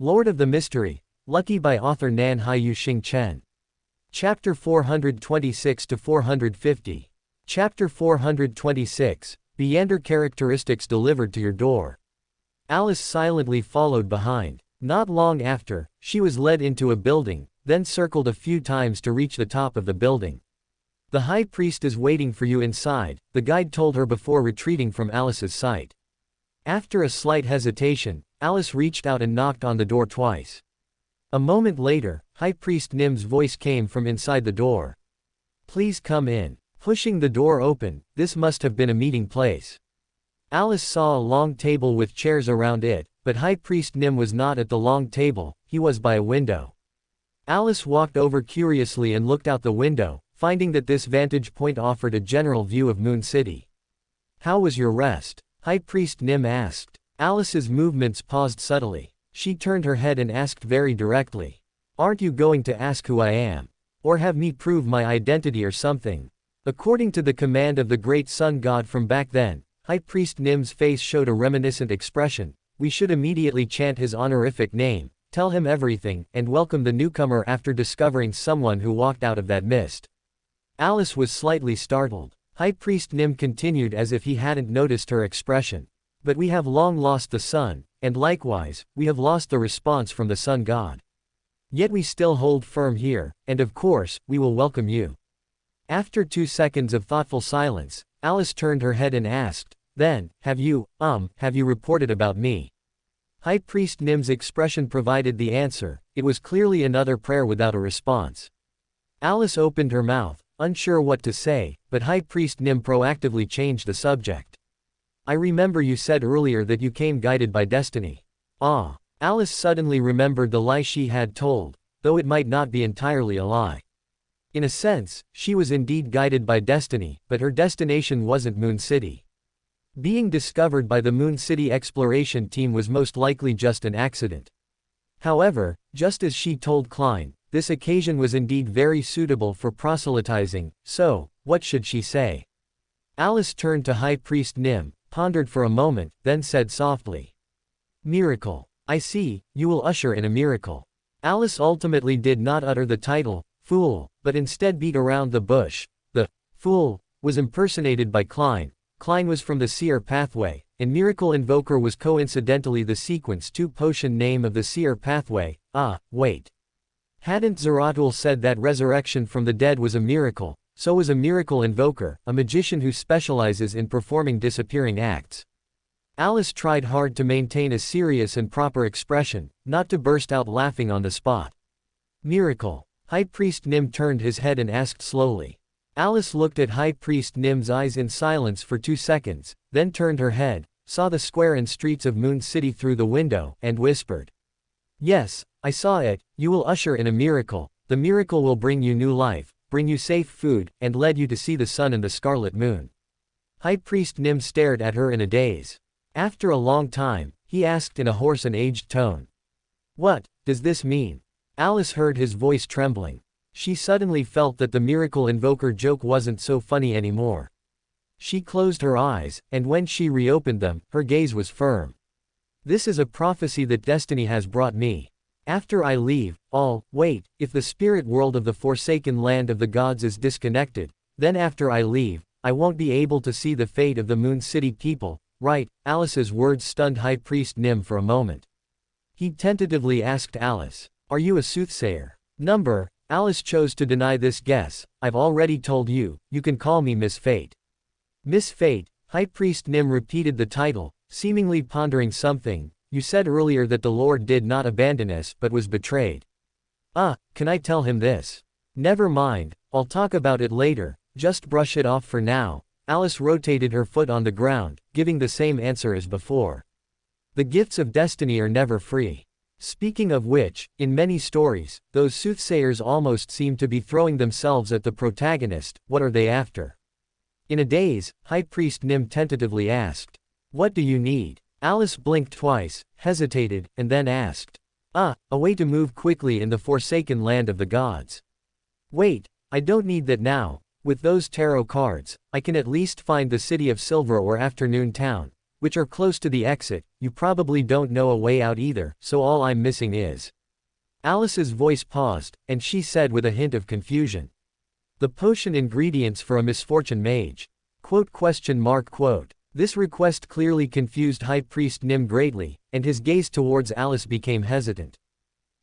Lord of the Mystery, Lucky by author Nan Haiyu Xing Chen. Chapter 426-450. Chapter 426, Meander Characteristics Delivered to Your Door. Alice silently followed behind. Not long after, she was led into a building, then circled a few times to reach the top of the building. The high priest is waiting for you inside, the guide told her before retreating from Alice's sight. After a slight hesitation, Alice reached out and knocked on the door twice. A moment later, High Priest Nim's voice came from inside the door. Please come in. Pushing the door open, this must have been a meeting place. Alice saw a long table with chairs around it, but High Priest Nim was not at the long table, he was by a window. Alice walked over curiously and looked out the window, finding that this vantage point offered a general view of Moon City. How was your rest? High Priest Nim asked. Alice's movements paused subtly. She turned her head and asked very directly. Aren't you going to ask who I am? Or have me prove my identity or something? According to the command of the great sun god from back then, High Priest Nim's face showed a reminiscent expression. We should immediately chant his honorific name, tell him everything, and welcome the newcomer after discovering someone who walked out of that mist. Alice was slightly startled. High Priest Nim continued as if he hadn't noticed her expression. But we have long lost the sun, and likewise, we have lost the response from the sun god. Yet we still hold firm here, and of course, we will welcome you. After 2 seconds of thoughtful silence, Alice turned her head and asked, then, have you reported about me? High Priest Nim's expression provided the answer. It was clearly another prayer without a response. Alice opened her mouth, unsure what to say, but High Priest Nim proactively changed the subject. I remember you said earlier that you came guided by destiny. Ah. Alice suddenly remembered the lie she had told, though it might not be entirely a lie. In a sense, she was indeed guided by destiny, but her destination wasn't Moon City. Being discovered by the Moon City exploration team was most likely just an accident. However, just as she told Klein, this occasion was indeed very suitable for proselytizing, so, what should she say? Alice turned to High Priest Nim, pondered for a moment, then said softly. Miracle. I see, you will usher in a miracle. Alice ultimately did not utter the title, fool, but instead beat around the bush. The fool was impersonated by Klein. Klein was from the Seer Pathway, and Miracle Invoker was coincidentally the Sequence 2 potion name of the Seer Pathway. Ah, wait. Hadn't Zeratul said that resurrection from the dead was a miracle? So was a Miracle Invoker, a magician who specializes in performing disappearing acts. Alice tried hard to maintain a serious and proper expression, not to burst out laughing on the spot. Miracle. High Priest Nim turned his head and asked slowly. Alice looked at High Priest Nim's eyes in silence for 2 seconds, then turned her head, saw the square and streets of Moon City through the window, and whispered. Yes, I saw it. You will usher in a miracle. The miracle will bring you new life, bring you safe food, and lead you to see the sun and the scarlet moon. High Priest Nim stared at her in a daze. After a long time, he asked in a hoarse and aged tone. What does this mean? Alice heard his voice trembling. She suddenly felt that the Miracle Invoker joke wasn't so funny anymore. She closed her eyes, and when she reopened them, her gaze was firm. This is a prophecy that destiny has brought me. After I leave, if the spirit world of the forsaken land of the gods is disconnected, then after I leave, I won't be able to see the fate of the Moon City people, right? Alice's words stunned High Priest Nim for a moment. He tentatively asked Alice, are you a soothsayer? Number. Alice chose to deny this guess. I've already told you, you can call me Miss Fate. Miss Fate. High Priest Nim repeated the title, seemingly pondering something. You said earlier that the Lord did not abandon us but was betrayed. Can I tell him this? Never mind, I'll talk about it later, just brush it off for now. Alice rotated her foot on the ground, giving the same answer as before. The gifts of destiny are never free. Speaking of which, in many stories, those soothsayers almost seem to be throwing themselves at the protagonist. What are they after? In a daze, High Priest Nim tentatively asked. What do you need? Alice blinked twice, hesitated, and then asked. A way to move quickly in the forsaken land of the gods. Wait, I don't need that now. With those tarot cards, I can at least find the City of Silver or Afternoon Town, which are close to the exit. you probably don't know a way out either, so all I'm missing is. Alice's voice paused, and she said with a hint of confusion. The potion ingredients for a misfortune mage. Quote. This request clearly confused High Priest Nim greatly, and his gaze towards Alice became hesitant.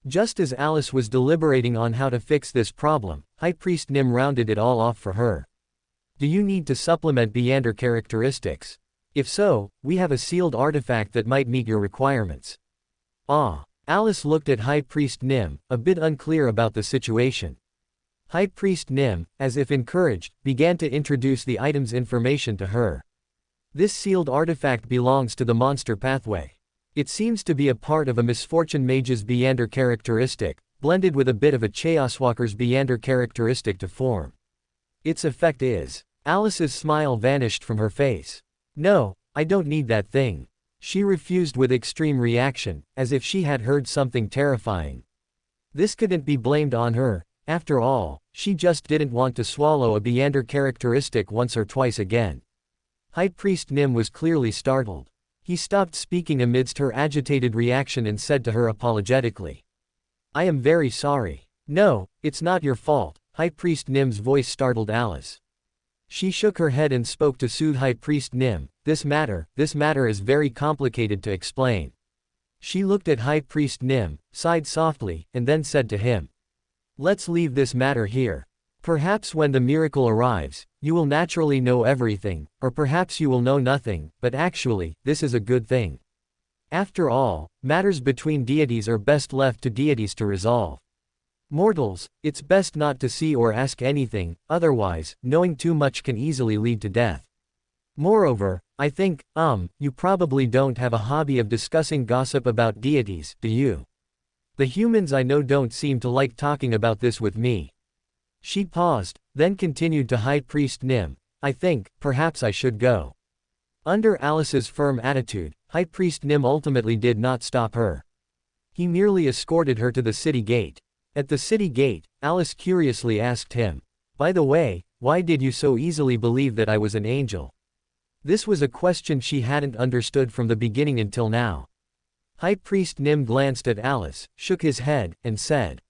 Just as Alice was deliberating on how to fix this problem, High Priest Nim rounded it all off for her. Do you need to supplement Beander characteristics? If so, we have a sealed artifact that might meet your requirements. Ah. Alice looked at High Priest Nim, a bit unclear about the situation. High Priest Nim, as if encouraged, began to introduce the item's information to her. This sealed artifact belongs to the monster pathway. It seems to be a part of a misfortune mage's Beander characteristic, blended with a bit of a Chaoswalker's Beander characteristic to form. Its effect is. Alice's smile vanished from her face. No, I don't need that thing. She refused with extreme reaction, as if she had heard something terrifying. This couldn't be blamed on her, after all, she just didn't want to swallow a Beander characteristic once or twice again. High Priest Nim was clearly startled. He stopped speaking amidst her agitated reaction and said to her apologetically. I am very sorry. No, it's not your fault. High Priest Nim's voice startled Alice. She shook her head and spoke to soothe High Priest Nim. This matter is very complicated to explain. She looked at High Priest Nim, sighed softly, and then said to him. Let's leave this matter here. Perhaps when the miracle arrives, you will naturally know everything, or perhaps you will know nothing, but actually, this is a good thing. After all, matters between deities are best left to deities to resolve. Mortals, it's best not to see or ask anything, otherwise, knowing too much can easily lead to death. Moreover, I think, you probably don't have a hobby of discussing gossip about deities, do you? The humans I know don't seem to like talking about this with me. She paused, then continued to High Priest Nim, I think, perhaps I should go. Under Alice's firm attitude, High Priest Nim ultimately did not stop her. He merely escorted her to the city gate. At the city gate, Alice curiously asked him, by the way, why did you so easily believe that I was an angel? This was a question she hadn't understood from the beginning until now. High Priest Nim glanced at Alice, shook his head, and said.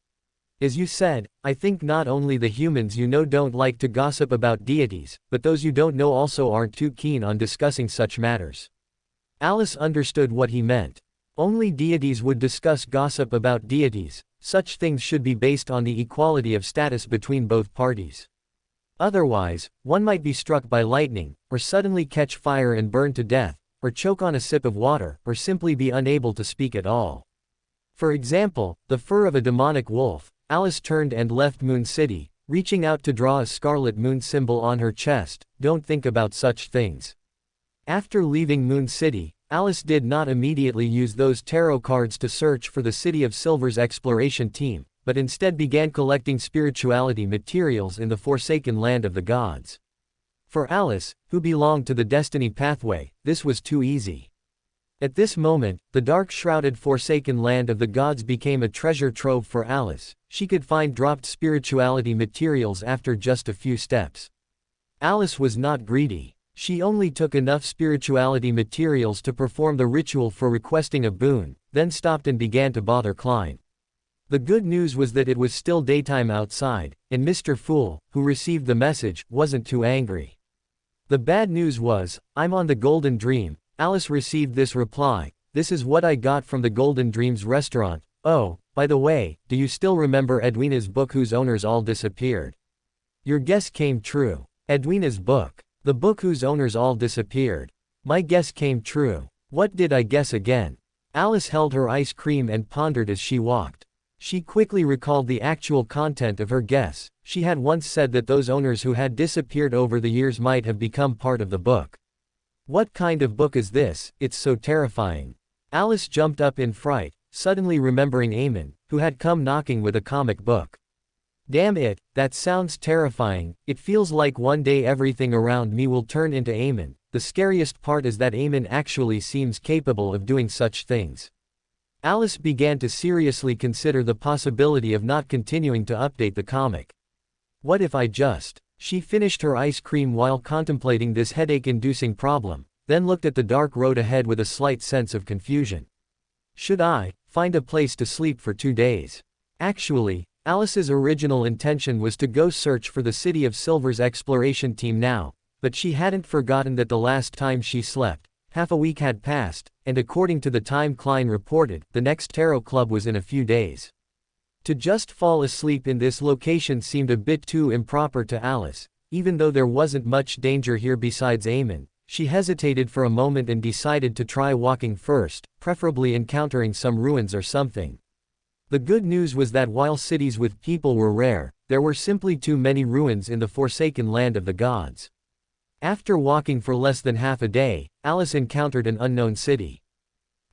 As you said, I think not only the humans you know don't like to gossip about deities, but those you don't know also aren't too keen on discussing such matters. Alice understood what he meant. Only deities would discuss gossip about deities. Such things should be based on the equality of status between both parties. Otherwise, one might be struck by lightning, or suddenly catch fire and burn to death, or choke on a sip of water, or simply be unable to speak at all. For example, the fur of a demonic wolf. Alice turned and left Moon City, reaching out to draw a scarlet moon symbol on her chest. Don't think about such things. After leaving Moon City, Alice did not immediately use those tarot cards to search for the City of Silver's exploration team, but instead began collecting spirituality materials in the Forsaken Land of the Gods. For Alice, who belonged to the Destiny Pathway, this was too easy. At this moment, the dark-shrouded Forsaken Land of the Gods became a treasure trove for Alice. She could find dropped spirituality materials after just a few steps. Alice was not greedy. She only took enough spirituality materials to perform the ritual for requesting a boon, then stopped and began to bother Klein. The good news was that it was still daytime outside, and Mr. Fool, who received the message, wasn't too angry. The bad news was, I'm on the Golden Dream. Alice received this reply, this is what I got from the Golden Dreams restaurant. Oh, by the way, do you still remember Edwina's book whose owners all disappeared? Your guess came true. Edwina's book. The book whose owners all disappeared. My guess came true. What did I guess again? Alice held her ice cream and pondered as she walked. She quickly recalled the actual content of her guess. She had once said that those owners who had disappeared over the years might have become part of the book. What kind of book is this? It's so terrifying. Alice jumped up in fright, suddenly remembering Eamon, who had come knocking with a comic book. Damn it, that sounds terrifying. It feels like one day everything around me will turn into Eamon. The scariest part is that Eamon actually seems capable of doing such things. Alice began to seriously consider the possibility of not continuing to update the comic. What if I just... She finished her ice cream while contemplating this headache-inducing problem. then looked at the dark road ahead with a slight sense of confusion. Should I find a place to sleep for 2 days? Actually, Alice's original intention was to go search for the City of Silver's exploration team now, but she hadn't forgotten that the last time she slept, half a week had passed, and according to the time Klein reported, the next tarot club was in a few days. To just fall asleep in this location seemed a bit too improper to Alice. Even though there wasn't much danger here besides Eamon, she hesitated for a moment and decided to try walking first, preferably encountering some ruins or something. The good news was that while cities with people were rare, there were simply too many ruins in the forsaken land of the gods. After walking for less than half a day, Alice encountered an unknown city.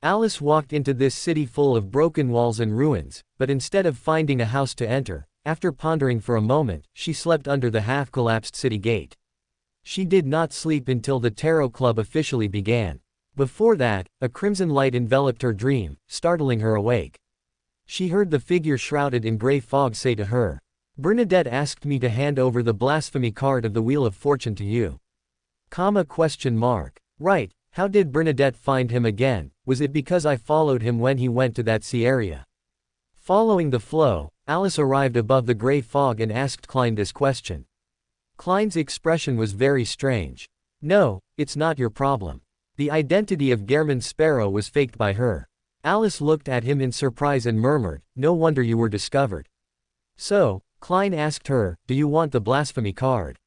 Alice walked into this city full of broken walls and ruins, but instead of finding a house to enter, after pondering for a moment, she slept under the half-collapsed city gate. She did not sleep until the tarot club officially began. Before that, a crimson light enveloped her dream, startling her awake. She heard the figure shrouded in gray fog say to her, "Bernadette asked me to hand over the blasphemy card of the Wheel of Fortune to you." Right, how did Bernadette find him again? Was it because I followed him when he went to that sea area? Following the flow, Alice arrived above the gray fog and asked Klein this question. Klein's expression was very strange. "No, it's not your problem." The identity of Gehrman Sparrow was faked by her. Alice looked at him in surprise and murmured, "No wonder you were discovered." So, Klein asked her, "Do you want the blasphemy card?"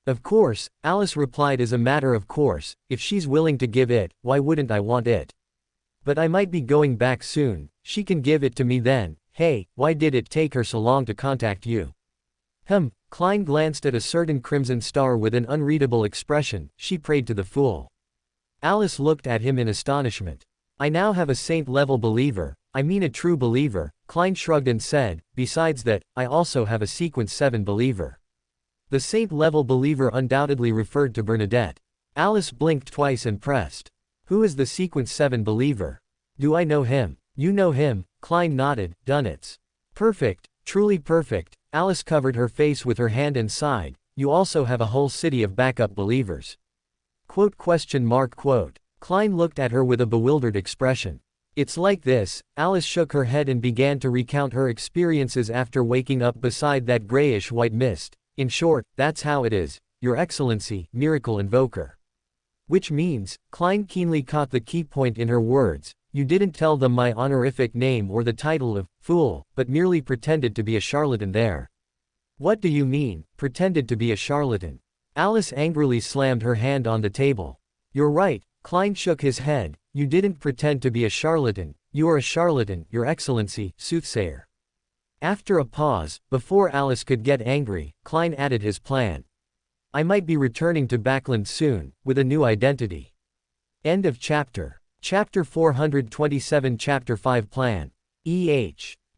"Of course," Alice replied, as a matter of course. "If she's willing to give it, why wouldn't I want it? But I might be going back soon, she can give it to me then." "Hey, why did it take her so long to contact you?" Klein glanced at a certain crimson star with an unreadable expression. "She prayed to the fool." Alice looked at him in astonishment. "I now have a saint-level believer, I mean a true believer." Klein shrugged and said, "Besides that, I also have a sequence 7 believer." The saint-level believer undoubtedly referred to Bernadette. Alice blinked twice and pressed. "Who is the sequence 7 believer? Do I know him?" "You know him." Klein nodded. "Dunnits." "Perfect, truly perfect." Alice covered her face with her hand and sighed. "You also have a whole city of backup believers." Klein looked at her with a bewildered expression. "It's like this." Alice shook her head and began to recount her experiences after waking up beside that grayish-white mist. "In short, that's how it is, Your Excellency, Miracle Invoker." "Which means," Klein keenly caught the key point in her words, "you didn't tell them my honorific name or the title of fool, but merely pretended to be a charlatan there." "What do you mean, pretended to be a charlatan?" Alice angrily slammed her hand on the table. "You're right." Klein shook his head. "You didn't pretend to be a charlatan, you are a charlatan, Your Excellency, soothsayer." After a pause, before Alice could get angry, Klein added his plan. "I might be returning to Backland soon, with a new identity." End of chapter. Chapter 427 Chapter 5 Plan.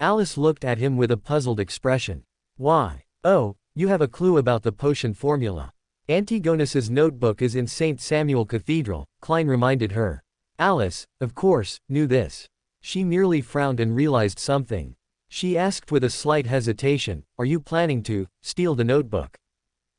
Alice looked at him with a puzzled expression. "Why? Oh, you have a clue about the potion formula. Antigonus's notebook is in St. Samuel Cathedral," Klein reminded her. Alice, of course, knew this. She merely frowned and realized something. She asked with a slight hesitation, "Are you planning to steal the notebook?"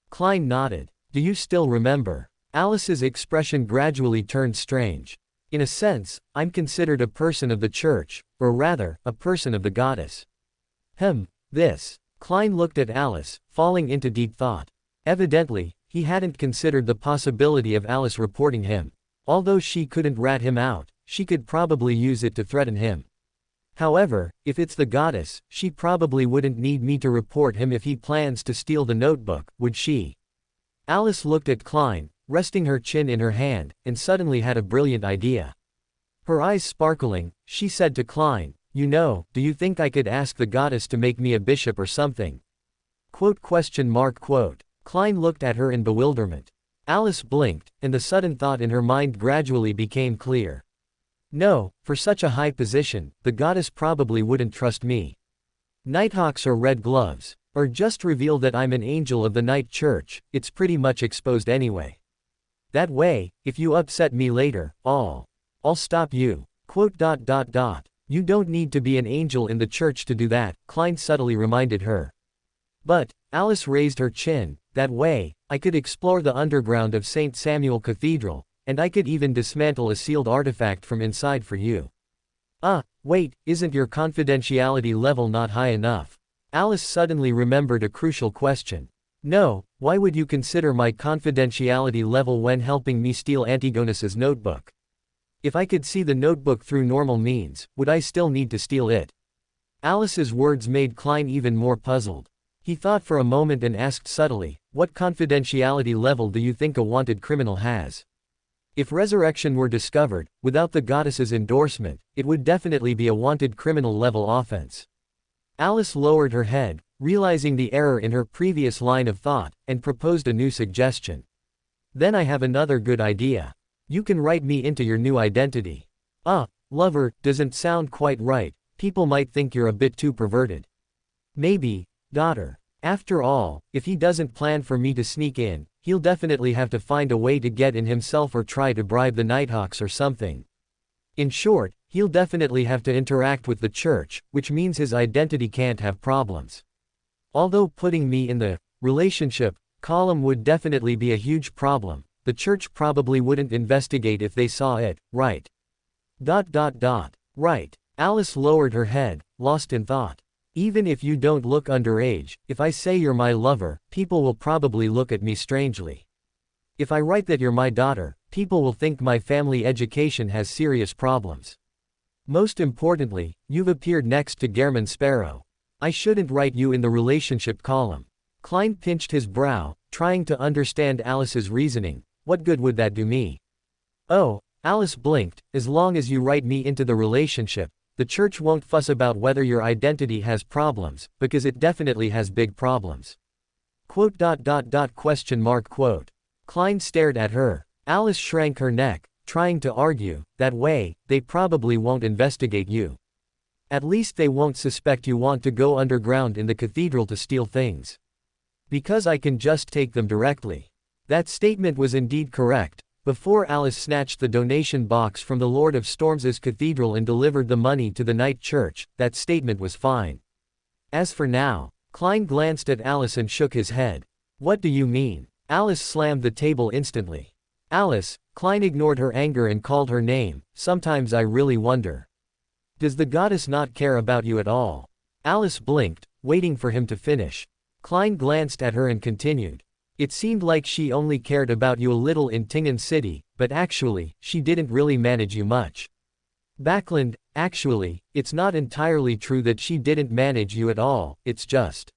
Klein nodded. "Do you still remember?" Alice's expression gradually turned strange. "In a sense, I'm considered a person of the church, or rather, a person of the goddess." This. Klein looked at Alice, falling into deep thought. Evidently, he hadn't considered the possibility of Alice reporting him. Although she couldn't rat him out, she could probably use it to threaten him. However, if it's the goddess, she probably wouldn't need me to report him if he plans to steal the notebook, would she? Alice looked at Klein, resting her chin in her hand, and suddenly had a brilliant idea. Her eyes sparkling, she said to Klein, "You know, do you think I could ask the goddess to make me a bishop or something?" Klein looked at her in bewilderment. Alice blinked, and the sudden thought in her mind gradually became clear. "No, for such a high position, the goddess probably wouldn't trust me. Nighthawks or red gloves. Or just reveal that I'm an angel of the night church, it's pretty much exposed anyway. That way, if you upset me later, I'll stop you." "You don't need to be an angel in the church to do that," Klein subtly reminded her. "But," Alice raised her chin, "that way, I could explore the underground of St. Samuel Cathedral, and I could even dismantle a sealed artifact from inside for you. Wait, isn't your confidentiality level not high enough? Alice suddenly remembered a crucial question. No, why would you consider my confidentiality level when helping me steal Antigonus's notebook? If I could see the notebook through normal means, would I still need to steal it? Alice's words made Klein even more puzzled. He thought for a moment and asked subtly, what confidentiality level do you think a wanted criminal has? If resurrection were discovered, without the goddess's endorsement, it would definitely be a wanted criminal level offense. Alice lowered her head, realizing the error in her previous line of thought, and proposed a new suggestion. Then I have another good idea. You can write me into your new identity. Lover, doesn't sound quite right, people might think you're a bit too perverted. Maybe, daughter. After all, if he doesn't plan for me to sneak in, he'll definitely have to find a way to get in himself or try to bribe the Nighthawks or something. In short, he'll definitely have to interact with the church, which means his identity can't have problems. Although putting me in the relationship column would definitely be a huge problem, the church probably wouldn't investigate if they saw it, right? Right. Alice lowered her head, lost in thought. Even if you don't look underage, if I say you're my lover, people will probably look at me strangely. If I write that you're my daughter, people will think my family education has serious problems. Most importantly, you've appeared next to Gehrman Sparrow. I shouldn't write you in the relationship column. Klein pinched his brow, trying to understand Alice's reasoning. What good would that do me? Oh, Alice blinked, as long as you write me into the relationship, the church won't fuss about whether your identity has problems, because it definitely has big problems. Quote. Klein stared at her. Alice shrank her neck, trying to argue, that way, they probably won't investigate you. At least they won't suspect you want to go underground in the cathedral to steal things. Because I can just take them directly. That statement was indeed correct. Before Alice snatched the donation box from the Lord of Storms' cathedral and delivered the money to the night church, that statement was fine. As for now, Klein glanced at Alice and shook his head. What do you mean? Alice slammed the table instantly. Alice, Klein ignored her anger and called her name. Sometimes I really wonder. Does the goddess not care about you at all? Alice blinked, waiting for him to finish. Klein glanced at her and continued. It seemed like she only cared about you a little in Tingen City, but actually, she didn't really manage you much. Backlund, actually, it's not entirely true that she didn't manage you at all, it's just.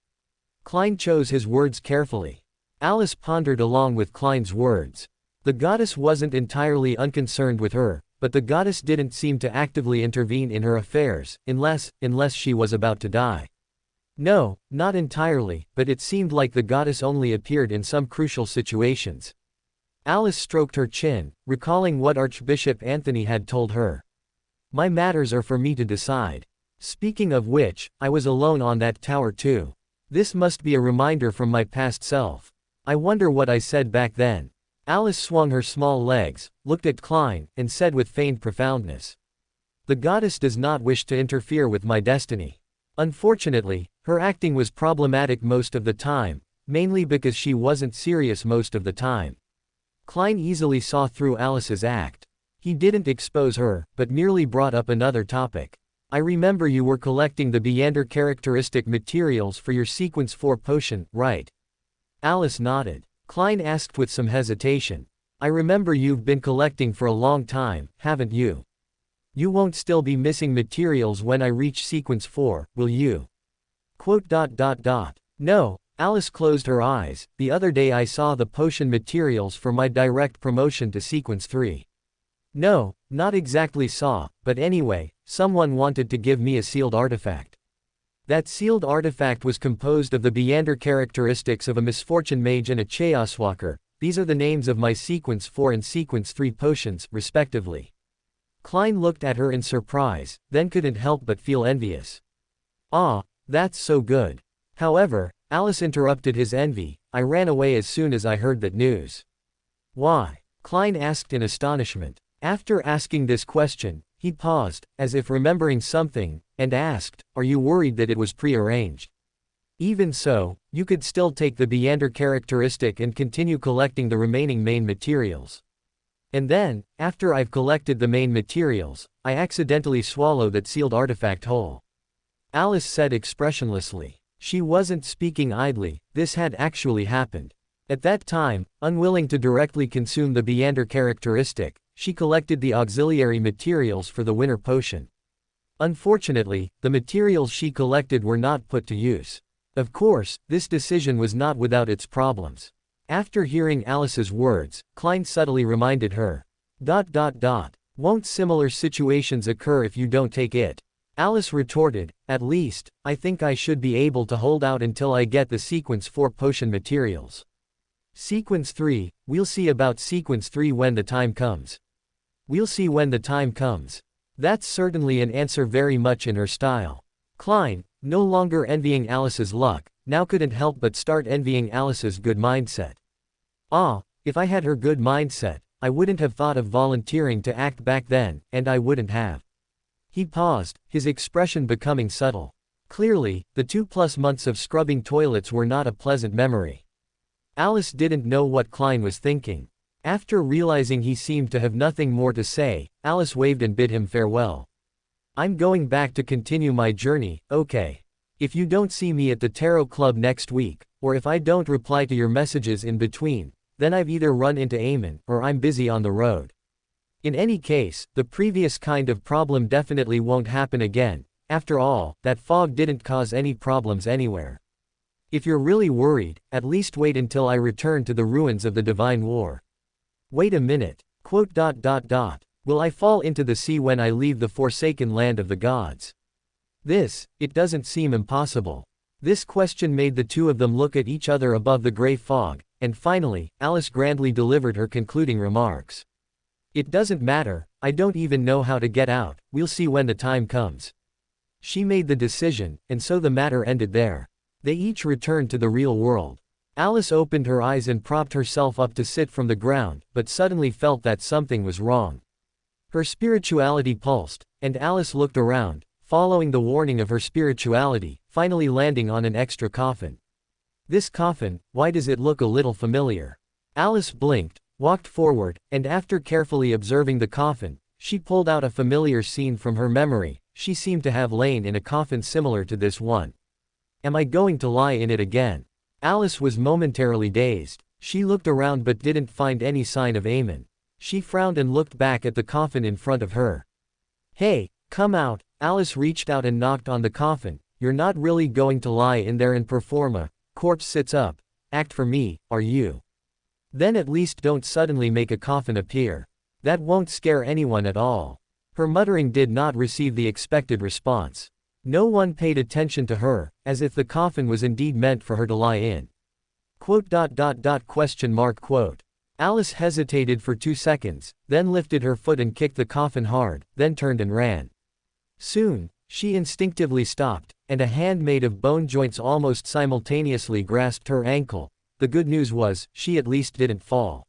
Klein chose his words carefully. Alice pondered along with Klein's words. The goddess wasn't entirely unconcerned with her, but the goddess didn't seem to actively intervene in her affairs, unless she was about to die. No, not entirely, but it seemed like the goddess only appeared in some crucial situations. Alice stroked her chin, recalling what Archbishop Anthony had told her. My matters are for me to decide. Speaking of which, I was alone on that tower too. This must be a reminder from my past self. I wonder what I said back then. Alice swung her small legs, looked at Klein, and said with feigned profoundness. The goddess does not wish to interfere with my destiny. Unfortunately, her acting was problematic most of the time, mainly because she wasn't serious most of the time. Klein easily saw through Alice's act. He didn't expose her, but merely brought up another topic. I remember you were collecting the Beander characteristic materials for your Sequence 4 potion, right? Alice nodded. Klein asked with some hesitation. I remember you've been collecting for a long time, haven't you? You won't still be missing materials when I reach Sequence 4, will you? Quote. No, Alice closed her eyes. The other day I saw the potion materials for my direct promotion to Sequence 3. No, not exactly saw, but anyway, someone wanted to give me a sealed artifact. That sealed artifact was composed of the Beander characteristics of a Misfortune Mage and a Chaoswalker. These are the names of my Sequence 4 and Sequence 3 potions, respectively. Klein looked at her in surprise, then couldn't help but feel envious. Ah, that's so good. However, Alice interrupted his envy. I ran away as soon as I heard that news. Why? Klein asked in astonishment. After asking this question, he paused, as if remembering something, and asked, are you worried that it was prearranged? Even so, you could still take the Beander characteristic and continue collecting the remaining main materials. And then, after I've collected the main materials, I accidentally swallow that sealed artifact whole. Alice said expressionlessly. She wasn't speaking idly, this had actually happened. At that time, unwilling to directly consume the Beander characteristic, she collected the auxiliary materials for the winter potion. Unfortunately, the materials she collected were not put to use. Of course, this decision was not without its problems. After hearing Alice's words, Klein subtly reminded her. Won't similar situations occur if you don't take it? Alice retorted, at least, I think I should be able to hold out until I get the Sequence 4 potion materials. Sequence 3, we'll see about Sequence 3 when the time comes. We'll see when the time comes. That's certainly an answer very much in her style. Klein, no longer envying Alice's luck, now couldn't help but start envying Alice's good mindset. If I had her good mindset, I wouldn't have thought of volunteering to act back then, and I wouldn't have. He paused, his expression becoming subtle. Clearly, the 2+ months of scrubbing toilets were not a pleasant memory. Alice didn't know what Klein was thinking. After realizing he seemed to have nothing more to say, Alice waved and bid him farewell. I'm going back to continue my journey, okay? If you don't see me at the Tarot Club next week, or if I don't reply to your messages in between, then I've either run into Eamon, or I'm busy on the road. In any case, the previous kind of problem definitely won't happen again. After all, that fog didn't cause any problems anywhere. If you're really worried, at least wait until I return to the ruins of the Divine War. Wait a minute. Will I fall into the sea when I leave the forsaken land of the gods? It doesn't seem impossible. This question made the two of them look at each other above the gray fog, and finally, Alice grandly delivered her concluding remarks. It doesn't matter, I don't even know how to get out, we'll see when the time comes. She made the decision, and so the matter ended there. They each returned to the real world. Alice opened her eyes and propped herself up to sit from the ground, but suddenly felt that something was wrong. Her spirituality pulsed, and Alice looked around, following the warning of her spirituality, finally landing on an extra coffin. This coffin, why does it look a little familiar? Alice blinked, walked forward, and after carefully observing the coffin, she pulled out a familiar scene from her memory. She seemed to have lain in a coffin similar to this one. Am I going to lie in it again? Alice was momentarily dazed. She looked around but didn't find any sign of Eamon. She frowned and looked back at the coffin in front of her. Hey, come out. Alice reached out and knocked on the coffin. You're not really going to lie in there and perform a corpse sits up act for me, are you? Then at least don't suddenly make a coffin appear. That won't scare anyone at all. Her muttering did not receive the expected response. No one paid attention to her, as if the coffin was indeed meant for her to lie in. Alice hesitated for 2 seconds, then lifted her foot and kicked the coffin hard, then turned and ran. Soon, she instinctively stopped, and a hand made of bone joints almost simultaneously grasped her ankle. The good news was, she at least didn't fall.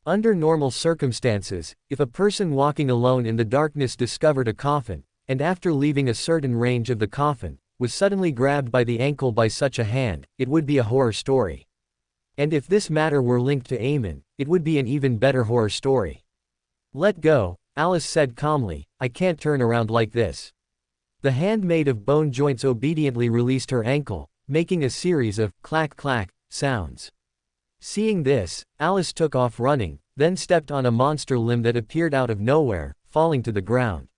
Under normal circumstances, if a person walking alone in the darkness discovered a coffin, and after leaving a certain range of the coffin, was suddenly grabbed by the ankle by such a hand, it would be a horror story. And if this matter were linked to Eamon, it would be an even better horror story. Let go, Alice said calmly, I can't turn around like this. The hand made of bone joints obediently released her ankle, making a series of clack-clack sounds. Seeing this, Alice took off running, then stepped on a monster limb that appeared out of nowhere, falling to the ground.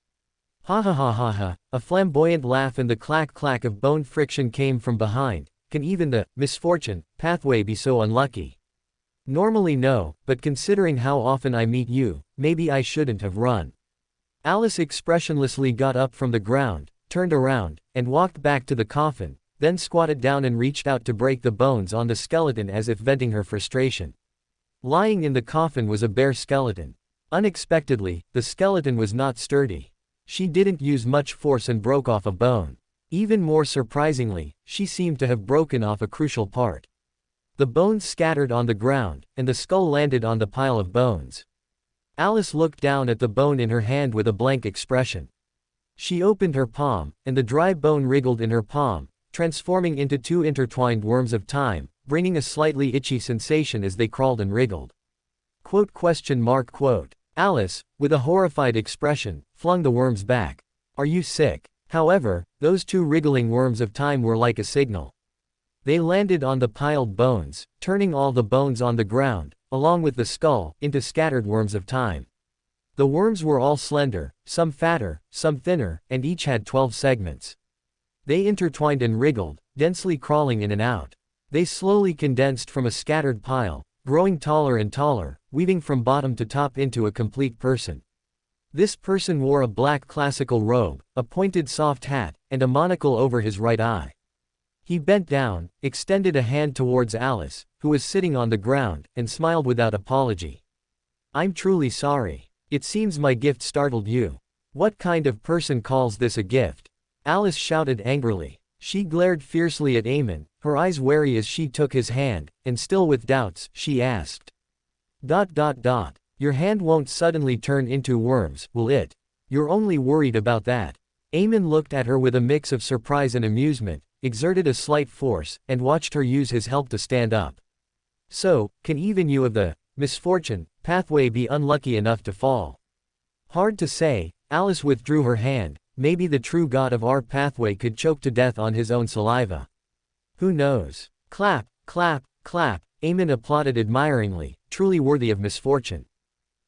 Ha ha ha ha ha, a flamboyant laugh and the clack-clack of bone friction came from behind. Can even the misfortune pathway be so unlucky? Normally no, but considering how often I meet you, maybe I shouldn't have run. Alice expressionlessly got up from the ground, turned around, and walked back to the coffin, then squatted down and reached out to break the bones on the skeleton as if venting her frustration. Lying in the coffin was a bare skeleton. Unexpectedly, the skeleton was not sturdy. She didn't use much force and broke off a bone. Even more surprisingly, she seemed to have broken off a crucial part. The bones scattered on the ground, and the skull landed on the pile of bones. Alice looked down at the bone in her hand with a blank expression. She opened her palm, and the dry bone wriggled in her palm, transforming into 2 intertwined worms of time, bringing a slightly itchy sensation as they crawled and wriggled. Quote. Alice, with a horrified expression, flung the worms back. Are you sick? However, those two wriggling worms of time were like a signal. They landed on the piled bones, turning all the bones on the ground, along with the skull, into scattered worms of time. The worms were all slender, some fatter, some thinner, and each had 12 segments. They intertwined and wriggled, densely crawling in and out. They slowly condensed from a scattered pile, growing taller and taller, weaving from bottom to top into a complete person. This person wore a black classical robe, a pointed soft hat, and a monocle over his right eye. He bent down, extended a hand towards Alice, who was sitting on the ground, and smiled without apology. I'm truly sorry. It seems my gift startled you. What kind of person calls this a gift? Alice shouted angrily. She glared fiercely at Eamon, her eyes wary as she took his hand, and still with doubts, she asked. Your hand won't suddenly turn into worms, will it? You're only worried about that. Eamon looked at her with a mix of surprise and amusement, exerted a slight force, and watched her use his help to stand up. So, can even you of the misfortune pathway be unlucky enough to fall? Hard to say. Alice withdrew her hand. Maybe the true god of our pathway could choke to death on his own saliva. Who knows? Clap, clap, clap. Eamon applauded admiringly, truly worthy of misfortune.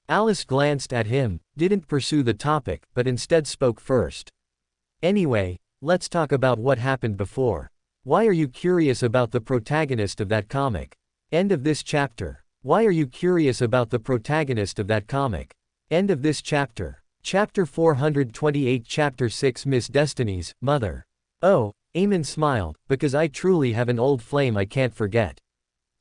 Alice glanced at him, didn't pursue the topic, but instead spoke first. Anyway, let's talk about what happened before. Why are you curious about the protagonist of that comic? End of this chapter. Why are you curious about the protagonist of that comic? End of this chapter. Chapter 428 Chapter 6 Miss Destiny's Mother. Oh, Eamon smiled, because I truly have an old flame I can't forget.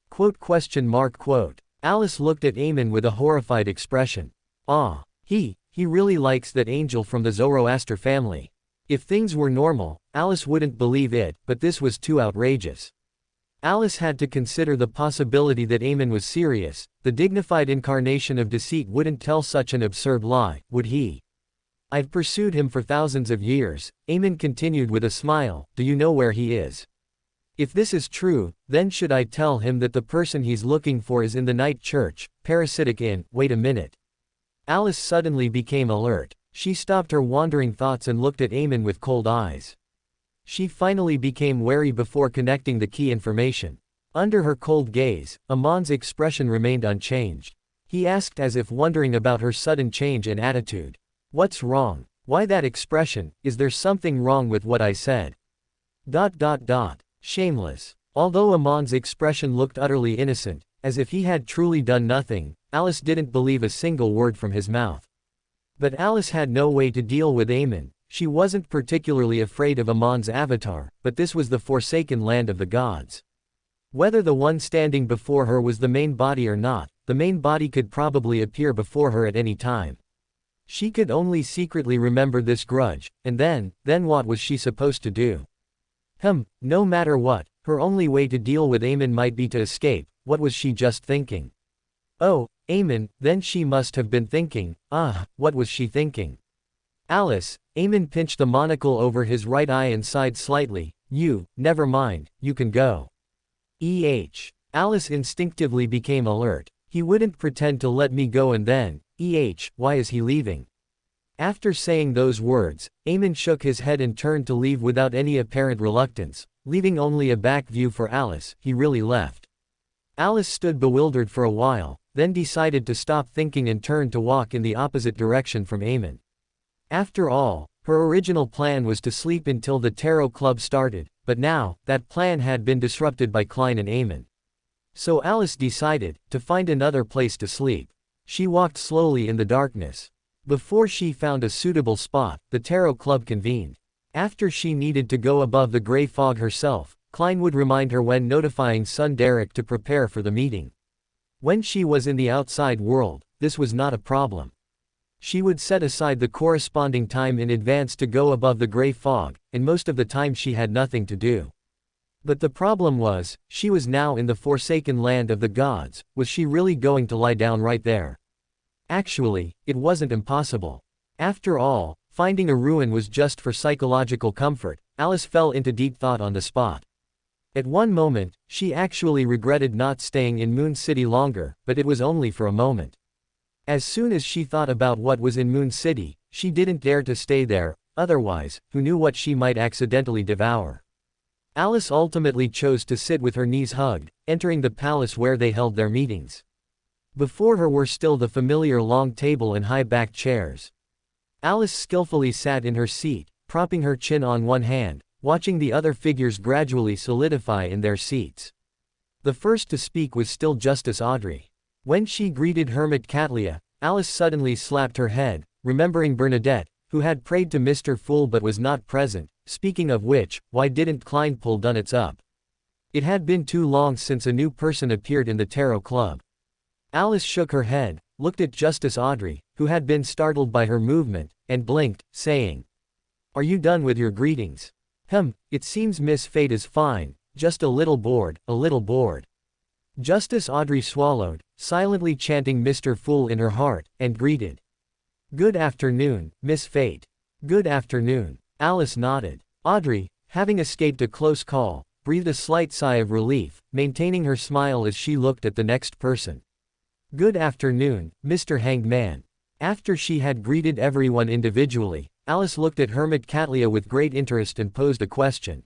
Quote. Alice looked at Eamon with a horrified expression. Ah, he really likes that angel from the Zoroaster family. If things were normal, Alice wouldn't believe it, but this was too outrageous. Alice had to consider the possibility that Eamon was serious. The dignified incarnation of deceit wouldn't tell such an absurd lie, would he? I've pursued him for thousands of years, Eamon continued with a smile. Do you know where he is? If this is true, then should I tell him that the person he's looking for is in the night church, parasitic inn? Wait a minute. Alice suddenly became alert. She stopped her wandering thoughts and looked at Eamon with cold eyes. She finally became wary before connecting the key information. Under her cold gaze, Amon's expression remained unchanged. He asked as if wondering about her sudden change in attitude. What's wrong? Why that expression? Is there something wrong with what I said? Shameless. Although Amon's expression looked utterly innocent, as if he had truly done nothing, Alice didn't believe a single word from his mouth. But Alice had no way to deal with Eamon. She wasn't particularly afraid of Amon's avatar, but this was the forsaken land of the gods. Whether the one standing before her was the main body or not, the main body could probably appear before her at any time. She could only secretly remember this grudge, and then what was she supposed to do? No matter what, her only way to deal with Eamon might be to escape. What was she just thinking? Oh, Eamon, then she must have been thinking. What was she thinking? Alice, Eamon pinched the monocle over his right eye and sighed slightly. Never mind, you can go. Alice instinctively became alert. He wouldn't pretend to let me go and then, why is he leaving? After saying those words, Eamon shook his head and turned to leave without any apparent reluctance, leaving only a back view for Alice. He really left. Alice stood bewildered for a while, then decided to stop thinking and turned to walk in the opposite direction from Eamon. After all, her original plan was to sleep until the tarot club started, but now, that plan had been disrupted by Klein and Eamon. So Alice decided to find another place to sleep. She walked slowly in the darkness. Before she found a suitable spot, the tarot club convened. After she needed to go above the gray fog herself, Klein would remind her when notifying son Derek to prepare for the meeting. When she was in the outside world, this was not a problem. She would set aside the corresponding time in advance to go above the gray fog, and most of the time she had nothing to do. But the problem was, she was now in the forsaken land of the gods. Was she really going to lie down right there? Actually, it wasn't impossible. After all, finding a ruin was just for psychological comfort. Alice fell into deep thought on the spot. At one moment, she actually regretted not staying in Moon City longer, but it was only for a moment. As soon as she thought about what was in Moon City, she didn't dare to stay there, otherwise, who knew what she might accidentally devour. Alice ultimately chose to sit with her knees hugged, entering the palace where they held their meetings. Before her were still the familiar long table and high-backed chairs. Alice skillfully sat in her seat, propping her chin on one hand, watching the other figures gradually solidify in their seats. The first to speak was still Justice Audrey. When she greeted Hermit Catlia, Alice suddenly slapped her head, remembering Bernadette, who had prayed to Mr. Fool but was not present. Speaking of which, why didn't Klein pull Dunnits up? It had been too long since a new person appeared in the Tarot Club. Alice shook her head, looked at Justice Audrey, who had been startled by her movement, and blinked, saying, "Are you done with your greetings?" It seems Miss Fate is fine, just a little bored, a little bored." Justice Audrey swallowed, silently chanting Mr. Fool in her heart, and greeted. "Good afternoon, Miss Fate." "Good afternoon." Alice nodded. Audrey, having escaped a close call, breathed a slight sigh of relief, maintaining her smile as she looked at the next person. "Good afternoon, Mr. Hanged Man." After she had greeted everyone individually, Alice looked at Hermit Catlia with great interest and posed a question.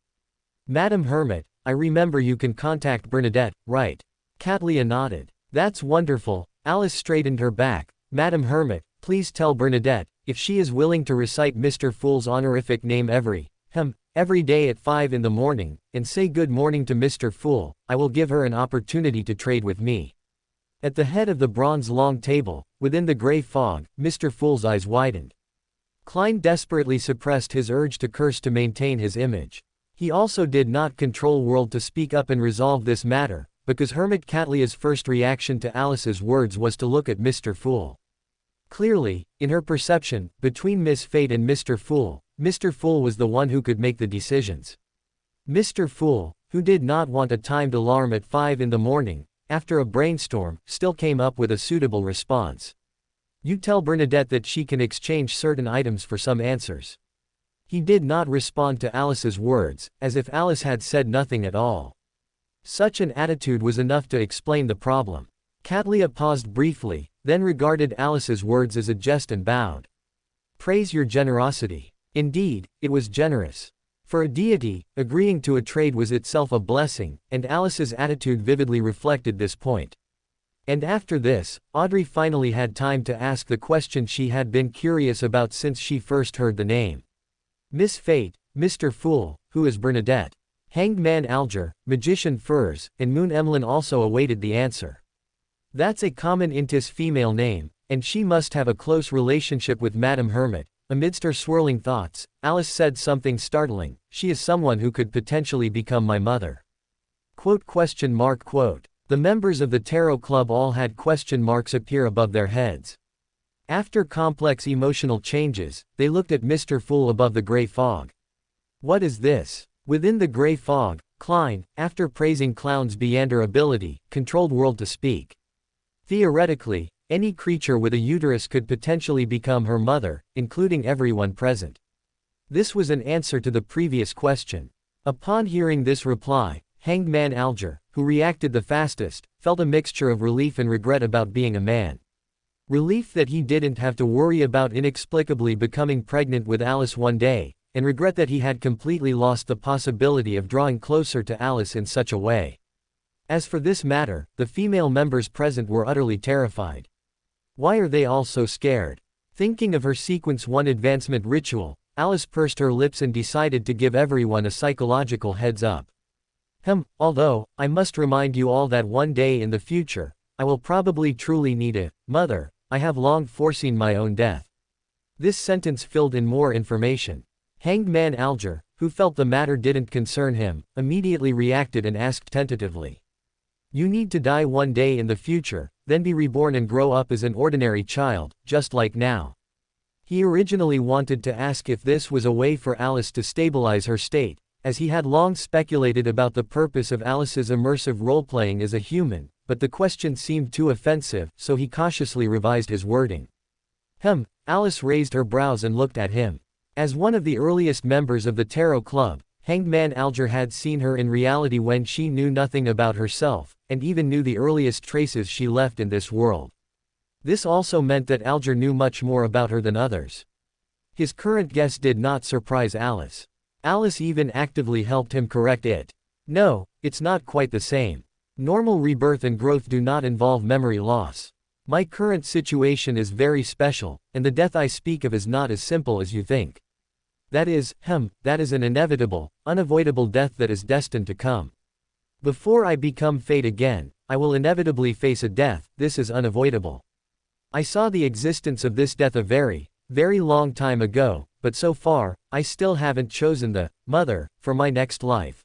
"Madam Hermit, I remember you can contact Bernadette, right?" Catlia nodded. "That's wonderful." Alice straightened her back. "Madam Hermit, please tell Bernadette, if she is willing to recite Mr. Fool's honorific name every day at 5 in the morning, and say good morning to Mr. Fool, I will give her an opportunity to trade with me." At the head of the bronze long table, within the gray fog, Mr. Fool's eyes widened. Klein desperately suppressed his urge to curse to maintain his image. He also did not control World to speak up and resolve this matter, because Hermit Catlia's first reaction to Alice's words was to look at Mr. Fool. Clearly, in her perception, between Miss Fate and Mr. Fool was the one who could make the decisions. Mr. Fool, who did not want a timed alarm at 5 in the morning, after a brainstorm, still came up with a suitable response. "You tell Bernadette that she can exchange certain items for some answers." He did not respond to Alice's words, as if Alice had said nothing at all. Such an attitude was enough to explain the problem. Catlia paused briefly, then regarded Alice's words as a jest and bowed. "Praise your generosity." Indeed, it was generous. For a deity, agreeing to a trade was itself a blessing, and Alice's attitude vividly reflected this point. And after this, Audrey finally had time to ask the question she had been curious about since she first heard the name. Miss Fate, Mr. Fool, who is Bernadette? Hanged Man Alger, Magician Furs, and Moon Emlyn also awaited the answer. "That's a common Intis female name, and she must have a close relationship with Madame Hermit." Amidst her swirling thoughts, Alice said something startling. "She is someone who could potentially become my mother." The members of the Tarot Club all had question marks appear above their heads. After complex emotional changes, they looked at Mr. Fool above the gray fog. "What is this?" Within the gray fog, Klein, after praising Clown's Beander ability, controlled World to speak. Theoretically, any creature with a uterus could potentially become her mother, including everyone present. This was an answer to the previous question. Upon hearing this reply, Hanged Man Alger, who reacted the fastest, felt a mixture of relief and regret about being a man. Relief that he didn't have to worry about inexplicably becoming pregnant with Alice one day, and regret that he had completely lost the possibility of drawing closer to Alice in such a way. As for this matter, the female members present were utterly terrified. Why are they all so scared? Thinking of her Sequence 1 advancement ritual, Alice pursed her lips and decided to give everyone a psychological heads up. Although, I must remind you all that one day in the future, I will probably truly need a mother. I have long foreseen my own death. This sentence filled in more information. Hanged Man Alger, who felt the matter didn't concern him, immediately reacted and asked tentatively. "You need to die one day in the future, then be reborn and grow up as an ordinary child, just like now." He originally wanted to ask if this was a way for Alice to stabilize her state, as he had long speculated about the purpose of Alice's immersive role-playing as a human, but the question seemed too offensive, so he cautiously revised his wording. Alice raised her brows and looked at him. As one of the earliest members of the Tarot Club, Hangman Alger had seen her in reality when she knew nothing about herself, and even knew the earliest traces she left in this world. This also meant that Alger knew much more about her than others. His current guess did not surprise Alice. Alice even actively helped him correct it. No, it's not quite the same. Normal rebirth and growth do not involve memory loss. My current situation is very special, and the death I speak of is not as simple as you think. That is an inevitable, unavoidable death that is destined to come. Before I become fate again, I will inevitably face a death. This is unavoidable. I saw the existence of this death a very, very long time ago, but so far, I still haven't chosen the mother for my next life.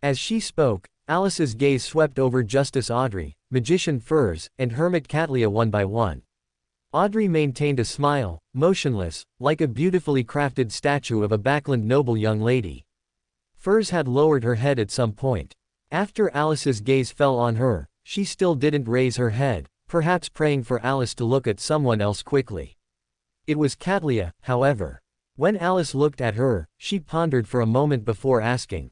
As she spoke, Alice's gaze swept over Justice Audrey, Magician Furs, and Hermit Catlia one by one. Audrey maintained a smile, motionless, like a beautifully crafted statue of a backland noble young lady. Furs had lowered her head at some point. After Alice's gaze fell on her, she still didn't raise her head, perhaps praying for Alice to look at someone else quickly. It was Catlia, however. When Alice looked at her, she pondered for a moment before asking.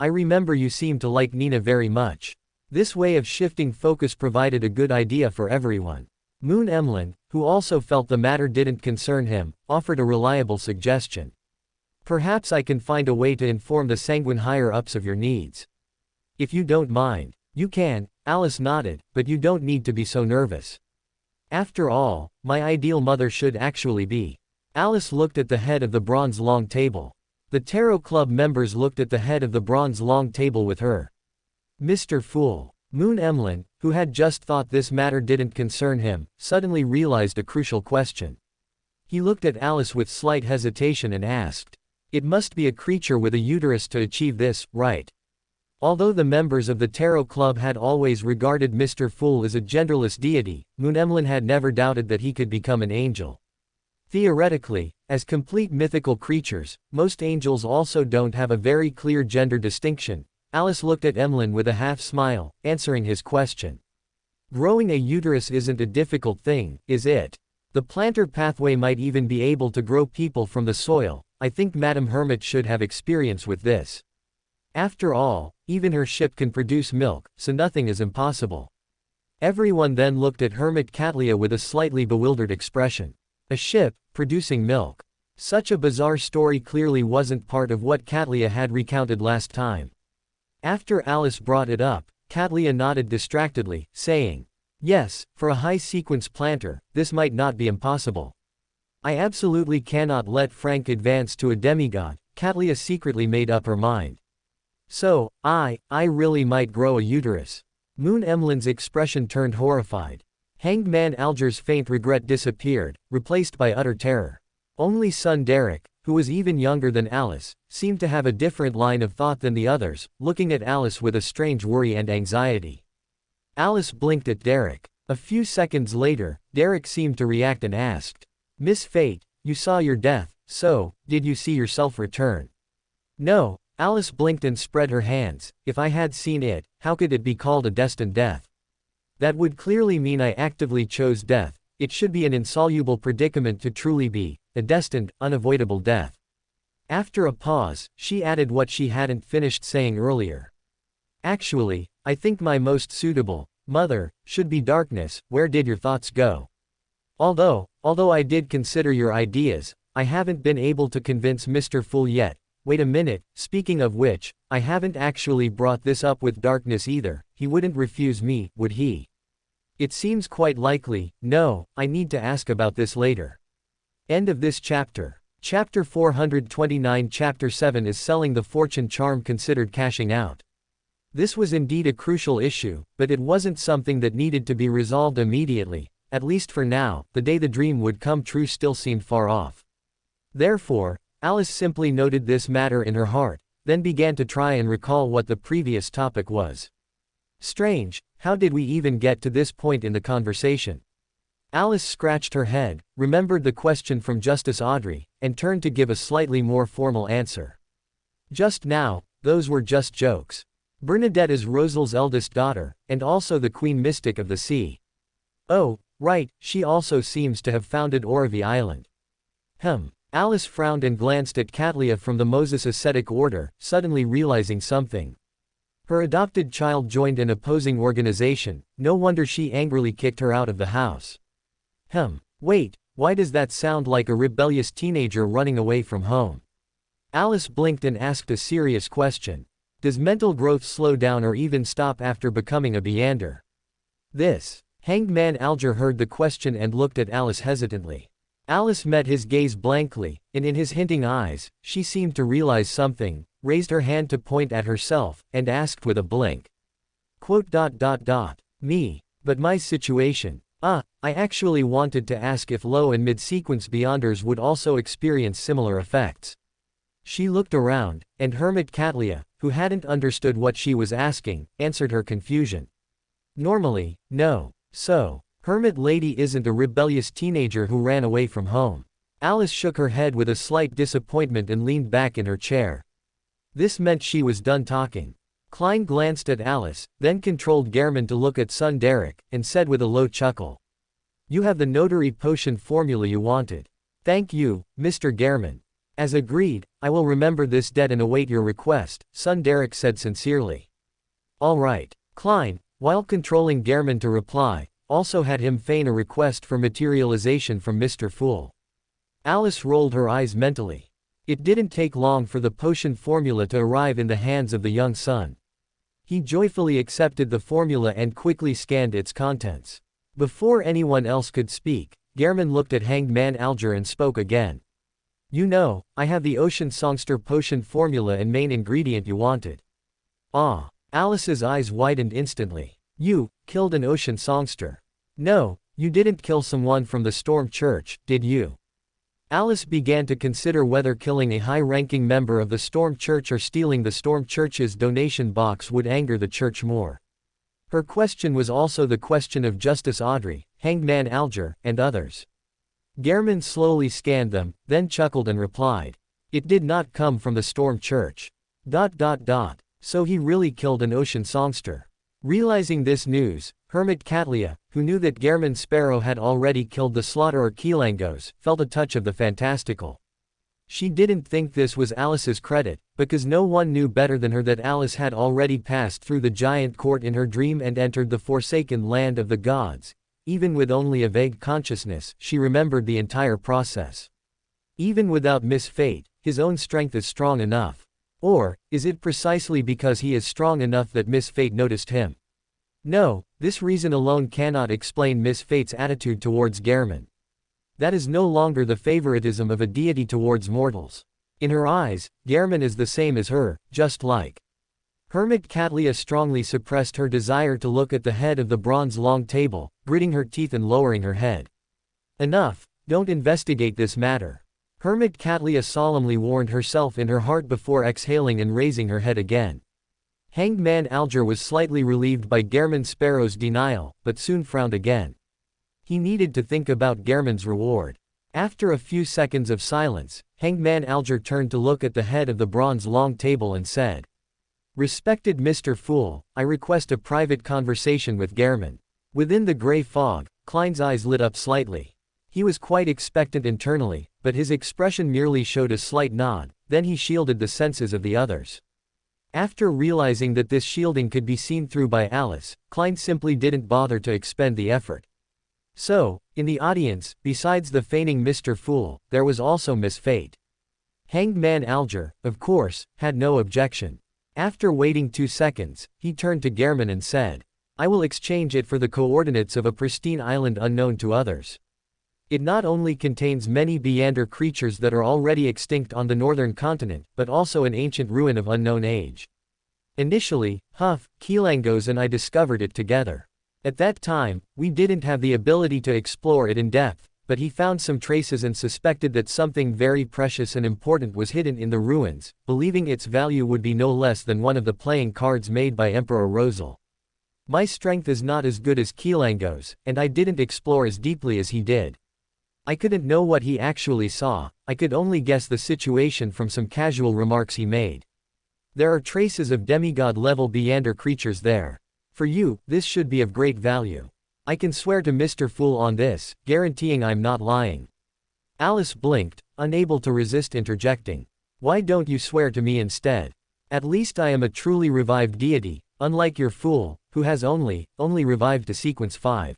I remember you seemed to like Nina very much. This way of shifting focus provided a good idea for everyone. Moon Emlyn, who also felt the matter didn't concern him, offered a reliable suggestion. Perhaps I can find a way to inform the sanguine higher-ups of your needs. If you don't mind. You can, Alice nodded, but you don't need to be so nervous. After all, my ideal mother should actually be. Alice looked at the head of the bronze long table. The Tarot Club members looked at the head of the bronze long table with her. Mr. Fool. Moon Emlyn, who had just thought this matter didn't concern him, suddenly realized a crucial question. He looked at Alice with slight hesitation and asked. It must be a creature with a uterus to achieve this, right? Although the members of the Tarot Club had always regarded Mr. Fool as a genderless deity, Moon Emlyn had never doubted that he could become an angel. Theoretically, as complete mythical creatures, most angels also don't have a very clear gender distinction. Alice looked at Emlyn with a half-smile, answering his question. Growing a uterus isn't a difficult thing, is it? The plantar pathway might even be able to grow people from the soil. I think Madame Hermit should have experience with this. After all, even her ship can produce milk, so nothing is impossible. Everyone then looked at Hermit Catlia with a slightly bewildered expression. A ship, producing milk. Such a bizarre story clearly wasn't part of what Catlia had recounted last time. After Alice brought it up, Catlia nodded distractedly, saying, yes, for a high-sequence planter, this might not be impossible. I absolutely cannot let Frank advance to a demigod. Catlia secretly made up her mind. So, I really might grow a uterus. Moon Emlyn's expression turned horrified. Hanged Man Alger's faint regret disappeared, replaced by utter terror. Only son Derek, who was even younger than Alice, seemed to have a different line of thought than the others, looking at Alice with a strange worry and anxiety. Alice blinked at Derek. A few seconds later, Derek seemed to react and asked, Miss Fate, you saw your death, so, did you see yourself return? No, Alice blinked and spread her hands. If I had seen it, how could it be called a destined death? That would clearly mean I actively chose death. It should be an insoluble predicament to truly be a destined, unavoidable death. After a pause, she added what she hadn't finished saying earlier. Actually, I think my most suitable mother should be darkness. Where did your thoughts go? Although I did consider your ideas, I haven't been able to convince Mr. Fool yet. Wait a minute, speaking of which, I haven't actually brought this up with darkness either. He wouldn't refuse me, would he? It seems quite likely. No, I need to ask about this later. End of this chapter. Chapter 429. Chapter 7 is selling the fortune charm considered cashing out. This was indeed a crucial issue, but it wasn't something that needed to be resolved immediately. At least for now, the day the dream would come true still seemed far off. Therefore, Alice simply noted this matter in her heart, then began to try and recall what the previous topic was. Strange, how did we even get to this point in the conversation? Alice scratched her head, remembered the question from Justice Audrey, and turned to give a slightly more formal answer. Just now, those were just jokes. Bernadette is Rosel's eldest daughter, and also the Queen Mystic of the Sea. Oh, right, she also seems to have founded Oravi Island. Alice frowned and glanced at Katlia from the Moses ascetic order, suddenly realizing something. Her adopted child joined an opposing organization, no wonder she angrily kicked her out of the house. Wait, why does that sound like a rebellious teenager running away from home? Alice blinked and asked a serious question. Does mental growth slow down or even stop after becoming a Beander? This. Hanged Man Alger heard the question and looked at Alice hesitantly. Alice met his gaze blankly, and in his hinting eyes, she seemed to realize something, raised her hand to point at herself, and asked with a blink. Me. But my situation. I actually wanted to ask if low and mid-sequence Beyonders would also experience similar effects. She looked around, and Hermit Katlia, who hadn't understood what she was asking, answered her confusion. Normally, no. So, Hermit Lady isn't a rebellious teenager who ran away from home. Alice shook her head with a slight disappointment and leaned back in her chair. This meant she was done talking. Klein glanced at Alice, then controlled Gehrman to look at son Derek, and said with a low chuckle. You have the notary potion formula you wanted. Thank you, Mr. Gehrman. As agreed, I will remember this debt and await your request, son Derek said sincerely. All right. Klein, while controlling Gehrman to reply, also had him feign a request for materialization from Mr. Fool. Alice rolled her eyes mentally. It didn't take long for the potion formula to arrive in the hands of the young son. He joyfully accepted the formula and quickly scanned its contents. Before anyone else could speak, Gehrman looked at Hanged Man Alger and spoke again. You know, I have the Ocean Songster potion formula and main ingredient you wanted. Ah. Alice's eyes widened instantly. You killed an Ocean Songster. No, you didn't kill someone from the Storm Church, did you? Alice began to consider whether killing a high-ranking member of the Storm Church or stealing the Storm Church's donation box would anger the church more. Her question was also the question of Justice Audrey, Hanged Man Alger, and others. Gehrman slowly scanned them, then chuckled and replied. It did not come from the Storm Church. So he really killed an Ocean Songster. Realizing this news, Hermit Katlia, who knew that Gehrman Sparrow had already killed the slaughterer Keelangos, felt a touch of the fantastical. She didn't think this was Alice's credit, because no one knew better than her that Alice had already passed through the giant court in her dream and entered the forsaken land of the gods. Even with only a vague consciousness, she remembered the entire process. Even without Miss Fate, his own strength is strong enough. Or, is it precisely because he is strong enough that Miss Fate noticed him? No, this reason alone cannot explain Miss Fate's attitude towards Gehrman. That is no longer the favoritism of a deity towards mortals. In her eyes, Gehrman is the same as her, just like. Hermit Katlia strongly suppressed her desire to look at the head of the bronze long table, gritting her teeth and lowering her head. Enough, don't investigate this matter. Hermit Katlia solemnly warned herself in her heart before exhaling and raising her head again. Hanged Man Alger was slightly relieved by Gehrman Sparrow's denial, but soon frowned again. He needed to think about Gehrman's reward. After a few seconds of silence, Hanged Man Alger turned to look at the head of the bronze long table and said. Respected Mr. Fool, I request a private conversation with Gehrman. Within the gray fog, Klein's eyes lit up slightly. He was quite expectant internally, but his expression merely showed a slight nod, then he shielded the senses of the others. After realizing that this shielding could be seen through by Alice, Klein simply didn't bother to expend the effort. So, in the audience, besides the feigning Mr. Fool, there was also Miss Fate. Hanged Man Alger, of course, had no objection. After waiting 2 seconds, he turned to Gehrman and said, I will exchange it for the coordinates of a pristine island unknown to others. It not only contains many Beander creatures that are already extinct on the northern continent, but also an ancient ruin of unknown age. Initially, Keelangos and I discovered it together. At that time, we didn't have the ability to explore it in depth, but he found some traces and suspected that something very precious and important was hidden in the ruins, believing its value would be no less than one of the playing cards made by Emperor Rosal. My strength is not as good as Keelangos, and I didn't explore as deeply as he did. I couldn't know what he actually saw, I could only guess the situation from some casual remarks he made. There are traces of demigod-level Beander creatures there. For you, this should be of great value. I can swear to Mr. Fool on this, guaranteeing I'm not lying. Alice blinked, unable to resist interjecting. Why don't you swear to me instead? At least I am a truly revived deity, unlike your fool, who has only revived to sequence 5.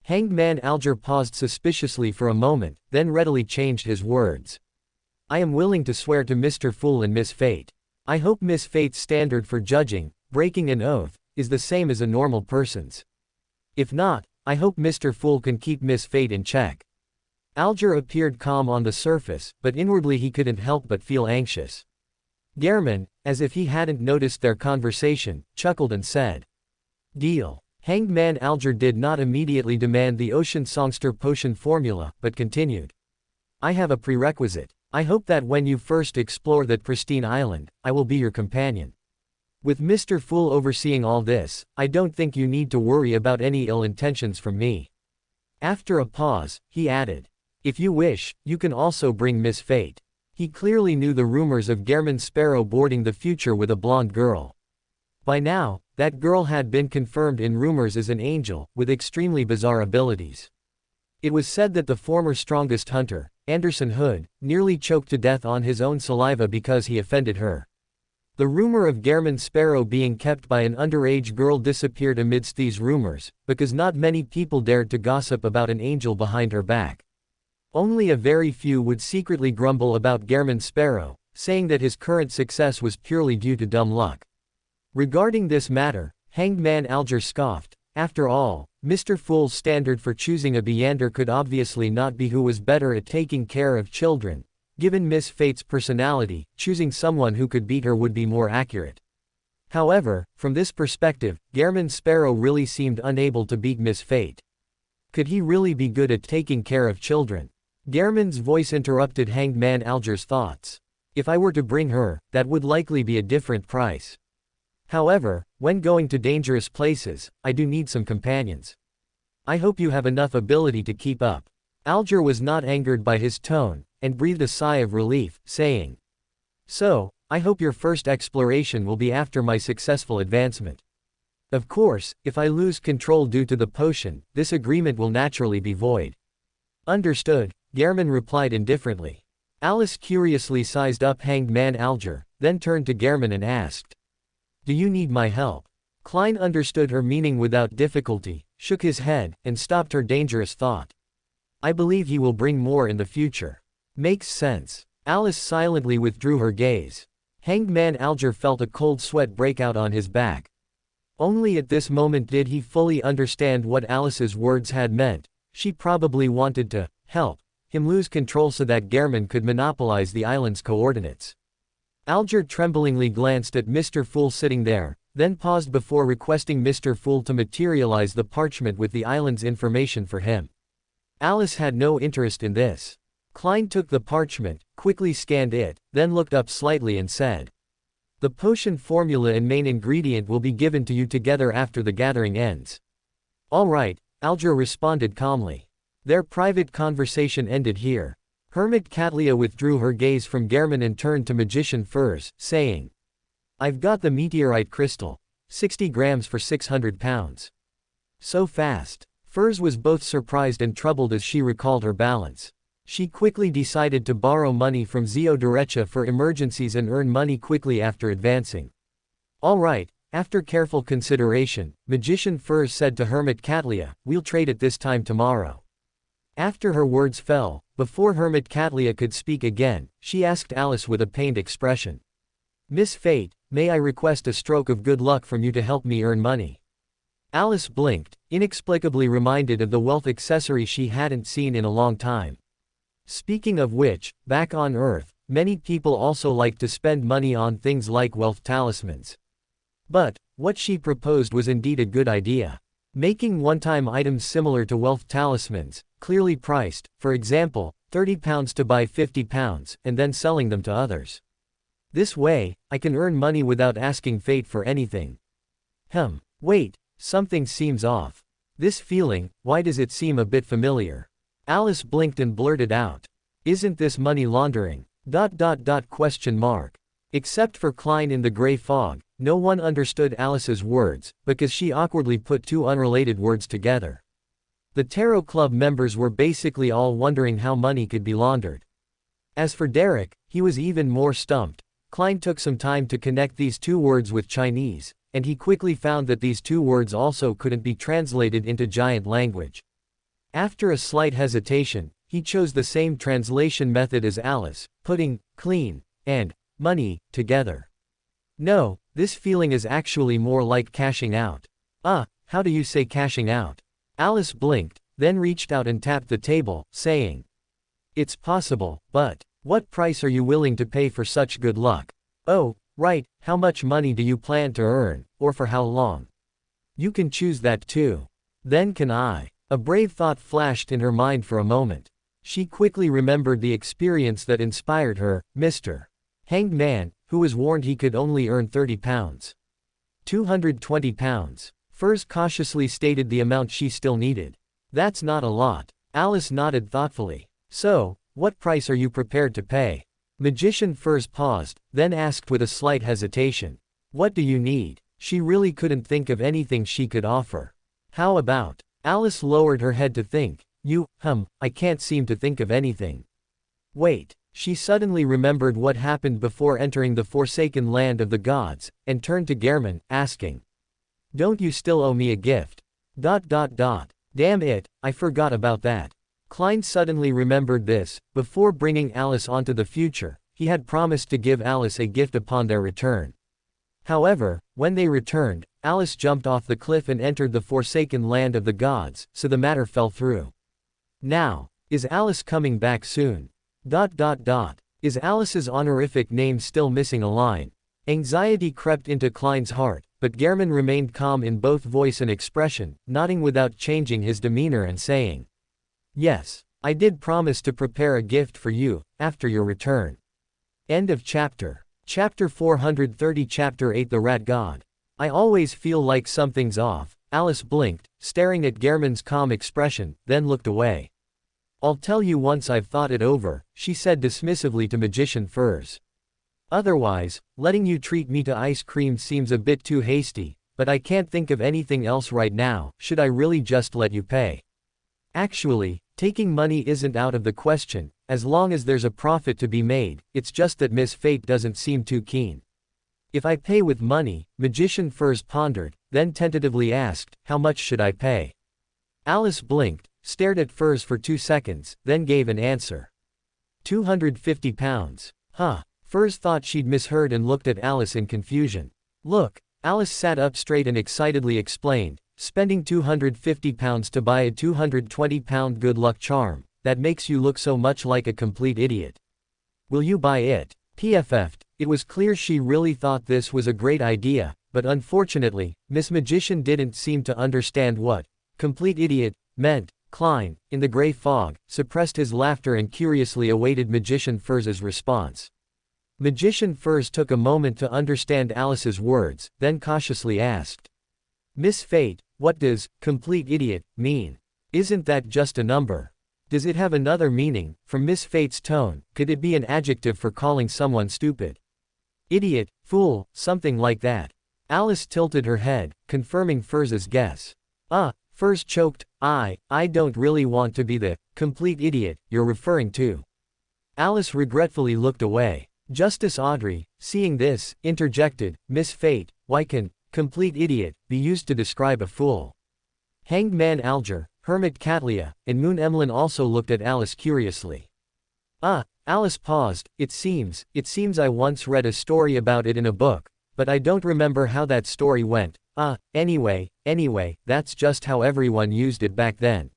Hanged Man Alger paused suspiciously for a moment, then readily changed his words. I am willing to swear to Mr. Fool and Miss Fate. I hope Miss Fate's standard for judging, breaking an oath, is the same as a normal person's. If not, I hope Mr. Fool can keep Miss Fate in check. Alger appeared calm on the surface, but inwardly he couldn't help but feel anxious. Gehrman, as if he hadn't noticed their conversation, chuckled and said, Deal. Hanged Man Alger did not immediately demand the Ocean Songster potion formula, but continued. I have a prerequisite. I hope that when you first explore that pristine island, I will be your companion. With Mr. Fool overseeing all this, I don't think you need to worry about any ill intentions from me. After a pause, he added, if you wish, you can also bring Miss Fate. He clearly knew the rumors of Gehrman Sparrow boarding the future with a blonde girl. By now, that girl had been confirmed in rumors as an angel, with extremely bizarre abilities. It was said that the former strongest hunter, Anderson Hood, nearly choked to death on his own saliva because he offended her. The rumor of Gehrman Sparrow being kept by an underage girl disappeared amidst these rumors, because not many people dared to gossip about an angel behind her back. Only a very few would secretly grumble about Gehrman Sparrow, saying that his current success was purely due to dumb luck. Regarding this matter, Hanged Man Alger scoffed. After all, Mr. Fool's standard for choosing a Beander could obviously not be who was better at taking care of children. Given Miss Fate's personality, choosing someone who could beat her would be more accurate. However, from this perspective, Gehrman Sparrow really seemed unable to beat Miss Fate. Could he really be good at taking care of children? Gehrman's voice interrupted Hanged Man Alger's thoughts. If I were to bring her, that would likely be a different price. However, when going to dangerous places, I do need some companions. I hope you have enough ability to keep up. Alger was not angered by his tone, and breathed a sigh of relief, saying, So, I hope your first exploration will be after my successful advancement. Of course, if I lose control due to the potion, this agreement will naturally be void. Understood, Gehrman replied indifferently. Alice curiously sized up Hanged Man Alger, then turned to Gehrman and asked, Do you need my help? Klein understood her meaning without difficulty, shook his head, and stopped her dangerous thought. I believe he will bring more in the future. Makes sense. Alice silently withdrew her gaze. Hanged Man Alger felt a cold sweat break out on his back. Only at this moment did he fully understand what Alice's words had meant. She probably wanted to help him lose control so that Gehrman could monopolize the island's coordinates. Alger tremblingly glanced at Mr. Fool sitting there, then paused before requesting Mr. Fool to materialize the parchment with the island's information for him. Alice had no interest in this. Klein took the parchment, quickly scanned it, then looked up slightly and said, The potion formula and main ingredient will be given to you together after the gathering ends. All right, Alger responded calmly. Their private conversation ended here. Hermit Catlia withdrew her gaze from Gehrman and turned to Magician Furs, saying, I've got the meteorite crystal. 60 grams for 600 pounds. So fast. Furs was both surprised and troubled as she recalled her balance. She quickly decided to borrow money from Zio Derecha for emergencies and earn money quickly after advancing. All right, after careful consideration, Magician Furs said to Hermit Catlia, we'll trade at this time tomorrow. After her words fell, before Hermit Catlia could speak again, she asked Alice with a pained expression. Miss Fate, may I request a stroke of good luck from you to help me earn money? Alice blinked, inexplicably reminded of the wealth accessory she hadn't seen in a long time. Speaking of which, back on Earth, many people also like to spend money on things like wealth talismans. But, what she proposed was indeed a good idea. Making one-time items similar to wealth talismans, clearly priced, for example, £30 to buy £50, and then selling them to others. This way, I can earn money without asking fate for anything. Wait, something seems off. This feeling, why does it seem a bit familiar? Alice blinked and blurted out. Isn't this money laundering? Except for Klein in the gray fog, no one understood Alice's words, because she awkwardly put two unrelated words together. The Tarot Club members were basically all wondering how money could be laundered. As for Derek, he was even more stumped. Klein took some time to connect these two words with Chinese, and he quickly found that these two words also couldn't be translated into giant language. After a slight hesitation, he chose the same translation method as Alice, putting clean and money together. No, this feeling is actually more like cashing out. How do you say cashing out? Alice blinked, then reached out and tapped the table, saying, "It's possible, but what price are you willing to pay for such good luck? Oh, right, how much money do you plan to earn, or for how long? You can choose that too. Then can I." A brave thought flashed in her mind for a moment. She quickly remembered the experience that inspired her, Mr. Hanged Man, who was warned he could only earn 30 pounds. 220 pounds. Furs cautiously stated the amount she still needed. That's not a lot. Alice nodded thoughtfully. So, what price are you prepared to pay? Magician Furs paused, then asked with a slight hesitation. What do you need? She really couldn't think of anything she could offer. How about? Alice lowered her head to think. I can't seem to think of anything. Wait. She suddenly remembered what happened before entering the forsaken land of the gods, and turned to Gehrman, asking. Don't you still owe me a gift? Damn it, I forgot about that. Klein suddenly remembered this. Before bringing Alice onto the future, he had promised to give Alice a gift upon their return. However, when they returned, Alice jumped off the cliff and entered the forsaken land of the gods, so the matter fell through. Now, is Alice coming back soon? Is Alice's honorific name still missing a line? Anxiety crept into Klein's heart, but Gehrman remained calm in both voice and expression, nodding without changing his demeanor and saying, Yes, I did promise to prepare a gift for you, after your return. End of chapter. Chapter 430 Chapter 8 The Rat God. I always feel like something's off. Alice blinked, staring at Gehrman's calm expression, then looked away. I'll tell you once I've thought it over, she said dismissively to Magician Furs. Otherwise, letting you treat me to ice cream seems a bit too hasty, but I can't think of anything else right now. Should I really just let you pay? Actually, taking money isn't out of the question, as long as there's a profit to be made. It's just that Miss Fate doesn't seem too keen. If I pay with money, Magician Furs pondered, then tentatively asked, how much should I pay? Alice blinked, stared at Furs for 2 seconds, then gave an answer. 250 pounds. Furs thought she'd misheard and looked at Alice in confusion. Look, Alice sat up straight and excitedly explained, spending 250 pounds to buy a 220-pound good luck charm, that makes you look so much like a complete idiot. Will you buy it? PFF'd. It was clear she really thought this was a great idea, but unfortunately, Miss Magician didn't seem to understand what complete idiot meant. Klein, in the gray fog, suppressed his laughter and curiously awaited Magician Furs's response. Magician Furs took a moment to understand Alice's words, then cautiously asked. Miss Fate, what does complete idiot mean? Isn't that just a number? Does it have another meaning? From Miss Fate's tone, could it be an adjective for calling someone stupid? Idiot, fool, something like that. Alice tilted her head, confirming Furs's guess. Furs choked. I don't really want to be the complete idiot you're referring to. Alice regretfully looked away. Justice Audrey, seeing this, interjected, Miss Fate, why can complete idiot be used to describe a fool? Hanged Man Alger, Hermit Catlia, and Moon Emlyn also looked at Alice curiously. Alice paused. It seems I once read a story about it in a book, but I don't remember how that story went. Anyway, that's just how everyone used it back then.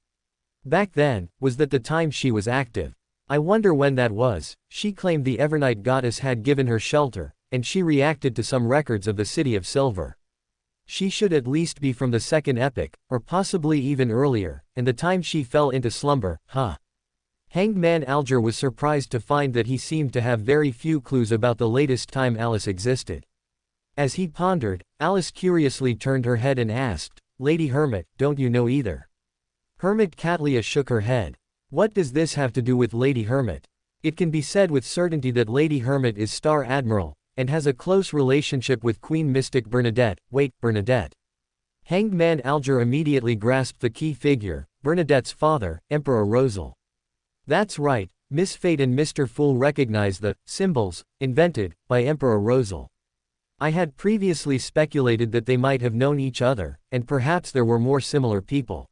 Back then, was that the time she was active? I wonder when that was. She claimed the Evernight goddess had given her shelter, and she reacted to some records of the City of Silver. She should at least be from the Second Epoch, or possibly even earlier, and the time she fell into slumber. Hanged Man Alger was surprised to find that he seemed to have very few clues about the latest time Alice existed. As he pondered, Alice curiously turned her head and asked, Lady Hermit, don't you know either? Hermit Catlia shook her head. What does this have to do with Lady Hermit? It can be said with certainty that Lady Hermit is Star Admiral, and has a close relationship with Queen Mystic Bernadette. Wait, Bernadette. Hanged Man Alger immediately grasped the key figure, Bernadette's father, Emperor Rosal. That's right, Miss Fate and Mr. Fool recognized the symbols invented by Emperor Rosal. I had previously speculated that they might have known each other, and perhaps there were more similar people.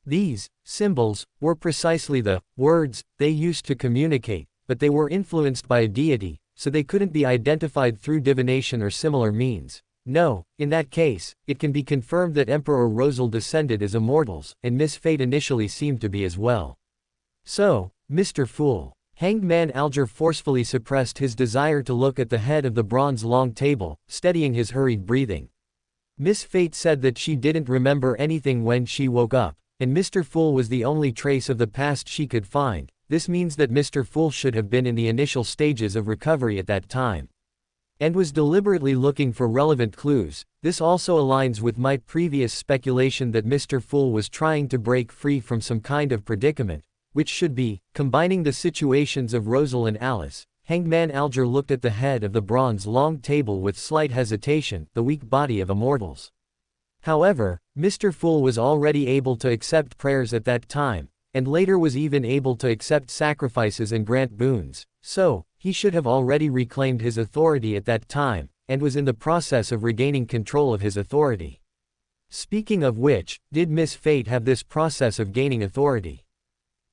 These symbols were precisely the words they used to communicate, but they were influenced by a deity, so they couldn't be identified through divination or similar means. No, in that case, it can be confirmed that Emperor Rosal descended as immortals, and Miss Fate initially seemed to be as well. So, Mr. Fool. Hanged Man Alger forcefully suppressed his desire to look at the head of the bronze long table, steadying his hurried breathing. Miss Fate said that she didn't remember anything when she woke up, and Mr. Fool was the only trace of the past she could find. This means that Mr. Fool should have been in the initial stages of recovery at that time, and was deliberately looking for relevant clues. This also aligns with my previous speculation that Mr. Fool was trying to break free from some kind of predicament, which should be, combining the situations of Rosal and Alice. Hanged Man Alger looked at the head of the bronze long table with slight hesitation, the weak body of immortals. However, Mr. Fool was already able to accept prayers at that time, and later was even able to accept sacrifices and grant boons, so, he should have already reclaimed his authority at that time, and was in the process of regaining control of his authority. Speaking of which, did Miss Fate have this process of gaining authority?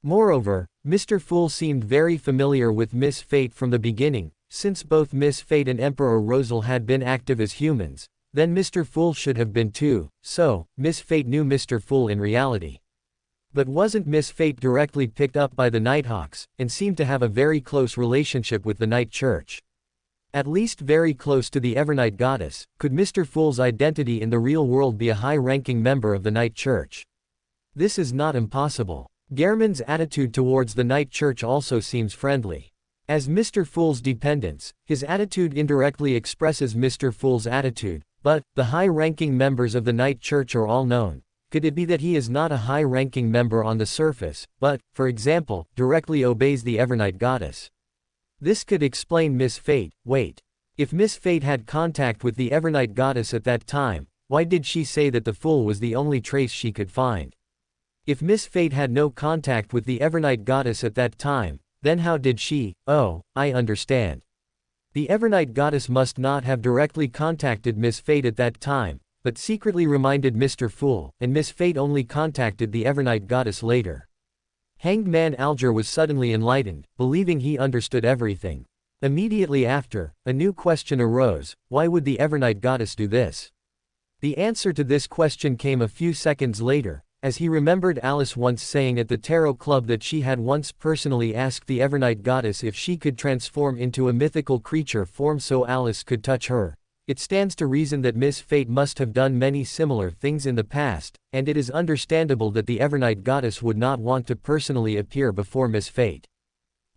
Moreover, Mr. Fool seemed very familiar with Miss Fate from the beginning, since both Miss Fate and Emperor Rosal had been active as humans, then Mr. Fool should have been too, so, Miss Fate knew Mr. Fool in reality. But wasn't Miss Fate directly picked up by the Nighthawks, and seemed to have a very close relationship with the Night Church? At least very close to the Evernight Goddess. Could Mr. Fool's identity in the real world be a high-ranking member of the Night Church? This is not impossible. Gehrman's attitude towards the Night Church also seems friendly. As Mr. Fool's dependents, his attitude indirectly expresses Mr. Fool's attitude, but, the high-ranking members of the Night Church are all known. Could it be that he is not a high-ranking member on the surface, but, for example, directly obeys the Evernight Goddess? This could explain Miss Fate. Wait. If Miss Fate had contact with the Evernight Goddess at that time, why did she say that the Fool was the only trace she could find? If Miss Fate had no contact with the Evernight Goddess at that time, then how did she? Oh, I understand. The Evernight Goddess must not have directly contacted Miss Fate at that time, but secretly reminded Mr. Fool, and Miss Fate only contacted the Evernight Goddess later. Hanged Man Alger was suddenly enlightened, believing he understood everything. Immediately after, a new question arose: why would the Evernight Goddess do this? The answer to this question came a few seconds later, as he remembered Alice once saying at the Tarot Club that she had once personally asked the Evernight Goddess if she could transform into a mythical creature form so Alice could touch her. It stands to reason that Miss Fate must have done many similar things in the past, and it is understandable that the Evernight Goddess would not want to personally appear before Miss Fate.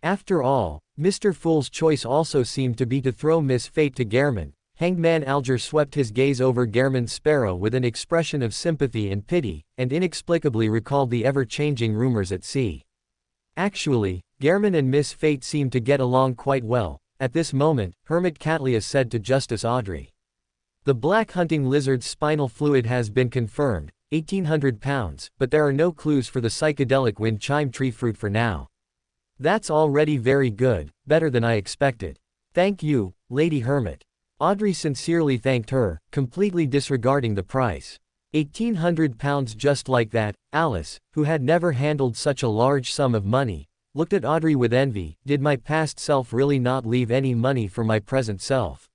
After all, Mr. Fool's choice also seemed to be to throw Miss Fate to Gehrman. Hanged Man Alger swept his gaze over Gehrman's sparrow with an expression of sympathy and pity, and inexplicably recalled the ever-changing rumors at sea. Actually, Gehrman and Miss Fate seemed to get along quite well. At this moment, Hermit Catlia said to Justice Audrey, "The black hunting lizard's spinal fluid has been confirmed, 1,800 pounds, but there are no clues for the psychedelic wind chime tree fruit for now." "That's already very good, better than I expected. Thank you, Lady Hermit." Audrey sincerely thanked her, completely disregarding the price. 1,800 pounds just like that. Alice, who had never handled such a large sum of money, looked at Audrey with envy. Did my past self really not leave any money for my present self?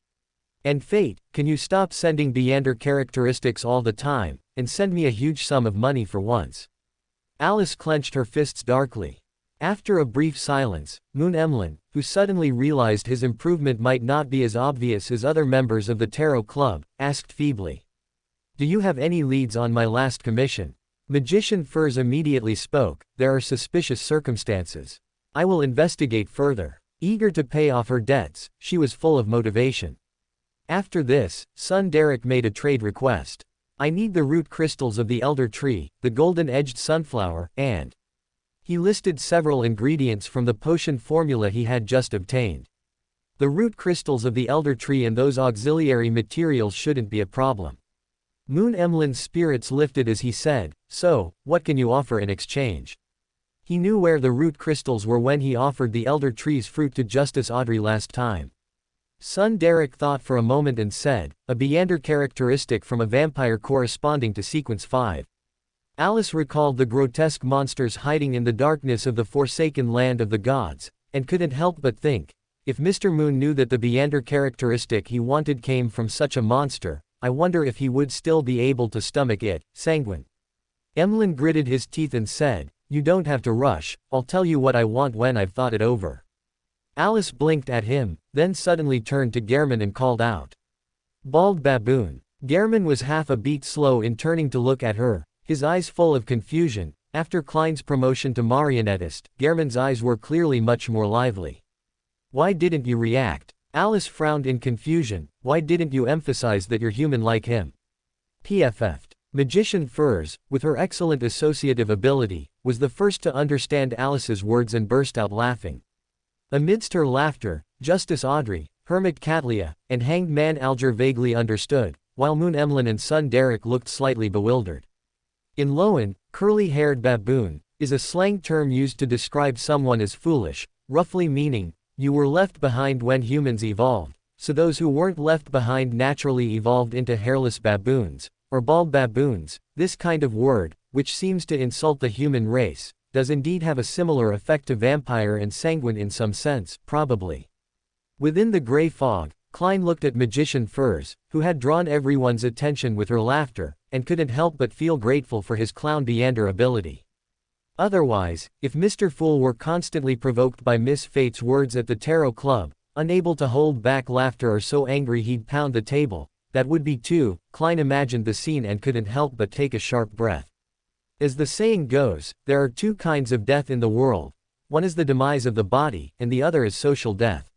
And Fate, can you stop sending Beander characteristics all the time, and send me a huge sum of money for once? Alice clenched her fists darkly. After a brief silence, Moon Emlyn, who suddenly realized his improvement might not be as obvious as other members of the Tarot Club, asked feebly, "Do you have any leads on my last commission?" Magician Furs immediately spoke, "There are suspicious circumstances. I will investigate further." Eager to pay off her debts, she was full of motivation. After this, son Derek made a trade request. "I need the root crystals of the elder tree, the golden-edged sunflower, and..." He listed several ingredients from the potion formula he had just obtained. The root crystals of the elder tree and those auxiliary materials shouldn't be a problem. Moon Emlyn's spirits lifted as he said, "So, what can you offer in exchange?" He knew where the root crystals were when he offered the elder tree's fruit to Justice Audrey last time. Son Derek thought for a moment and said, a Beander characteristic from a vampire corresponding to sequence 5. Alice recalled the grotesque monsters hiding in the darkness of the forsaken land of the gods, and couldn't help but think, if Mr. Moon knew that the Beander characteristic he wanted came from such a monster, I wonder if he would still be able to stomach it. Sanguine. Emlyn gritted his teeth and said, you don't have to rush, I'll tell you what I want when I've thought it over. Alice blinked at him, then suddenly turned to Gehrman and called out. Bald baboon. Gehrman was half a beat slow in turning to look at her, his eyes full of confusion. After Klein's promotion to marionettist, Gehrman's eyes were clearly much more lively. Why didn't you react? Alice frowned in confusion. Why didn't you emphasize that you're human like him? PFF'd. Magician Furs, with her excellent associative ability, was the first to understand Alice's words and burst out laughing. Amidst her laughter, Justice Audrey, Hermit Catlia, and Hanged Man Alger vaguely understood, while Moon Emlyn and Son Derek looked slightly bewildered. In Loan, curly-haired baboon is a slang term used to describe someone as foolish, roughly meaning, you were left behind when humans evolved, so those who weren't left behind naturally evolved into hairless baboons, or bald baboons. This kind of word, which seems to insult the human race, does indeed have a similar effect to vampire and sanguine in some sense, probably. Within the gray fog, Klein looked at Magician Furs, who had drawn everyone's attention with her laughter, and couldn't help but feel grateful for his clown Beander ability. Otherwise, if Mr. Fool were constantly provoked by Miss Fate's words at the Tarot Club, unable to hold back laughter or so angry he'd pound the table, that would be too. Klein imagined the scene and couldn't help but take a sharp breath. As the saying goes, there are two kinds of death in the world. One is the demise of the body, and the other is social death.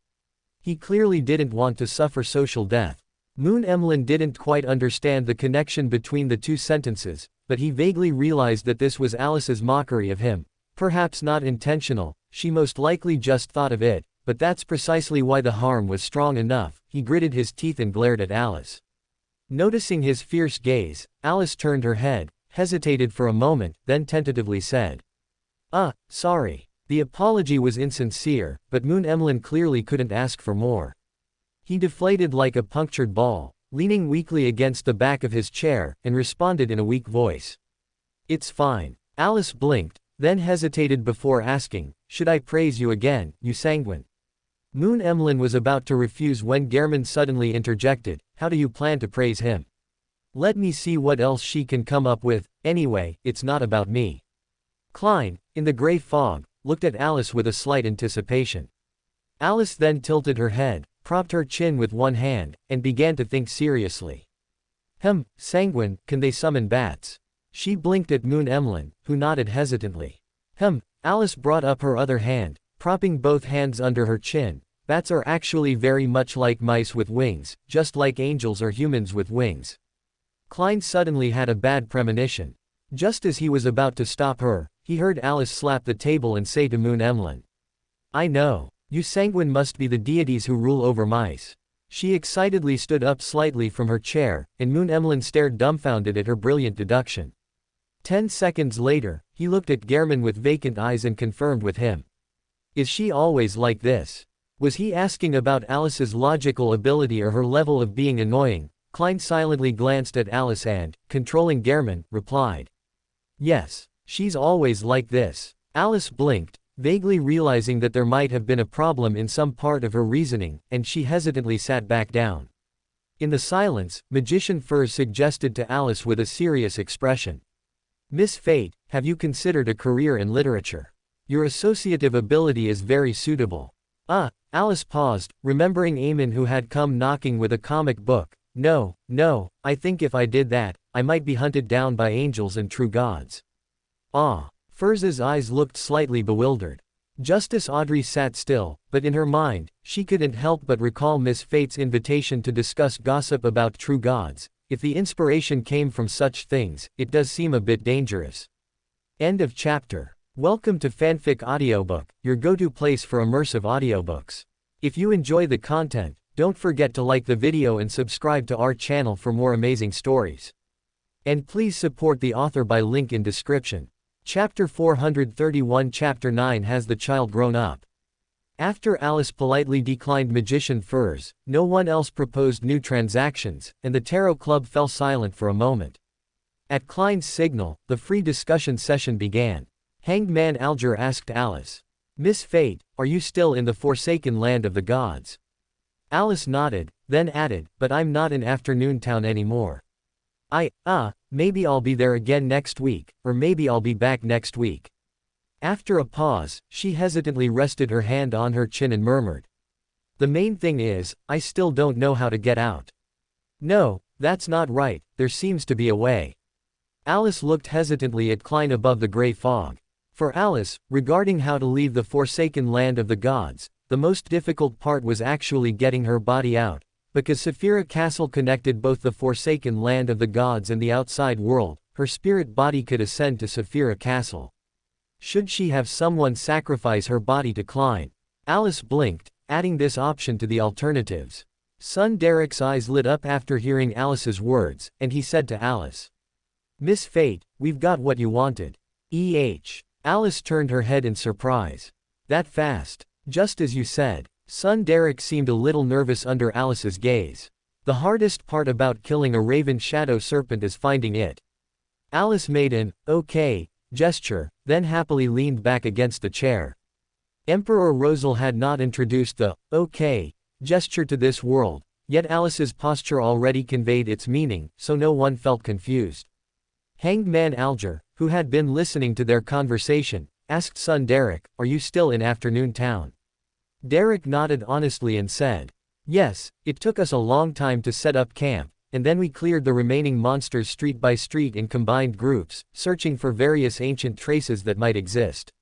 He clearly didn't want to suffer social death. Moon Emlyn didn't quite understand the connection between the two sentences, but he vaguely realized that this was Alice's mockery of him. Perhaps not intentional, she most likely just thought of it, but that's precisely why the harm was strong enough. He gritted his teeth and glared at Alice. Noticing his fierce gaze, Alice turned her head, hesitated for a moment, then tentatively said, sorry. The apology was insincere, but Moon Emlyn clearly couldn't ask for more. He deflated like a punctured ball, leaning weakly against the back of his chair, and responded in a weak voice. It's fine. Alice blinked, then hesitated before asking, should I praise you again, you sanguine? Moon Emlyn was about to refuse when Gehrman suddenly interjected, how do you plan to praise him? Let me see what else she can come up with. Anyway, it's not about me. Klein, in the gray fog, looked at Alice with a slight anticipation. Alice then tilted her head, propped her chin with one hand, and began to think seriously. Sanguine, can they summon bats? She blinked at Moon Emlyn, who nodded hesitantly. Alice brought up her other hand, propping both hands under her chin. Bats are actually very much like mice with wings, just like angels or humans with wings. Klein suddenly had a bad premonition. Just as he was about to stop her, he heard Alice slap the table and say to Moon Emlyn, I know. You sanguine must be the deities who rule over mice. She excitedly stood up slightly from her chair, and Moon Emlyn stared dumbfounded at her brilliant deduction. 10 seconds later, he looked at Gehrman with vacant eyes and confirmed with him. Is she always like this? Was he asking about Alice's logical ability or her level of being annoying? Klein silently glanced at Alice and, controlling Gehrman, replied. Yes, she's always like this. Alice blinked, vaguely realizing that there might have been a problem in some part of her reasoning, and she hesitantly sat back down. In the silence, Magician Furs suggested to Alice with a serious expression. Miss Fate, have you considered a career in literature? Your associative ability is very suitable. Alice paused, remembering Eamon who had come knocking with a comic book. No, I think if I did that, I might be hunted down by angels and true gods. Furs's eyes looked slightly bewildered. Justice Audrey sat still, but in her mind, she couldn't help but recall Miss Fate's invitation to discuss gossip about true gods. If the inspiration came from such things, it does seem a bit dangerous. End of chapter. Welcome to Fanfic Audiobook, your go-to place for immersive audiobooks. If you enjoy the content, don't forget to like the video and subscribe to our channel for more amazing stories. And please support the author by link in description. Chapter 431 Chapter 9 Has the child grown up? After Alice politely declined magician furs, no one else proposed new transactions, and the tarot club fell silent for a moment. At Klein's signal, the free discussion session began. Hanged Man Alger asked Alice, "Miss Fate, are you still in the forsaken land of the gods?" Alice nodded, then added, "But I'm not in Afternoon Town anymore. Maybe I'll be there again next week, or maybe I'll be back next week." After a pause, she hesitantly rested her hand on her chin and murmured, "The main thing is, I still don't know how to get out." "No, that's not right, there seems to be a way." Alice looked hesitantly at Klein above the gray fog. For Alice, regarding how to leave the forsaken land of the gods, the most difficult part was actually getting her body out, because Saphira Castle connected both the forsaken land of the gods and the outside world. Her spirit body could ascend to Saphira Castle. Should she have someone sacrifice her body to Klein? Alice blinked, adding this option to the alternatives. Son Derek's eyes lit up after hearing Alice's words, and he said to Alice, "Miss Fate, we've got what you wanted." Alice turned her head in surprise. "That fast? Just as you said." Son Derek seemed a little nervous under Alice's gaze. "The hardest part about killing a raven shadow serpent is finding it." Alice made an, "Okay," gesture, then happily leaned back against the chair. Emperor Rosal had not introduced the, "okay," gesture to this world, yet Alice's posture already conveyed its meaning, so no one felt confused. Hanged Man Alger, who had been listening to their conversation, asked son Derek, "Are you still in Afternoon Town?" Derek nodded honestly and said, "Yes, it took us a long time to set up camp, and then we cleared the remaining monsters street by street in combined groups, searching for various ancient traces that might exist.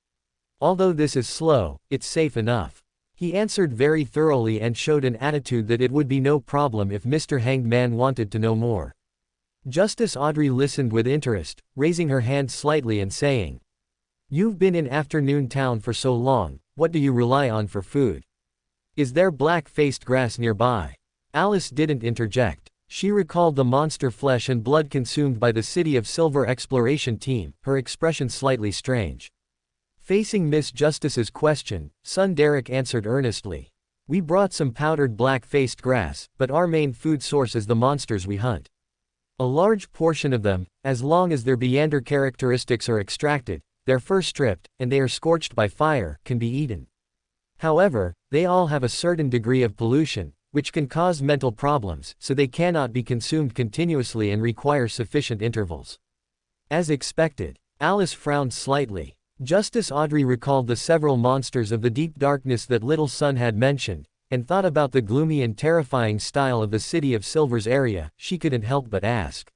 Although this is slow, it's safe enough." He answered very thoroughly and showed an attitude that it would be no problem if Mr. Hanged Man wanted to know more. Justice Audrey listened with interest, raising her hand slightly and saying, "You've been in Afternoon Town for so long, what do you rely on for food? Is there black-faced grass nearby?" Alice didn't interject. She recalled the monster flesh and blood consumed by the City of Silver exploration team, her expression slightly strange. Facing Miss Justice's question, son Derek answered earnestly, "We brought some powdered black-faced grass, but our main food source is the monsters we hunt. A large portion of them, as long as their Beander characteristics are extracted, their fur stripped, and they are scorched by fire, can be eaten. However, they all have a certain degree of pollution, which can cause mental problems, so they cannot be consumed continuously and require sufficient intervals." As expected, Alice frowned slightly. Justice Audrey recalled the several monsters of the deep darkness that Little Sun had mentioned, and thought about the gloomy and terrifying style of the City of Silver's area. She couldn't help but ask,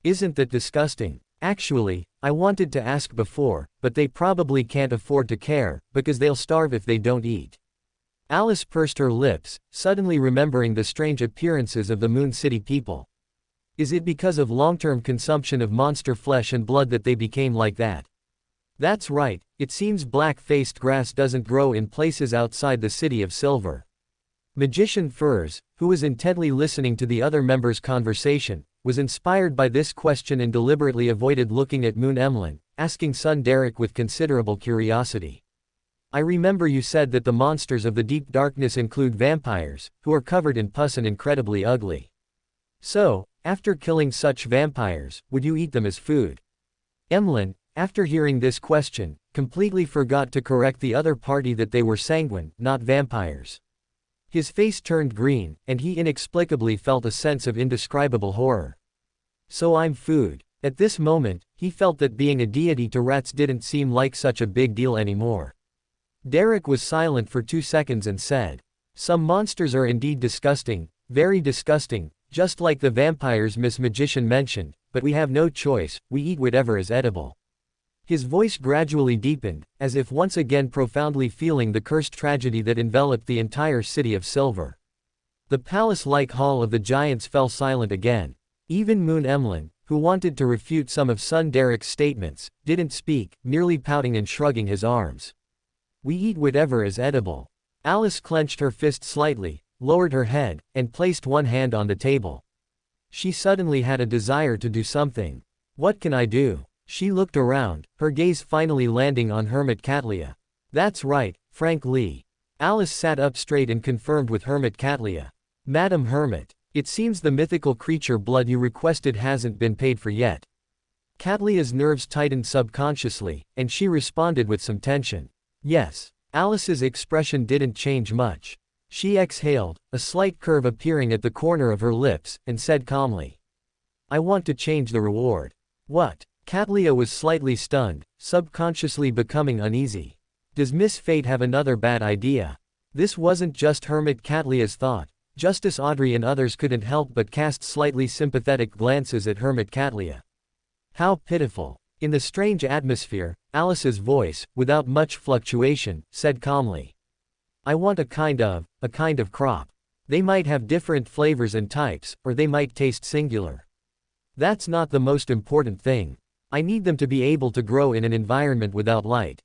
"Isn't that disgusting?" "Actually, I wanted to ask before, but they probably can't afford to care, because they'll starve if they don't eat." Alice pursed her lips, suddenly remembering the strange appearances of the Moon City people. "Is it because of long-term consumption of monster flesh and blood that they became like that?" "That's right, it seems black-faced grass doesn't grow in places outside the City of Silver." Magician Furs, who was intently listening to the other members' conversation, was inspired by this question and deliberately avoided looking at Moon Emlyn, asking son Derek with considerable curiosity, "I remember you said that the monsters of the deep darkness include vampires, who are covered in pus and incredibly ugly. So, after killing such vampires, would you eat them as food?" Emlyn, after hearing this question, completely forgot to correct the other party that they were sanguine, not vampires. His face turned green, and he inexplicably felt a sense of indescribable horror. "So I'm food." At this moment, he felt that being a deity to rats didn't seem like such a big deal anymore. Derek was silent for 2 seconds and said, "Some monsters are indeed disgusting, very disgusting, just like the vampires Miss Magician mentioned, but we have no choice, we eat whatever is edible." His voice gradually deepened, as if once again profoundly feeling the cursed tragedy that enveloped the entire City of Silver. The palace-like hall of the giants fell silent again. Even Moon Emlyn, who wanted to refute some of son Derek's statements, didn't speak, merely pouting and shrugging his arms. "We eat whatever is edible." Alice clenched her fist slightly, lowered her head, and placed one hand on the table. She suddenly had a desire to do something. "What can I do?" She looked around, her gaze finally landing on Hermit Catlia. That's right, Frank Lee. Alice sat up straight and confirmed with Hermit Catlia. Madam Hermit, it seems the mythical creature blood you requested hasn't been paid for yet. Catlia's nerves tightened subconsciously, and she responded with some tension. Yes. Alice's expression didn't change much. She exhaled, a slight curve appearing at the corner of her lips, and said calmly, I want to change the reward. What? Catlia was slightly stunned, subconsciously becoming uneasy. Does Miss Fate have another bad idea? This wasn't just Hermit Catlia's thought. Justice Audrey and others couldn't help but cast slightly sympathetic glances at Hermit Catlia. How pitiful. In the strange atmosphere, Alice's voice, without much fluctuation, said calmly, I want a kind of crop. They might have different flavors and types, or they might taste singular. That's not the most important thing. I need them to be able to grow in an environment without light.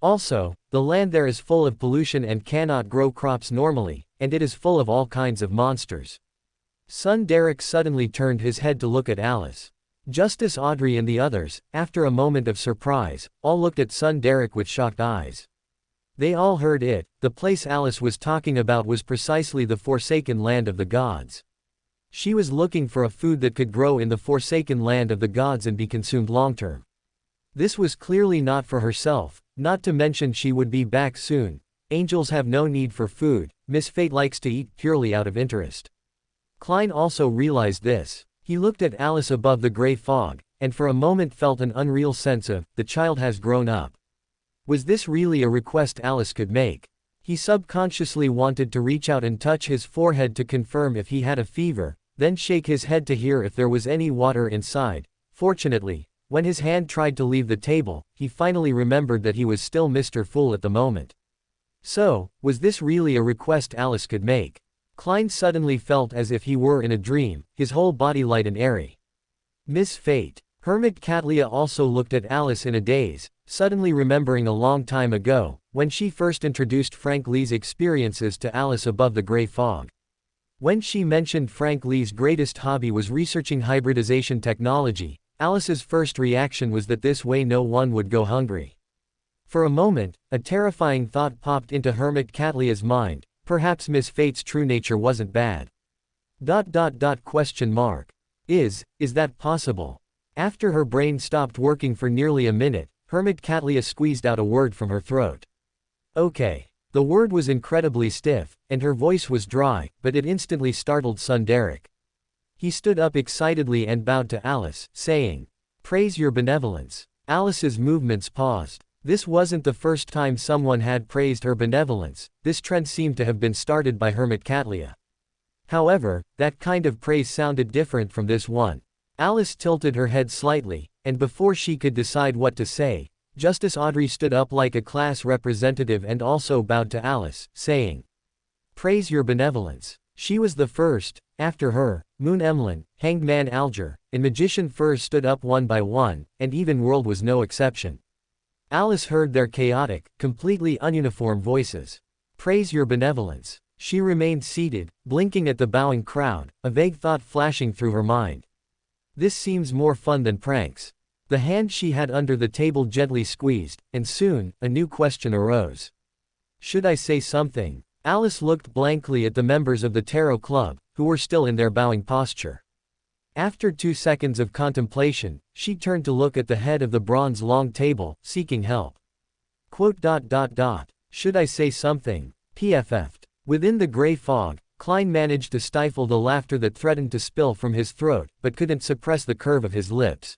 Also, the land there is full of pollution and cannot grow crops normally, and it is full of all kinds of monsters. Son Derek suddenly turned his head to look at Alice. Justice Audrey and the others, after a moment of surprise, all looked at Son Derek with shocked eyes. They all heard it. The place Alice was talking about was precisely the forsaken land of the gods. She was looking for a food that could grow in the forsaken land of the gods and be consumed long-term. This was clearly not for herself, not to mention she would be back soon. Angels have no need for food, Miss Fate likes to eat purely out of interest. Klein also realized this. He looked at Alice above the gray fog, and for a moment felt an unreal sense of, the child has grown up. Was this really a request Alice could make? He subconsciously wanted to reach out and touch his forehead to confirm if he had a fever, then shake his head to hear if there was any water inside. Fortunately, when his hand tried to leave the table, he finally remembered that he was still Mr. Fool at the moment. So, was this really a request Alice could make? Klein suddenly felt as if he were in a dream, his whole body light and airy. Miss Fate. Hermit Catlia also looked at Alice in a daze, suddenly remembering a long time ago, when she first introduced Frank Lee's experiences to Alice above the gray fog. When she mentioned Frank Lee's greatest hobby was researching hybridization technology, Alice's first reaction was that this way no one would go hungry. For a moment, a terrifying thought popped into Hermit Catlia's mind. Perhaps Miss Fate's true nature wasn't bad. Question mark. Is that possible? After her brain stopped working for nearly a minute, Hermit Catlia squeezed out a word from her throat. Okay. The word was incredibly stiff, and her voice was dry, but it instantly startled Son Derek. He stood up excitedly and bowed to Alice, saying, Praise your benevolence. Alice's movements paused. This wasn't the first time someone had praised her benevolence. This trend seemed to have been started by Hermit Catlia. However, that kind of praise sounded different from this one. Alice tilted her head slightly, and before she could decide what to say, Justice Audrey stood up like a class representative and also bowed to Alice, saying, Praise your benevolence. She was the first. After her, Moon Emlyn, Hanged Man Alger, and Magician Furs stood up one by one, and Even World was no exception. Alice heard their chaotic, completely ununiform voices. Praise your benevolence. She remained seated, blinking at the bowing crowd, a vague thought flashing through her mind. This seems more fun than pranks. The hand she had under the table gently squeezed, and soon, a new question arose. Should I say something? Alice looked blankly at the members of the Tarot Club, who were still in their bowing posture. After 2 seconds of contemplation, she turned to look at the head of the bronze long table, seeking help. Should I say something? PFF'd. Within the gray fog, Klein managed to stifle the laughter that threatened to spill from his throat, but couldn't suppress the curve of his lips.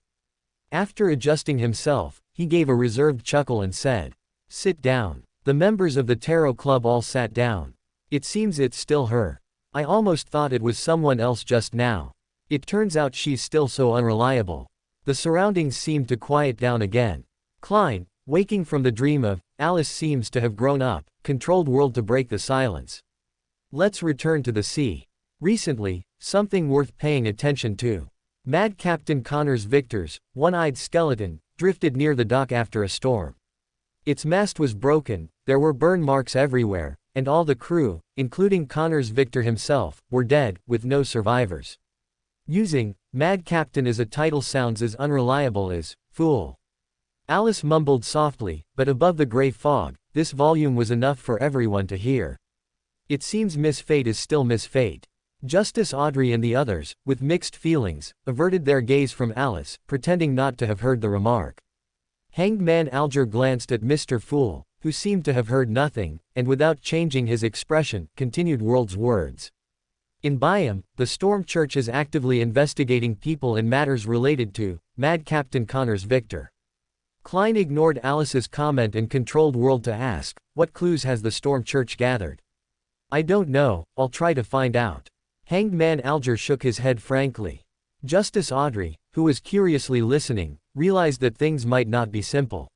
After adjusting himself, he gave a reserved chuckle and said, Sit down. The members of the Tarot Club all sat down. It seems it's still her. I almost thought it was someone else just now. It turns out she's still so unreliable. The surroundings seemed to quiet down again. Klein, waking from the dream of, Alice seems to have grown up, controlled world to break the silence. Let's return to the sea. Recently, something worth paying attention to. Mad Captain Connor's Victor's, one-eyed skeleton, drifted near the dock after a storm. Its mast was broken, there were burn marks everywhere, and all the crew, including Connor's Victor himself, were dead, with no survivors. Using Mad Captain as a title sounds as unreliable as Fool. Alice mumbled softly, but above the gray fog, this volume was enough for everyone to hear. It seems Miss Fate is still Miss Fate. Justice Audrey and the others, with mixed feelings, averted their gaze from Alice, pretending not to have heard the remark. Hanged Man Alger glanced at Mr. Fool, who seemed to have heard nothing, and without changing his expression, continued World's words. In Byam, the Storm Church is actively investigating people and matters related to Mad Captain Connors Victor. Klein ignored Alice's comment and controlled World to ask, what clues has the Storm Church gathered? I don't know, I'll try to find out. Hanged Man Alger shook his head frankly. Justice Audrey, who was curiously listening, realized that things might not be simple.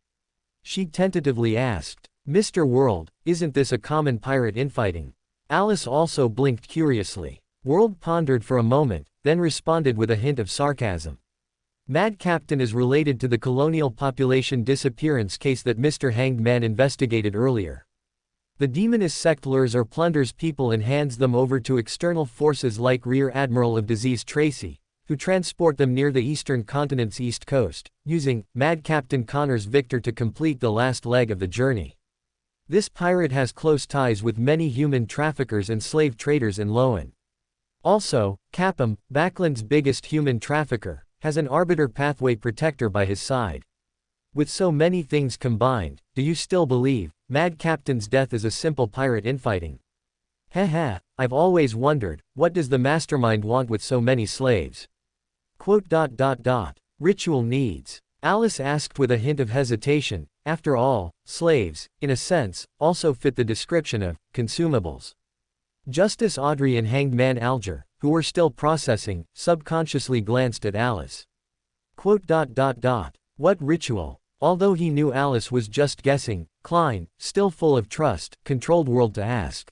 She tentatively asked, Mr. World, isn't this a common pirate infighting? Alice also blinked curiously. World pondered for a moment, then responded with a hint of sarcasm. Mad Captain is related to the colonial population disappearance case that Mr. Hanged Man investigated earlier. The demonist sect lures or plunders people and hands them over to external forces like Rear Admiral of Disease Tracy, who transport them near the eastern continent's east coast, using Mad Captain Connors Victor to complete the last leg of the journey. This pirate has close ties with many human traffickers and slave traders in Loan. Also, Capum, Backland's biggest human trafficker, has an Arbiter Pathway Protector by his side. With so many things combined, do you still believe Mad Captain's death is a simple pirate infighting? Heh, I've always wondered, what does the mastermind want with so many slaves? Ritual needs. Alice asked with a hint of hesitation. After all, slaves, in a sense, also fit the description of consumables. Justice Audrey and Hanged Man Alger, who were still processing, subconsciously glanced at Alice. What ritual? Although he knew Alice was just guessing, Klein, still full of trust, controlled World to ask.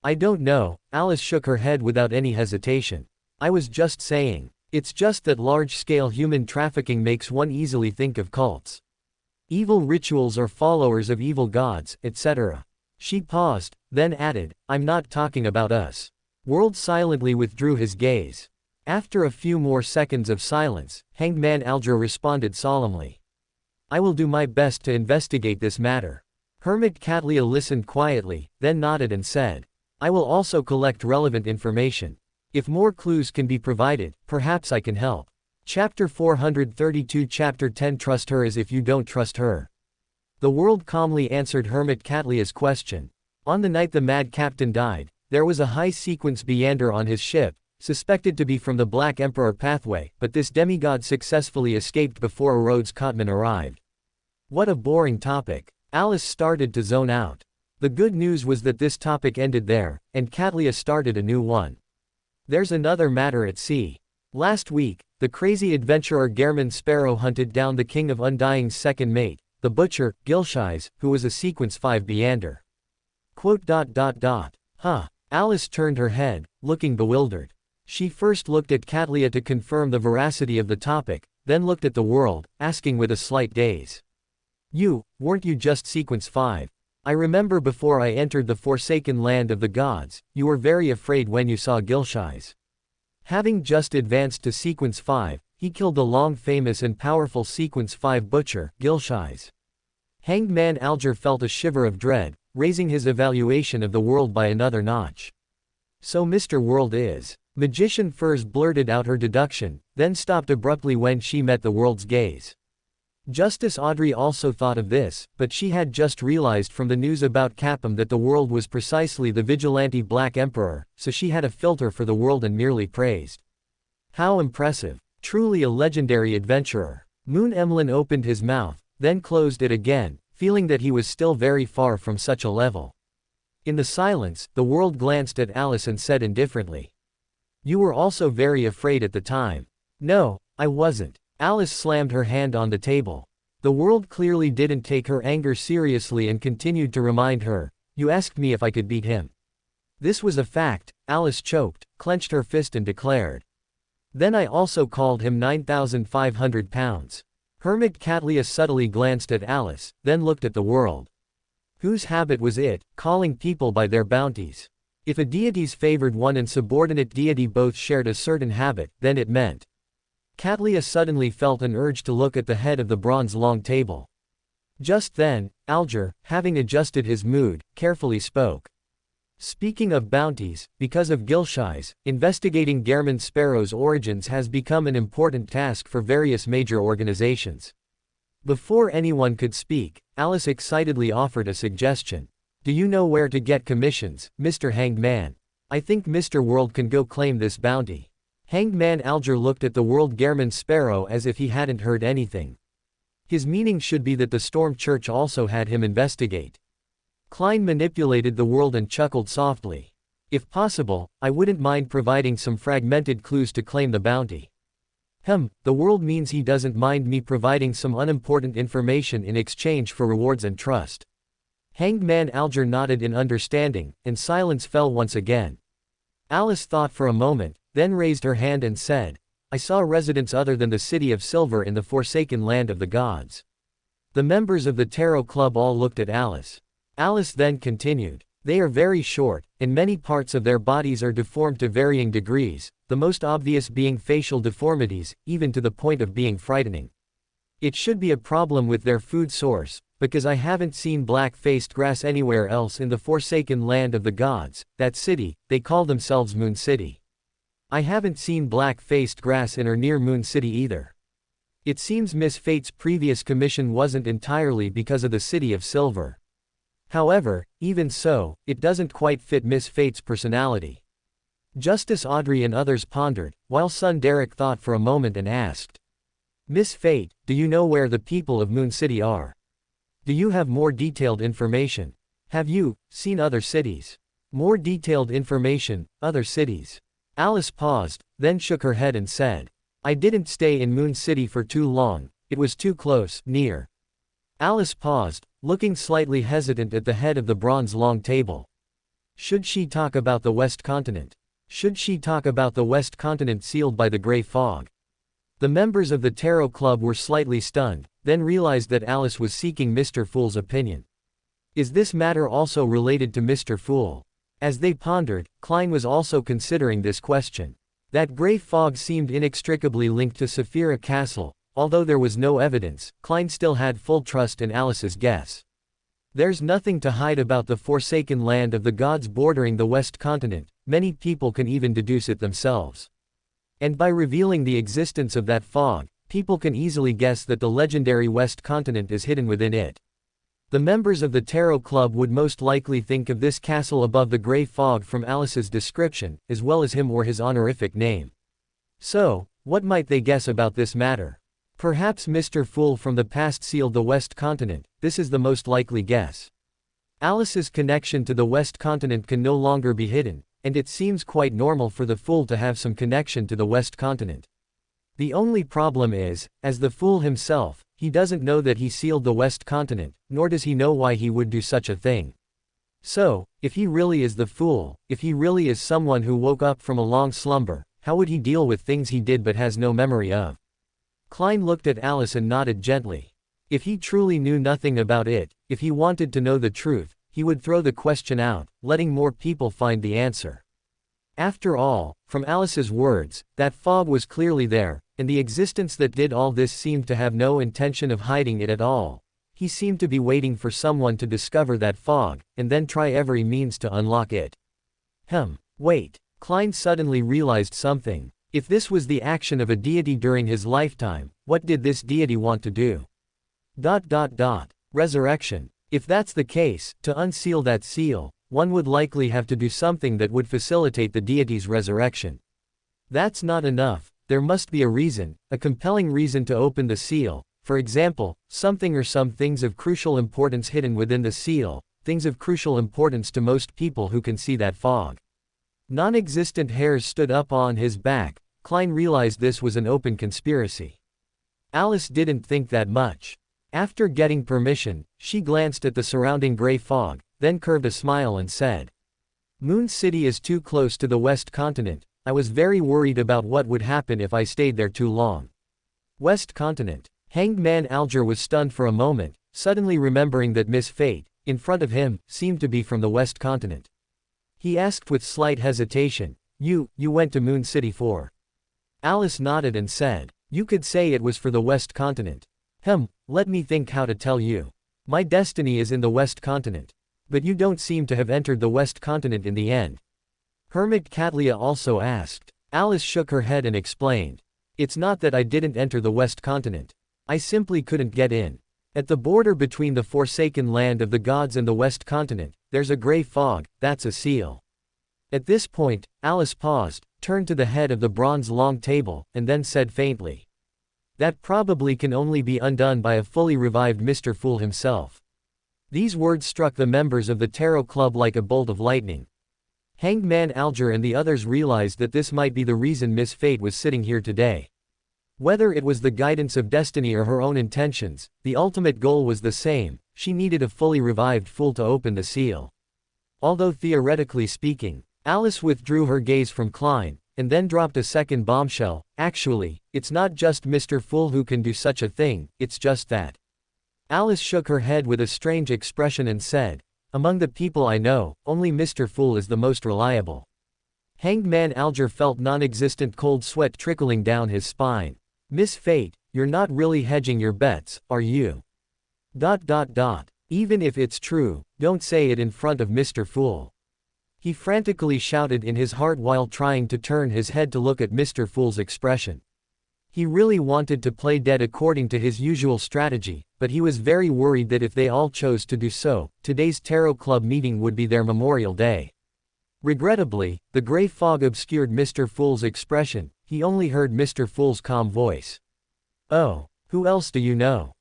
I don't know, Alice shook her head without any hesitation. I was just saying. It's just that large-scale human trafficking makes one easily think of cults. Evil rituals or followers of evil gods, etc. She paused, then added, I'm not talking about us. World silently withdrew his gaze. After a few more seconds of silence, Hanged Man Alger responded solemnly. I will do my best to investigate this matter. Hermit Catlia listened quietly, then nodded and said, I will also collect relevant information. If more clues can be provided, perhaps I can help. Chapter 432 Chapter 10 Trust her as if you don't trust her. The World calmly answered Hermit Catlia's question. On the night the Mad Captain died, there was a high-sequence Beander on his ship, suspected to be from the Black Emperor pathway, but this demigod successfully escaped before a Rhodes Cotman arrived. What a boring topic. Alice started to zone out. The good news was that this topic ended there, and Catlia started a new one. There's another matter at sea. Last week, the crazy adventurer Gehrman Sparrow hunted down the King of Undying's second mate, the butcher, Gilshise, who was a Sequence 5 Beander. Huh. Alice turned her head, looking bewildered. She first looked at Catlia to confirm the veracity of the topic, then looked at the World, asking with a slight daze. Weren't you just Sequence 5? I remember before I entered the forsaken land of the gods, you were very afraid when you saw Gilshise. Having just advanced to Sequence 5, he killed the long-famous and powerful Sequence 5 butcher, Gilshise. Hanged Man Alger felt a shiver of dread, raising his evaluation of the World by another notch. So Mr. World is. Magician Furs blurted out her deduction, then stopped abruptly when she met the World's gaze. Justice Audrey also thought of this, but she had just realized from the news about Capum that the World was precisely the vigilante Black Emperor, so she had a filter for the World and merely praised. How impressive. Truly a legendary adventurer. Moon Emlyn opened his mouth, then closed it again, feeling that he was still very far from such a level. In the silence, the World glanced at Alice and said indifferently. You were also very afraid at the time. No, I wasn't. Alice slammed her hand on the table. The World clearly didn't take her anger seriously and continued to remind her, you asked me if I could beat him. This was a fact. Alice choked, clenched her fist and declared. Then I also called him 9,500 pounds. Hermit Catlia subtly glanced at Alice, then looked at the World. Whose habit was it, calling people by their bounties? If a deity's favored one and subordinate deity both shared a certain habit, then it meant. Katlia suddenly felt an urge to look at the head of the bronze long table. Just then, Alger, having adjusted his mood, carefully spoke. Speaking of bounties, because of Gilshai's, investigating Gehrman Sparrow's origins has become an important task for various major organizations. Before anyone could speak, Alice excitedly offered a suggestion. Do you know where to get commissions, Mr. Hanged Man? I think Mr. World can go claim this bounty. Hanged Man Alger looked at the World Gehrman Sparrow as if he hadn't heard anything. His meaning should be that the Storm Church also had him investigate. Klein manipulated the world and chuckled softly. If possible, I wouldn't mind providing some fragmented clues to claim the bounty. The world means he doesn't mind me providing some unimportant information in exchange for rewards and trust. Hanged Man Alger nodded in understanding, and silence fell once again. Alice thought for a moment, then raised her hand and said, I saw residents other than the City of Silver in the Forsaken Land of the Gods. The members of the Tarot Club all looked at Alice. Alice then continued, they are very short, and many parts of their bodies are deformed to varying degrees, the most obvious being facial deformities, even to the point of being frightening. It should be a problem with their food source, because I haven't seen black-faced grass anywhere else in the Forsaken Land of the Gods, that city, they call themselves Moon City. I haven't seen black-faced grass in or near Moon City either. It seems Miss Fate's previous commission wasn't entirely because of the City of Silver. However, even so, it doesn't quite fit Miss Fate's personality. Justice Audrey and others pondered, while son Derek thought for a moment and asked. Miss Fate, do you know where the people of Moon City are? Do you have more detailed information? Have you seen other cities? More detailed information, other cities. Alice paused, then shook her head and said. I didn't stay in Moon City for too long, it was too close, near. Alice paused, looking slightly hesitant at the head of the bronze long table. Should she talk about the West Continent? Should she talk about the West Continent sealed by the gray fog? The members of the Tarot Club were slightly stunned, then realized that Alice was seeking Mr. Fool's opinion. Is this matter also related to Mr. Fool? As they pondered, Klein was also considering this question. That gray fog seemed inextricably linked to Saphira Castle. Although there was no evidence, Klein still had full trust in Alice's guess. There's nothing to hide about the Forsaken Land of the Gods bordering the West Continent, many people can even deduce it themselves. And by revealing the existence of that fog, people can easily guess that the legendary West Continent is hidden within it. The members of the Tarot Club would most likely think of this castle above the gray fog from Alice's description, as well as him or his honorific name. So, what might they guess about this matter? Perhaps Mr. Fool from the past sealed the West Continent, this is the most likely guess. Alice's connection to the West Continent can no longer be hidden, and it seems quite normal for the Fool to have some connection to the West Continent. The only problem is, as the Fool himself, he doesn't know that he sealed the West Continent, nor does he know why he would do such a thing. So, if he really is the Fool, if he really is someone who woke up from a long slumber, how would he deal with things he did but has no memory of? Klein looked at Alice and nodded gently. If he truly knew nothing about it, if he wanted to know the truth, he would throw the question out, letting more people find the answer. After all, from Alice's words, that fog was clearly there, and the existence that did all this seemed to have no intention of hiding it at all. He seemed to be waiting for someone to discover that fog, and then try every means to unlock it. Wait. Klein suddenly realized something. If this was the action of a deity during his lifetime, what did this deity want to do? Resurrection. If that's the case, to unseal that seal, one would likely have to do something that would facilitate the deity's resurrection. That's not enough, there must be a reason, a compelling reason to open the seal, for example, something or some things of crucial importance hidden within the seal, things of crucial importance to most people who can see that fog. Non-existent hairs stood up on his back. Klein realized this was an open conspiracy. Alice didn't think that much. After getting permission, she glanced at the surrounding gray fog, then curved a smile and said, Moon City is too close to the West Continent. I was very worried about what would happen if I stayed there too long. West Continent. Hanged Man Alger was stunned for a moment, suddenly remembering that Miss Fate, in front of him, seemed to be from the West Continent. He asked with slight hesitation, You went to Moon City for? Alice nodded and said, You could say it was for the West Continent. Let me think how to tell you. My destiny is in the West Continent. But you don't seem to have entered the West Continent in the end. Hermit Catlia also asked. Alice shook her head and explained. It's not that I didn't enter the West Continent. I simply couldn't get in. At the border between the forsaken land of the gods and the West Continent, there's a gray fog, that's a seal. At this point, Alice paused, turned to the head of the bronze long table, and then said faintly. That probably can only be undone by a fully revived Mr. Fool himself. These words struck the members of the Tarot Club like a bolt of lightning. Hanged Man Alger and the others realized that this might be the reason Miss Fate was sitting here today. Whether it was the guidance of destiny or her own intentions, the ultimate goal was the same: she needed a fully revived fool to open the seal. Although theoretically speaking, Alice withdrew her gaze from Klein, and then dropped a second bombshell. Actually, it's not just Mr. Fool who can do such a thing, it's just that. Alice shook her head with a strange expression and said, among the people I know, only Mr. Fool is the most reliable. Hanged Man Alger felt non-existent cold sweat trickling down his spine. Miss Fate, you're not really hedging your bets, are you? ... Even if it's true, don't say it in front of Mr. Fool. He frantically shouted in his heart while trying to turn his head to look at Mr. Fool's expression. He really wanted to play dead according to his usual strategy, but he was very worried that if they all chose to do so, today's Tarot Club meeting would be their Memorial Day. Regrettably, the gray fog obscured Mr. Fool's expression. He only heard Mr. Fool's calm voice. Oh, who else do you know? ...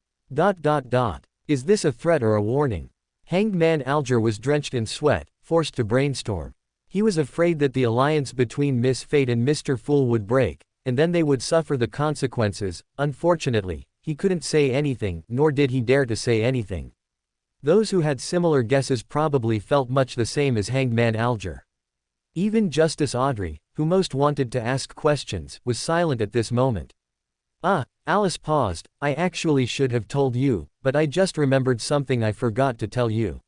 Is this a threat or a warning? Hanged Man Alger was drenched in sweat, forced to brainstorm. He was afraid that the alliance between Miss Fate and Mr. Fool would break, and then they would suffer the consequences. Unfortunately, he couldn't say anything, nor did he dare to say anything. Those who had similar guesses probably felt much the same as Hanged Man Alger. Even Justice Audrey, who most wanted to ask questions, was silent at this moment. Alice paused. I actually should have told you, but I just remembered something I forgot to tell you.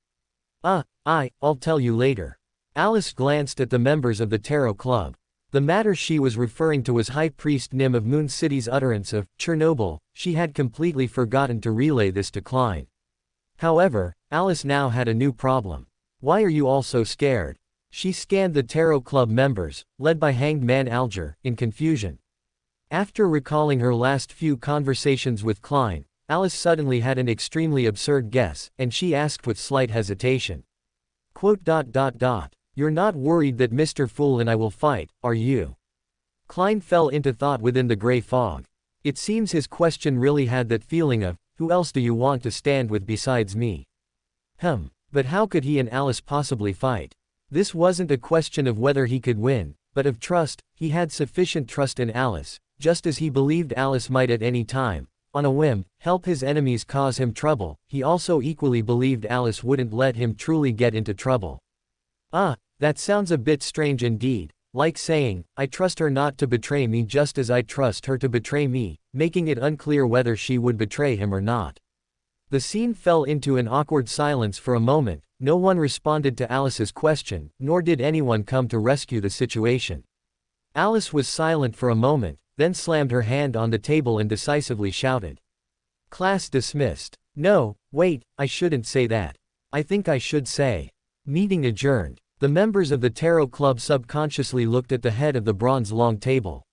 I'll tell you later. Alice glanced at the members of the Tarot Club. The matter she was referring to was High Priest Nim of Moon City's utterance of Chernobyl. She had completely forgotten to relay this to Klein. However, Alice now had a new problem. Why are you all so scared? She scanned the Tarot Club members, led by Hanged Man Alger, in confusion. After recalling her last few conversations with Klein, Alice suddenly had an extremely absurd guess, and she asked with slight hesitation. You're not worried that Mr. Fool and I will fight, are you? Klein fell into thought within the gray fog. It seems his question really had that feeling of, who else do you want to stand with besides me? But how could he and Alice possibly fight? This wasn't a question of whether he could win, but of trust. He had sufficient trust in Alice, just as he believed Alice might at any time, on a whim, help his enemies cause him trouble. He also equally believed Alice wouldn't let him truly get into trouble. That sounds a bit strange indeed, like saying, I trust her not to betray me just as I trust her to betray me, making it unclear whether she would betray him or not. The scene fell into an awkward silence for a moment. No one responded to Alice's question, nor did anyone come to rescue the situation. Alice was silent for a moment, then slammed her hand on the table and decisively shouted. Class dismissed. No, wait, I shouldn't say that. I think I should say. Meeting adjourned. The members of the Tarot Club subconsciously looked at the head of the bronze long table.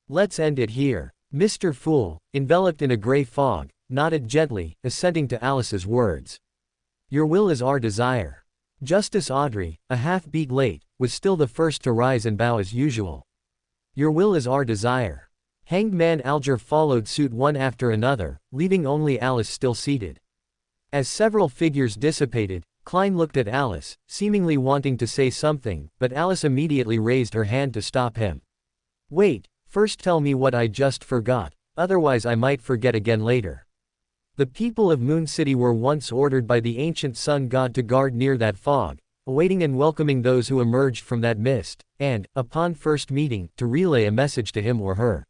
Let's end it here. Mr. Fool, enveloped in a gray fog, nodded gently, assenting to Alice's words. Your will is our desire. Justice Audrey, a half-beat late, was still the first to rise and bow as usual. Your will is our desire. Hanged Man Alger followed suit one after another, leaving only Alice still seated. As several figures dissipated, Klein looked at Alice, seemingly wanting to say something, but Alice immediately raised her hand to stop him. Wait, first tell me what I just forgot, otherwise I might forget again later. The people of Moon City were once ordered by the ancient sun god to guard near that fog, awaiting and welcoming those who emerged from that mist, and, upon first meeting, to relay a message to him or her.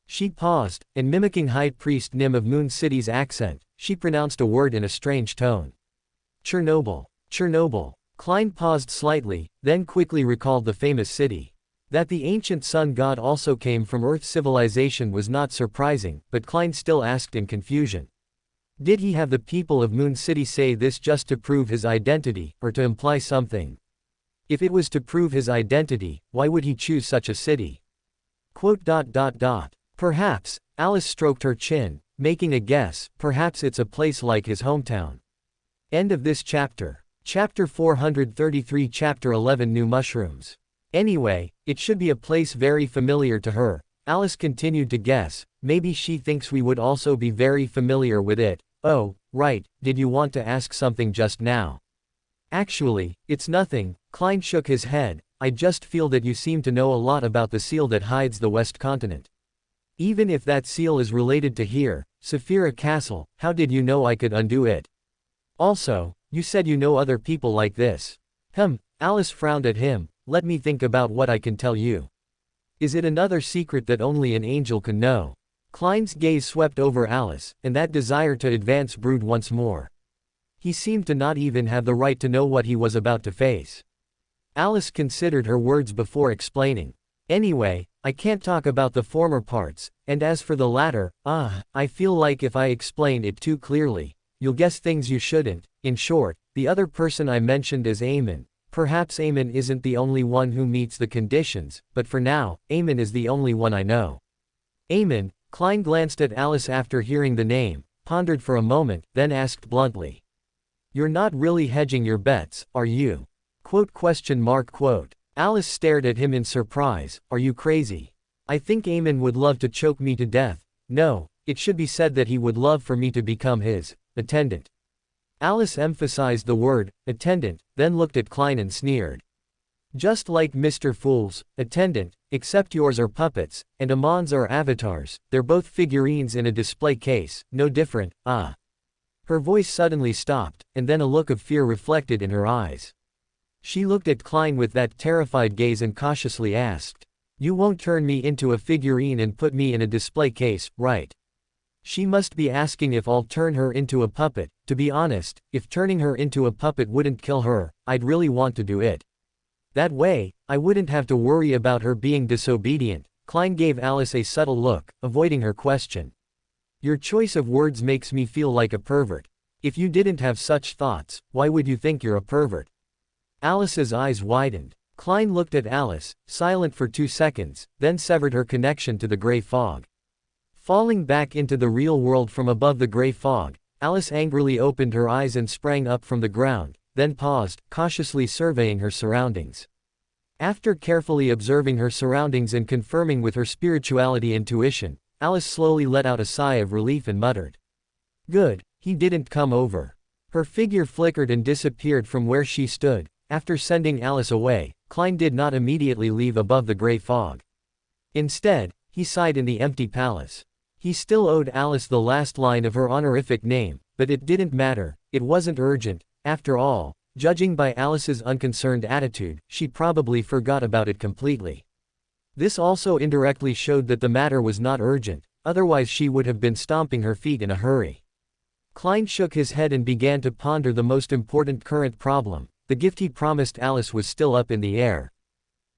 She paused, and mimicking High Priest Nim of Moon City's accent, she pronounced a word in a strange tone. Chernobyl. Chernobyl. Klein paused slightly, then quickly recalled the famous city. That the ancient sun god also came from Earth civilization was not surprising, but Klein still asked in confusion. Did he have the people of Moon City say this just to prove his identity, or to imply something? If it was to prove his identity, why would he choose such a city? Perhaps, Alice stroked her chin, making a guess, perhaps it's a place like his hometown. End of this chapter. Chapter 433 Chapter 11 New Mushrooms. Anyway, it should be a place very familiar to her. Alice continued to guess, maybe she thinks we would also be very familiar with it. Oh, right, did you want to ask something just now? Actually, it's nothing, Klein shook his head, I just feel that you seem to know a lot about the seal that hides the West Continent. Even if that seal is related to here, Saphira Castle, how did you know I could undo it? Also, you said you know other people like this. Alice frowned at him, let me think about what I can tell you. Is it another secret that only an angel can know? Klein's gaze swept over Alice, and that desire to advance brewed once more. He seemed to not even have the right to know what he was about to face. Alice considered her words before explaining. Anyway, I can't talk about the former parts, and as for the latter, I feel like if I explain it too clearly, you'll guess things you shouldn't. In short, the other person I mentioned is Eamon. Perhaps Eamon isn't the only one who meets the conditions, but for now, Eamon is the only one I know. Eamon, Klein glanced at Alice after hearing the name, pondered for a moment, then asked bluntly. You're not really hedging your bets, are you? Alice stared at him in surprise, are you crazy? I think Eamon would love to choke me to death. No, it should be said that he would love for me to become his attendant. Alice emphasized the word, attendant, then looked at Klein and sneered. Just like Mr. Fool's attendant, except yours are puppets, and Amon's are avatars, they're both figurines in a display case, no different, Her voice suddenly stopped, and then a look of fear reflected in her eyes. She looked at Klein with that terrified gaze and cautiously asked, you won't turn me into a figurine and put me in a display case, right? She must be asking if I'll turn her into a puppet. To be honest, if turning her into a puppet wouldn't kill her, I'd really want to do it. That way, I wouldn't have to worry about her being disobedient. Klein gave Alice a subtle look, avoiding her question. Your choice of words makes me feel like a pervert. If you didn't have such thoughts, why would you think you're a pervert? Alice's eyes widened. Klein looked at Alice, silent for 2 seconds, then severed her connection to the gray fog. Falling back into the real world from above the gray fog, Alice angrily opened her eyes and sprang up from the ground, then paused, cautiously surveying her surroundings. After carefully observing her surroundings and confirming with her spirituality intuition, Alice slowly let out a sigh of relief and muttered. Good, he didn't come over. Her figure flickered and disappeared from where she stood. After sending Alice away, Klein did not immediately leave above the gray fog. Instead, he sighed in the empty palace. He still owed Alice the last line of her honorific name, but it didn't matter, it wasn't urgent. After all, judging by Alice's unconcerned attitude, she probably forgot about it completely. This also indirectly showed that the matter was not urgent, otherwise she would have been stomping her feet in a hurry. Klein shook his head and began to ponder the most important current problem. The gift he promised Alice was still up in the air.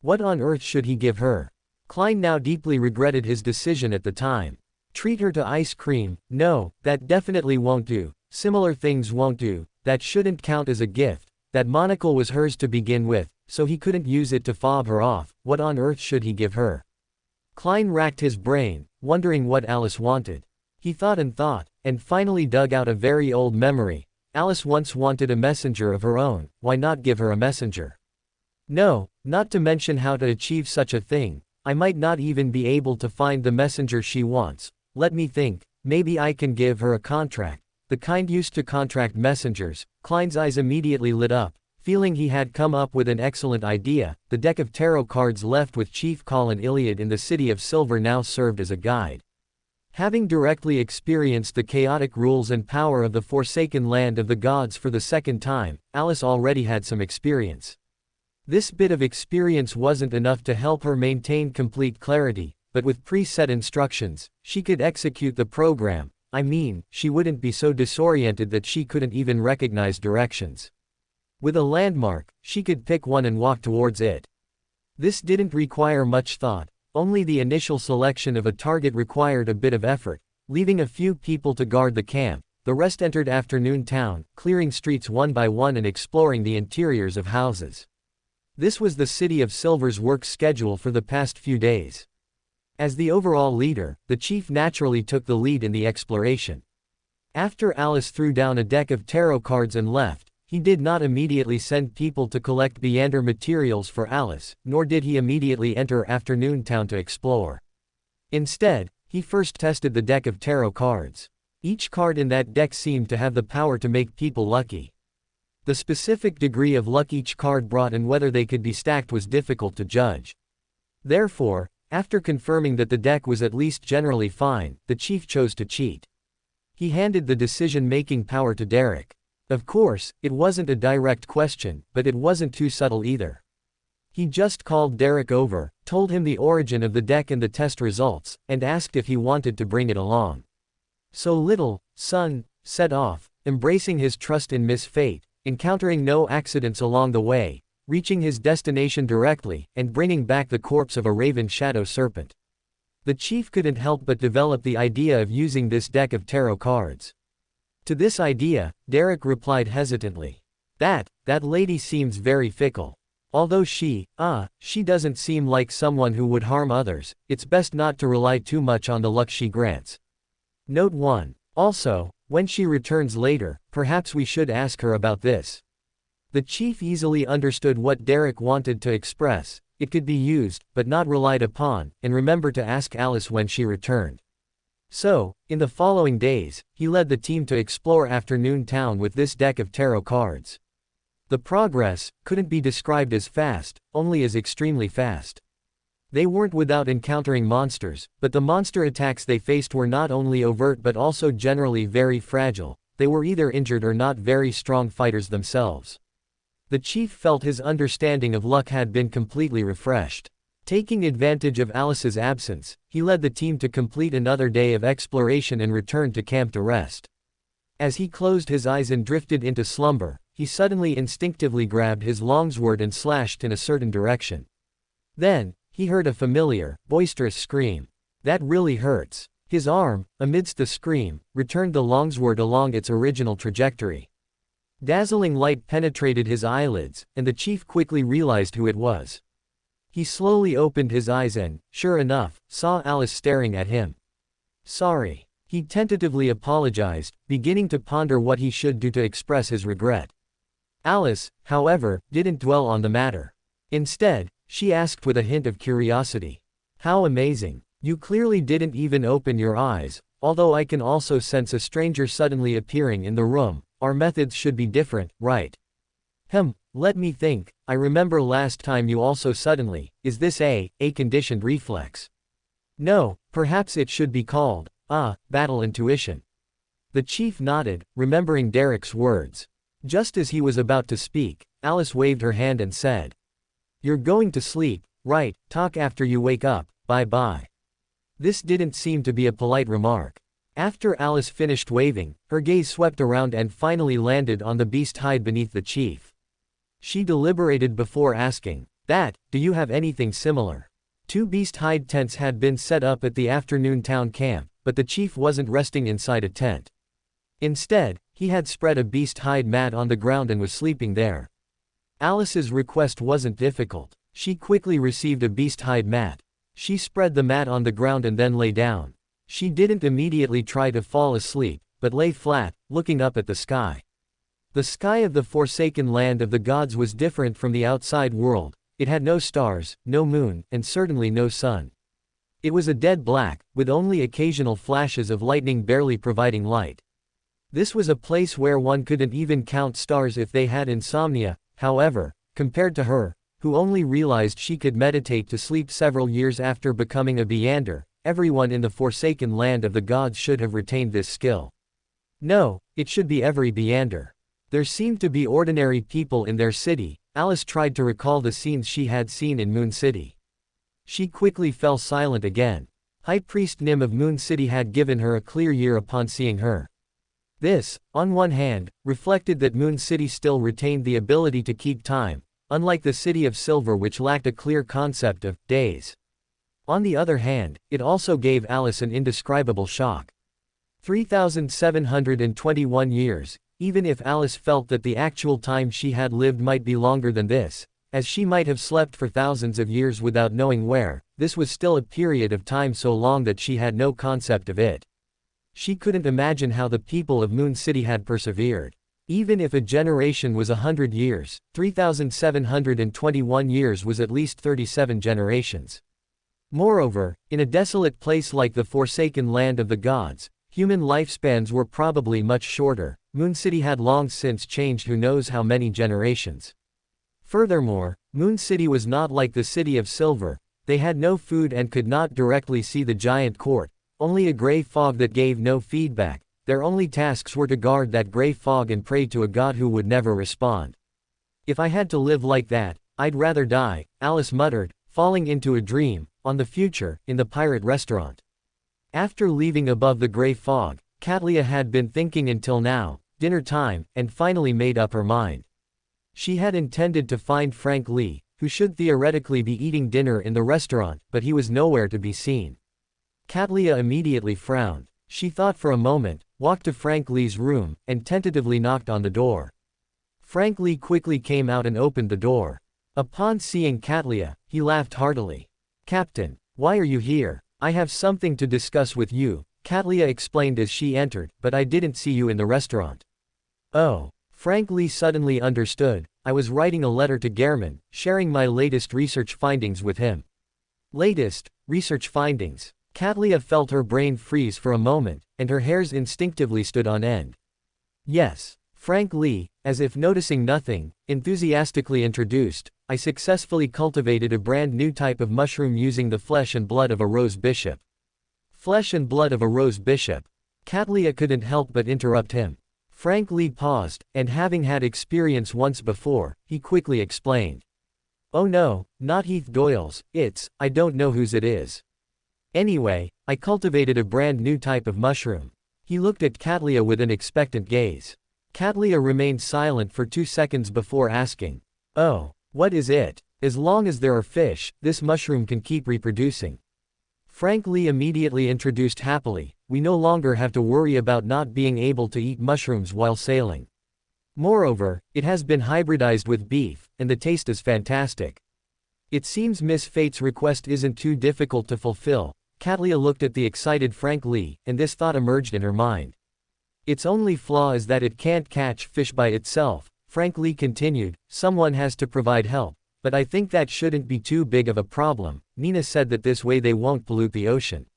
What on earth should he give her? Klein now deeply regretted his decision at the time. Treat her to ice cream? No, that definitely won't do. Similar things won't do. That shouldn't count as a gift. That monocle was hers to begin with, so he couldn't use it to fob her off. What on earth should he give her? Klein racked his brain, wondering what Alice wanted. He thought, and finally dug out a very old memory. Alice once wanted a messenger of her own. Why not give her a messenger? No, not to mention how to achieve such a thing. I might not even be able to find the messenger she wants. Let me think, maybe I can give her a contract. The kind used to contract messengers. Klein's eyes immediately lit up, feeling he had come up with an excellent idea. The deck of tarot cards left with Chief Colin Iliad in the City of Silver now served as a guide. Having directly experienced the chaotic rules and power of the Forsaken Land of the Gods for the second time, Alice already had some experience. This bit of experience wasn't enough to help her maintain complete clarity, but with preset instructions, she could execute the program. I mean, she wouldn't be so disoriented that she couldn't even recognize directions. With a landmark, she could pick one and walk towards it. This didn't require much thought, only the initial selection of a target required a bit of effort, leaving a few people to guard the camp. The rest entered Afternoon Town, clearing streets one by one and exploring the interiors of houses. This was the City of Silver's work schedule for the past few days. As the overall leader, the chief naturally took the lead in the exploration. After Alice threw down a deck of tarot cards and left, he did not immediately send people to collect Beander materials for Alice, nor did he immediately enter Afternoon Town to explore. Instead, he first tested the deck of tarot cards. Each card in that deck seemed to have the power to make people lucky. The specific degree of luck each card brought and whether they could be stacked was difficult to judge. Therefore, after confirming that the deck was at least generally fine, the chief chose to cheat. He handed the decision-making power to Derek. Of course, it wasn't a direct question, but it wasn't too subtle either. He just called Derek over, told him the origin of the deck and the test results, and asked if he wanted to bring it along. So little, son, set off, embracing his trust in Miss Fate, encountering no accidents along the way, reaching his destination directly, and bringing back the corpse of a raven shadow serpent. The chief couldn't help but develop the idea of using this deck of tarot cards. To this idea, Derek replied hesitantly. That lady seems very fickle. Although she doesn't seem like someone who would harm others, it's best not to rely too much on the luck she grants. Note 1. Also, when she returns later, perhaps we should ask her about this. The chief easily understood what Derek wanted to express. It could be used, but not relied upon, and remember to ask Alice when she returned. So, in the following days, he led the team to explore Afternoon Town with this deck of tarot cards. The progress couldn't be described as fast, only as extremely fast. They weren't without encountering monsters, but the monster attacks they faced were not only overt but also generally very fragile. They were either injured or not very strong fighters themselves. The chief felt his understanding of luck had been completely refreshed. Taking advantage of Alice's absence, he led the team to complete another day of exploration and returned to camp to rest. As he closed his eyes and drifted into slumber, he suddenly instinctively grabbed his longsword and slashed in a certain direction. Then, he heard a familiar, boisterous scream. That really hurts. His arm, amidst the scream, returned the longsword along its original trajectory. Dazzling light penetrated his eyelids, and the chief quickly realized who it was. He slowly opened his eyes and, sure enough, saw Alice staring at him. Sorry. He tentatively apologized, beginning to ponder what he should do to express his regret. Alice, however, didn't dwell on the matter. Instead, she asked with a hint of curiosity. How amazing. You clearly didn't even open your eyes, although I can also sense a stranger suddenly appearing in the room. Our methods should be different, right? Let me think. I remember last time you also suddenly, is this a conditioned reflex? No, perhaps it should be called, battle intuition. The chief nodded, remembering Derek's words. Just as he was about to speak, Alice waved her hand and said, You're going to sleep, right? Talk after you wake up, bye-bye. This didn't seem to be a polite remark. After Alice finished waving, her gaze swept around and finally landed on the beast hide beneath the chief. She deliberated before asking, do you have anything similar? 2 beast hide tents had been set up at the Afternoon Town camp, but the chief wasn't resting inside a tent. Instead, he had spread a beast hide mat on the ground and was sleeping there. Alice's request wasn't difficult. She quickly received a beast hide mat. She spread the mat on the ground and then lay down. She didn't immediately try to fall asleep, but lay flat, looking up at the sky. The sky of the forsaken land of the gods was different from the outside world. It had no stars, no moon, and certainly no sun. It was a dead black, with only occasional flashes of lightning barely providing light. This was a place where one couldn't even count stars if they had insomnia. However, compared to her, who only realized she could meditate to sleep several years after becoming a Beander, everyone in the forsaken land of the gods should have retained this skill. No, it should be every Beander. There seemed to be ordinary people in their city. Alice tried to recall the scenes she had seen in Moon City. She quickly fell silent again. High Priest Nim of Moon City had given her a clear year upon seeing her. This, on one hand, reflected that Moon City still retained the ability to keep time, unlike the City of Silver which lacked a clear concept of days. On the other hand, it also gave Alice an indescribable shock. 3,721 years, even if Alice felt that the actual time she had lived might be longer than this, as she might have slept for thousands of years without knowing where, this was still a period of time so long that she had no concept of it. She couldn't imagine how the people of Moon City had persevered. Even if a generation was 100 years, 3,721 years was at least 37 generations. Moreover, in a desolate place like the Forsaken Land of the Gods, human lifespans were probably much shorter. Moon City had long since changed who knows how many generations. Furthermore, Moon City was not like the City of Silver. They had no food and could not directly see the giant court, only a gray fog that gave no feedback. Their only tasks were to guard that gray fog and pray to a god who would never respond. If I had to live like that, I'd rather die, Alice muttered, falling into a dream, on the future, in the pirate restaurant. After leaving above the gray fog, Katlia had been thinking until now, dinner time, and finally made up her mind. She had intended to find Frank Lee, who should theoretically be eating dinner in the restaurant, but he was nowhere to be seen. Katlia immediately frowned. She thought for a moment, walked to Frank Lee's room, and tentatively knocked on the door. Frank Lee quickly came out and opened the door. Upon seeing Katlia, he laughed heartily. "Captain, why are you here? I have something to discuss with you," Katlia explained as she entered, "but I didn't see you in the restaurant." "Oh." Frank Lee suddenly understood. "I was writing a letter to Gehrman, sharing my latest research findings with him." Latest research findings. Katlia felt her brain freeze for a moment, and her hairs instinctively stood on end. "Yes." Frank Lee, as if noticing nothing, enthusiastically introduced, "I successfully cultivated a brand new type of mushroom using the flesh and blood of a rose bishop." Flesh and blood of a rose bishop. Katlia couldn't help but interrupt him. Frank Lee paused, and having had experience once before, he quickly explained. "Oh no, not Heath Doyle's, I don't know whose it is. Anyway, I cultivated a brand new type of mushroom." He looked at Katlia with an expectant gaze. Katlia remained silent for 2 seconds before asking, "Oh, what is it?" "As long as there are fish, this mushroom can keep reproducing." Frank Lee immediately introduced happily, "We no longer have to worry about not being able to eat mushrooms while sailing. Moreover, it has been hybridized with beef, and the taste is fantastic." "It seems Miss Fate's request isn't too difficult to fulfill." Katlia looked at the excited Frank Lee, and this thought emerged in her mind. "Its only flaw is that it can't catch fish by itself," Frank Lee continued. "Someone has to provide help, but I think that shouldn't be too big of a problem. Nina said that this way they won't pollute the ocean."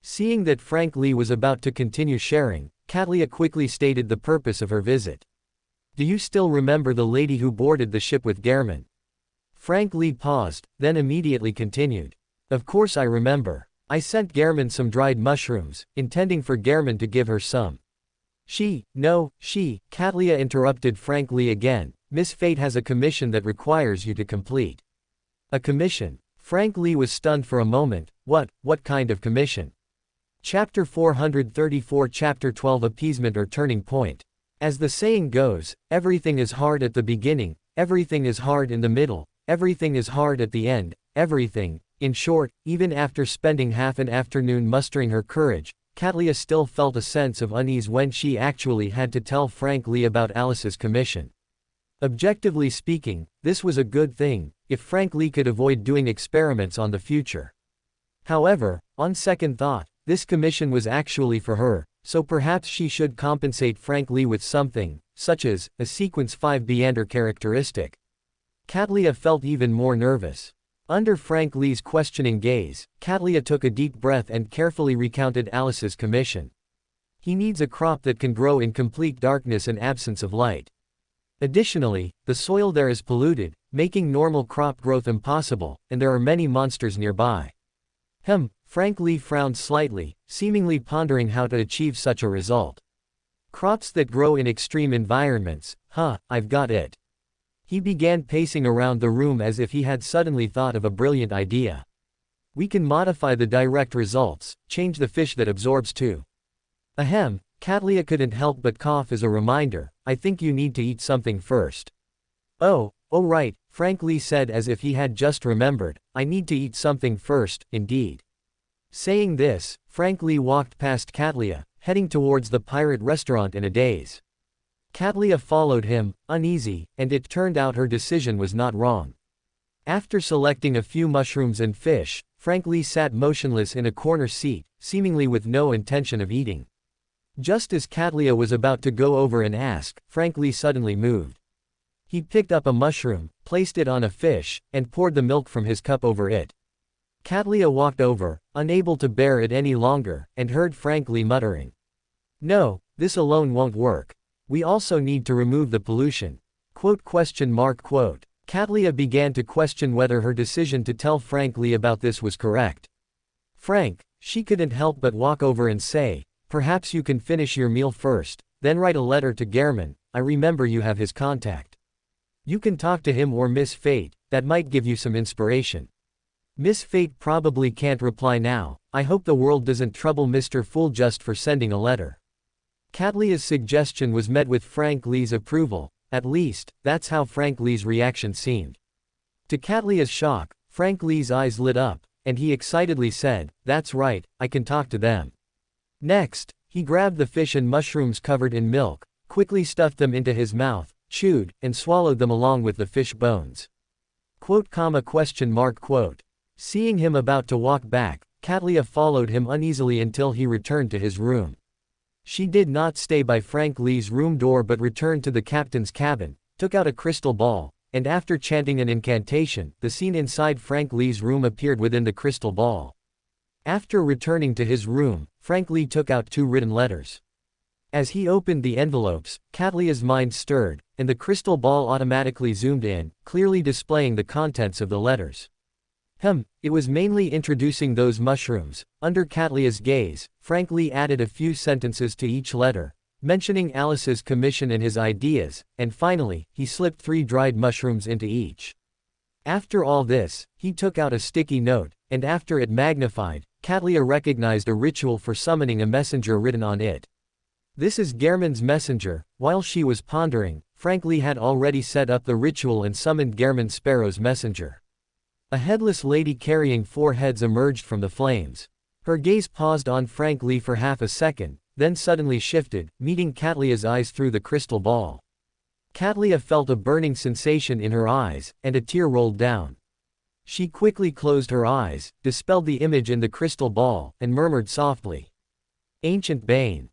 Seeing that Frank Lee was about to continue sharing, Katlia quickly stated the purpose of her visit. "Do you still remember the lady who boarded the ship with Gehrman?" Frank Lee paused, then immediately continued. "Of course I remember. I sent Gehrman some dried mushrooms, intending for Gehrman to give her some." Katlia interrupted Frank Lee again. "Miss Fate has a commission that requires you to complete." "A commission?" Frank Lee was stunned for a moment. What kind of commission?" Chapter 434 Chapter 12 Appeasement or Turning Point. As the saying goes, everything is hard at the beginning, everything is hard in the middle, everything is hard at the end, everything. In short, even after spending half an afternoon mustering her courage, Katlia still felt a sense of unease when she actually had to tell Frank Lee about Alice's commission. Objectively speaking, this was a good thing, if Frank Lee could avoid doing experiments on the future. However, on second thought, this commission was actually for her, so perhaps she should compensate Frank Lee with something, such as a Sequence 5 Beander characteristic. Katlia felt even more nervous. Under Frank Lee's questioning gaze, Katlia took a deep breath and carefully recounted Alice's commission. "He needs a crop that can grow in complete darkness and absence of light. Additionally, the soil there is polluted, making normal crop growth impossible, and there are many monsters nearby." Frank Lee frowned slightly, seemingly pondering how to achieve such a result. "Crops that grow in extreme environments, I've got it." He began pacing around the room as if he had suddenly thought of a brilliant idea. "We can modify the direct results, change the fish that absorbs too." Katlia couldn't help but cough as a reminder. "I think you need to eat something first." Oh right," Frankly said as if he had just remembered, "I need to eat something first, indeed." Saying this, Frankly walked past Katlia, heading towards the pirate restaurant in a daze. Katlia followed him, uneasy, and it turned out her decision was not wrong. After selecting a few mushrooms and fish, Frankly sat motionless in a corner seat, seemingly with no intention of eating. Just as Katlia was about to go over and ask, Frankly suddenly moved. He picked up a mushroom, placed it on a fish, and poured the milk from his cup over it. Katlia walked over, unable to bear it any longer, and heard Frankly muttering, "No, this alone won't work. We also need to remove the pollution." Katlia began to question whether her decision to tell Frankly about this was correct. "Frank," she couldn't help but walk over and say, "perhaps you can finish your meal first, then write a letter to Gehrman. I remember you have his contact. You can talk to him or Miss Fate, that might give you some inspiration." Miss Fate probably can't reply now. I hope the world doesn't trouble Mr. Fool just for sending a letter. Katlia's suggestion was met with Frankly's approval, at least, that's how Frankly's reaction seemed. To Katlia's shock, Frankly's eyes lit up, and he excitedly said, "That's right, I can talk to them." Next, he grabbed the fish and mushrooms covered in milk, quickly stuffed them into his mouth, chewed, and swallowed them along with the fish bones. Seeing him about to walk back, Katlia followed him uneasily until he returned to his room. She did not stay by Frankly's room door but returned to the captain's cabin, took out a crystal ball, and after chanting an incantation, the scene inside Frankly's room appeared within the crystal ball. After returning to his room, Frankly took out 2 written letters. As he opened the envelopes, Katlia's mind stirred, and the crystal ball automatically zoomed in, clearly displaying the contents of the letters. It was mainly introducing those mushrooms. Under Katlia's gaze, Frankly added a few sentences to each letter, mentioning Alice's commission and his ideas, and finally, he slipped 3 dried mushrooms into each. After all this, he took out a sticky note, and after it magnified, Katlia recognized a ritual for summoning a messenger written on it. "This is Gehrman's messenger." While she was pondering, Frankly had already set up the ritual and summoned Gehrman Sparrow's messenger. A headless lady carrying 4 heads emerged from the flames. Her gaze paused on Frankly for half a second, then suddenly shifted, meeting Katlia's eyes through the crystal ball. Katlia felt a burning sensation in her eyes, and a tear rolled down. She quickly closed her eyes, dispelled the image in the crystal ball, and murmured softly, "Ancient Bane. ..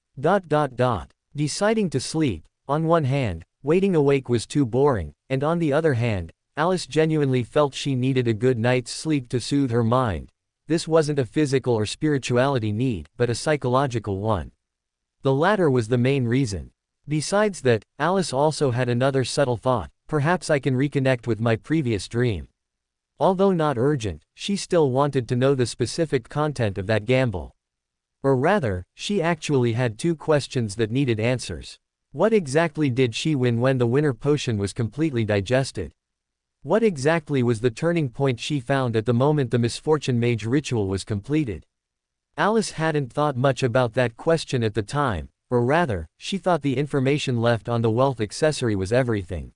Deciding to sleep, on one hand, waiting awake was too boring, and on the other hand, Alice genuinely felt she needed a good night's sleep to soothe her mind. This wasn't a physical or spirituality need, but a psychological one. The latter was the main reason. Besides that, Alice also had another subtle thought: perhaps I can reconnect with my previous dream. Although not urgent, she still wanted to know the specific content of that gamble. Or rather, she actually had 2 questions that needed answers. What exactly did she win when the winter potion was completely digested? What exactly was the turning point she found at the moment the misfortune mage ritual was completed? Alice hadn't thought much about that question at the time, or rather, she thought the information left on the wealth accessory was everything.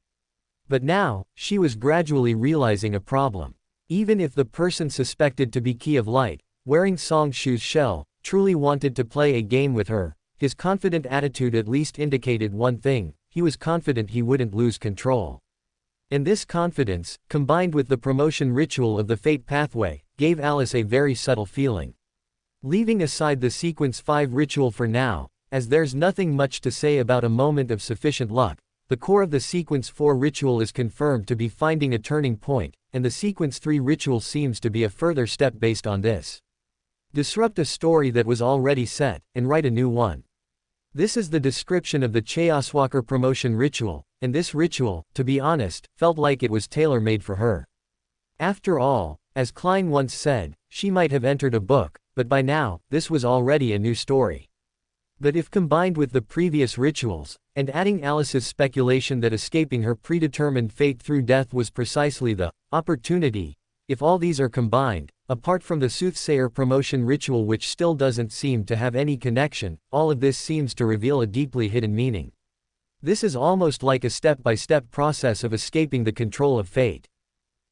But now, she was gradually realizing a problem. Even if the person suspected to be Key of Light, wearing Songshu's shell, truly wanted to play a game with her, his confident attitude at least indicated one thing: he was confident he wouldn't lose control. And this confidence, combined with the promotion ritual of the Fate Pathway, gave Alice a very subtle feeling. Leaving aside the Sequence 5 ritual for now, as there's nothing much to say about a moment of sufficient luck, the core of the Sequence 4 ritual is confirmed to be finding a turning point, and the Sequence 3 ritual seems to be a further step based on this. Disrupt a story that was already set, and write a new one. This is the description of the Chaoswalker promotion ritual, and this ritual, to be honest, felt like it was tailor-made for her. After all, as Klein once said, she might have entered a book, but by now, this was already a new story. But if combined with the previous rituals, and adding Alice's speculation that escaping her predetermined fate through death was precisely the opportunity, if all these are combined, apart from the Soothsayer promotion ritual which still doesn't seem to have any connection, all of this seems to reveal a deeply hidden meaning. This is almost like a step-by-step process of escaping the control of fate.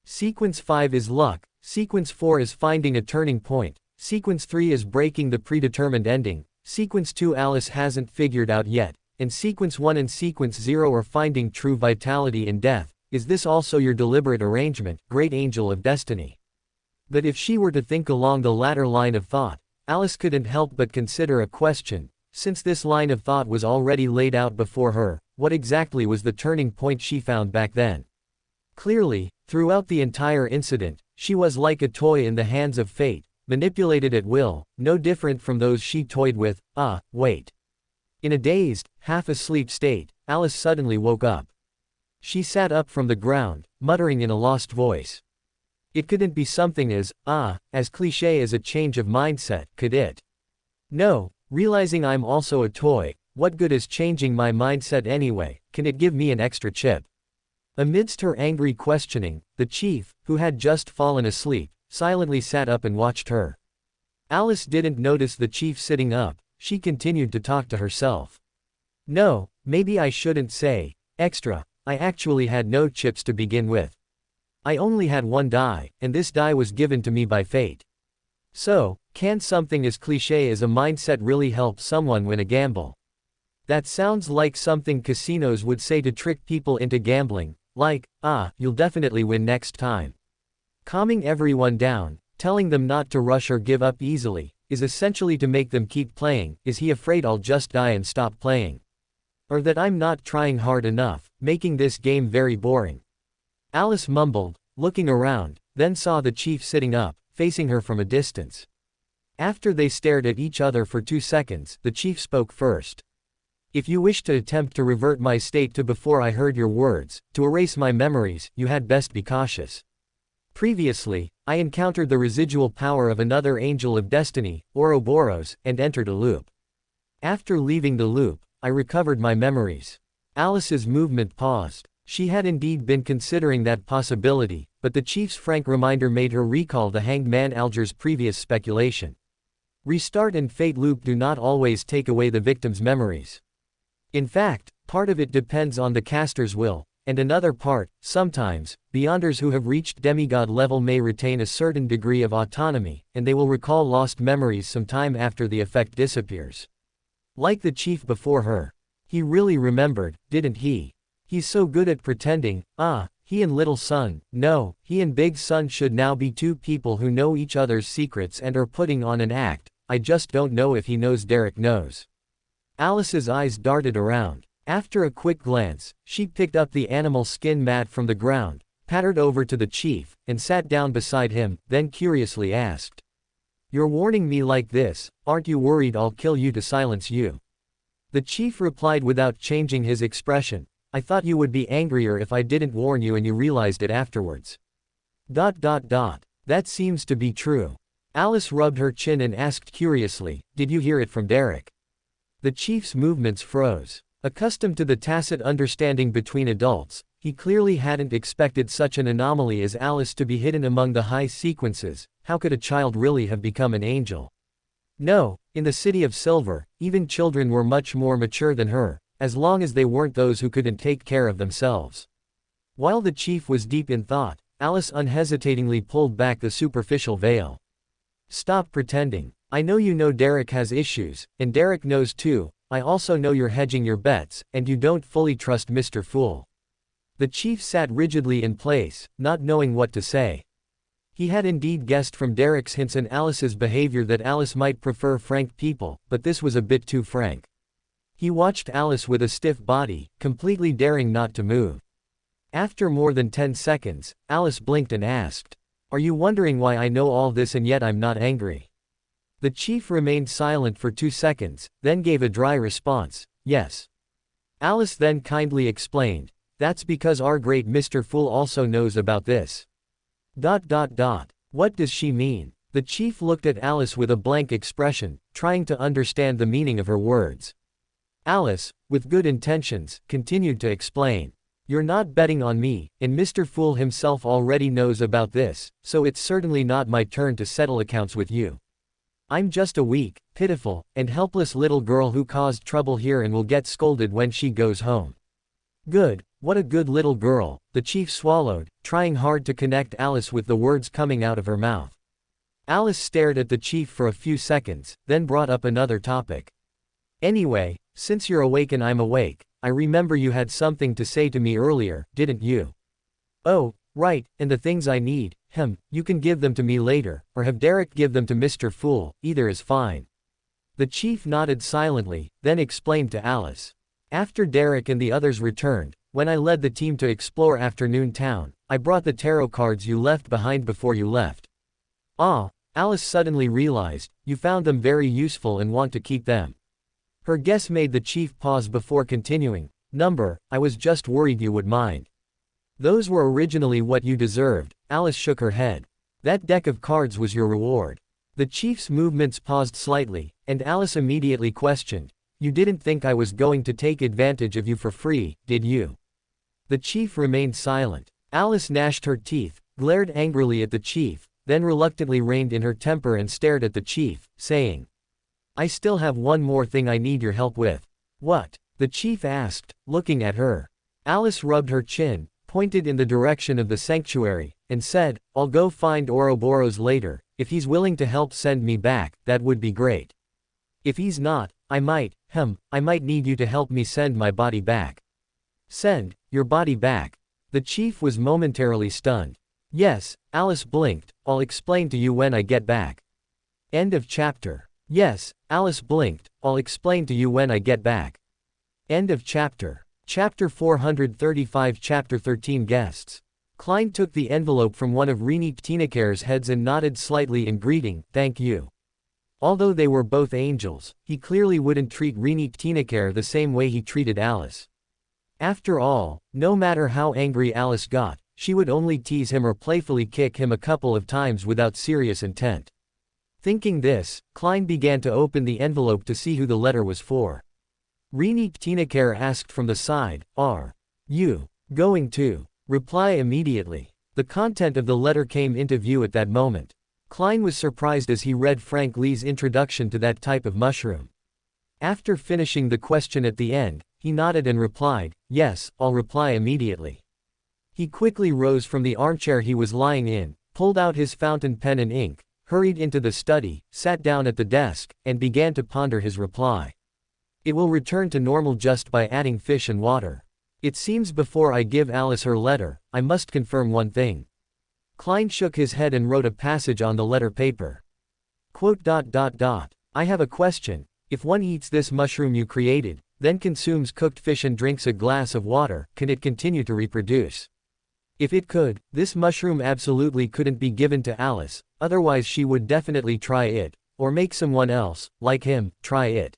Sequence 5 is luck, Sequence 4 is finding a turning point, Sequence 3 is breaking the predetermined ending, Sequence 2 Alice hasn't figured out yet, and Sequence 1 and Sequence 0 are finding true vitality in death. Is this also your deliberate arrangement, great angel of destiny? But if she were to think along the latter line of thought, Alice couldn't help but consider a question. Since this line of thought was already laid out before her, what exactly was the turning point she found back then? Clearly, throughout the entire incident, she was like a toy in the hands of fate, manipulated at will, no different from those she toyed with. Wait. In a dazed, half-asleep state, Alice suddenly woke up. She sat up from the ground, muttering in a lost voice. It couldn't be something as cliché as a change of mindset, could it? No, realizing I'm also a toy, what good is changing my mindset anyway? Can it give me an extra chip? Amidst her angry questioning, the chief, who had just fallen asleep, silently sat up and watched her. Alice didn't notice the chief sitting up. She continued to talk to herself. No, maybe I shouldn't say extra. I actually had no chips to begin with. I only had one die, and this die was given to me by fate. So, can something as cliché as a mindset really help someone win a gamble? That sounds like something casinos would say to trick people into gambling, like, you'll definitely win next time. Calming everyone down, telling them not to rush or give up easily, is essentially to make them keep playing. Is he afraid I'll just die and stop playing? Or that I'm not trying hard enough, making this game very boring? Alice mumbled, looking around, then saw the chief sitting up, facing her from a distance. After they stared at each other for 2 seconds, the chief spoke first. If you wish to attempt to revert my state to before I heard your words, to erase my memories, you had best be cautious. Previously, I encountered the residual power of another angel of destiny, Ouroboros, and entered a loop. After leaving the loop, I recovered my memories. Alice's movement paused. She had indeed been considering that possibility, but the chief's frank reminder made her recall the hanged man Alger's previous speculation. Restart and fate loop do not always take away the victim's memories. In fact, part of it depends on the caster's will, and another part, sometimes, beyonders who have reached demigod level may retain a certain degree of autonomy, and they will recall lost memories some time after the effect disappears. Like the chief before her. He really remembered, didn't he? He's so good at pretending. He and little son. No, he and big son should now be two people who know each other's secrets and are putting on an act. I just don't know if he knows Derek knows. Alice's eyes darted around. After a quick glance, she picked up the animal skin mat from the ground, pattered over to the chief, and sat down beside him, then curiously asked. You're warning me like this, aren't you worried I'll kill you to silence you? The chief replied without changing his expression. I thought you would be angrier if I didn't warn you and you realized it afterwards. That seems to be true. Alice rubbed her chin and asked curiously, did you hear it from Derek? The chief's movements froze. Accustomed to the tacit understanding between adults, he clearly hadn't expected such an anomaly as Alice to be hidden among the high sequences. How could a child really have become an angel? No, in the City of Silver, even children were much more mature than her, as long as they weren't those who couldn't take care of themselves. While the chief was deep in thought, Alice unhesitatingly pulled back the superficial veil. Stop pretending. I know you know Derek has issues, and Derek knows too. I also know you're hedging your bets, and you don't fully trust Mr. Fool. The chief sat rigidly in place, not knowing what to say. He had indeed guessed from Derek's hints and Alice's behavior that Alice might prefer frank people, but this was a bit too frank. He watched Alice with a stiff body, completely daring not to move. After more than 10 seconds, Alice blinked and asked, Are you wondering why I know all this and yet I'm not angry? The chief remained silent for 2 seconds, then gave a dry response, yes. Alice then kindly explained, that's because our great Mr. Fool also knows about this. What does she mean? The chief looked at Alice with a blank expression, trying to understand the meaning of her words. Alice, with good intentions, continued to explain. You're not betting on me, and Mr. Fool himself already knows about this, so it's certainly not my turn to settle accounts with you. I'm just a weak, pitiful, and helpless little girl who caused trouble here and will get scolded when she goes home. Good, What a good little girl, the chief swallowed, trying hard to connect Alice with the words coming out of her mouth. Alice stared at the chief for a few seconds, then brought up another topic. Anyway, since you're awake and I'm awake, I remember you had something to say to me earlier, didn't you? Oh, right, and the things I need, you can give them to me later, or have Derek give them to Mr. Fool, either is fine. The chief nodded silently, then explained to Alice. After Derek and the others returned, when I led the team to explore Afternoon Town, I brought the tarot cards you left behind before you left. Ah, Alice suddenly realized, you found them very useful and want to keep them. Her guess made the chief pause before continuing. I was just worried you would mind. Those were originally what you deserved. Alice shook her head. That deck of cards was your reward. The chief's movements paused slightly, and Alice immediately questioned. You didn't think I was going to take advantage of you for free, did you? The chief remained silent. Alice gnashed her teeth, glared angrily at the chief, then reluctantly reined in her temper and stared at the chief, saying, I still have one more thing I need your help with. What? The chief asked, looking at her. Alice rubbed her chin, pointed in the direction of the sanctuary, and said, I'll go find Ouroboros later. If he's willing to help send me back, that would be great. If he's not, I might need you to help me send my body back. Send your body back? The chief was momentarily stunned. Yes, Alice blinked, I'll explain to you when I get back. End of chapter. Yes, Alice blinked, I'll explain to you when I get back. End of chapter. Chapter 435 Chapter 13 Guests. Klein took the envelope from one of Renique Tinaker's heads and nodded slightly in greeting, thank you. Although they were both angels, he clearly wouldn't treat Renique Tinaker the same way he treated Alice. After all, no matter how angry Alice got, she would only tease him or playfully kick him a couple of times without serious intent. Thinking this, Klein began to open the envelope to see who the letter was for. Renique Tinaker asked from the side, Are you going to reply immediately? The content of the letter came into view at that moment. Klein was surprised as he read Frank Lee's introduction to that type of mushroom. After finishing the question at the end, he nodded and replied, Yes, I'll reply immediately. He quickly rose from the armchair he was lying in, pulled out his fountain pen and ink, hurried into the study, sat down at the desk, and began to ponder his reply. It will return to normal just by adding fish and water. It seems before I give Alice her letter, I must confirm one thing. Klein shook his head and wrote a passage on the letter paper. I have a question. If one eats this mushroom you created, then consumes cooked fish and drinks a glass of water, can it continue to reproduce? If it could, this mushroom absolutely couldn't be given to Alice, otherwise she would definitely try it, or make someone else, like him, try it.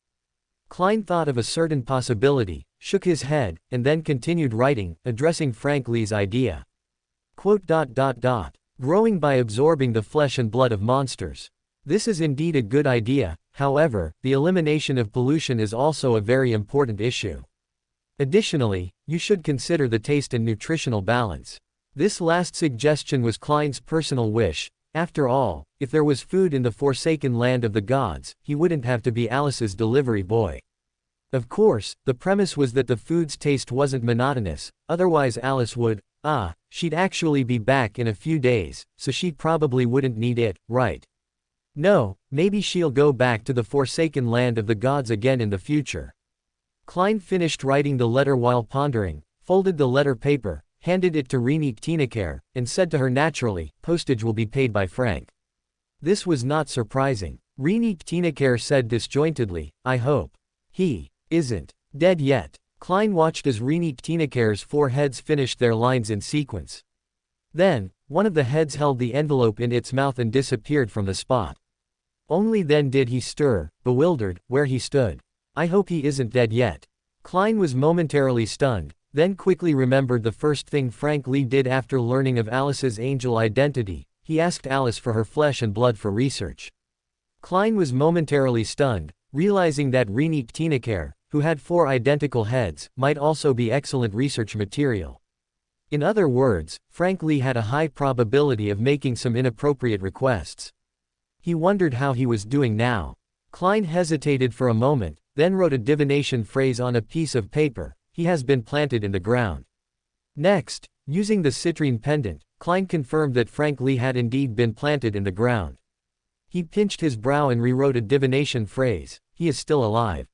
Klein thought of a certain possibility, shook his head, and then continued writing, addressing Frank Lee's idea. Growing by absorbing the flesh and blood of monsters. This is indeed a good idea, however, the elimination of pollution is also a very important issue. Additionally, you should consider the taste and nutritional balance. This last suggestion was Klein's personal wish. After all, if there was food in the forsaken land of the gods, he wouldn't have to be Alice's delivery boy. Of course, the premise was that the food's taste wasn't monotonous, otherwise Alice would, she'd actually be back in a few days, so she probably wouldn't need it, right? No, maybe she'll go back to the forsaken land of the gods again in the future. Klein finished writing the letter while pondering, folded the letter paper, handed it to Renique Tinaker, and said to her naturally, postage will be paid by Frank. This was not surprising. Renique Tinaker said disjointedly, I hope he isn't dead yet. Klein watched as Renique Tinaker's four heads finished their lines in sequence. Then, one of the heads held the envelope in its mouth and disappeared from the spot. Only then did he stir, bewildered, where he stood. I hope he isn't dead yet. Klein was momentarily stunned, then quickly remembered the first thing Frank Lee did after learning of Alice's angel identity. He asked Alice for her flesh and blood for research. Klein was momentarily stunned, realizing that Renique Tinaker, who had four identical heads, might also be excellent research material. In other words, Frank Lee had a high probability of making some inappropriate requests. He wondered how he was doing now. Klein hesitated for a moment, then wrote a divination phrase on a piece of paper. He has been planted in the ground. Next, using the citrine pendant, Klein confirmed that Frank Lee had indeed been planted in the ground. He pinched his brow and rewrote a divination phrase, "He is still alive."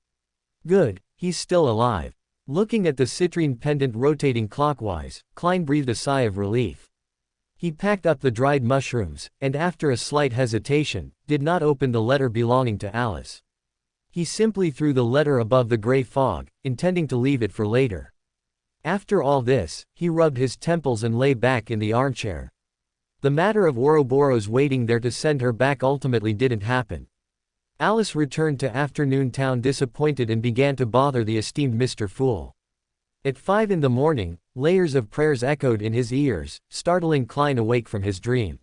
Good, he's still alive. Looking at the citrine pendant rotating clockwise, Klein breathed a sigh of relief. He packed up the dried mushrooms, and after a slight hesitation, did not open the letter belonging to Alice. He simply threw the letter above the gray fog, intending to leave it for later. After all this, he rubbed his temples and lay back in the armchair. The matter of Ouroboros waiting there to send her back ultimately didn't happen. Alice returned to Afternoon Town disappointed and began to bother the esteemed Mr. Fool. At 5 in the morning, layers of prayers echoed in his ears, startling Klein awake from his dream.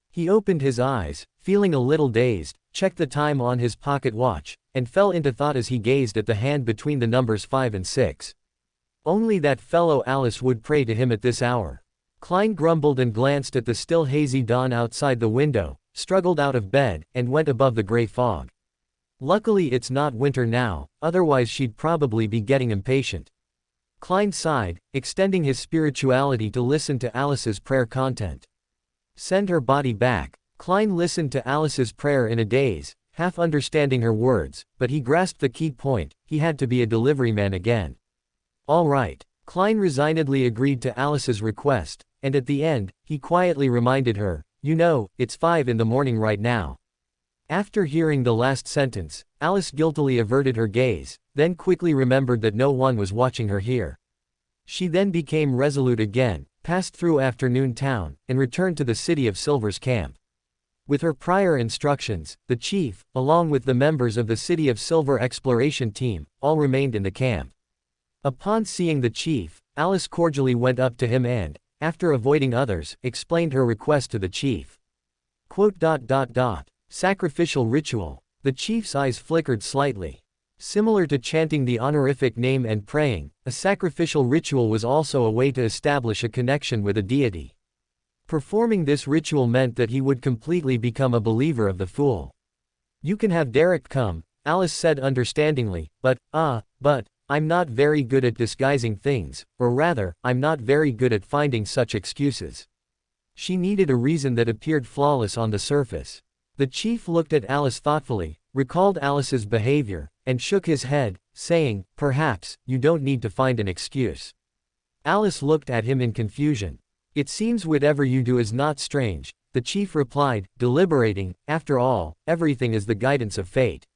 He opened his eyes, feeling a little dazed, checked the time on his pocket watch, and fell into thought as he gazed at the hand between the numbers 5 and 6. Only that fellow Alice would pray to him at this hour. Klein grumbled and glanced at the still hazy dawn outside the window, struggled out of bed, and went above the gray fog. Luckily it's not winter now, otherwise she'd probably be getting impatient. Klein sighed, extending his spirituality to listen to Alice's prayer content. Send her body back. Klein listened to Alice's prayer in a daze, half understanding her words, but he grasped the key point: he had to be a delivery man again. All right. Klein resignedly agreed to Alice's request, and at the end, he quietly reminded her, "You know, it's 5 in the morning right now." After hearing the last sentence, Alice guiltily averted her gaze, then quickly remembered that no one was watching her here. She then became resolute again, passed through Afternoon Town, and returned to the City of Silver's camp. With her prior instructions, the chief, along with the members of the City of Silver exploration team, all remained in the camp. Upon seeing the chief, Alice cordially went up to him and, after avoiding others, explained her request to the chief. Sacrificial ritual. The chief's eyes flickered slightly. Similar to chanting the honorific name and praying, a sacrificial ritual was also a way to establish a connection with a deity. Performing this ritual meant that he would completely become a believer of the Fool. "You can have Derek come," Alice said understandingly, but I'm not very good at disguising things, or rather, I'm not very good at finding such excuses." She needed a reason that appeared flawless on the surface. The chief looked at Alice thoughtfully, recalled Alice's behavior, and shook his head, saying, "Perhaps, you don't need to find an excuse." Alice looked at him in confusion. "It seems whatever you do is not strange," the chief replied, deliberating. "After all, everything is the guidance of fate."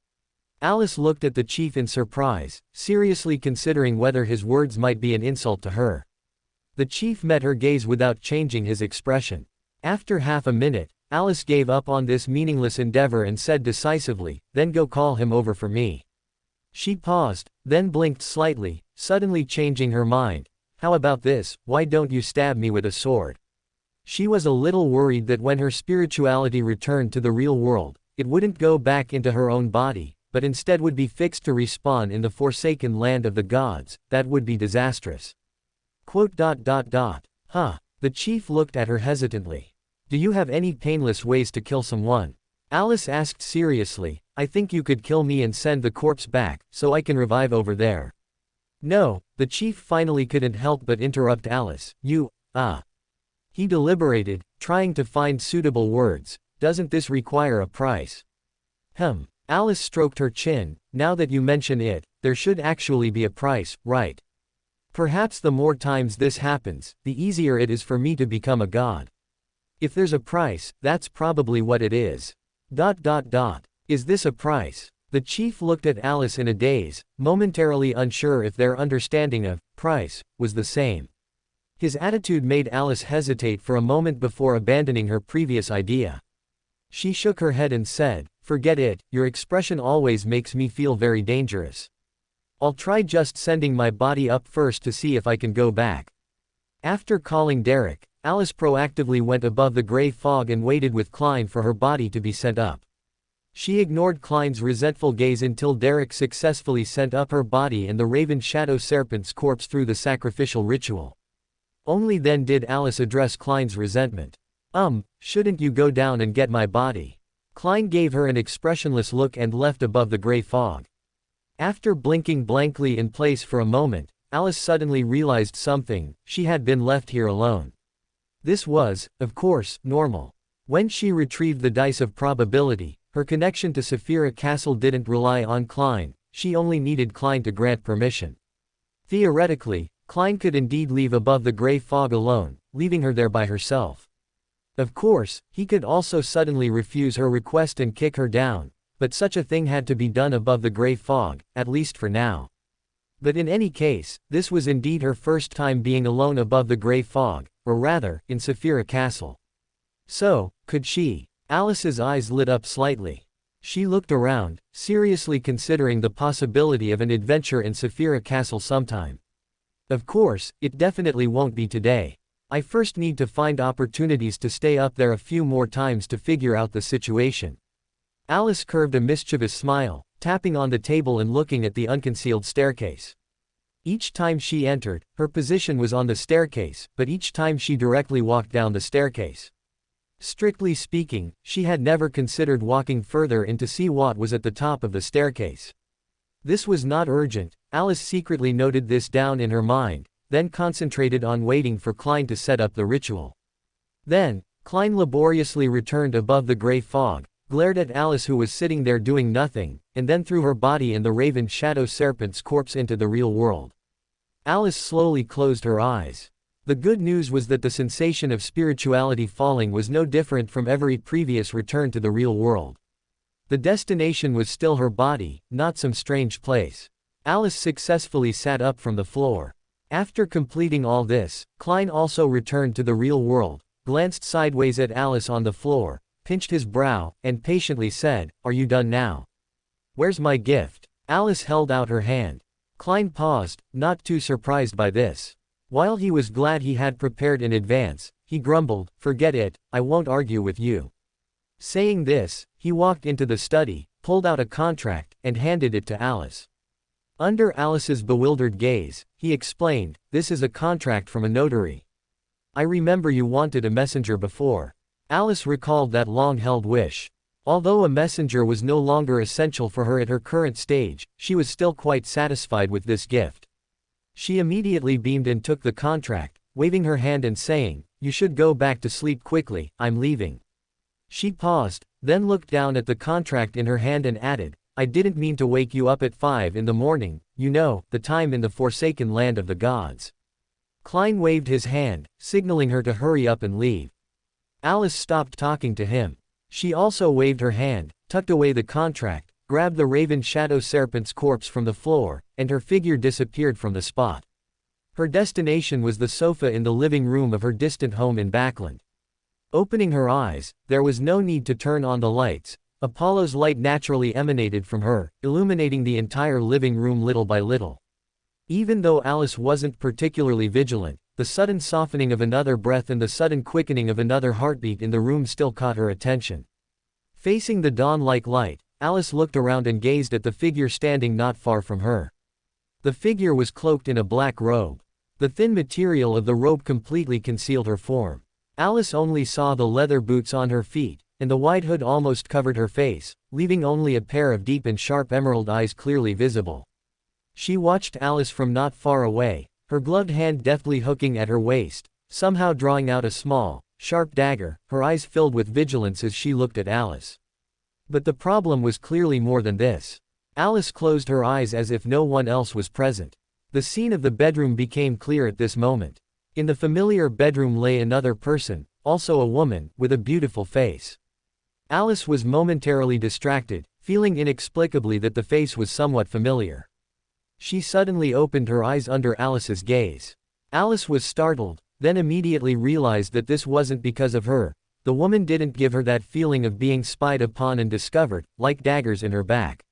Alice looked at the chief in surprise, seriously considering whether his words might be an insult to her. The chief met her gaze without changing his expression. After half a minute, Alice gave up on this meaningless endeavor and said decisively, "Then go call him over for me." She paused, then blinked slightly, suddenly changing her mind. "How about this, why don't you stab me with a sword?" She was a little worried that when her spirituality returned to the real world, it wouldn't go back into her own body, but instead would be fixed to respawn in the forsaken land of the gods. That would be disastrous. Huh. The chief looked at her hesitantly. "Do you have any painless ways to kill someone?" Alice asked seriously. "I think you could kill me and send the corpse back, so I can revive over there." "No," the chief finally couldn't help but interrupt Alice. He deliberated, trying to find suitable words. "Doesn't this require a price?" Alice stroked her chin. "Now that you mention it, there should actually be a price, right? Perhaps the more times this happens, the easier it is for me to become a god. If there's a price, that's probably what it is. Is this a price?" The chief looked at Alice in a daze, momentarily unsure if their understanding of price was the same. His attitude made Alice hesitate for a moment before abandoning her previous idea. She shook her head and said, "Forget it, your expression always makes me feel very dangerous. I'll try just sending my body up first to see if I can go back." After calling Derek, Alice proactively went above the gray fog and waited with Klein for her body to be sent up. She ignored Klein's resentful gaze until Derek successfully sent up her body and the Raven Shadow Serpent's corpse through the sacrificial ritual. Only then did Alice address Klein's resentment. Shouldn't you go down and get my body?" Klein gave her an expressionless look and left above the gray fog. After blinking blankly in place for a moment, Alice suddenly realized something: she had been left here alone. This was, of course, normal. When she retrieved the dice of probability, her connection to Saphira Castle didn't rely on Klein, she only needed Klein to grant permission. Theoretically, Klein could indeed leave above the gray fog alone, leaving her there by herself. Of course, he could also suddenly refuse her request and kick her down, but such a thing had to be done above the gray fog, at least for now. But in any case, this was indeed her first time being alone above the gray fog, or rather, in Saphira Castle. So, could she? Alice's eyes lit up slightly. She looked around, seriously considering the possibility of an adventure in Saphira Castle sometime. Of course, it definitely won't be today. I first need to find opportunities to stay up there a few more times to figure out the situation. Alice curved a mischievous smile, tapping on the table and looking at the unconcealed staircase. Each time she entered, her position was on the staircase, but each time she directly walked down the staircase. Strictly speaking, she had never considered walking further in to see what was at the top of the staircase. This was not urgent. Alice secretly noted this down in her mind, then concentrated on waiting for Klein to set up the ritual. Then, Klein laboriously returned above the gray fog, glared at Alice who was sitting there doing nothing, and then threw her body and the raven shadow serpent's corpse into the real world. Alice slowly closed her eyes. The good news was that the sensation of spirituality falling was no different from every previous return to the real world. The destination was still her body, not some strange place. Alice successfully sat up from the floor. After completing all this, Klein also returned to the real world, glanced sideways at Alice on the floor, pinched his brow, and patiently said, "Are you done now? Where's my gift?" Alice held out her hand. Klein paused, not too surprised by this. While he was glad he had prepared in advance, he grumbled, "Forget it, I won't argue with you." Saying this, he walked into the study, pulled out a contract, and handed it to Alice. Under Alice's bewildered gaze, he explained, "This is a contract from a notary. I remember you wanted a messenger before." Alice recalled that long-held wish. Although a messenger was no longer essential for her at her current stage, she was still quite satisfied with this gift. She immediately beamed and took the contract, waving her hand and saying, "You should go back to sleep quickly, I'm leaving." She paused, then looked down at the contract in her hand and added, "I didn't mean to wake you up at 5 in the morning, you know, the time in the forsaken land of the gods." Klein waved his hand, signaling her to hurry up and leave. Alice stopped talking to him. She also waved her hand, tucked away the contract, grabbed the raven shadow serpent's corpse from the floor, and her figure disappeared from the spot. Her destination was the sofa in the living room of her distant home in Backland. Opening her eyes, there was no need to turn on the lights. Apollo's light naturally emanated from her, illuminating the entire living room little by little. Even though Alice wasn't particularly vigilant, the sudden softening of another breath and the sudden quickening of another heartbeat in the room still caught her attention. Facing the dawn-like light, Alice looked around and gazed at the figure standing not far from her. The figure was cloaked in a black robe. The thin material of the robe completely concealed her form. Alice only saw the leather boots on her feet, and the wide hood almost covered her face, leaving only a pair of deep and sharp emerald eyes clearly visible. She watched Alice from not far away, her gloved hand deftly hooking at her waist, somehow drawing out a small, sharp dagger, her eyes filled with vigilance as she looked at Alice. But the problem was clearly more than this. Alice closed her eyes as if no one else was present. The scene of the bedroom became clear at this moment. In the familiar bedroom lay another person, also a woman, with a beautiful face. Alice was momentarily distracted, feeling inexplicably that the face was somewhat familiar. She suddenly opened her eyes under Alice's gaze. Alice was startled, then immediately realized that this wasn't because of her. The woman didn't give her that feeling of being spied upon and discovered, like daggers in her back.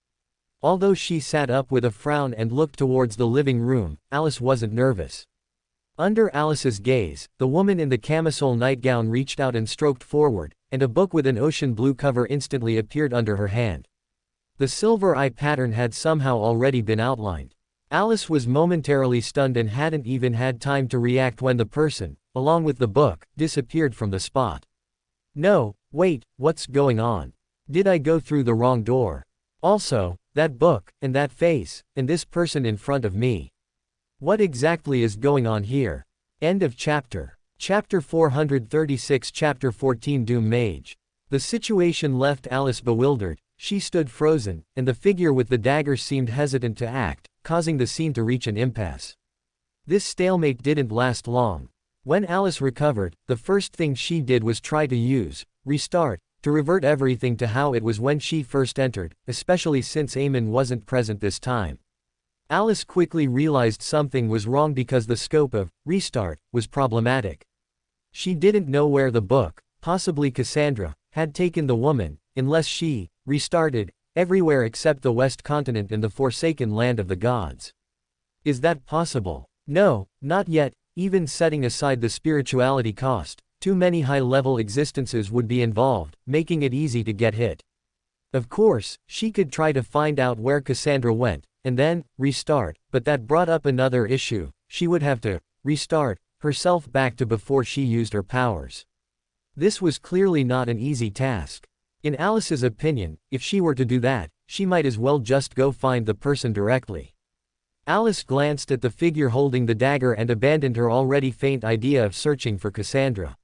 Although she sat up with a frown and looked towards the living room, Alice wasn't nervous. Under Alice's gaze, the woman in the camisole nightgown reached out and stroked forward, and a book with an ocean blue cover instantly appeared under her hand. The silver eye pattern had somehow already been outlined. Alice was momentarily stunned and hadn't even had time to react when the person, along with the book, disappeared from the spot. No, wait, what's going on? Did I go through the wrong door? Also, that book, and that face, and this person in front of me. What exactly is going on here? End of chapter. Chapter 436 Chapter 14 Doom Mage. The situation left Alice bewildered, she stood frozen, and the figure with the dagger seemed hesitant to act, causing the scene to reach an impasse. This stalemate didn't last long. When Alice recovered, the first thing she did was try to restart, to revert everything to how it was when she first entered, especially since Eamon wasn't present this time. Alice quickly realized something was wrong because the scope of restart was problematic. She didn't know where the book, possibly Cassandra, had taken the woman, unless she restarted everywhere except the West Continent and the Forsaken Land of the Gods. Is that possible? No, not yet. Even setting aside the spirituality cost, too many high-level existences would be involved, making it easy to get hit. Of course, she could try to find out where Cassandra went, and then restart, but that brought up another issue. She would have to restart herself back to before she used her powers. This was clearly not an easy task. In Alice's opinion, if she were to do that, she might as well just go find the person directly. Alice glanced at the figure holding the dagger and abandoned her already faint idea of searching for Cassandra.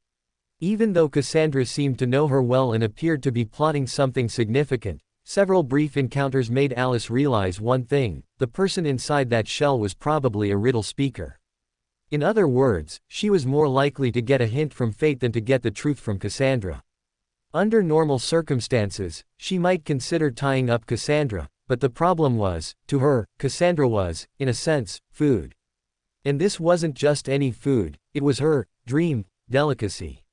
Even though Cassandra seemed to know her well and appeared to be plotting something significant, several brief encounters made Alice realize one thing: the person inside that shell was probably a riddle speaker. In other words, she was more likely to get a hint from fate than to get the truth from Cassandra. Under normal circumstances, she might consider tying up Cassandra, but the problem was, to her, Cassandra was, in a sense, food. And this wasn't just any food, it was her dream delicacy.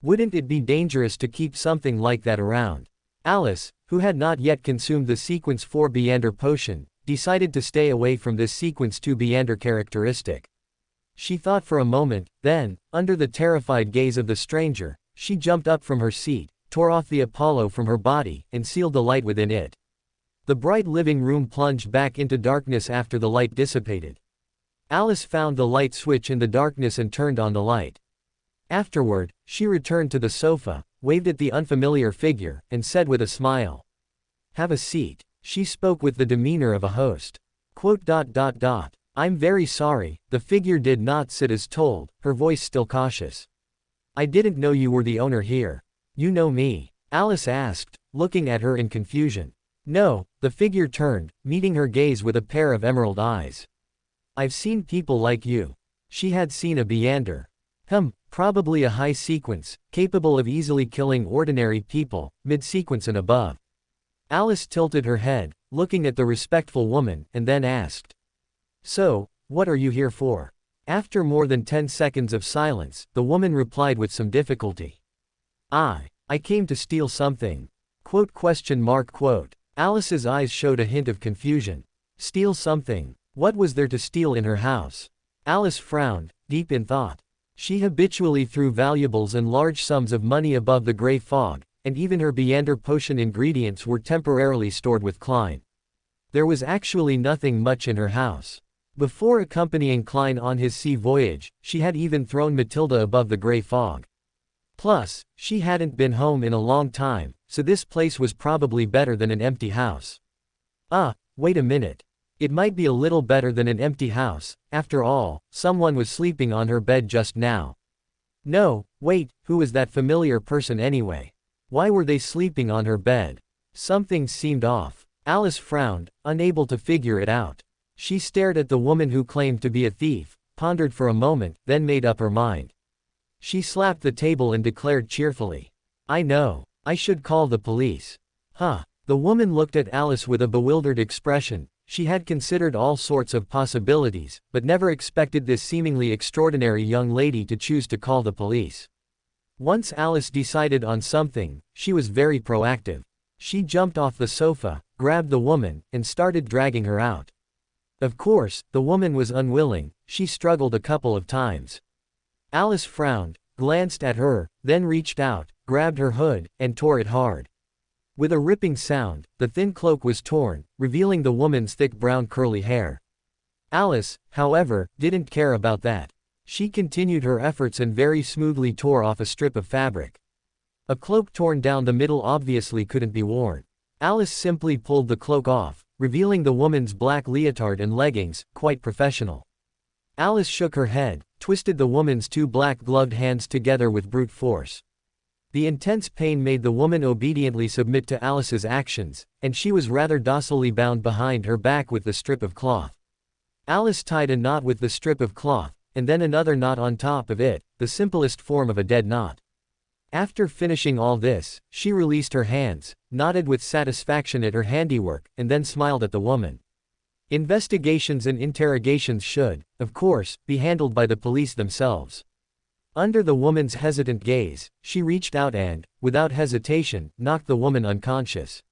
Wouldn't it be dangerous to keep something like that around? Alice, who had not yet consumed the Sequence 4 Beander potion, decided to stay away from this Sequence 2 Beander characteristic. She thought for a moment, then, under the terrified gaze of the stranger, she jumped up from her seat, tore off the Apollo from her body, and sealed the light within it. The bright living room plunged back into darkness after the light dissipated. Alice found the light switch in the darkness and turned on the light. Afterward, she returned to the sofa, waved at the unfamiliar figure, and said with a smile, "Have a seat." She spoke with the demeanor of a host. "I'm very sorry," the figure did not sit as told, her voice still cautious. "I didn't know you were the owner here. You know me?" Alice asked, looking at her in confusion. "No," the figure turned, meeting her gaze with a pair of emerald eyes. "I've seen people like you." She had seen a Beander. Probably a high sequence, capable of easily killing ordinary people, mid-sequence and above. Alice tilted her head, looking at the respectful woman, and then asked, "So, what are you here for?" After more than 10 seconds of silence, the woman replied with some difficulty. I came to steal something. Alice's eyes showed a hint of confusion. Steal something? What was there to steal in her house? Alice frowned, deep in thought. She habitually threw valuables and large sums of money above the gray fog, and even her Beander potion ingredients were temporarily stored with Klein. There was actually nothing much in her house. Before accompanying Klein on his sea voyage, she had even thrown Matilda above the gray fog. Plus, she hadn't been home in a long time, so this place was probably better than an empty house. Wait a minute. It might be a little better than an empty house. After all, someone was sleeping on her bed just now. No, wait, who was that familiar person anyway? Why were they sleeping on her bed? Something seemed off. Alice frowned, unable to figure it out. She stared at the woman who claimed to be a thief, pondered for a moment, then made up her mind. She slapped the table and declared cheerfully, "I know. I should call the police." The woman looked at Alice with a bewildered expression. She had considered all sorts of possibilities, but never expected this seemingly extraordinary young lady to choose to call the police. Once Alice decided on something, she was very proactive. She jumped off the sofa, grabbed the woman, and started dragging her out. Of course, the woman was unwilling. She struggled a couple of times. Alice frowned, glanced at her, then reached out, grabbed her hood, and tore it hard. With a ripping sound, the thin cloak was torn, revealing the woman's thick brown curly hair. Alice, however, didn't care about that. She continued her efforts and very smoothly tore off a strip of fabric. A cloak torn down the middle obviously couldn't be worn. Alice simply pulled the cloak off, revealing the woman's black leotard and leggings, quite professional. Alice shook her head, twisted the woman's two black-gloved hands together with brute force. The intense pain made the woman obediently submit to Alice's actions, and she was rather docilely bound behind her back with the strip of cloth. Alice tied a knot with the strip of cloth, and then another knot on top of it, the simplest form of a dead knot. After finishing all this, she released her hands, nodded with satisfaction at her handiwork, and then smiled at the woman. Investigations and interrogations should, of course, be handled by the police themselves. Under the woman's hesitant gaze, she reached out and, without hesitation, knocked the woman unconscious.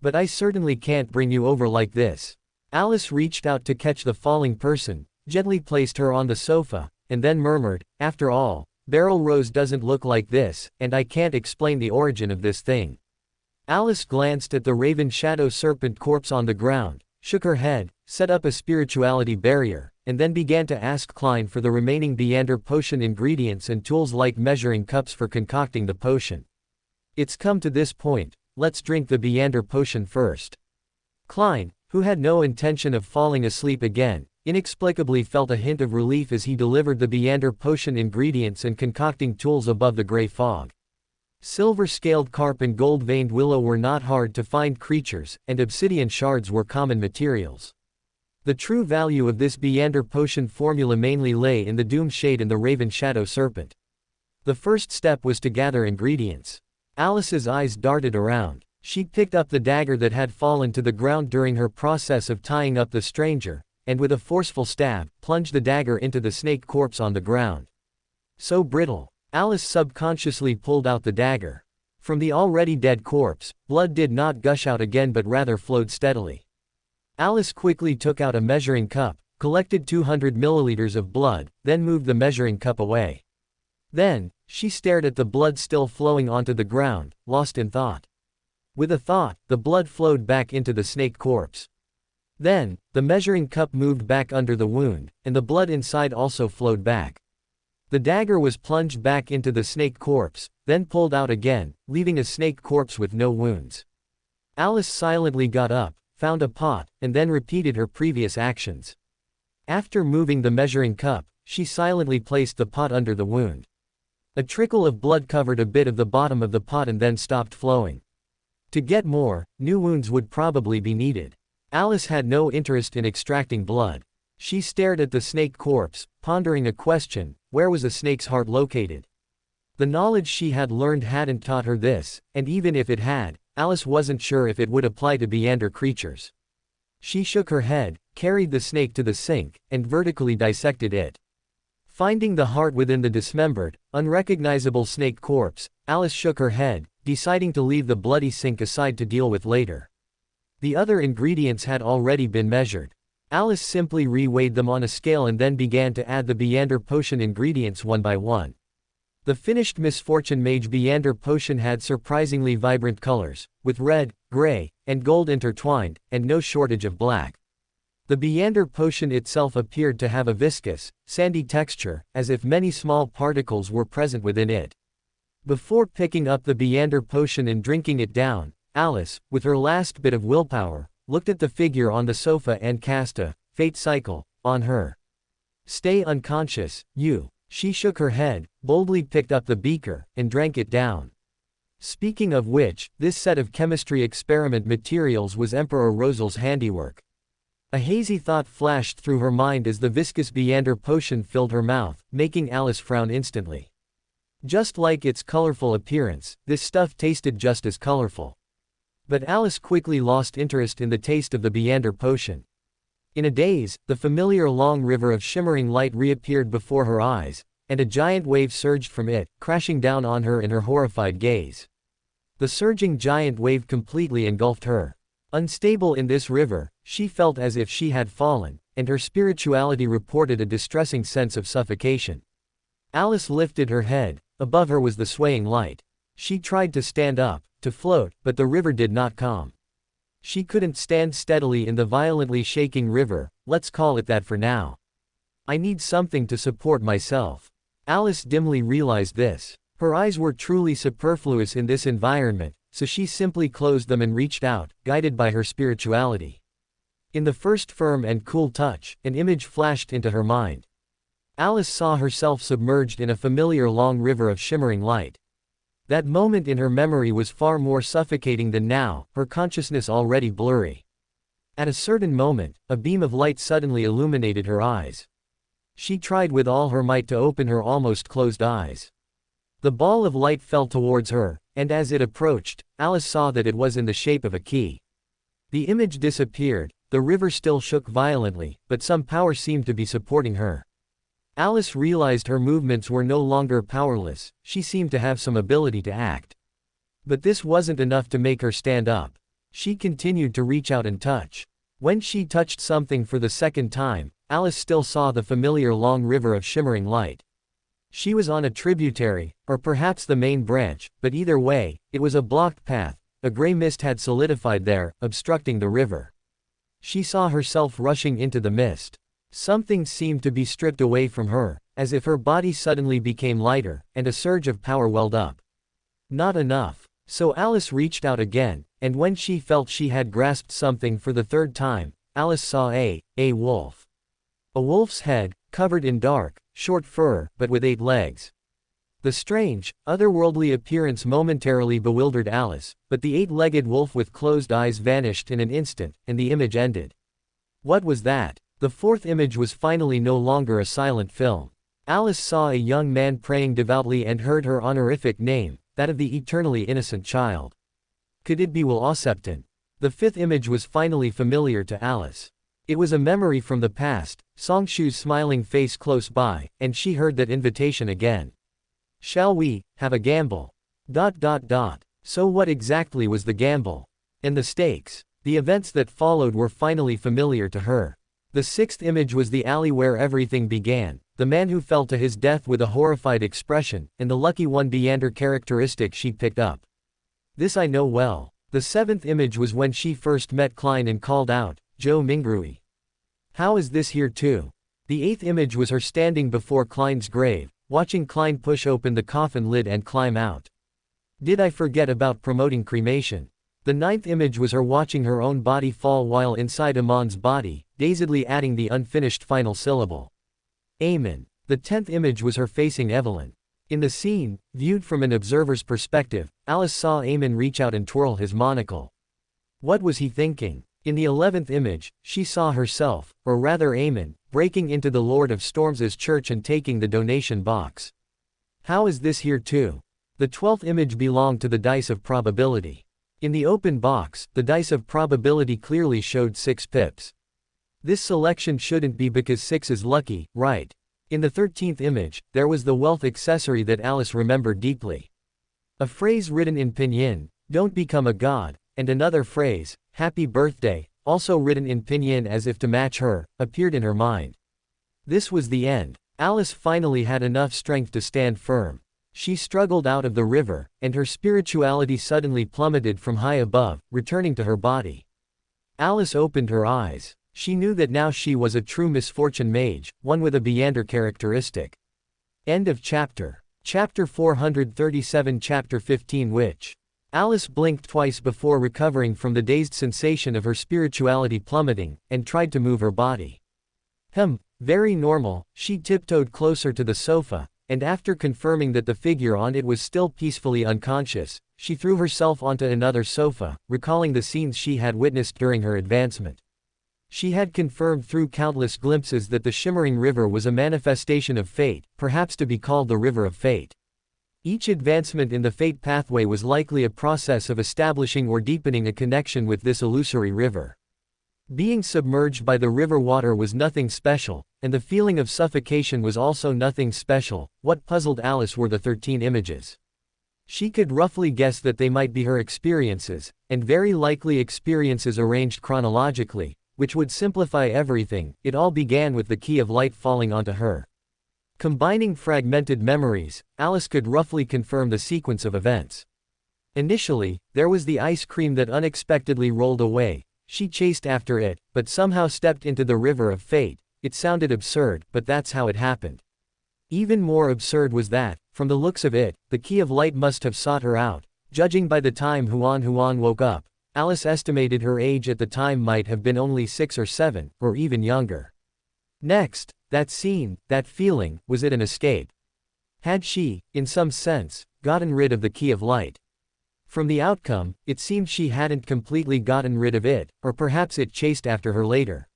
"But I certainly can't bring you over like this." Alice reached out to catch the falling person, gently placed her on the sofa, and then murmured, "After all, Beryl Rose doesn't look like this, and I can't explain the origin of this thing." Alice glanced at the raven shadow serpent corpse on the ground, shook her head, set up a spirituality barrier, and then began to ask Klein for the remaining Beander potion ingredients and tools like measuring cups for concocting the potion. "It's come to this point, let's drink the Beander potion first." Klein, who had no intention of falling asleep again, inexplicably felt a hint of relief as he delivered the Beander potion ingredients and concocting tools above the gray fog. Silver-scaled carp and gold-veined willow were not hard-to-find creatures, and obsidian shards were common materials. The true value of this Beander potion formula mainly lay in the doom shade and the raven shadow serpent. The first step was to gather ingredients. Alice's eyes darted around. She picked up the dagger that had fallen to the ground during her process of tying up the stranger, and with a forceful stab, plunged the dagger into the snake corpse on the ground. So brittle. Alice subconsciously pulled out the dagger. From the already dead corpse, blood did not gush out again but rather flowed steadily. Alice quickly took out a measuring cup, collected 200 milliliters of blood, then moved the measuring cup away. Then, she stared at the blood still flowing onto the ground, lost in thought. With a thought, the blood flowed back into the snake corpse. Then, the measuring cup moved back under the wound, and the blood inside also flowed back. The dagger was plunged back into the snake corpse, then pulled out again, leaving a snake corpse with no wounds. Alice silently got up, found a pot, and then repeated her previous actions. After moving the measuring cup, she silently placed the pot under the wound. A trickle of blood covered a bit of the bottom of the pot and then stopped flowing. To get more, new wounds would probably be needed. Alice had no interest in extracting blood. She stared at the snake corpse, pondering a question: where was a snake's heart located? The knowledge she had learned hadn't taught her this, and even if it had, Alice wasn't sure if it would apply to Beander creatures. She shook her head, carried the snake to the sink, and vertically dissected it. Finding the heart within the dismembered, unrecognizable snake corpse, Alice shook her head, deciding to leave the bloody sink aside to deal with later. The other ingredients had already been measured. Alice simply re-weighed them on a scale and then began to add the Beander potion ingredients one by one. The finished Misfortune Mage Beander potion had surprisingly vibrant colors, with red, gray, and gold intertwined, and no shortage of black. The Beander potion itself appeared to have a viscous, sandy texture, as if many small particles were present within it. Before picking up the Beander potion and drinking it down, Alice, with her last bit of willpower, looked at the figure on the sofa and cast a fate cycle on her. "Stay unconscious, you." She shook her head, boldly picked up the beaker, and drank it down. Speaking of which, this set of chemistry experiment materials was Emperor Rosal's handiwork. A hazy thought flashed through her mind as the viscous Beander potion filled her mouth, making Alice frown instantly. Just like its colorful appearance, this stuff tasted just as colorful. But Alice quickly lost interest in the taste of the Beander potion. In a daze, the familiar long river of shimmering light reappeared before her eyes, and a giant wave surged from it, crashing down on her in her horrified gaze. The surging giant wave completely engulfed her. Unstable in this river, she felt as if she had fallen, and her spirituality reported a distressing sense of suffocation. Alice lifted her head. Above her was the swaying light. She tried to stand up, to float, but the river did not calm. She couldn't stand steadily in the violently shaking river, let's call it that for now. I need something to support myself. Alice dimly realized this. Her eyes were truly superfluous in this environment, so she simply closed them and reached out, guided by her spirituality. In the first firm and cool touch, an image flashed into her mind. Alice saw herself submerged in a familiar long river of shimmering light. That moment in her memory was far more suffocating than now, her consciousness already blurry. At a certain moment, a beam of light suddenly illuminated her eyes. She tried with all her might to open her almost closed eyes. The ball of light fell towards her, and as it approached, Alice saw that it was in the shape of a key. The image disappeared, the river still shook violently, but some power seemed to be supporting her. Alice realized her movements were no longer powerless, she seemed to have some ability to act. But this wasn't enough to make her stand up. She continued to reach out and touch. When she touched something for the second time, Alice still saw the familiar long river of shimmering light. She was on a tributary, or perhaps the main branch, but either way, it was a blocked path. A gray mist had solidified there, obstructing the river. She saw herself rushing into the mist. Something seemed to be stripped away from her, as if her body suddenly became lighter, and a surge of power welled up. Not enough. So Alice reached out again, and when she felt she had grasped something for the third time, Alice saw a wolf. A wolf's head, covered in dark, short fur, but with 8 legs. The strange, otherworldly appearance momentarily bewildered Alice, but the 8-legged wolf with closed eyes vanished in an instant, and the image ended. What was that? The fourth image was finally no longer a silent film. Alice saw a young man praying devoutly and heard her honorific name, that of the eternally innocent child. Could it be Will Septon? The fifth image was finally familiar to Alice. It was a memory from the past, Songshu's smiling face close by, and she heard that invitation again. Shall we have a gamble? So what exactly was the gamble? And the stakes? The events that followed were finally familiar to her. The sixth image was the alley where everything began, the man who fell to his death with a horrified expression, and the lucky one Beander characteristic she picked up. This I know well. The seventh image was when she first met Klein and called out, "Joe Mingrui." How is this here too? The eighth image was her standing before Klein's grave, watching Klein push open the coffin lid and climb out. Did I forget about promoting cremation? The ninth image was her watching her own body fall while inside Amon's body, dazedly adding the unfinished final syllable. Amen. The 10th image was her facing Evelyn. In the scene, viewed from an observer's perspective, Alice saw Eamon reach out and twirl his monocle. What was he thinking? In the 11th image, she saw herself, or rather Eamon, breaking into the Lord of Storms' church and taking the donation box. How is this here too? The 12th image belonged to the dice of probability. In the open box, the dice of probability clearly showed 6 pips. This selection shouldn't be because 6 is lucky, right? In the 13th image, there was the wealth accessory that Alice remembered deeply. A phrase written in pinyin, "Don't become a god," and another phrase, "Happy birthday," also written in pinyin as if to match her, appeared in her mind. This was the end. Alice finally had enough strength to stand firm. She struggled out of the river, and her spirituality suddenly plummeted from high above, returning to her body. Alice opened her eyes. She knew that now she was a true misfortune mage, one with a Beander characteristic. End of chapter. Chapter 437 Chapter 15 Witch. Alice blinked twice before recovering from the dazed sensation of her spirituality plummeting, and tried to move her body. Very normal. She tiptoed closer to the sofa, and after confirming that the figure on it was still peacefully unconscious, she threw herself onto another sofa, recalling the scenes she had witnessed during her advancement. She had confirmed through countless glimpses that the shimmering river was a manifestation of fate, perhaps to be called the River of Fate. Each advancement in the fate pathway was likely a process of establishing or deepening a connection with this illusory river. Being submerged by the river water was nothing special, and the feeling of suffocation was also nothing special. What puzzled Alice were the 13 images. She could roughly guess that they might be her experiences, and very likely experiences arranged chronologically, which would simplify everything. It all began with the key of light falling onto her. Combining fragmented memories, Alice could roughly confirm the sequence of events. Initially, there was the ice cream that unexpectedly rolled away. She chased after it, but somehow stepped into the river of fate. It sounded absurd, but that's how it happened. Even more absurd was that, from the looks of it, the key of light must have sought her out. Judging by the time Huan woke up, Alice estimated her age at the time might have been only 6 or 7, or even younger. Next, That scene, that feeling, was it an escape? Had she, in some sense, gotten rid of the key of light? From the outcome, it seemed she hadn't completely gotten rid of it, or perhaps it chased after her later.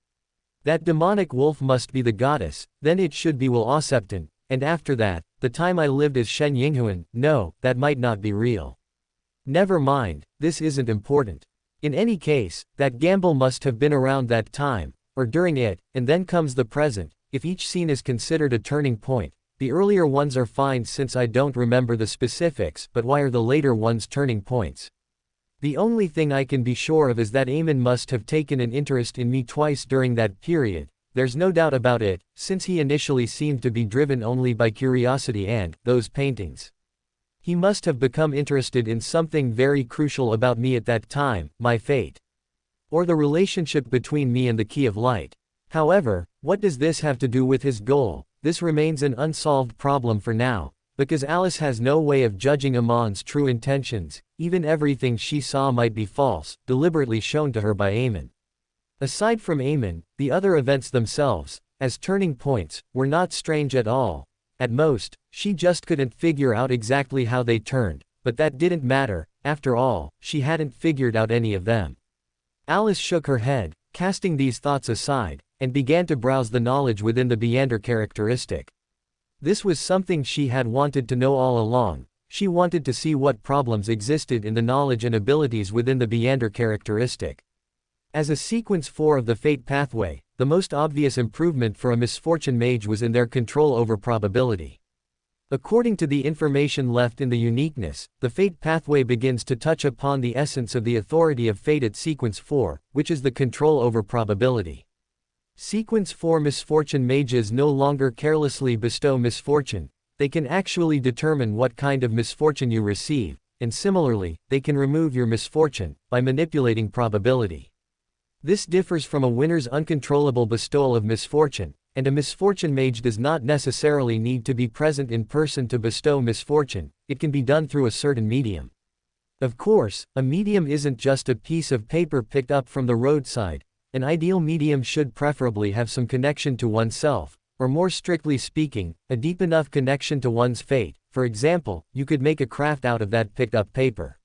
That demonic wolf must be the goddess, then it should be Will Osepton, and after that, the time I lived as Shen Yinghuan. No, that might not be real. Never mind, this isn't important. In any case, that gamble must have been around that time, or during it, and then comes the present. If each scene is considered a turning point, the earlier ones are fine since I don't remember the specifics, but why are the later ones turning points? The only thing I can be sure of is that Eamon must have taken an interest in me twice during that period. There's no doubt about it, since he initially seemed to be driven only by curiosity and those paintings. He must have become interested in something very crucial about me at that time, my fate. Or the relationship between me and the key of light. However, what does this have to do with his goal? This remains an unsolved problem for now, because Alice has no way of judging Amon's true intentions. Even everything she saw might be false, deliberately shown to her by Eamon. Aside from Eamon, the other events themselves, as turning points, were not strange at all. At most, she just couldn't figure out exactly how they turned, but that didn't matter. After all, she hadn't figured out any of them. Alice shook her head, casting these thoughts aside, and began to browse the knowledge within the Beander characteristic. This was something she had wanted to know all along. She wanted to see what problems existed in the knowledge and abilities within the Beander characteristic. As a sequence 4 of the fate pathway, the most obvious improvement for a misfortune mage was in their control over probability. According to the information left in the uniqueness, the fate pathway begins to touch upon the essence of the authority of fate at sequence 4, which is the control over probability. Sequence 4 misfortune mages no longer carelessly bestow misfortune, they can actually determine what kind of misfortune you receive, and similarly, they can remove your misfortune by manipulating probability. This differs from a winner's uncontrollable bestowal of misfortune, and a misfortune mage does not necessarily need to be present in person to bestow misfortune, it can be done through a certain medium. Of course, a medium isn't just a piece of paper picked up from the roadside. An ideal medium should preferably have some connection to oneself, or more strictly speaking, a deep enough connection to one's fate. For example, you could make a craft out of that picked up paper.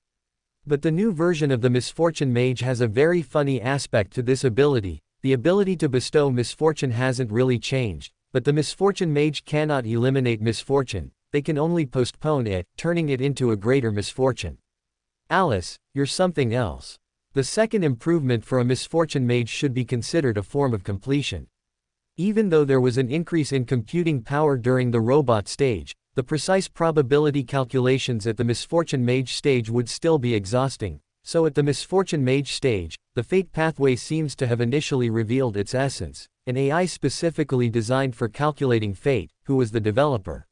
But the new version of the misfortune mage has a very funny aspect to this ability. The ability to bestow misfortune hasn't really changed, but the misfortune mage cannot eliminate misfortune, they can only postpone it, turning it into a greater misfortune. Alice, you're something else. The second improvement for a misfortune mage should be considered a form of completion. Even though there was an increase in computing power during the robot stage, the precise probability calculations at the misfortune mage stage would still be exhausting. So at the misfortune mage stage, the fate pathway seems to have initially revealed its essence, an AI specifically designed for calculating fate. Who was the developer?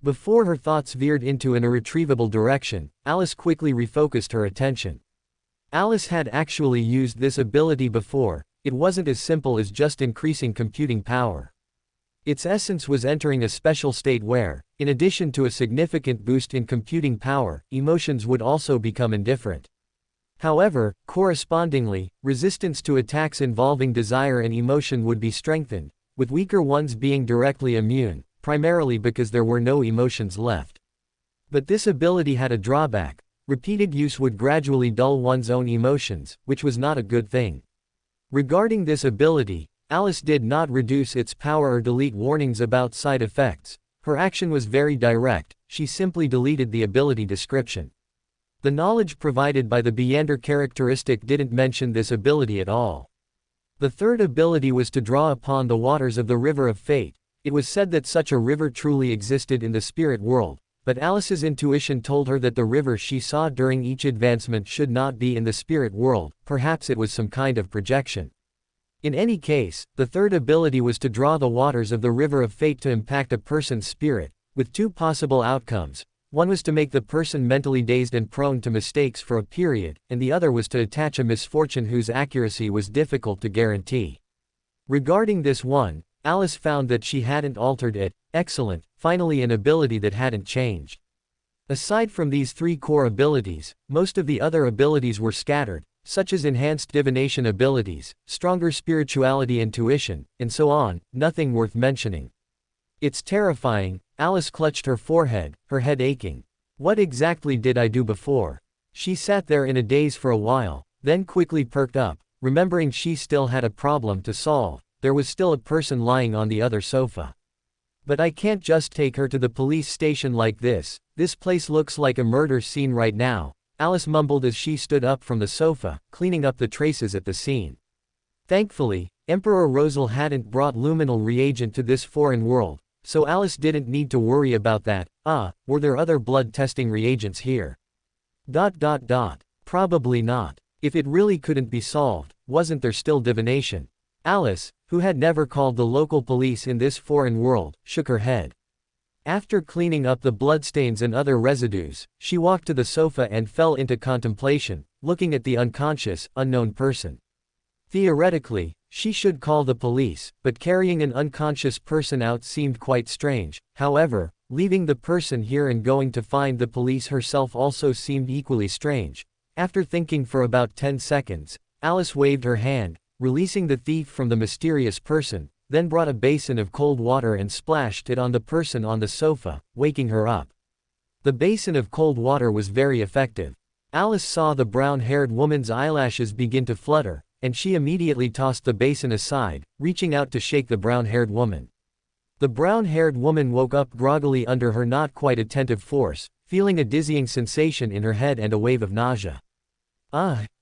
Before her thoughts veered into an irretrievable direction, Alice quickly refocused her attention. Alice had actually used this ability before. It wasn't as simple as just increasing computing power. Its essence was entering a special state where, in addition to a significant boost in computing power, emotions would also become indifferent. However, correspondingly, resistance to attacks involving desire and emotion would be strengthened, with weaker ones being directly immune, primarily because there were no emotions left. But this ability had a drawback. Repeated use would gradually dull one's own emotions, which was not a good thing. Regarding this ability, Alice did not reduce its power or delete warnings about side effects. Her action was very direct, she simply deleted the ability description. The knowledge provided by the Beander characteristic didn't mention this ability at all. The third ability was to draw upon the waters of the river of fate. It was said that such a river truly existed in the spirit world, but Alice's intuition told her that the river she saw during each advancement should not be in the spirit world, perhaps it was some kind of projection. In any case, the third ability was to draw the waters of the river of fate to impact a person's spirit, with two possible outcomes. One was to make the person mentally dazed and prone to mistakes for a period, and the other was to attach a misfortune whose accuracy was difficult to guarantee. Regarding this one, Alice found that she hadn't altered it. Excellent, finally an ability that hadn't changed. Aside from these three core abilities, most of the other abilities were scattered, such as enhanced divination abilities, stronger spirituality and intuition, and so on, nothing worth mentioning. It's terrifying. Alice clutched her forehead, her head aching. What exactly did I do before? She sat there in a daze for a while, then quickly perked up, remembering she still had a problem to solve. There was still a person lying on the other sofa. But I can't just take her to the police station like this. This place looks like a murder scene right now, Alice mumbled as she stood up from the sofa, cleaning up the traces at the scene. Thankfully, Emperor Rosal hadn't brought luminal reagent to this foreign world, so Alice didn't need to worry about that. Were there other blood testing reagents here? Probably not. If it really couldn't be solved, wasn't there still divination? Alice, who had never called the local police in this foreign world, shook her head. After cleaning up the bloodstains and other residues, she walked to the sofa and fell into contemplation, looking at the unconscious, unknown person. Theoretically, she should call the police, but carrying an unconscious person out seemed quite strange. However, leaving the person here and going to find the police herself also seemed equally strange. After thinking for about 10 seconds, Alice waved her hand, releasing the thief from the mysterious person, then brought a basin of cold water and splashed it on the person on the sofa, waking her up. The basin of cold water was very effective. Alice saw the brown-haired woman's eyelashes begin to flutter, and she immediately tossed the basin aside, reaching out to shake the brown-haired woman. The brown-haired woman woke up groggily under her not quite attentive force, feeling a dizzying sensation in her head and a wave of nausea.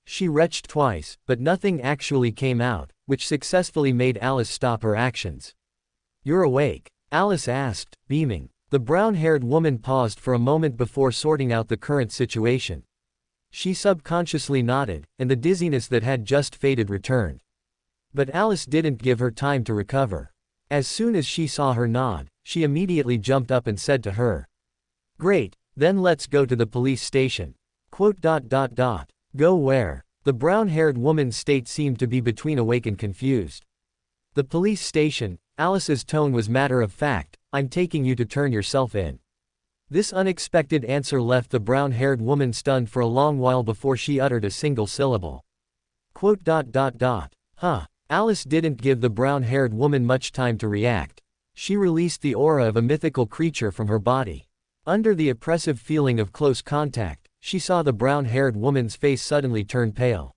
She retched twice, but nothing actually came out, which successfully made Alice stop her actions. "You're awake?" Alice asked, beaming. The brown-haired woman paused for a moment before sorting out the current situation. She subconsciously nodded, and the dizziness that had just faded returned. But Alice didn't give her time to recover. As soon as she saw her nod, she immediately jumped up and said to her, "Great, then let's go to the police station." Go where? The brown-haired woman's state seemed to be between awake and confused. "The police station." Alice's tone was matter of fact. "I'm taking you to turn yourself in." This unexpected answer left the brown-haired woman stunned for a long while before she uttered a single syllable. Alice didn't give the brown-haired woman much time to react. She released the aura of a mythical creature from her body. Under the oppressive feeling of close contact, she saw the brown-haired woman's face suddenly turn pale.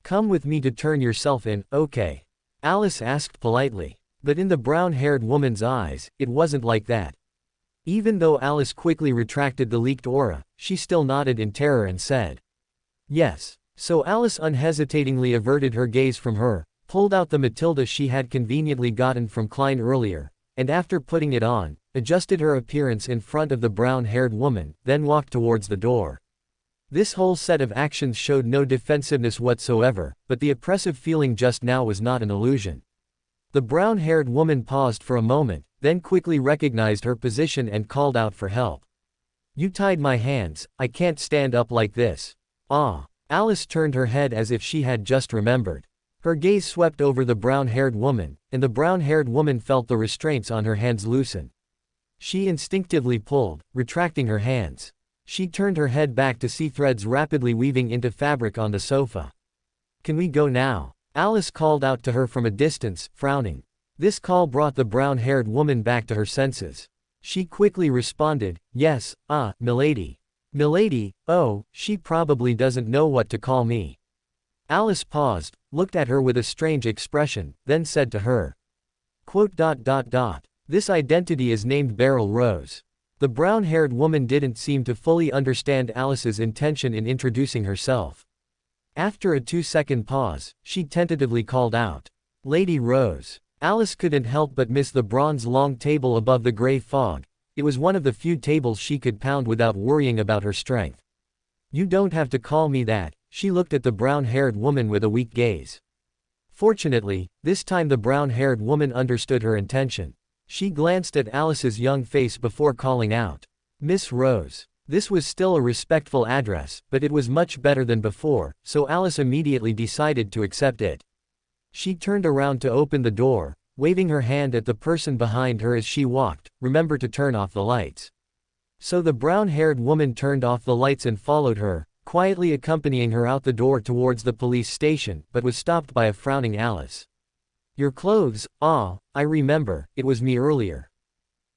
"Come with me to turn yourself in, okay?" Alice asked politely. But in the brown-haired woman's eyes, it wasn't like that. Even though Alice quickly retracted the leaked aura, she still nodded in terror and said, "Yes." So Alice unhesitatingly averted her gaze from her, pulled out the Matilda she had conveniently gotten from Klein earlier, and after putting it on, adjusted her appearance in front of the brown-haired woman, then walked towards the door. This whole set of actions showed no defensiveness whatsoever, but the oppressive feeling just now was not an illusion. The brown-haired woman paused for a moment, then quickly recognized her position and called out for help. "You tied my hands, I can't stand up like this." Alice turned her head as if she had just remembered. Her gaze swept over the brown-haired woman, and the brown-haired woman felt the restraints on her hands loosen. She instinctively pulled, retracting her hands. She turned her head back to see threads rapidly weaving into fabric on the sofa. "Can we go now?" Alice called out to her from a distance, frowning. This call brought the brown-haired woman back to her senses. She quickly responded, "Yes, milady." "Milady? Oh, she probably doesn't know what to call me." Alice paused, looked at her with a strange expression, then said to her, "This identity is named Beryl Rose." The brown-haired woman didn't seem to fully understand Alice's intention in introducing herself. After a 2-second pause, she tentatively called out, "Lady Rose." Alice couldn't help but miss the bronze-long table above the gray fog. It was one of the few tables she could pound without worrying about her strength. "You don't have to call me that." She looked at the brown-haired woman with a weak gaze. Fortunately, this time the brown-haired woman understood her intention. She glanced at Alice's young face before calling out, "Miss Rose." This was still a respectful address, but it was much better than before, so Alice immediately decided to accept it. She turned around to open the door, waving her hand at the person behind her as she walked, "Remember to turn off the lights." So the brown-haired woman turned off the lights and followed her, quietly accompanying her out the door towards the police station, but was stopped by a frowning Alice. "Your clothes, ah, I remember, it was me earlier."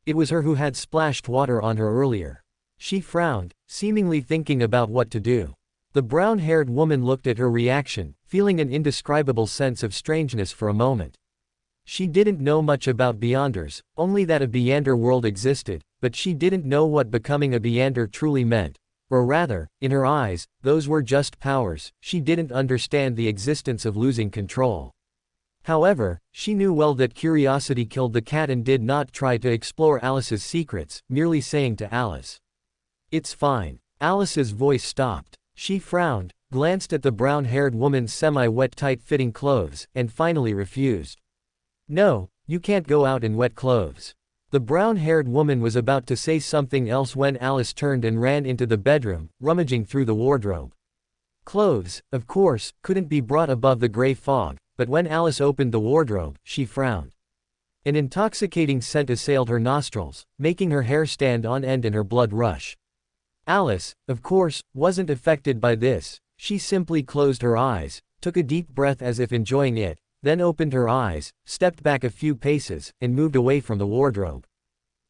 It was her who had splashed water on her earlier. She frowned, seemingly thinking about what to do. The brown-haired woman looked at her reaction, feeling an indescribable sense of strangeness for a moment. She didn't know much about Beyonders, only that a Beyonder world existed, but she didn't know what becoming a Beyonder truly meant. Or rather, in her eyes, those were just powers. She didn't understand the existence of losing control. However, she knew well that curiosity killed the cat and did not try to explore Alice's secrets, merely saying to Alice, "It's fine." Alice's voice stopped. She frowned, glanced at the brown-haired woman's semi-wet tight-fitting clothes, and finally refused. "No, you can't go out in wet clothes." The brown-haired woman was about to say something else when Alice turned and ran into the bedroom, rummaging through the wardrobe. Clothes, of course, couldn't be brought above the gray fog, but when Alice opened the wardrobe, she frowned. An intoxicating scent assailed her nostrils, making her hair stand on end and her blood rush. Alice, of course, wasn't affected by this. She simply closed her eyes, took a deep breath as if enjoying it, then opened her eyes, stepped back a few paces, and moved away from the wardrobe.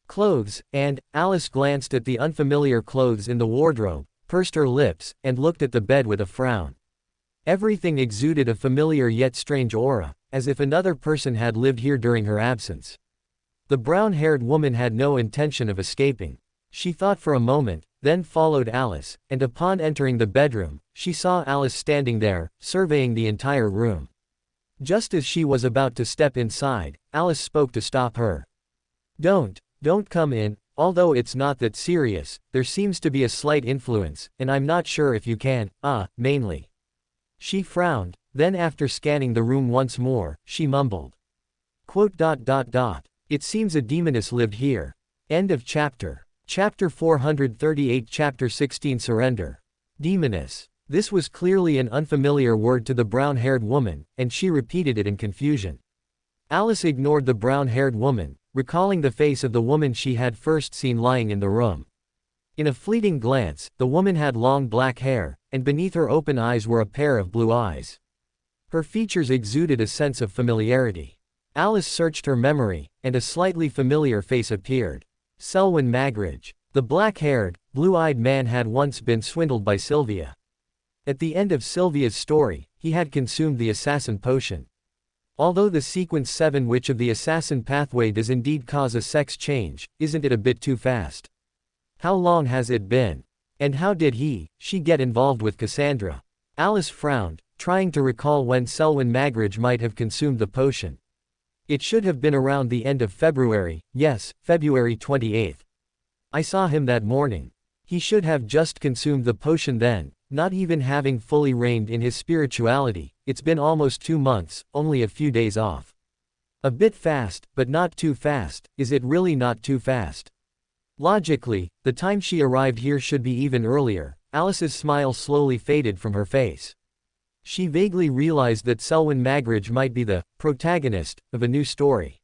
Clothes, and Alice glanced at the unfamiliar clothes in the wardrobe, pursed her lips, and looked at the bed with a frown. Everything exuded a familiar yet strange aura, as if another person had lived here during her absence. The brown-haired woman had no intention of escaping. She thought for a moment, then followed Alice, and upon entering the bedroom, she saw Alice standing there, surveying the entire room. Just as she was about to step inside, Alice spoke to stop her. Don't come in, although it's not that serious, there seems to be a slight influence, and I'm not sure if you can, mainly." She frowned, then after scanning the room once more, she mumbled. "It seems a demoness lived here." End of chapter. Chapter 438 Chapter 16 Surrender. Demoness. This was clearly an unfamiliar word to the brown-haired woman, and she repeated it in confusion. Alice ignored the brown-haired woman, recalling the face of the woman she had first seen lying in the room. In a fleeting glance, the woman had long black hair, and beneath her open eyes were a pair of blue eyes. Her features exuded a sense of familiarity. Alice searched her memory, and a slightly familiar face appeared. Selwyn Magridge. The black-haired, blue-eyed man had once been swindled by Sylvia. At the end of Sylvia's story, he had consumed the assassin potion. Although the sequence 7 which of the assassin pathway does indeed cause a sex change, isn't it a bit too fast? How long has it been? And how did she get involved with Cassandra? Alice frowned, trying to recall when Selwyn Magridge might have consumed the potion. It should have been around the end of February, yes, February 28th. I saw him that morning. He should have just consumed the potion then. Not even having fully reigned in his spirituality, it's been almost 2 months, only a few days off. A bit fast, but not too fast. Is it really not too fast? Logically, the time she arrived here should be even earlier. Alice's smile slowly faded from her face. She vaguely realized that Selwyn Magridge might be the protagonist of a new story.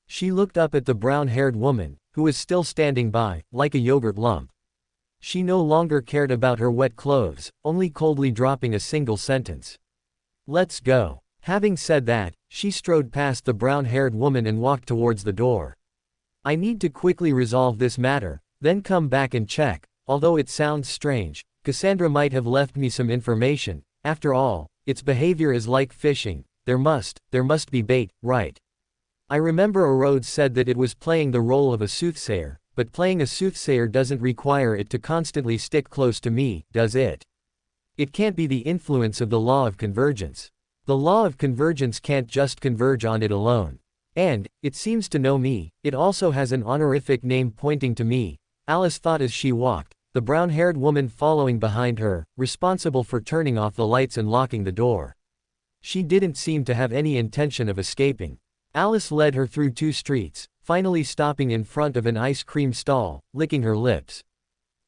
She looked up at the brown-haired woman, who was still standing by, like a yogurt lump. She no longer cared about her wet clothes, only coldly dropping a single sentence. "Let's go." Having said that, she strode past the brown-haired woman and walked towards the door. "I need to quickly resolve this matter, then come back and check. Although it sounds strange, Cassandra might have left me some information. After all, its behavior is like fishing. There must be bait, right?" I remember Erode said that it was playing the role of a soothsayer. But playing a soothsayer doesn't require it to constantly stick close to me, does it? It can't be the influence of the law of convergence. The law of convergence can't just converge on it alone. And, it seems to know me, it also has an honorific name pointing to me, Alice thought as she walked, the brown-haired woman following behind her, responsible for turning off the lights and locking the door. She didn't seem to have any intention of escaping. Alice led her through 2 streets, finally stopping in front of an ice cream stall, licking her lips.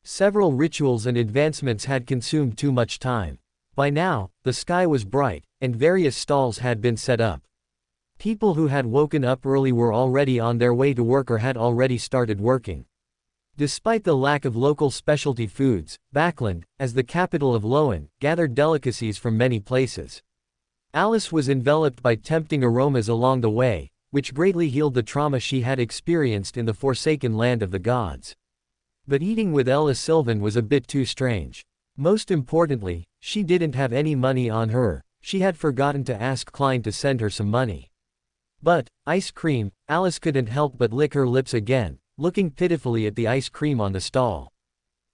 Several rituals and advancements had consumed too much time. By now, the sky was bright, and various stalls had been set up. People who had woken up early were already on their way to work or had already started working. Despite the lack of local specialty foods, Backland, as the capital of Loan, gathered delicacies from many places. Alice was enveloped by tempting aromas along the way, which greatly healed the trauma she had experienced in the forsaken land of the gods. But eating with Ella Sylvan was a bit too strange. Most importantly, she didn't have any money on her. She had forgotten to ask Klein to send her some money. But, ice cream, Alice couldn't help but lick her lips again, looking pitifully at the ice cream on the stall.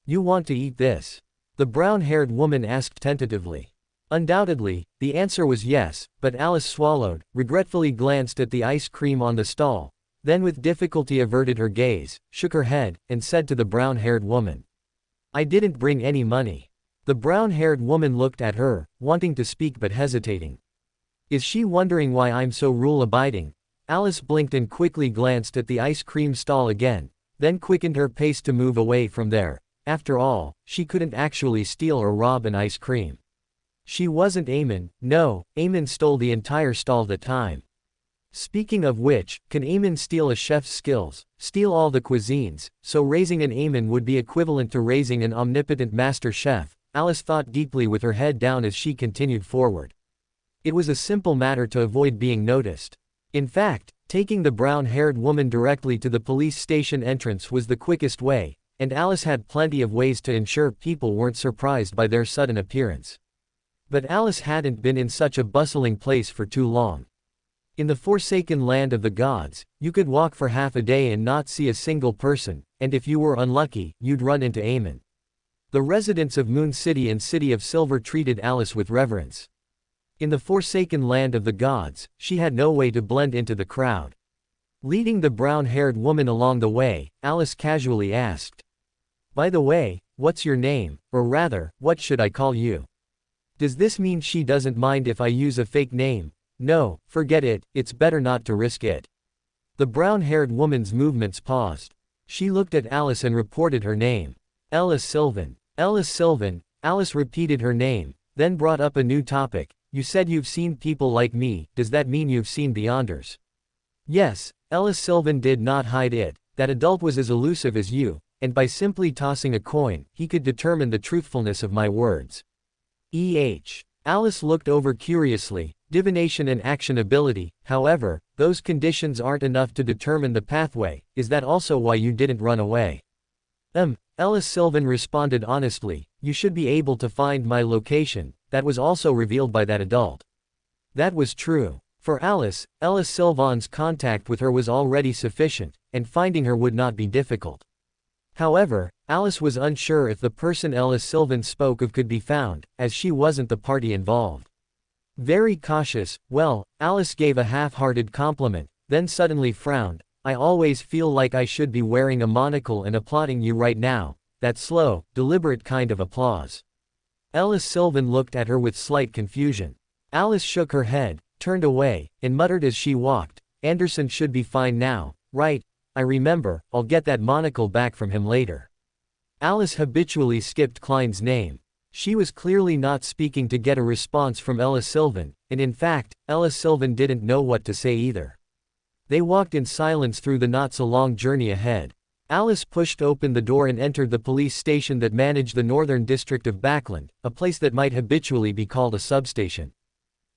"You want to eat this?" the brown-haired woman asked tentatively. Undoubtedly, the answer was yes, but Alice swallowed, regretfully glanced at the ice cream on the stall, then with difficulty averted her gaze, shook her head, and said to the brown-haired woman, "I didn't bring any money." The brown-haired woman looked at her, wanting to speak but hesitating. Is she wondering why I'm so rule-abiding? Alice blinked and quickly glanced at the ice cream stall again, then quickened her pace to move away from there. After all, she couldn't actually steal or rob an ice cream. She wasn't Eamon. No, Eamon stole the entire stall that time. Speaking of which, can Eamon steal a chef's skills, steal all the cuisines? So raising an Eamon would be equivalent to raising an omnipotent master chef. Alice thought deeply with her head down as she continued forward. It was a simple matter to avoid being noticed. In fact, taking the brown-haired woman directly to the police station entrance was the quickest way, and Alice had plenty of ways to ensure people weren't surprised by their sudden appearance. But Alice hadn't been in such a bustling place for too long. In the forsaken land of the gods, you could walk for half a day and not see a single person, and if you were unlucky, you'd run into Eamon. The residents of Moon City and City of Silver treated Alice with reverence. In the forsaken land of the gods, she had no way to blend into the crowd. Leading the brown-haired woman along the way, Alice casually asked, "By the way, what's your name, or rather, what should I call you?" Does this mean she doesn't mind if I use a fake name? No, forget it, it's better not to risk it. The brown-haired woman's movements paused. She looked at Alice and reported her name. Ella Sylvan. Ella Sylvan. Alice repeated her name, then brought up a new topic. "You said you've seen people like me, does that mean you've seen Beyonders?" Yes, Ella Sylvan did not hide it. That adult was as elusive as you, and by simply tossing a coin, he could determine the truthfulness of my words. Alice looked over curiously. Divination and actionability, however, those conditions aren't enough to determine the pathway. Is that also why you didn't run away? Ella Sylvan responded honestly, "You should be able to find my location." That was also revealed by that adult. That was true. For Alice, Ella Sylvan's contact with her was already sufficient, and finding her would not be difficult. However, Alice was unsure if the person Ella Sylvan spoke of could be found, as she wasn't the party involved. Very cautious, well, Alice gave a half-hearted compliment, then suddenly frowned. "I always feel like I should be wearing a monocle and applauding you right now." That slow, deliberate kind of applause. Ella Sylvan looked at her with slight confusion. Alice shook her head, turned away, and muttered as she walked, "Anderson should be fine now, right? I remember, I'll get that monocle back from him later." Alice habitually skipped Klein's name. She was clearly not speaking to get a response from Ella Sylvan, and in fact, Ella Sylvan didn't know what to say either. They walked in silence through the not-so-long journey ahead. Alice pushed open the door and entered the police station that managed the northern district of Backland, a place that might habitually be called a substation.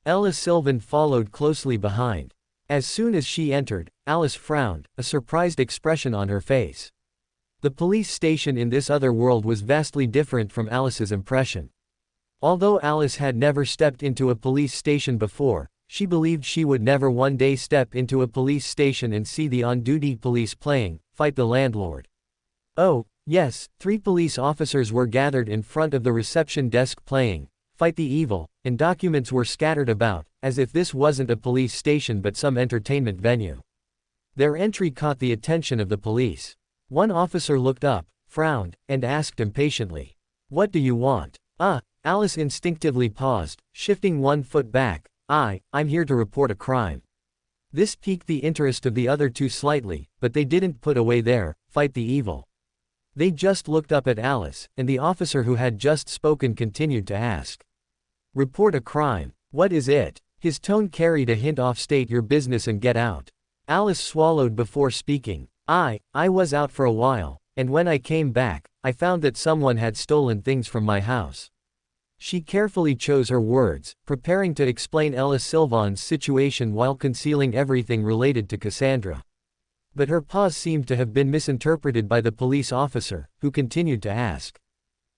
Ella Sylvan followed closely behind. As soon as she entered, Alice frowned, a surprised expression on her face. The police station in this other world was vastly different from Alice's impression. Although Alice had never stepped into a police station before, she believed she would never one day step into a police station and see the on-duty police playing, "Fight the Landlord." Oh, yes, 3 police officers were gathered in front of the reception desk playing, "Fight the Evil," and documents were scattered about, as if this wasn't a police station but some entertainment venue. Their entry caught the attention of the police. One officer looked up, frowned, and asked impatiently, "What do you want?" Alice instinctively paused, shifting one foot back. I'm here to report a crime." This piqued the interest of the other 2 slightly, but they didn't put away their "Fight the Evil." They just looked up at Alice, and the officer who had just spoken continued to ask, "Report a crime. What is it?" His tone carried a hint of "State your business and get out." Alice swallowed before speaking. I was out for a while, and when I came back, I found that someone had stolen things from my house. She carefully chose her words, preparing to explain Ella Sylvan's situation while concealing everything related to Cassandra. But her pause seemed to have been misinterpreted by the police officer, who continued to ask,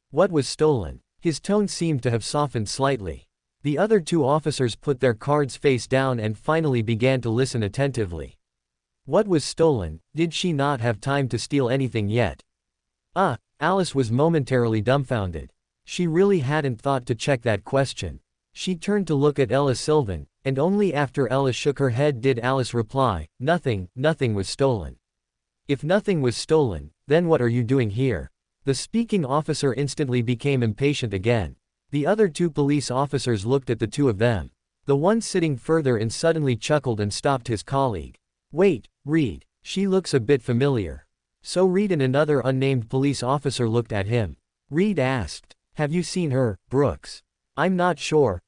"What was stolen?" His tone seemed to have softened slightly. The other two officers put their cards face down and finally began to listen attentively. What was stolen? Did she not have time to steal anything yet? Alice was momentarily dumbfounded. She really hadn't thought to check that question. She turned to look at Ella Sylvan, and only after Ella shook her head did Alice reply, "Nothing was stolen." "If nothing was stolen, then what are you doing here?" The speaking officer instantly became impatient again. The other two police officers looked at the two of them. The one sitting further in suddenly chuckled and stopped his colleague. "Wait, Reed. She looks a bit familiar." So Reed and another unnamed police officer looked at him. Reed asked, "Have you seen her, Brooks?" "I'm not sure,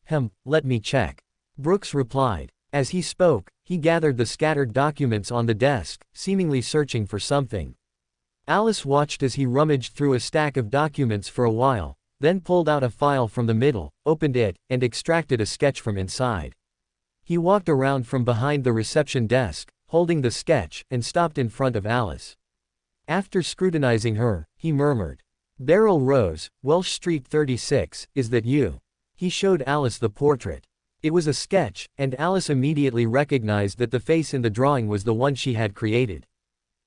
let me check." Brooks replied. As he spoke, he gathered the scattered documents on the desk, seemingly searching for something. Alice watched as he rummaged through a stack of documents for a while, then pulled out a file from the middle, opened it, and extracted a sketch from inside. He walked around from behind the reception desk, holding the sketch, and stopped in front of Alice. After scrutinizing her, he murmured, "Beryl Rose, Welsh Street 36, is that you?" He showed Alice the portrait. It was a sketch, and Alice immediately recognized that the face in the drawing was the one she had created.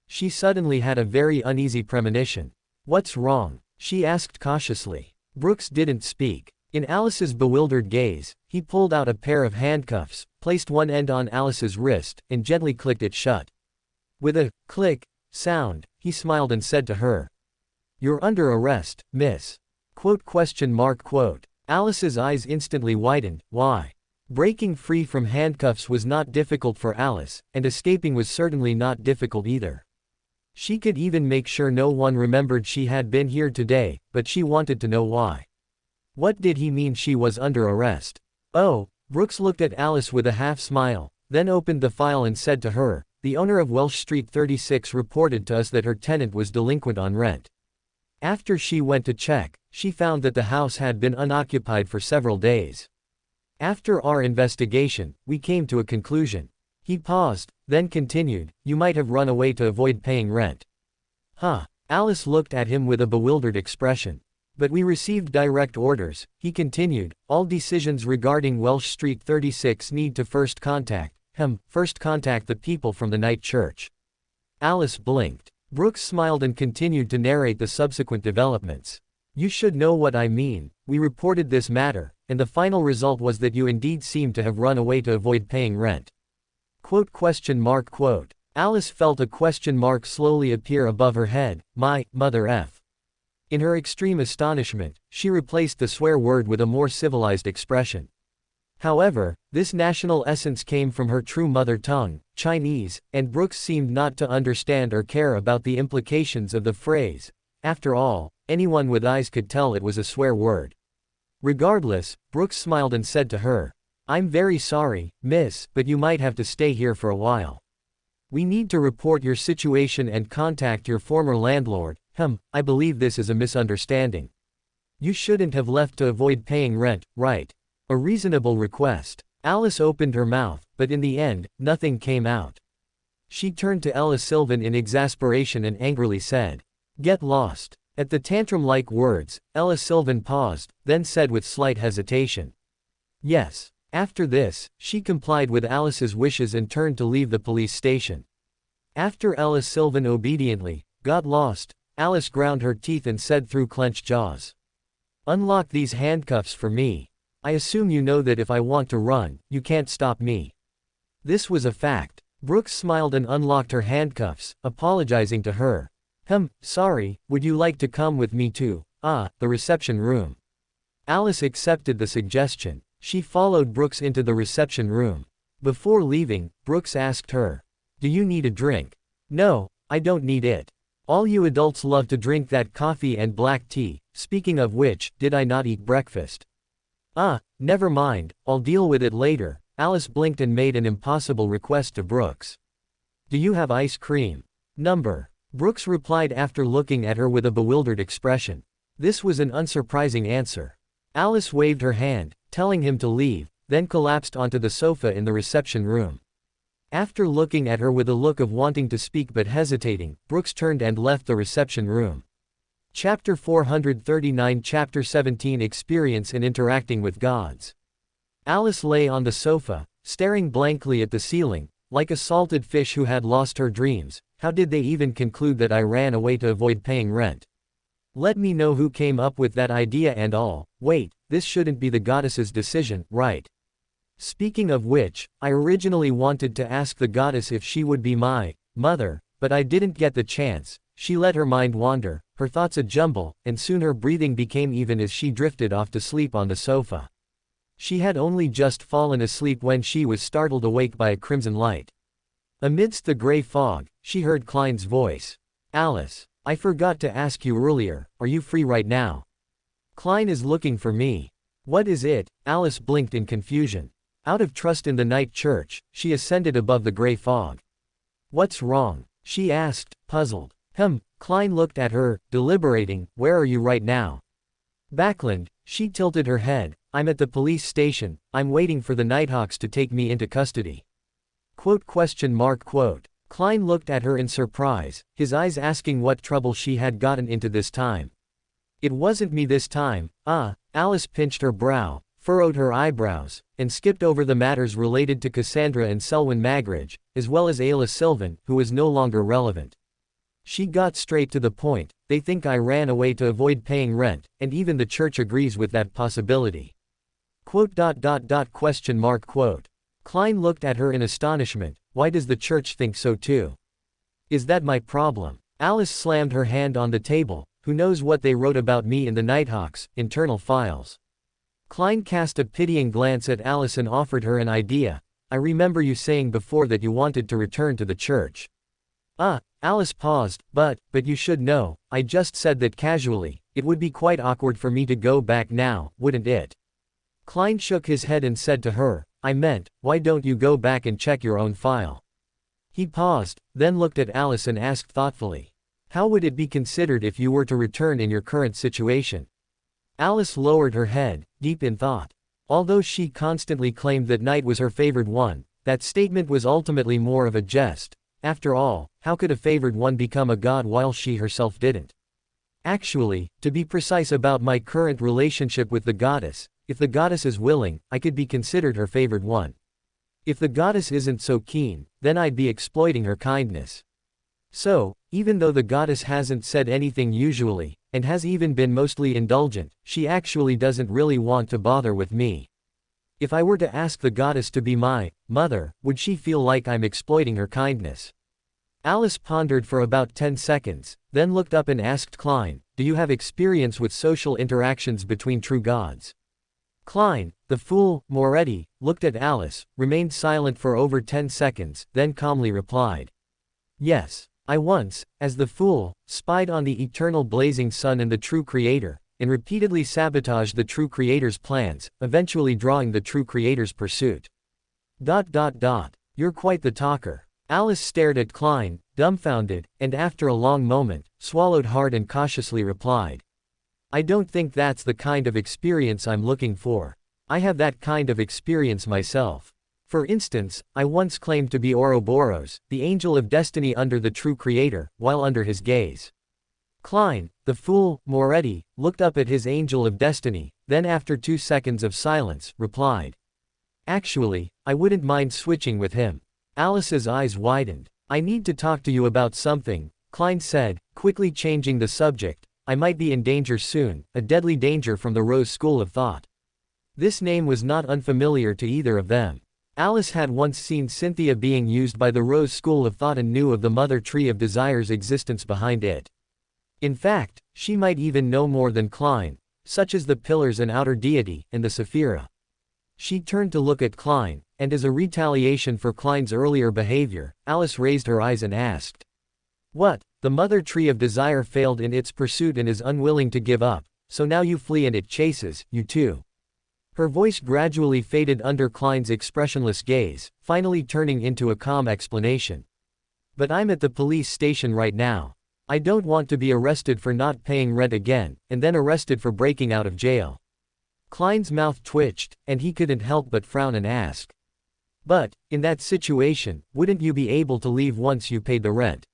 She suddenly had a very uneasy premonition. "What's wrong?" she asked cautiously. Brooks didn't speak. In Alice's bewildered gaze, he pulled out a pair of handcuffs, placed one end on Alice's wrist, and gently clicked it shut. With a click sound, he smiled and said to her, "You're under arrest, miss." Alice's eyes instantly widened. Why? Breaking free from handcuffs was not difficult for Alice, and escaping was certainly not difficult either. She could even make sure no one remembered she had been here today, but she wanted to know why. What did he mean she was under arrest? "Oh," Brooks looked at Alice with a half smile, then opened the file and said to her, "The owner of Welsh Street 36 reported to us that her tenant was delinquent on rent. After she went to check, she found that the house had been unoccupied for several days. After our investigation, we came to a conclusion." He paused, then continued, "You might have run away to avoid paying rent." Alice looked at him with a bewildered expression. "But we received direct orders," he continued, "all decisions regarding Welsh Street 36 need to first contact the people from the night church." Alice blinked. Brooks smiled and continued to narrate the subsequent developments. "You should know what I mean. We reported this matter, and the final result was that you indeed seemed to have run away to avoid paying rent." Alice felt a question mark slowly appear above her head. "My mother f." In her extreme astonishment, she replaced the swear word with a more civilized expression. However, this national essence came from her true mother tongue, Chinese, and Brooks seemed not to understand or care about the implications of the phrase. After all, anyone with eyes could tell it was a swear word. Regardless, Brooks smiled and said to her, "I'm very sorry, miss, but you might have to stay here for a while. We need to report your situation and contact your former landlord. I believe this is a misunderstanding. You shouldn't have left to avoid paying rent, right? A reasonable request." Alice opened her mouth, but in the end, nothing came out. She turned to Ella Sylvan in exasperation and angrily said, "Get lost." At the tantrum-like words, Ella Sylvan paused, then said with slight hesitation, "Yes." After this, she complied with Alice's wishes and turned to leave the police station. After Ella Sylvan obediently got lost, Alice ground her teeth and said through clenched jaws, "Unlock these handcuffs for me. I assume you know that if I want to run, you can't stop me." This was a fact. Brooks smiled and unlocked her handcuffs, apologizing to her. Sorry, would you like to come with me to, the reception room?" Alice accepted the suggestion. She followed Brooks into the reception room. Before leaving, Brooks asked her, "Do you need a drink?" "No, I don't need it. All you adults love to drink that coffee and black tea. Speaking of which, did I not eat breakfast?" Never mind, I'll deal with it later." Alice blinked and made an impossible request to Brooks. "Do you have ice cream?" Brooks replied after looking at her with a bewildered expression. This was an unsurprising answer. Alice waved her hand, telling him to leave, then collapsed onto the sofa in the reception room. After looking at her with a look of wanting to speak but hesitating, Brooks turned and left the reception room. Chapter 439 Chapter 17 Experience in Interacting with Gods. Alice lay on the sofa, staring blankly at the ceiling, like a salted fish who had lost her dreams. How did they even conclude that I ran away to avoid paying rent? Let me know who came up with that idea and all. Wait, this shouldn't be the goddess's decision, right? Speaking of which, I originally wanted to ask the goddess if she would be my mother, but I didn't get the chance. She let her mind wander, her thoughts a jumble, and soon her breathing became even as she drifted off to sleep on the sofa. She had only just fallen asleep when she was startled awake by a crimson light. Amidst the gray fog, she heard Klein's voice. Alice, I forgot to ask you earlier, are you free right now? Klein is looking for me. What is it? Alice blinked in confusion. Out of trust in the night church, she ascended above the gray fog. What's wrong? She asked, puzzled. Klein looked at her, deliberating. Where are you right now? Backland, she tilted her head. I'm at the police station. I'm waiting for the Nighthawks to take me into custody. Quote. Klein looked at her in surprise, his eyes asking what trouble she had gotten into this time. It wasn't me this time. Alice pinched her brow, furrowed her eyebrows, and skipped over the matters related to Cassandra and Selwyn Magridge, as well as Ayla Sylvan, who was no longer relevant. She got straight to the point. They think I ran away to avoid paying rent, and even the church agrees with that possibility. Quote. Klein looked at her in astonishment. Why does the church think so too? Is that my problem? Alice slammed her hand on the table. Who knows what they wrote about me in the Nighthawks' internal files? Klein cast a pitying glance at Alice and offered her an idea. I remember you saying before that you wanted to return to the church. Alice paused. But you should know, I just said that casually. It would be quite awkward for me to go back now, wouldn't it? Klein shook his head and said to her, I meant, why don't you go back and check your own file? He paused, then looked at Alice and asked thoughtfully. How would it be considered if you were to return in your current situation? Alice lowered her head, deep in thought. Although she constantly claimed that night was her favored one, that statement was ultimately more of a jest. After all, how could a favored one become a god while she herself didn't? Actually, to be precise about my current relationship with the goddess, if the goddess is willing, I could be considered her favored one. If the goddess isn't so keen, then I'd be exploiting her kindness. So, even though the goddess hasn't said anything usually, and has even been mostly indulgent, she actually doesn't really want to bother with me. If I were to ask the goddess to be my mother, would she feel like I'm exploiting her kindness? Alice pondered for about 10 seconds, then looked up and asked Klein, do you have experience with social interactions between true gods? Klein, the fool, Moretti, looked at Alice, remained silent for over 10 seconds, then calmly replied. Yes, I once, as the fool, spied on the eternal blazing sun and the true creator, and repeatedly sabotaged the true creator's plans, eventually drawing the true creator's pursuit. You're quite the talker. Alice stared at Klein, dumbfounded, and after a long moment, swallowed hard and cautiously replied. I don't think that's the kind of experience I'm looking for. I have that kind of experience myself. For instance, I once claimed to be Ouroboros, the angel of destiny under the true creator, while under his gaze. Klein, the fool, Moretti, looked up at his angel of destiny, then after 2 seconds of silence, replied. Actually, I wouldn't mind switching with him. Alice's eyes widened. I need to talk to you about something, Klein said, quickly changing the subject. I might be in danger soon, a deadly danger from the Rose School of Thought. This name was not unfamiliar to either of them. Alice had once seen Cynthia being used by the Rose School of Thought and knew of the Mother Tree of Desire's existence behind it. In fact, she might even know more than Klein, such as the pillars and outer deity, and the Sephira. She turned to look at Klein, and as a retaliation for Klein's earlier behavior, Alice raised her eyes and asked. What? The Mother Tree of Desire failed in its pursuit and is unwilling to give up, so now you flee and it chases you too. Her voice gradually faded under Klein's expressionless gaze, finally turning into a calm explanation. But I'm at the police station right now. I don't want to be arrested for not paying rent again, and then arrested for breaking out of jail. Klein's mouth twitched, and he couldn't help but frown and ask. But, in that situation, wouldn't you be able to leave once you paid the rent?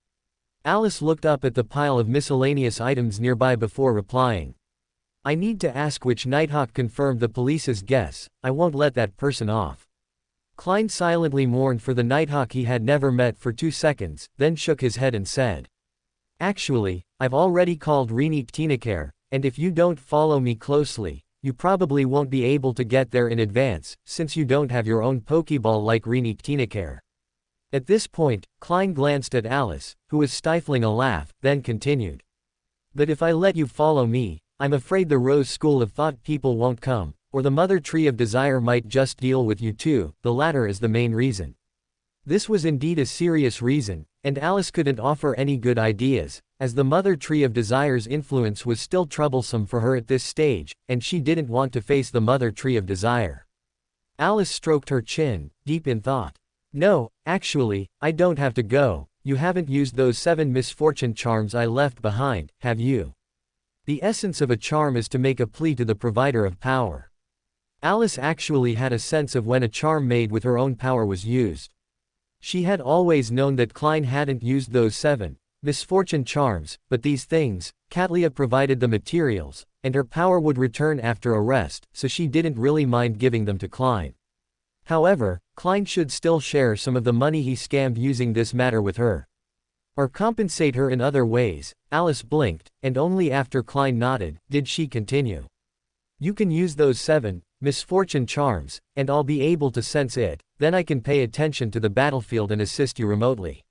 Alice looked up at the pile of miscellaneous items nearby before replying. I need to ask which Nighthawk confirmed the police's guess. I won't let that person off. Klein silently mourned for the Nighthawk he had never met for 2 seconds, then shook his head and said. Actually, I've already called Renik Tinakare, and if you don't follow me closely, you probably won't be able to get there in advance, since you don't have your own Pokeball like Renik Tinakare. At this point, Klein glanced at Alice, who was stifling a laugh, then continued. But if I let you follow me, I'm afraid the Rose School of Thought people won't come, or the Mother Tree of Desire might just deal with you too. The latter is the main reason. This was indeed a serious reason, and Alice couldn't offer any good ideas, as the Mother Tree of Desire's influence was still troublesome for her at this stage, and she didn't want to face the Mother Tree of Desire. Alice stroked her chin, deep in thought. No, actually, I don't have to go. You haven't used those 7 misfortune charms I left behind, have you? The essence of a charm is to make a plea to the provider of power. Alice actually had a sense of when a charm made with her own power was used. She had always known that Klein hadn't used those 7 misfortune charms, but these things, Katlia provided the materials, and her power would return after arrest, so she didn't really mind giving them to Klein. However, Klein should still share some of the money he scammed using this matter with her. Or compensate her in other ways. Alice blinked, and only after Klein nodded, did she continue. You can use those 7 misfortune charms, and I'll be able to sense it, then I can pay attention to the battlefield and assist you remotely.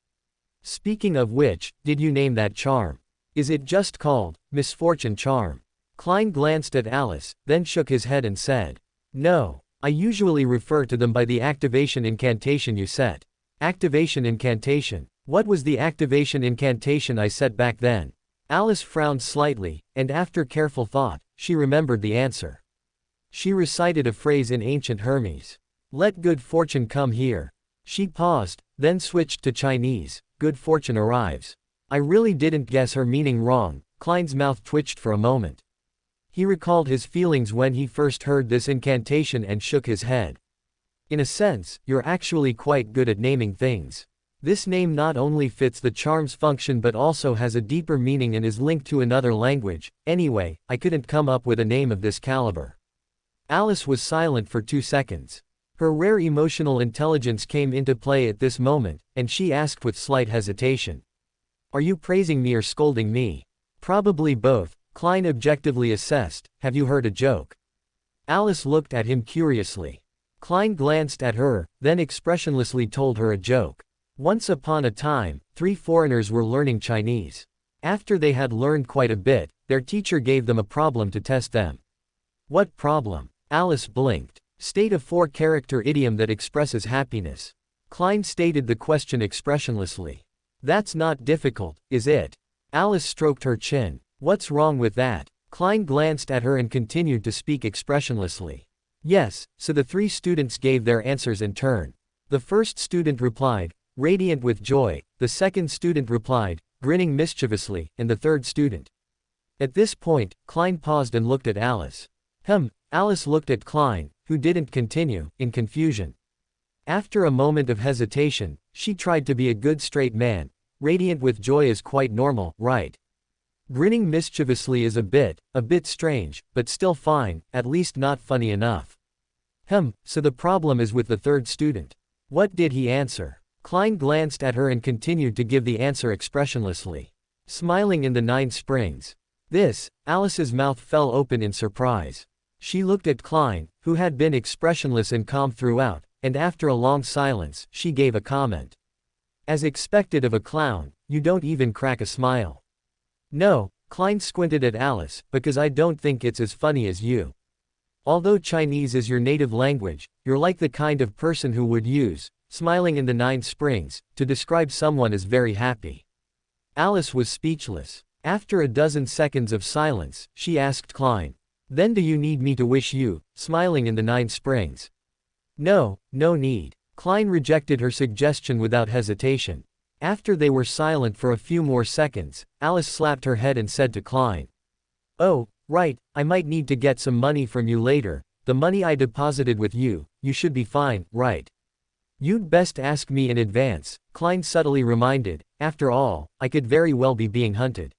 Speaking of which, did you name that charm? Is it just called misfortune charm? Klein glanced at Alice, then shook his head and said. No, I usually refer to them by the activation incantation you set. Activation incantation. What was the activation incantation I set back then? Alice frowned slightly, and after careful thought, she remembered the answer. She recited a phrase in ancient Hermes. Let good fortune come here. She paused, then switched to Chinese. Good fortune arrives. I really didn't guess her meaning wrong. Klein's mouth twitched for a moment. He recalled his feelings when he first heard this incantation and shook his head. In a sense, you're actually quite good at naming things. This name not only fits the charm's function but also has a deeper meaning and is linked to another language. Anyway, I couldn't come up with a name of this caliber. Alice was silent for 2 seconds. Her rare emotional intelligence came into play at this moment, and she asked with slight hesitation. Are you praising me or scolding me? Probably both, Klein objectively assessed. Have you heard a joke? Alice looked at him curiously. Klein glanced at her, then expressionlessly told her a joke. Once upon a time, 3 foreigners were learning Chinese. After they had learned quite a bit, their teacher gave them a problem to test them. What problem? Alice blinked. State a 4-character idiom that expresses happiness. Klein stated the question expressionlessly. That's not difficult, is it? Alice stroked her chin. What's wrong with that? Klein glanced at her and continued to speak expressionlessly. Yes, so the 3 students gave their answers in turn. The first student replied, radiant with joy, the second student replied, grinning mischievously, and the third student. At this point, Klein paused and looked at Alice. Alice looked at Klein, who didn't continue, in confusion. After a moment of hesitation, she tried to be a good straight man. Radiant with joy is quite normal, right? Grinning mischievously is a bit strange, but still fine, at least not funny enough. So the problem is with the third student. What did he answer? Klein glanced at her and continued to give the answer expressionlessly. Smiling in the 9 springs. Alice's mouth fell open in surprise. She looked at Klein, who had been expressionless and calm throughout, and after a long silence, she gave a comment. As expected of a clown, you don't even crack a smile. No, Klein squinted at Alice, because I don't think it's as funny as you. Although Chinese is your native language, you're like the kind of person who would use, smiling in the 9 springs, to describe someone as very happy. Alice was speechless. After a dozen seconds of silence, she asked Klein, then do you need me to wish you, smiling in the 9 springs? No, no need. Klein rejected her suggestion without hesitation. After they were silent for a few more seconds, Alice slapped her head and said to Klein. "Oh, right, I might need to get some money from you later, the money I deposited with you, you should be fine, right? You'd best ask me in advance," Klein subtly reminded, "after all, I could very well be being hunted."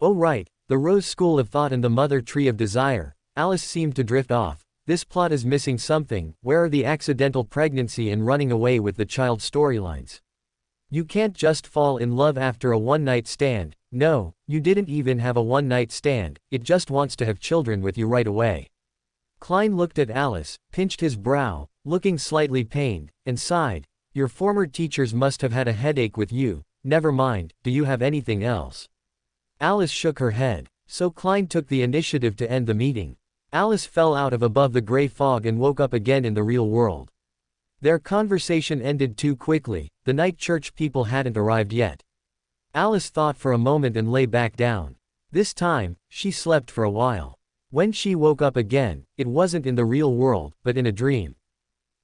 "Oh right, the Rose School of Thought and the Mother Tree of Desire," Alice seemed to drift off. "This plot is missing something. Where are the accidental pregnancy and running away with the child storylines? You can't just fall in love after a one-night stand. No, you didn't even have a one-night stand, it just wants to have children with you right away." Klein looked at Alice, pinched his brow, looking slightly pained, and sighed. "Your former teachers must have had a headache with you. Never mind, do you have anything else?" Alice shook her head. So Klein took the initiative to end the meeting. Alice fell out of above the gray fog and woke up again in the real world. Their conversation ended too quickly, the night church people hadn't arrived yet. Alice thought for a moment and lay back down. This time, she slept for a while. When she woke up again, it wasn't in the real world, but in a dream.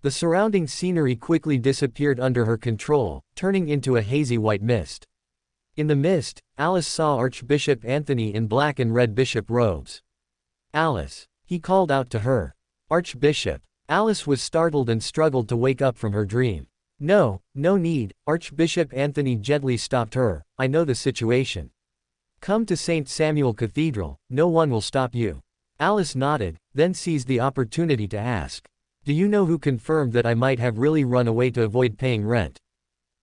The surrounding scenery quickly disappeared under her control, turning into a hazy white mist. In the mist, Alice saw Archbishop Anthony in black and red bishop robes. "Alice," he called out to her. "Archbishop." Alice was startled and struggled to wake up from her dream. No need," Archbishop Anthony gently stopped her. "I know the situation. Come to St. Samuel Cathedral, no one will stop you." Alice nodded, then seized the opportunity to ask, "Do you know who confirmed that I might have really run away to avoid paying rent?"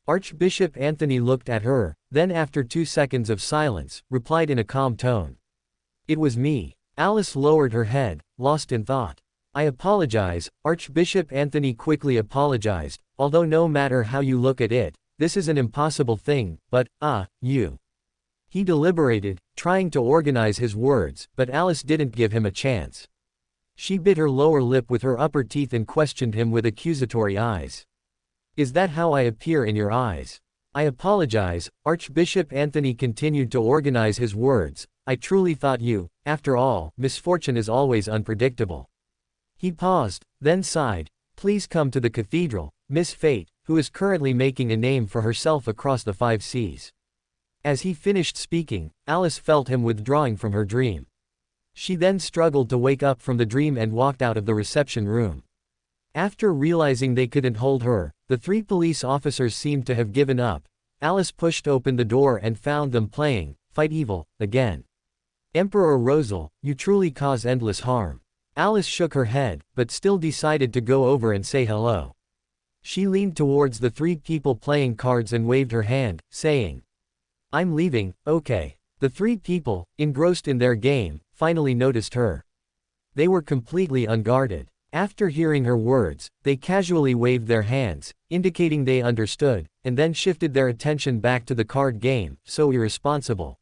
Archbishop Anthony looked at her, then after 2 seconds of silence, replied in a calm tone. "It was me." Alice lowered her head, lost in thought. "I apologize," Archbishop Anthony quickly apologized, "although no matter how you look at it, this is an impossible thing, but, you." He deliberated, trying to organize his words, but Alice didn't give him a chance. She bit her lower lip with her upper teeth and questioned him with accusatory eyes. "Is that how I appear in your eyes?" "I apologize," Archbishop Anthony continued to organize his words, "I truly thought you, after all, misfortune is always unpredictable." He paused, then sighed. "Please come to the cathedral, Miss Fate, who is currently making a name for herself across the 5 seas." As he finished speaking, Alice felt him withdrawing from her dream. She then struggled to wake up from the dream and walked out of the reception room. After realizing they couldn't hold her, the 3 police officers seemed to have given up. Alice pushed open the door and found them playing, "Fight Evil," again. "Emperor Rosal, you truly cause endless harm." Alice shook her head, but still decided to go over and say hello. She leaned towards the 3 people playing cards and waved her hand, saying, "I'm leaving, okay." The 3 people, engrossed in their game, finally noticed her. They were completely unguarded. After hearing her words, they casually waved their hands, indicating they understood, and then shifted their attention back to the card game. So irresponsible.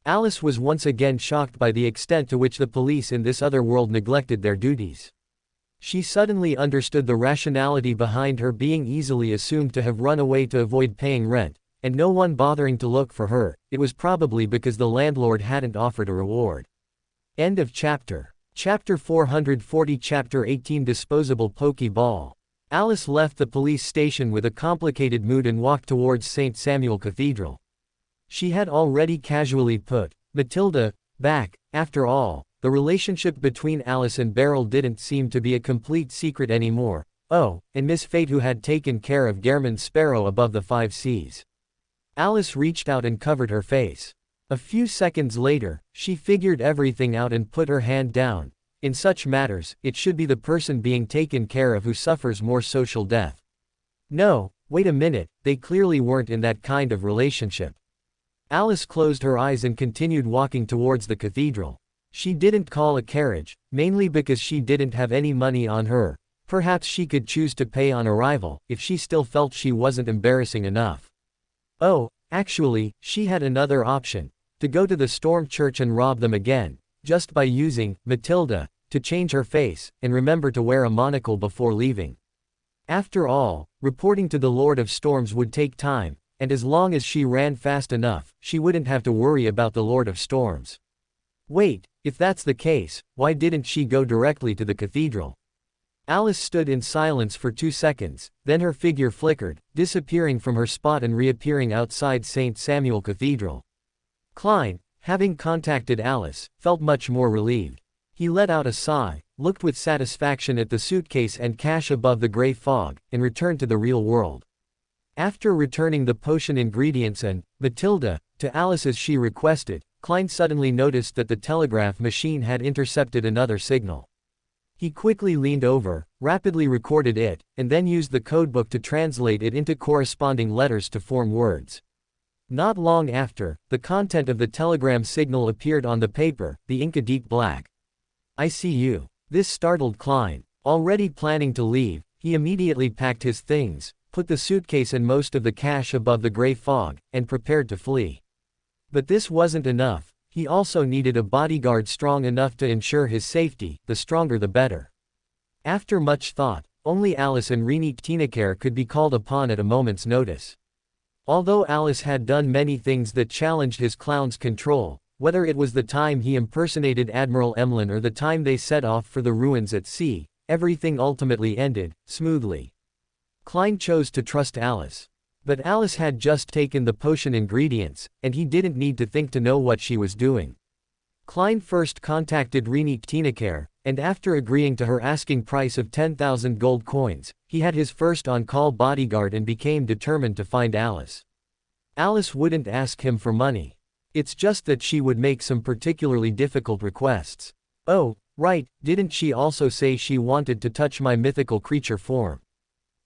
Alice was once again shocked by the extent to which the police in this other world neglected their duties. She suddenly understood the rationality behind her being easily assumed to have run away to avoid paying rent, and no one bothering to look for her. It was probably because the landlord hadn't offered a reward. End of chapter. Chapter 440 Chapter 18 Disposable Pokeball. Alice left the police station with a complicated mood and walked towards St. Samuel Cathedral. She had already casually put Matilda back. After all, the relationship between Alice and Beryl didn't seem to be a complete secret anymore. Oh, and Miss Fate, who had taken care of Gehrman's sparrow above the 5 seas. Alice reached out and covered her face. A few seconds later, she figured everything out and put her hand down. In such matters, it should be the person being taken care of who suffers more social death. No, wait a minute, they clearly weren't in that kind of relationship. Alice closed her eyes and continued walking towards the cathedral. She didn't call a carriage, mainly because she didn't have any money on her. Perhaps she could choose to pay on arrival, if she still felt she wasn't embarrassing enough. Oh, actually, she had another option. To go to the Storm Church and rob them again, just by using Matilda to change her face, and remember to wear a monocle before leaving. After all, reporting to the Lord of Storms would take time, and as long as she ran fast enough, she wouldn't have to worry about the Lord of Storms. Wait, if that's the case, why didn't she go directly to the cathedral? Alice stood in silence for 2 seconds, then her figure flickered, disappearing from her spot and reappearing outside St. Samuel Cathedral. Klein, having contacted Alice, felt much more relieved. He let out a sigh, looked with satisfaction at the suitcase and cash above the gray fog, and returned to the real world. After returning the potion ingredients and Matilda to Alice as she requested, Klein suddenly noticed that the telegraph machine had intercepted another signal. He quickly leaned over, rapidly recorded it, and then used the codebook to translate it into corresponding letters to form words. Not long after, the content of the telegram signal appeared on the paper, the ink a deep black. "I see you." This startled Klein. Already planning to leave, he immediately packed his things, put the suitcase and most of the cash above the gray fog, and prepared to flee. But this wasn't enough. He also needed a bodyguard strong enough to ensure his safety, the stronger the better. After much thought, only Alice and Rini Tinekar could be called upon at a moment's notice. Although Alice had done many things that challenged his clown's control, whether it was the time he impersonated Admiral Emlyn or the time they set off for the ruins at sea, everything ultimately ended smoothly. Klein chose to trust Alice. But Alice had just taken the potion ingredients, and he didn't need to think to know what she was doing. Klein first contacted Rini Tinekar, and after agreeing to her asking price of 10,000 gold coins, he had his first on-call bodyguard and became determined to find Alice. Alice wouldn't ask him for money. It's just that she would make some particularly difficult requests. "Oh, right, didn't she also say she wanted to touch my mythical creature form?"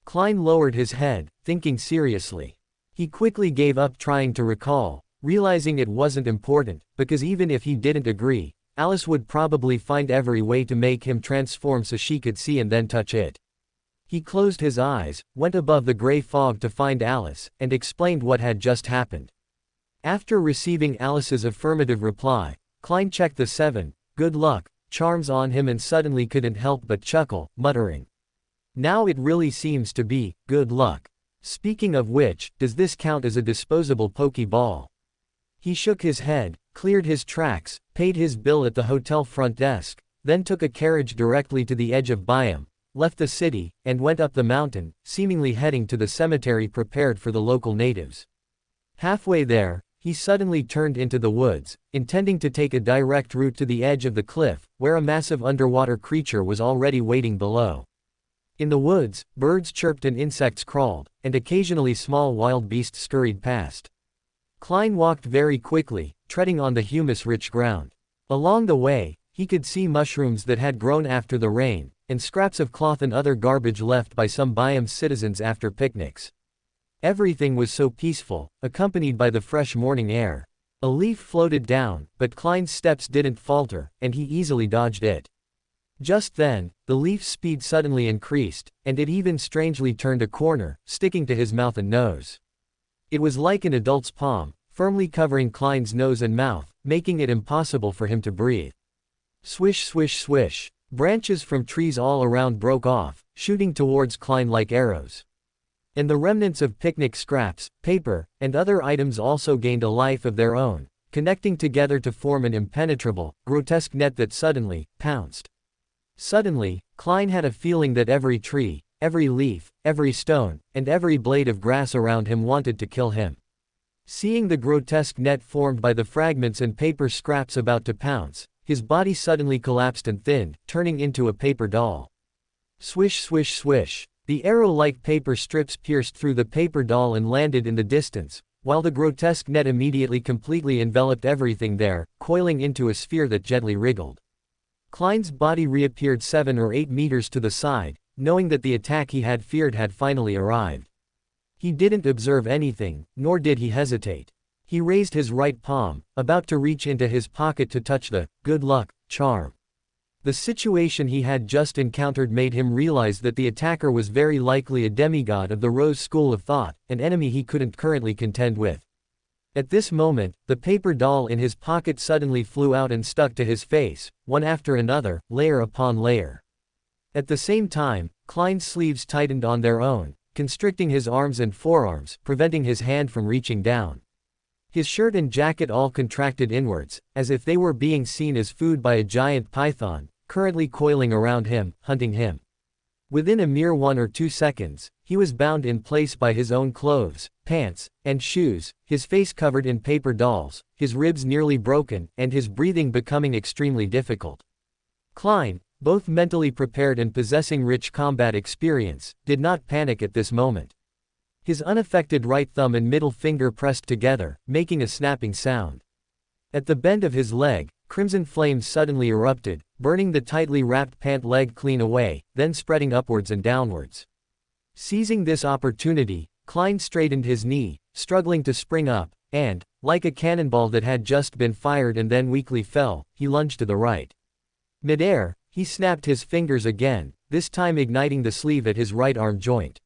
Klein lowered his head, thinking seriously. He quickly gave up trying to recall, realizing it wasn't important, because even if he didn't agree, Alice would probably find every way to make him transform so she could see and then touch it. He closed his eyes, went above the gray fog to find Alice, and explained what had just happened. After receiving Alice's affirmative reply, Klein checked the 7 good luck charms on him and suddenly couldn't help but chuckle, muttering, "Now it really seems to be good luck. Speaking of which, does this count as a disposable pokeball?" He shook his head, cleared his tracks, paid his bill at the hotel front desk, then took a carriage directly to the edge of Byam, left the city, and went up the mountain, seemingly heading to the cemetery prepared for the local natives. Halfway there, he suddenly turned into the woods, intending to take a direct route to the edge of the cliff, where a massive underwater creature was already waiting below. In the woods, birds chirped and insects crawled, and occasionally small wild beasts scurried past. Klein walked very quickly, treading on the humus-rich ground. Along the way, he could see mushrooms that had grown after the rain, and scraps of cloth and other garbage left by some Byam citizens after picnics. Everything was so peaceful, accompanied by the fresh morning air. A leaf floated down, but Klein's steps didn't falter, and he easily dodged it. Just then, the leaf's speed suddenly increased, and it even strangely turned a corner, sticking to his mouth and nose. It was like an adult's palm, firmly covering Klein's nose and mouth, making it impossible for him to breathe. Swish swish swish. Branches from trees all around broke off, shooting towards Klein like arrows. And the remnants of picnic scraps, paper, and other items also gained a life of their own, connecting together to form an impenetrable, grotesque net that suddenly pounced. Suddenly, Klein had a feeling that every tree, every leaf, every stone, and every blade of grass around him wanted to kill him. Seeing the grotesque net formed by the fragments and paper scraps about to pounce, his body suddenly collapsed and thinned, turning into a paper doll. Swish swish swish. The arrow-like paper strips pierced through the paper doll and landed in the distance, while the grotesque net immediately completely enveloped everything there, coiling into a sphere that gently wriggled. Klein's body reappeared 7 or 8 meters to the side, knowing that the attack he had feared had finally arrived. He didn't observe anything, nor did he hesitate. He raised his right palm, about to reach into his pocket to touch the good luck charm. The situation he had just encountered made him realize that the attacker was very likely a demigod of the Rose school of thought, an enemy he couldn't currently contend with. At this moment, the paper doll in his pocket suddenly flew out and stuck to his face, one after another, layer upon layer. At the same time, Klein's sleeves tightened on their own, constricting his arms and forearms, preventing his hand from reaching down. His shirt and jacket all contracted inwards, as if they were being seen as food by a giant python, currently coiling around him, hunting him. Within a mere 1 or 2 seconds, he was bound in place by his own clothes, pants, and shoes, his face covered in paper dolls, his ribs nearly broken, and his breathing becoming extremely difficult. Klein, both mentally prepared and possessing rich combat experience, did not panic at this moment. His unaffected right thumb and middle finger pressed together, making a snapping sound. At the bend of his leg, crimson flames suddenly erupted, burning the tightly wrapped pant leg clean away, then spreading upwards and downwards. Seizing this opportunity, Klein straightened his knee, struggling to spring up, and, like a cannonball that had just been fired and then weakly fell, he lunged to the right. Mid-air, he snapped his fingers again, this time igniting the sleeve at his right arm joint.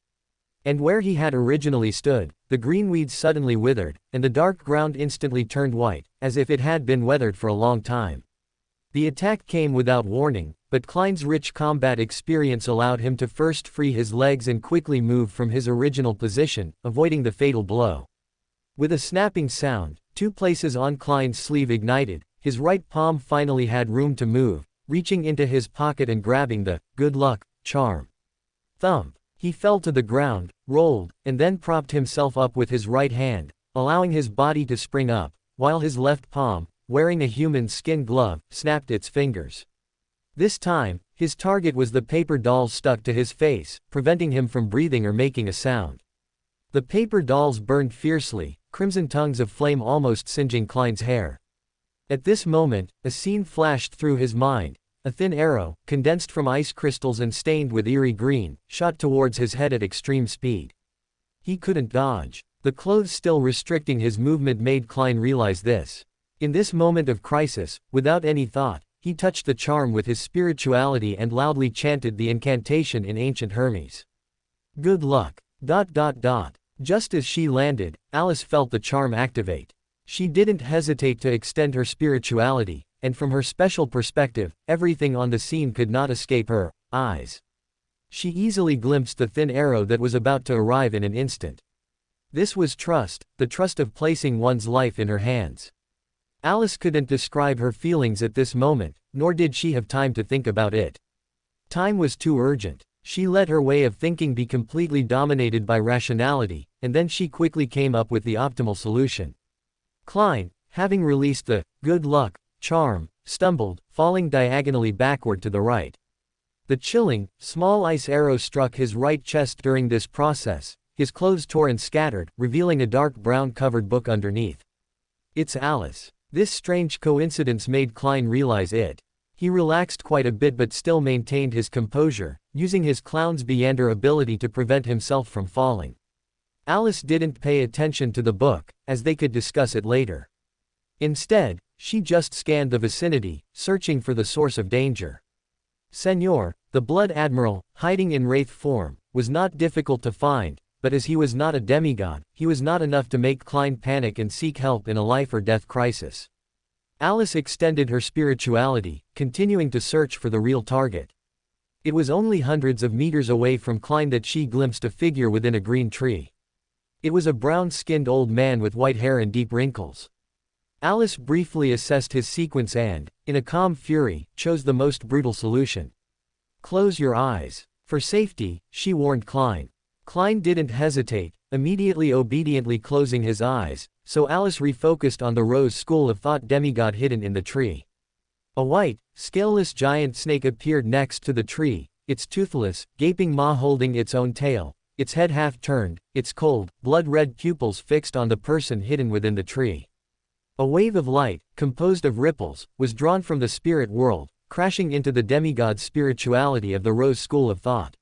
And where he had originally stood, the green weeds suddenly withered, and the dark ground instantly turned white, as if it had been weathered for a long time. The attack came without warning, but Klein's rich combat experience allowed him to first free his legs and quickly move from his original position, avoiding the fatal blow. With a snapping sound, 2 places on Klein's sleeve ignited, his right palm finally had room to move, reaching into his pocket and grabbing the "good luck" charm. Thump! He fell to the ground, rolled, and then propped himself up with his right hand, allowing his body to spring up, while his left palm, wearing a human skin glove, snapped its fingers. This time, his target was the paper dolls stuck to his face, preventing him from breathing or making a sound. The paper dolls burned fiercely, crimson tongues of flame almost singeing Klein's hair. At this moment, a scene flashed through his mind. A thin arrow, condensed from ice crystals and stained with eerie green, shot towards his head at extreme speed. He couldn't dodge. The clothes still restricting his movement made Klein realize this. In this moment of crisis, without any thought, he touched the charm with his spirituality and loudly chanted the incantation in ancient Hermes. Good luck. ... Just as she landed, Alice felt the charm activate. She didn't hesitate to extend her spirituality, and from her special perspective, everything on the scene could not escape her eyes. She easily glimpsed the thin arrow that was about to arrive in an instant. This was trust, the trust of placing one's life in her hands. Alice couldn't describe her feelings at this moment, nor did she have time to think about it. Time was too urgent. She let her way of thinking be completely dominated by rationality, and then she quickly came up with the optimal solution. Klein, having released the "good luck" charm, stumbled, falling diagonally backward to the right. The chilling, small ice arrow struck his right chest during this process. His clothes tore and scattered, revealing a dark brown covered book underneath. It's Alice. This strange coincidence made Klein realize it. He relaxed quite a bit but still maintained his composure, using his clown's Beander ability to prevent himself from falling. Alice didn't pay attention to the book, as they could discuss it later. Instead, she just scanned the vicinity, searching for the source of danger. Senor, the Blood Admiral, hiding in wraith form, was not difficult to find, but as he was not a demigod, he was not enough to make Klein panic and seek help in a life-or-death crisis. Alice extended her spirituality, continuing to search for the real target. It was only hundreds of meters away from Klein that she glimpsed a figure within a green tree. It was a brown-skinned old man with white hair and deep wrinkles. Alice briefly assessed his sequence and, in a calm fury, chose the most brutal solution. Close your eyes. For safety, she warned Klein. Klein didn't hesitate, immediately obediently closing his eyes, so Alice refocused on the Rose School of Thought demigod hidden in the tree. A white, scaleless giant snake appeared next to the tree, its toothless, gaping maw holding its own tail, its head half turned, its cold, blood-red pupils fixed on the person hidden within the tree. A wave of light, composed of ripples, was drawn from the spirit world, crashing into the demigod's spirituality of the Rose School of Thought.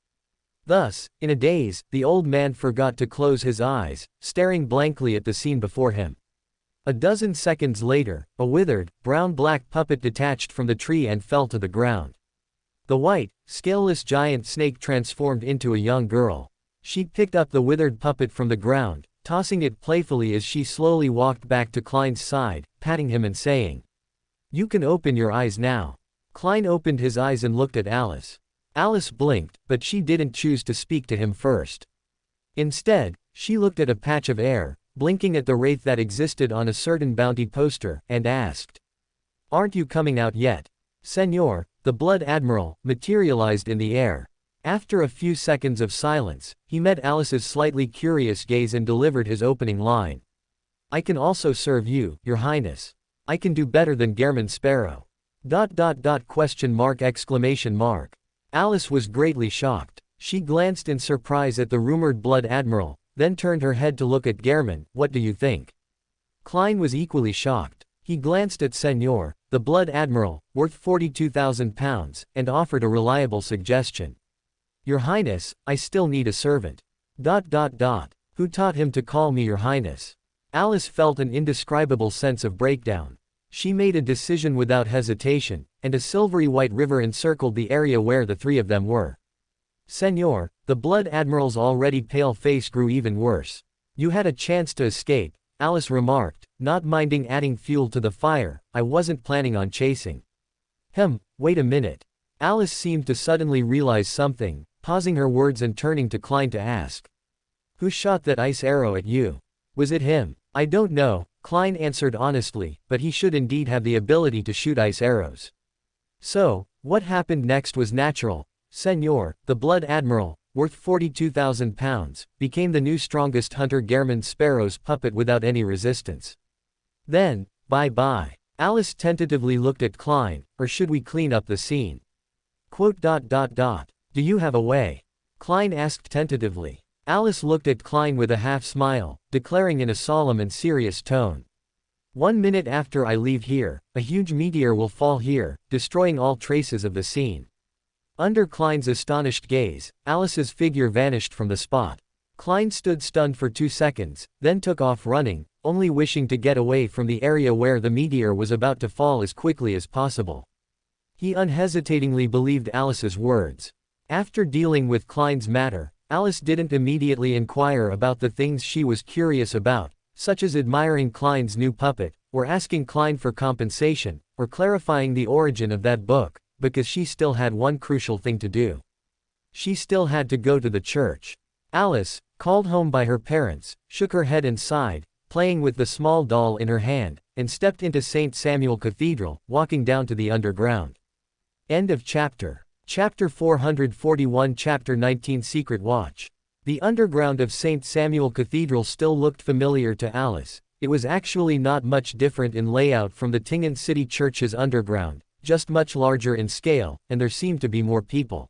Thus, in a daze, the old man forgot to close his eyes, staring blankly at the scene before him. A dozen seconds later, a withered, brown-black puppet detached from the tree and fell to the ground. The white, scaleless giant snake transformed into a young girl. She picked up the withered puppet from the ground, tossing it playfully as she slowly walked back to Klein's side, patting him and saying, "You can open your eyes now." Klein opened his eyes and looked at Alice. Alice blinked, but she didn't choose to speak to him first. Instead, she looked at a patch of air, blinking at the wraith that existed on a certain bounty poster, and asked, "Aren't you coming out yet?" Senor, the Blood Admiral, materialized in the air. After a few seconds of silence, he met Alice's slightly curious gaze and delivered his opening line. I can also serve you, Your Highness. I can do better than Gairman Sparrow. Question mark exclamation mark. Alice was greatly shocked. She glanced in surprise at the rumored Blood Admiral, then turned her head to look at Gairman. What do you think? Klein was equally shocked. He glanced at Senor, the Blood Admiral, worth £42,000, and offered a reliable suggestion. Your Highness, I still need a servant. Who taught him to call me Your Highness? Alice felt an indescribable sense of breakdown. She made a decision without hesitation, and a silvery white river encircled the area where the three of them were. Senor, the Blood Admiral's already pale face grew even worse. You had a chance to escape, Alice remarked, not minding adding fuel to the fire. I wasn't planning on chasing. Wait a minute. Alice seemed to suddenly realize something, pausing her words and turning to Klein to ask. Who shot that ice arrow at you? Was it him? I don't know, Klein answered honestly, but he should indeed have the ability to shoot ice arrows. So, what happened next was natural. Senor, the Blood Admiral, worth £42,000, became the new strongest hunter Gairman Sparrow's puppet without any resistance. Then, bye-bye. Alice tentatively looked at Klein, or should we clean up the scene? Do you have a way? Klein asked tentatively. Alice looked at Klein with a half-smile, declaring in a solemn and serious tone. 1 minute after I leave here, a huge meteor will fall here, destroying all traces of the scene. Under Klein's astonished gaze, Alice's figure vanished from the spot. Klein stood stunned for 2 seconds, then took off running, only wishing to get away from the area where the meteor was about to fall as quickly as possible. He unhesitatingly believed Alice's words. After dealing with Klein's matter, Alice didn't immediately inquire about the things she was curious about, such as admiring Klein's new puppet, or asking Klein for compensation, or clarifying the origin of that book, because she still had one crucial thing to do. She still had to go to the church. Alice, called home by her parents, shook her head and sighed, playing with the small doll in her hand, and stepped into St. Samuel Cathedral, walking down to the underground. End of chapter. Chapter 441 Chapter 19 Secret Watch. The underground of St. Samuel Cathedral still looked familiar to Alice. It was actually not much different in layout from the Tingen City Church's underground, just much larger in scale, and there seemed to be more people.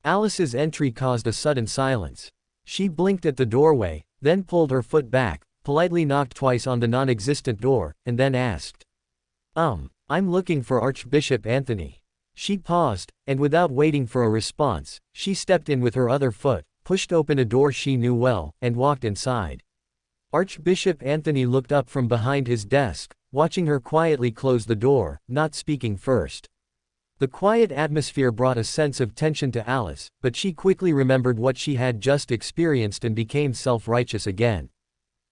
Alice's entry caused a sudden silence. She blinked at the doorway, then pulled her foot back, politely knocked twice on the non-existent door, and then asked. I'm looking for Archbishop Anthony. She paused, and without waiting for a response, she stepped in with her other foot, pushed open a door she knew well, and walked inside. Archbishop Anthony looked up from behind his desk, watching her quietly close the door, not speaking first. The quiet atmosphere brought a sense of tension to Alice, but she quickly remembered what she had just experienced and became self-righteous again.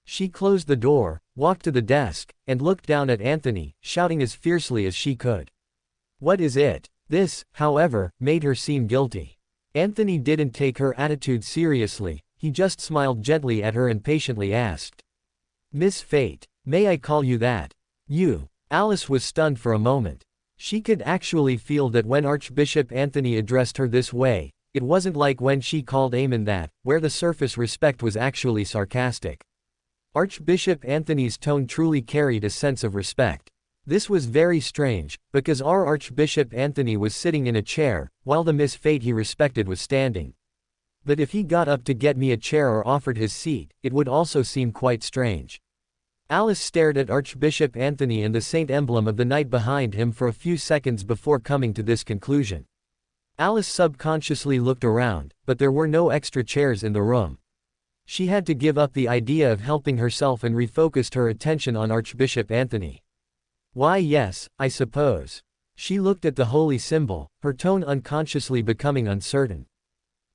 She closed the door, walked to the desk, and looked down at Anthony, shouting as fiercely as she could. What is it? This, however, made her seem guilty. Anthony didn't take her attitude seriously, he just smiled gently at her and patiently asked. Miss Fate, may I call you that? You. Alice was stunned for a moment. She could actually feel that when Archbishop Anthony addressed her this way, it wasn't like when she called Eamon that, where the surface respect was actually sarcastic. Archbishop Anthony's tone truly carried a sense of respect. This was very strange, because our Archbishop Anthony was sitting in a chair, while the Miss Fate he respected was standing. But if he got up to get me a chair or offered his seat, it would also seem quite strange. Alice stared at Archbishop Anthony and the saint emblem of the knight behind him for a few seconds before coming to this conclusion. Alice subconsciously looked around, but there were no extra chairs in the room. She had to give up the idea of helping herself and refocused her attention on Archbishop Anthony. Why yes, I suppose. She looked at the holy symbol, her tone unconsciously becoming uncertain.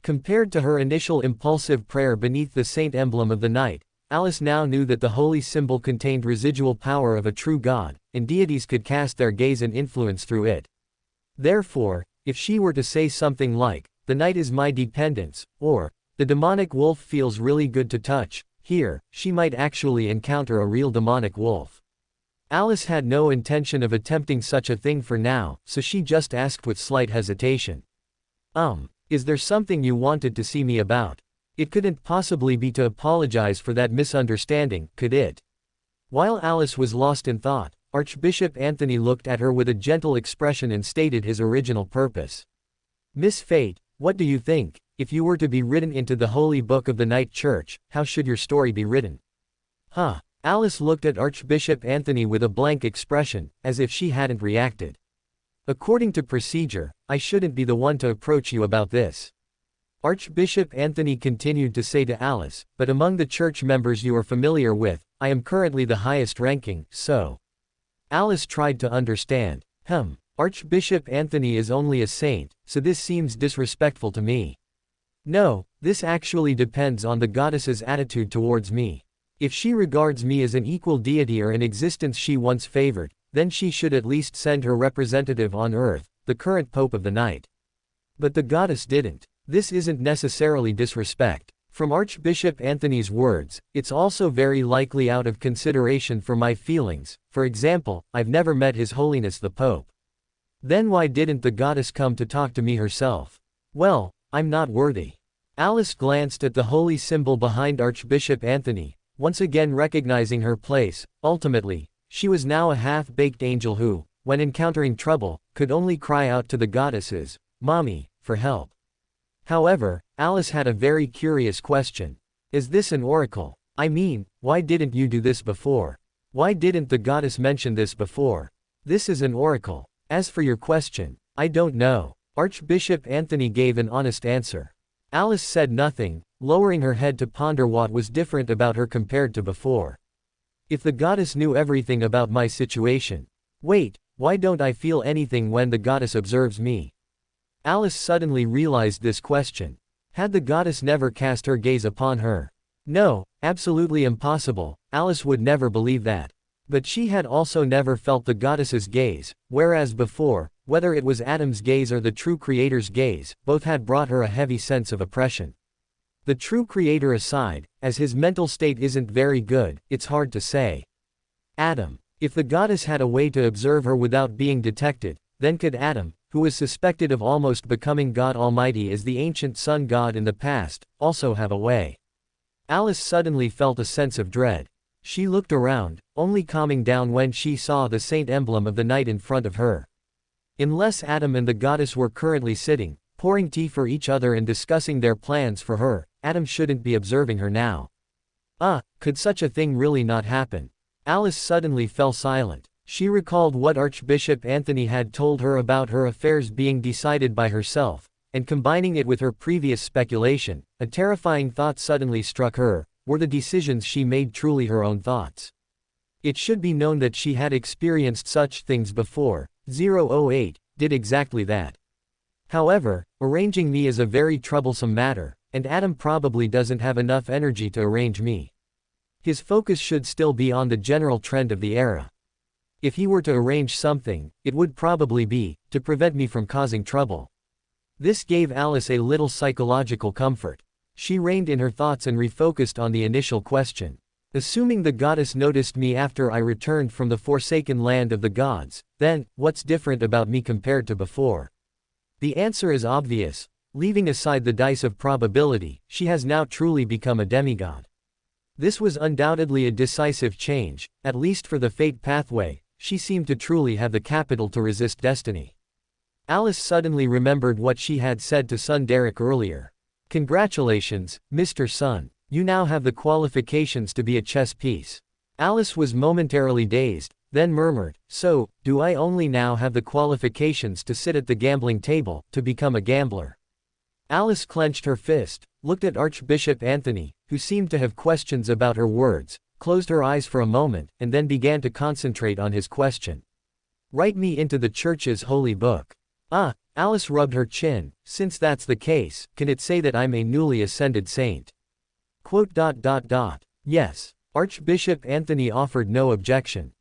Compared to her initial impulsive prayer beneath the saint emblem of the knight, Alice now knew that the holy symbol contained residual power of a true god, and deities could cast their gaze and influence through it. Therefore, if she were to say something like, "The knight is my dependence," or, "The demonic wolf feels really good to touch," here, she might actually encounter a real demonic wolf. Alice had no intention of attempting such a thing for now, so she just asked with slight hesitation. Is there something you wanted to see me about? It couldn't possibly be to apologize for that misunderstanding, could it? While Alice was lost in thought, Archbishop Anthony looked at her with a gentle expression and stated his original purpose. Miss Fate, what do you think? If you were to be written into the Holy Book of the Night Church, how should your story be written? Huh? Alice looked at Archbishop Anthony with a blank expression, as if she hadn't reacted. According to procedure, I shouldn't be the one to approach you about this. Archbishop Anthony continued to say to Alice, but among the church members you are familiar with, I am currently the highest ranking, so. Alice tried to understand. Archbishop Anthony is only a saint, so this seems disrespectful to me. No, this actually depends on the goddess's attitude towards me. If she regards me as an equal deity or an existence she once favored, then she should at least send her representative on earth, the current Pope of the Night. But the goddess didn't. This isn't necessarily disrespect. From Archbishop Anthony's words, it's also very likely out of consideration for my feelings. For example, I've never met His Holiness the Pope. Then why didn't the goddess come to talk to me herself? Well, I'm not worthy. Alice glanced at the holy symbol behind Archbishop Anthony, once again recognizing her place. Ultimately, she was now a half-baked angel who, when encountering trouble, could only cry out to the goddesses, "Mommy," for help. However, Alice had a very curious question. Is this an oracle? I mean, why didn't you do this before? Why didn't the goddess mention this before? This is an oracle. As for your question, I don't know. Archbishop Anthony gave an honest answer. Alice said nothing, lowering her head to ponder what was different about her compared to before. If the goddess knew everything about my situation. Wait, why don't I feel anything when the goddess observes me? Alice suddenly realized this question. Had the goddess never cast her gaze upon her? No, absolutely impossible, Alice would never believe that. But she had also never felt the goddess's gaze, whereas before, whether it was Adam's gaze or the true Creator's gaze, both had brought her a heavy sense of oppression. The true Creator aside, as his mental state isn't very good, it's hard to say. Adam. If the goddess had a way to observe her without being detected, then could Adam, who was suspected of almost becoming God Almighty as the ancient sun god in the past, also have a way? Alice suddenly felt a sense of dread. She looked around, only calming down when she saw the saint emblem of the night in front of her. Unless Adam and the goddess were currently sitting, pouring tea for each other and discussing their plans for her, Adam shouldn't be observing her now. Could such a thing really not happen? Alice suddenly fell silent. She recalled what Archbishop Anthony had told her about her affairs being decided by herself, and combining it with her previous speculation, a terrifying thought suddenly struck her. Were the decisions she made truly her own thoughts? It should be known that she had experienced such things before. 008 did exactly that. However, arranging me is a very troublesome matter, and Adam probably doesn't have enough energy to arrange me. His focus should still be on the general trend of the era. If he were to arrange something, it would probably be to prevent me from causing trouble. This gave Alice a little psychological comfort. She reined in her thoughts and refocused on the initial question. Assuming the goddess noticed me after I returned from the forsaken land of the gods, then, what's different about me compared to before? The answer is obvious. Leaving aside the dice of probability, she has now truly become a demigod. This was undoubtedly a decisive change, at least for the fate pathway. She seemed to truly have the capital to resist destiny. Alice suddenly remembered what she had said to son Derek earlier. Congratulations, Mr. Sun. You now have the qualifications to be a chess piece. Alice was momentarily dazed, then murmured, so, do I only now have the qualifications to sit at the gambling table, to become a gambler? Alice clenched her fist, looked at Archbishop Anthony, who seemed to have questions about her words, closed her eyes for a moment, and then began to concentrate on his question. Write me into the church's holy book. Alice rubbed her chin. Since that's the case, can it say that I'm a newly ascended saint? Yes. Archbishop Anthony offered no objection.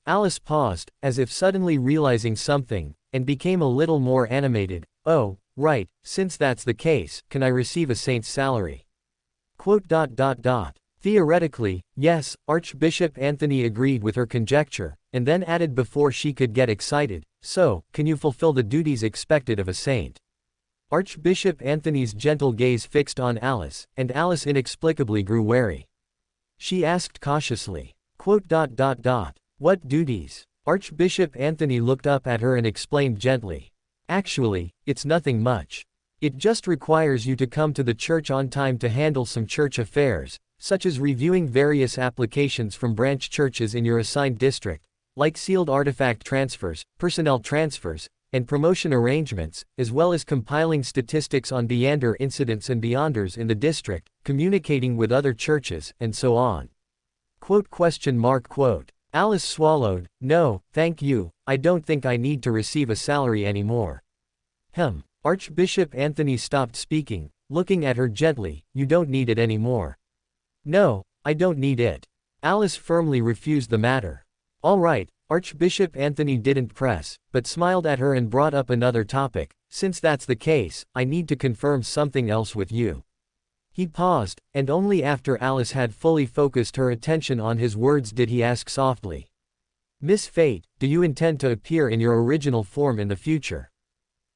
Alice paused, as if suddenly realizing something, and became a little more animated. Oh, right, since that's the case, can I receive a saint's salary? Theoretically, yes, Archbishop Anthony agreed with her conjecture, and then added before she could get excited, so, can you fulfill the duties expected of a saint? Archbishop Anthony's gentle gaze fixed on Alice, and Alice inexplicably grew wary. She asked cautiously, "What duties?" Archbishop Anthony looked up at her and explained gently. "Actually, it's nothing much. It just requires you to come to the church on time to handle some church affairs, such as reviewing various applications from branch churches in your assigned district, like sealed artifact transfers, personnel transfers, and promotion arrangements, as well as compiling statistics on Beyonder incidents and Beyonders in the district, communicating with other churches, and so on." Alice swallowed. "No, thank you, I don't think I need to receive a salary anymore." Archbishop Anthony stopped speaking, looking at her gently. "You don't need it anymore." "No, I don't need it." Alice firmly refused the matter. "All right." Archbishop Anthony didn't press, but smiled at her and brought up another topic. "Since that's the case, I need to confirm something else with you." He paused, and only after Alice had fully focused her attention on his words did he ask softly, "Miss Fate, do you intend to appear in your original form in the future?"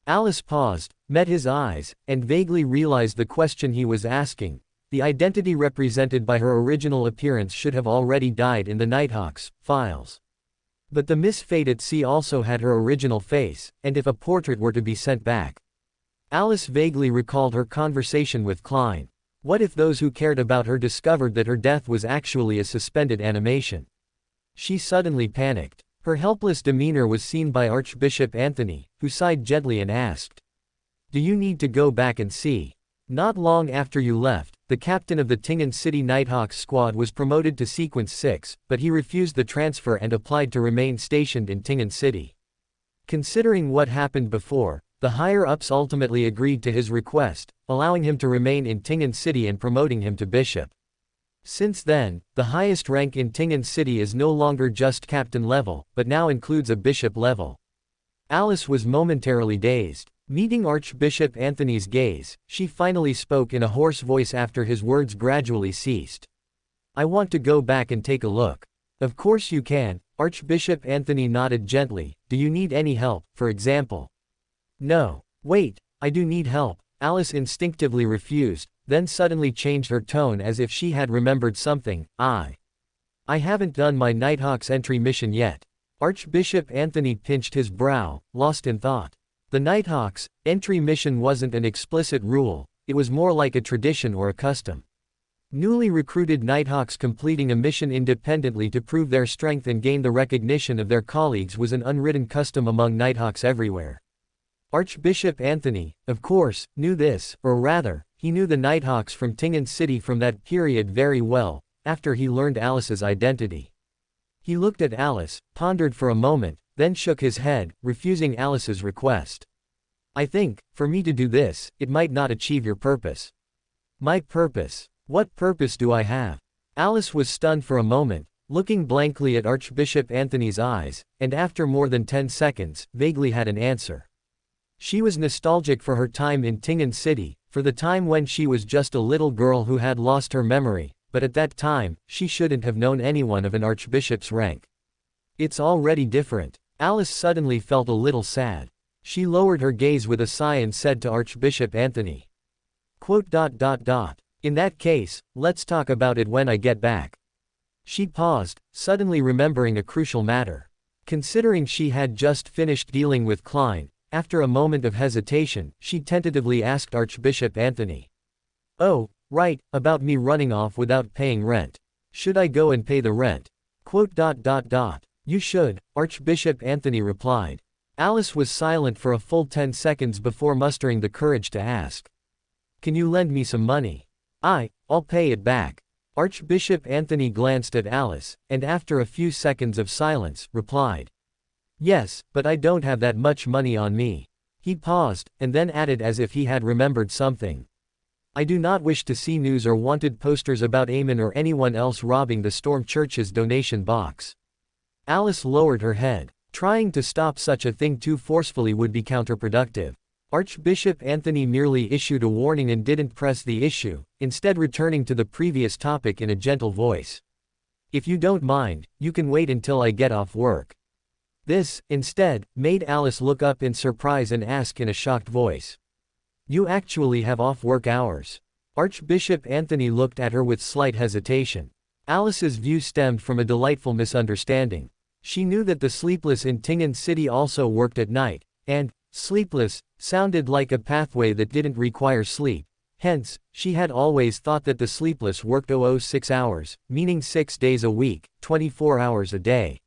Alice paused, met his eyes, and vaguely realized the question he was asking. The identity represented by her original appearance should have already died in the Nighthawk's files. But the Miss Fate at sea also had her original face, and if a portrait were to be sent back. Alice vaguely recalled her conversation with Klein. What if those who cared about her discovered that her death was actually a suspended animation? She suddenly panicked. Her helpless demeanor was seen by Archbishop Anthony, who sighed gently and asked, "Do you need to go back and see?" Not long after you left, the captain of the Tingen City Nighthawks squad was promoted to Sequence 6, but he refused the transfer and applied to remain stationed in Tingen City. Considering what happened before, the higher-ups ultimately agreed to his request, allowing him to remain in Tingen City and promoting him to bishop. Since then, the highest rank in Tingen City is no longer just captain level, but now includes a bishop level. Alice was momentarily dazed. Meeting Archbishop Anthony's gaze, she finally spoke in a hoarse voice after his words gradually ceased. "I want to go back and take a look." "Of course you can." Archbishop Anthony nodded gently. "Do you need any help, for example?" "No. Wait, I do need help." Alice instinctively refused, then suddenly changed her tone as if she had remembered something. I haven't done my Nighthawks entry mission yet." Archbishop Anthony pinched his brow, lost in thought. The Nighthawks entry mission wasn't an explicit rule, it was more like a tradition or a custom. Newly recruited Nighthawks completing a mission independently to prove their strength and gain the recognition of their colleagues was an unwritten custom among Nighthawks everywhere. Archbishop Anthony, of course, knew this, or rather, he knew the Nighthawks from Tingen City from that period very well, after he learned Alice's identity. He looked at Alice, pondered for a moment, then shook his head, refusing Alice's request. "I think, for me to do this, it might not achieve your purpose." "My purpose? What purpose do I have?" Alice was stunned for a moment, looking blankly at Archbishop Anthony's eyes, and after more than 10 seconds, vaguely had an answer. She was nostalgic for her time in Tingen City, for the time when she was just a little girl who had lost her memory, but at that time, she shouldn't have known anyone of an archbishop's rank. "It's already different." Alice suddenly felt a little sad. She lowered her gaze with a sigh and said to Archbishop Anthony, "In that case, let's talk about it when I get back." She paused, suddenly remembering a crucial matter. Considering she had just finished dealing with Klein, after a moment of hesitation, she tentatively asked Archbishop Anthony, "Oh, right, about me running off without paying rent. Should I go and pay the rent?" "You should," Archbishop Anthony replied. Alice was silent for a full 10 seconds before mustering the courage to ask, "Can you lend me some money? I'll pay it back." Archbishop Anthony glanced at Alice, and after a few seconds of silence, replied, "Yes, but I don't have that much money on me." He paused, and then added as if he had remembered something, "I do not wish to see news or wanted posters about Eamon or anyone else robbing the Storm Church's donation box." Alice lowered her head. Trying to stop such a thing too forcefully would be counterproductive. Archbishop Anthony merely issued a warning and didn't press the issue, instead returning to the previous topic in a gentle voice. "If you don't mind, you can wait until I get off work." This, instead, made Alice look up in surprise and ask in a shocked voice, You actually have off-work hours. Archbishop Anthony looked at her with slight hesitation. Alice's view stemmed from a delightful misunderstanding. She knew that the sleepless in Tingen City also worked at night, and sleepless sounded like a pathway that didn't require sleep. Hence, she had always thought that the sleepless worked 6 hours, meaning 6 days a week, 24 hours a day.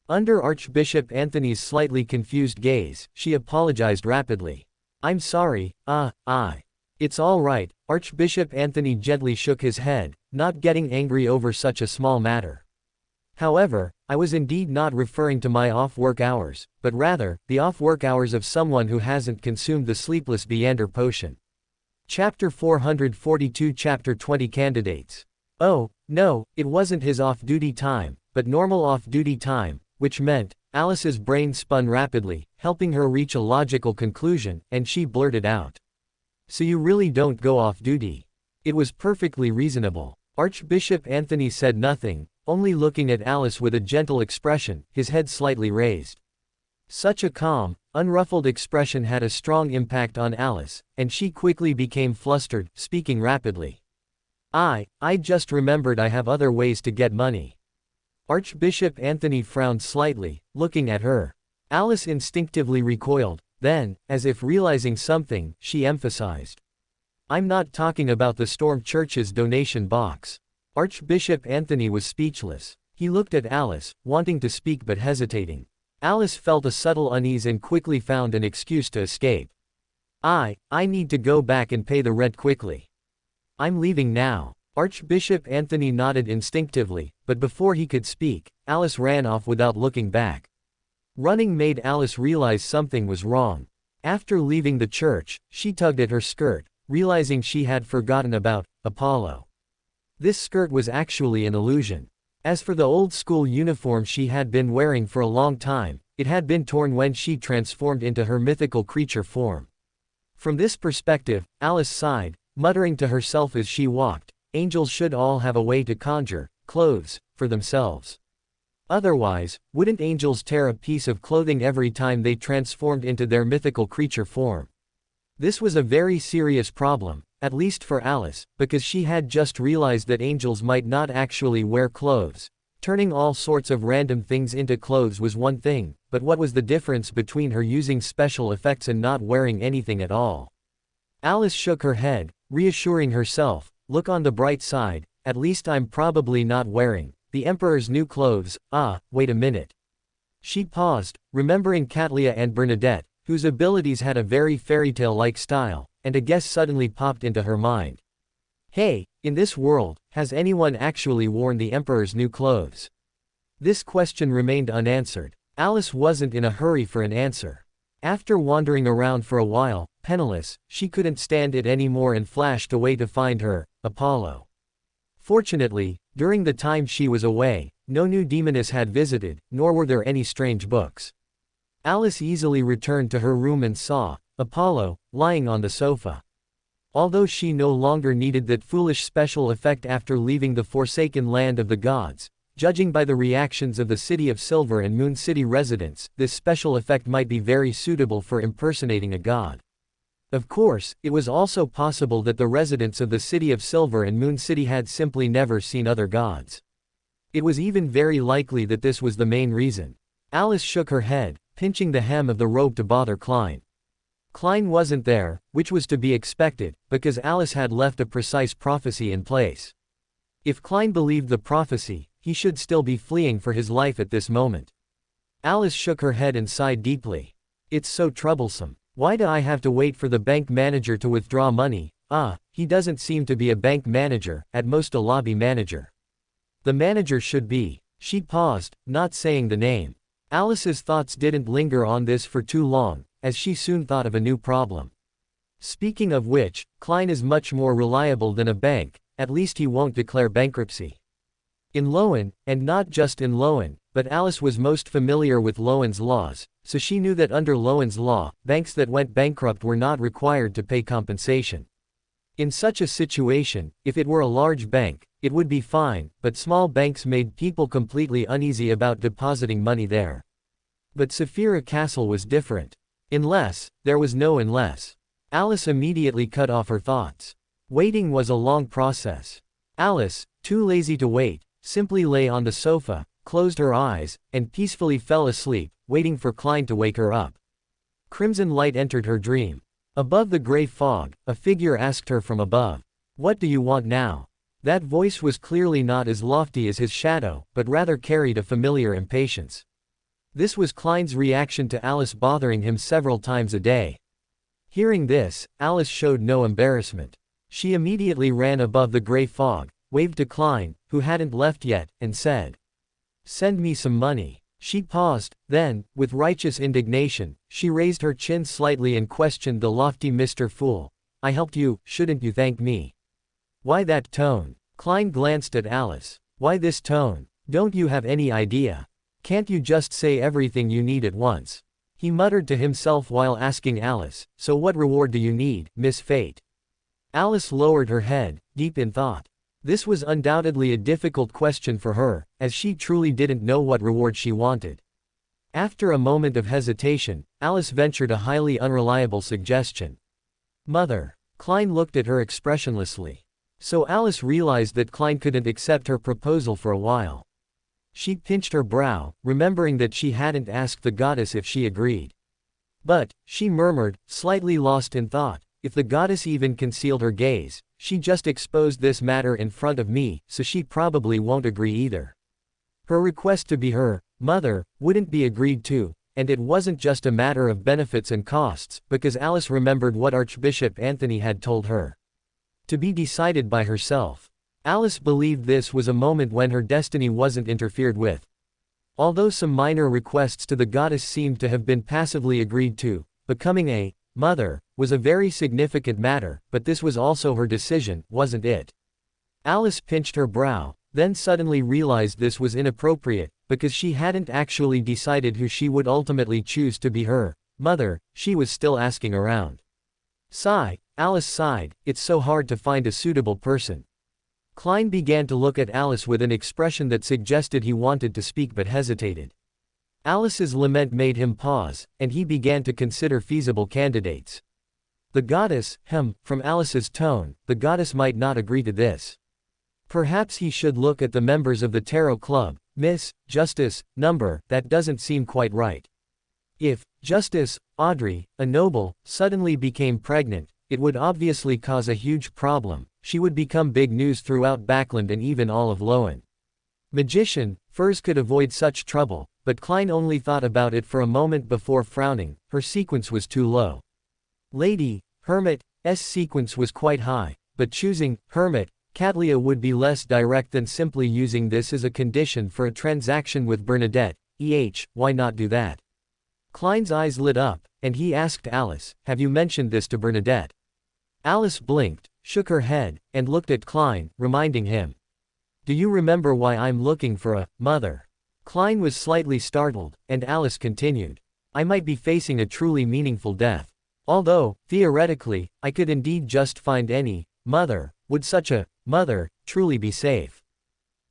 Under Archbishop Anthony's slightly confused gaze, she apologized rapidly. I'm sorry, It's all right. Archbishop Anthony gently shook his head, not getting angry over such a small matter. However, I was indeed not referring to my off-work hours, but rather, the off-work hours of someone who hasn't consumed the sleepless Beander potion. Chapter 442 Chapter 20 Candidates. Oh, no, it wasn't his off-duty time, but normal off-duty time, which meant, Alice's brain spun rapidly, helping her reach a logical conclusion, and she blurted out. So you really don't go off-duty? It was perfectly reasonable. Archbishop Anthony said nothing, only looking at Alice with a gentle expression, his head slightly raised. Such a calm, unruffled expression had a strong impact on Alice, and she quickly became flustered, speaking rapidly. I just remembered I have other ways to get money. Archbishop Anthony frowned slightly, looking at her. Alice instinctively recoiled, then, as if realizing something, she emphasized. I'm not talking about the Storm Church's donation box. Archbishop Anthony was speechless. He looked at Alice, wanting to speak but hesitating. Alice felt a subtle unease and quickly found an excuse to escape. I need to go back and pay the rent quickly. I'm leaving now. Archbishop Anthony nodded instinctively, but before he could speak, Alice ran off without looking back. Running made Alice realize something was wrong. After leaving the church, she tugged at her skirt, realizing she had forgotten about Apollo. This skirt was actually an illusion. As for the old-school uniform she had been wearing for a long time, it had been torn when she transformed into her mythical creature form. From this perspective, Alice sighed, muttering to herself as she walked, angels should all have a way to conjure clothes for themselves. Otherwise, wouldn't angels tear a piece of clothing every time they transformed into their mythical creature form? This was a very serious problem, at least for Alice, because she had just realized that angels might not actually wear clothes. Turning all sorts of random things into clothes was one thing, but what was the difference between her using special effects and not wearing anything at all? Alice shook her head, reassuring herself, look on the bright side, at least I'm probably not wearing the Emperor's new clothes. Wait a minute. She paused, remembering Catlia and Bernadette, whose abilities had a very fairytale-like style, and a guess suddenly popped into her mind. Hey, in this world, has anyone actually worn the Emperor's new clothes? This question remained unanswered. Alice wasn't in a hurry for an answer. After wandering around for a while, penniless, she couldn't stand it anymore and flashed away to find her Apollo. Fortunately, during the time she was away, no new demoness had visited, nor were there any strange books. Alice easily returned to her room and saw Apollo lying on the sofa. Although she no longer needed that foolish special effect after leaving the forsaken land of the gods, judging by the reactions of the City of Silver and Moon City residents, this special effect might be very suitable for impersonating a god. Of course, it was also possible that the residents of the City of Silver and Moon City had simply never seen other gods. It was even very likely that this was the main reason. Alice shook her head, pinching the hem of the robe to bother Klein. Klein wasn't there, which was to be expected, because Alice had left a precise prophecy in place. If Klein believed the prophecy, he should still be fleeing for his life at this moment. Alice shook her head and sighed deeply. It's so troublesome. Why do I have to wait for the bank manager to withdraw money? He doesn't seem to be a bank manager, at most a lobby manager. The manager should be. She paused, not saying the name. Alice's thoughts didn't linger on this for too long, as she soon thought of a new problem. Speaking of which, Klein is much more reliable than a bank, at least he won't declare bankruptcy. In Lowen, and not just in Lowen, but Alice was most familiar with Lowen's laws, so she knew that under Lowen's law, banks that went bankrupt were not required to pay compensation. In such a situation, if it were a large bank, it would be fine, but small banks made people completely uneasy about depositing money there. But Saphira Castle was different. Unless, there was no unless. Alice immediately cut off her thoughts. Waiting was a long process. Alice, too lazy to wait, simply lay on the sofa, closed her eyes, and peacefully fell asleep, waiting for Klein to wake her up. Crimson light entered her dream. Above the gray fog, a figure asked her from above, "What do you want now?" That voice was clearly not as lofty as his shadow, but rather carried a familiar impatience. This was Klein's reaction to Alice bothering him several times a day. Hearing this, Alice showed no embarrassment. She immediately ran above the gray fog, waved to Klein, who hadn't left yet, and said, "Send me some money." She paused, then, with righteous indignation, she raised her chin slightly and questioned the lofty Mr. Fool. "I helped you, shouldn't you thank me?" "Why that tone?" Klein glanced at Alice. "Why this tone? Don't you have any idea? Can't you just say everything you need at once?" He muttered to himself while asking Alice, "So what reward do you need, Miss Fate?" Alice lowered her head, deep in thought. This was undoubtedly a difficult question for her, as she truly didn't know what reward she wanted. After a moment of hesitation, Alice ventured a highly unreliable suggestion. "Mother." Klein looked at her expressionlessly. So Alice realized that Klein couldn't accept her proposal for a while. She pinched her brow, remembering that she hadn't asked the goddess if she agreed. "But," she murmured, slightly lost in thought, "if the goddess even concealed her gaze, she just exposed this matter in front of me, so she probably won't agree either." Her request to be her mother wouldn't be agreed to, and it wasn't just a matter of benefits and costs, because Alice remembered what Archbishop Anthony had told her. To be decided by herself. Alice believed this was a moment when her destiny wasn't interfered with. Although some minor requests to the goddess seemed to have been passively agreed to, becoming a mother was a very significant matter, but this was also her decision, wasn't it? Alice pinched her brow, then suddenly realized this was inappropriate, because she hadn't actually decided who she would ultimately choose to be her mother. She was still asking around. Sigh, Alice sighed, "It's so hard to find a suitable person." Klein began to look at Alice with an expression that suggested he wanted to speak but hesitated. Alice's lament made him pause, and he began to consider feasible candidates. The goddess, from Alice's tone, the goddess might not agree to this. Perhaps he should look at the members of the tarot club. Miss, Justice, number, that doesn't seem quite right. If Justice, Audrey, a noble, suddenly became pregnant, it would obviously cause a huge problem. She would become big news throughout Backland and even all of Lowen. Magician, Furs could avoid such trouble, but Klein only thought about it for a moment before frowning. Her sequence was too low. Lady, Hermit's sequence was quite high, but choosing Hermit, Catlia would be less direct than simply using this as a condition for a transaction with Bernadette. Why not do that? Klein's eyes lit up, and he asked Alice, "Have you mentioned this to Bernadette?" Alice blinked, shook her head, and looked at Klein, reminding him. "Do you remember why I'm looking for a mother?" Klein was slightly startled, and Alice continued. "I might be facing a truly meaningful death. Although, theoretically, I could indeed just find any mother. Would such a mother truly be safe?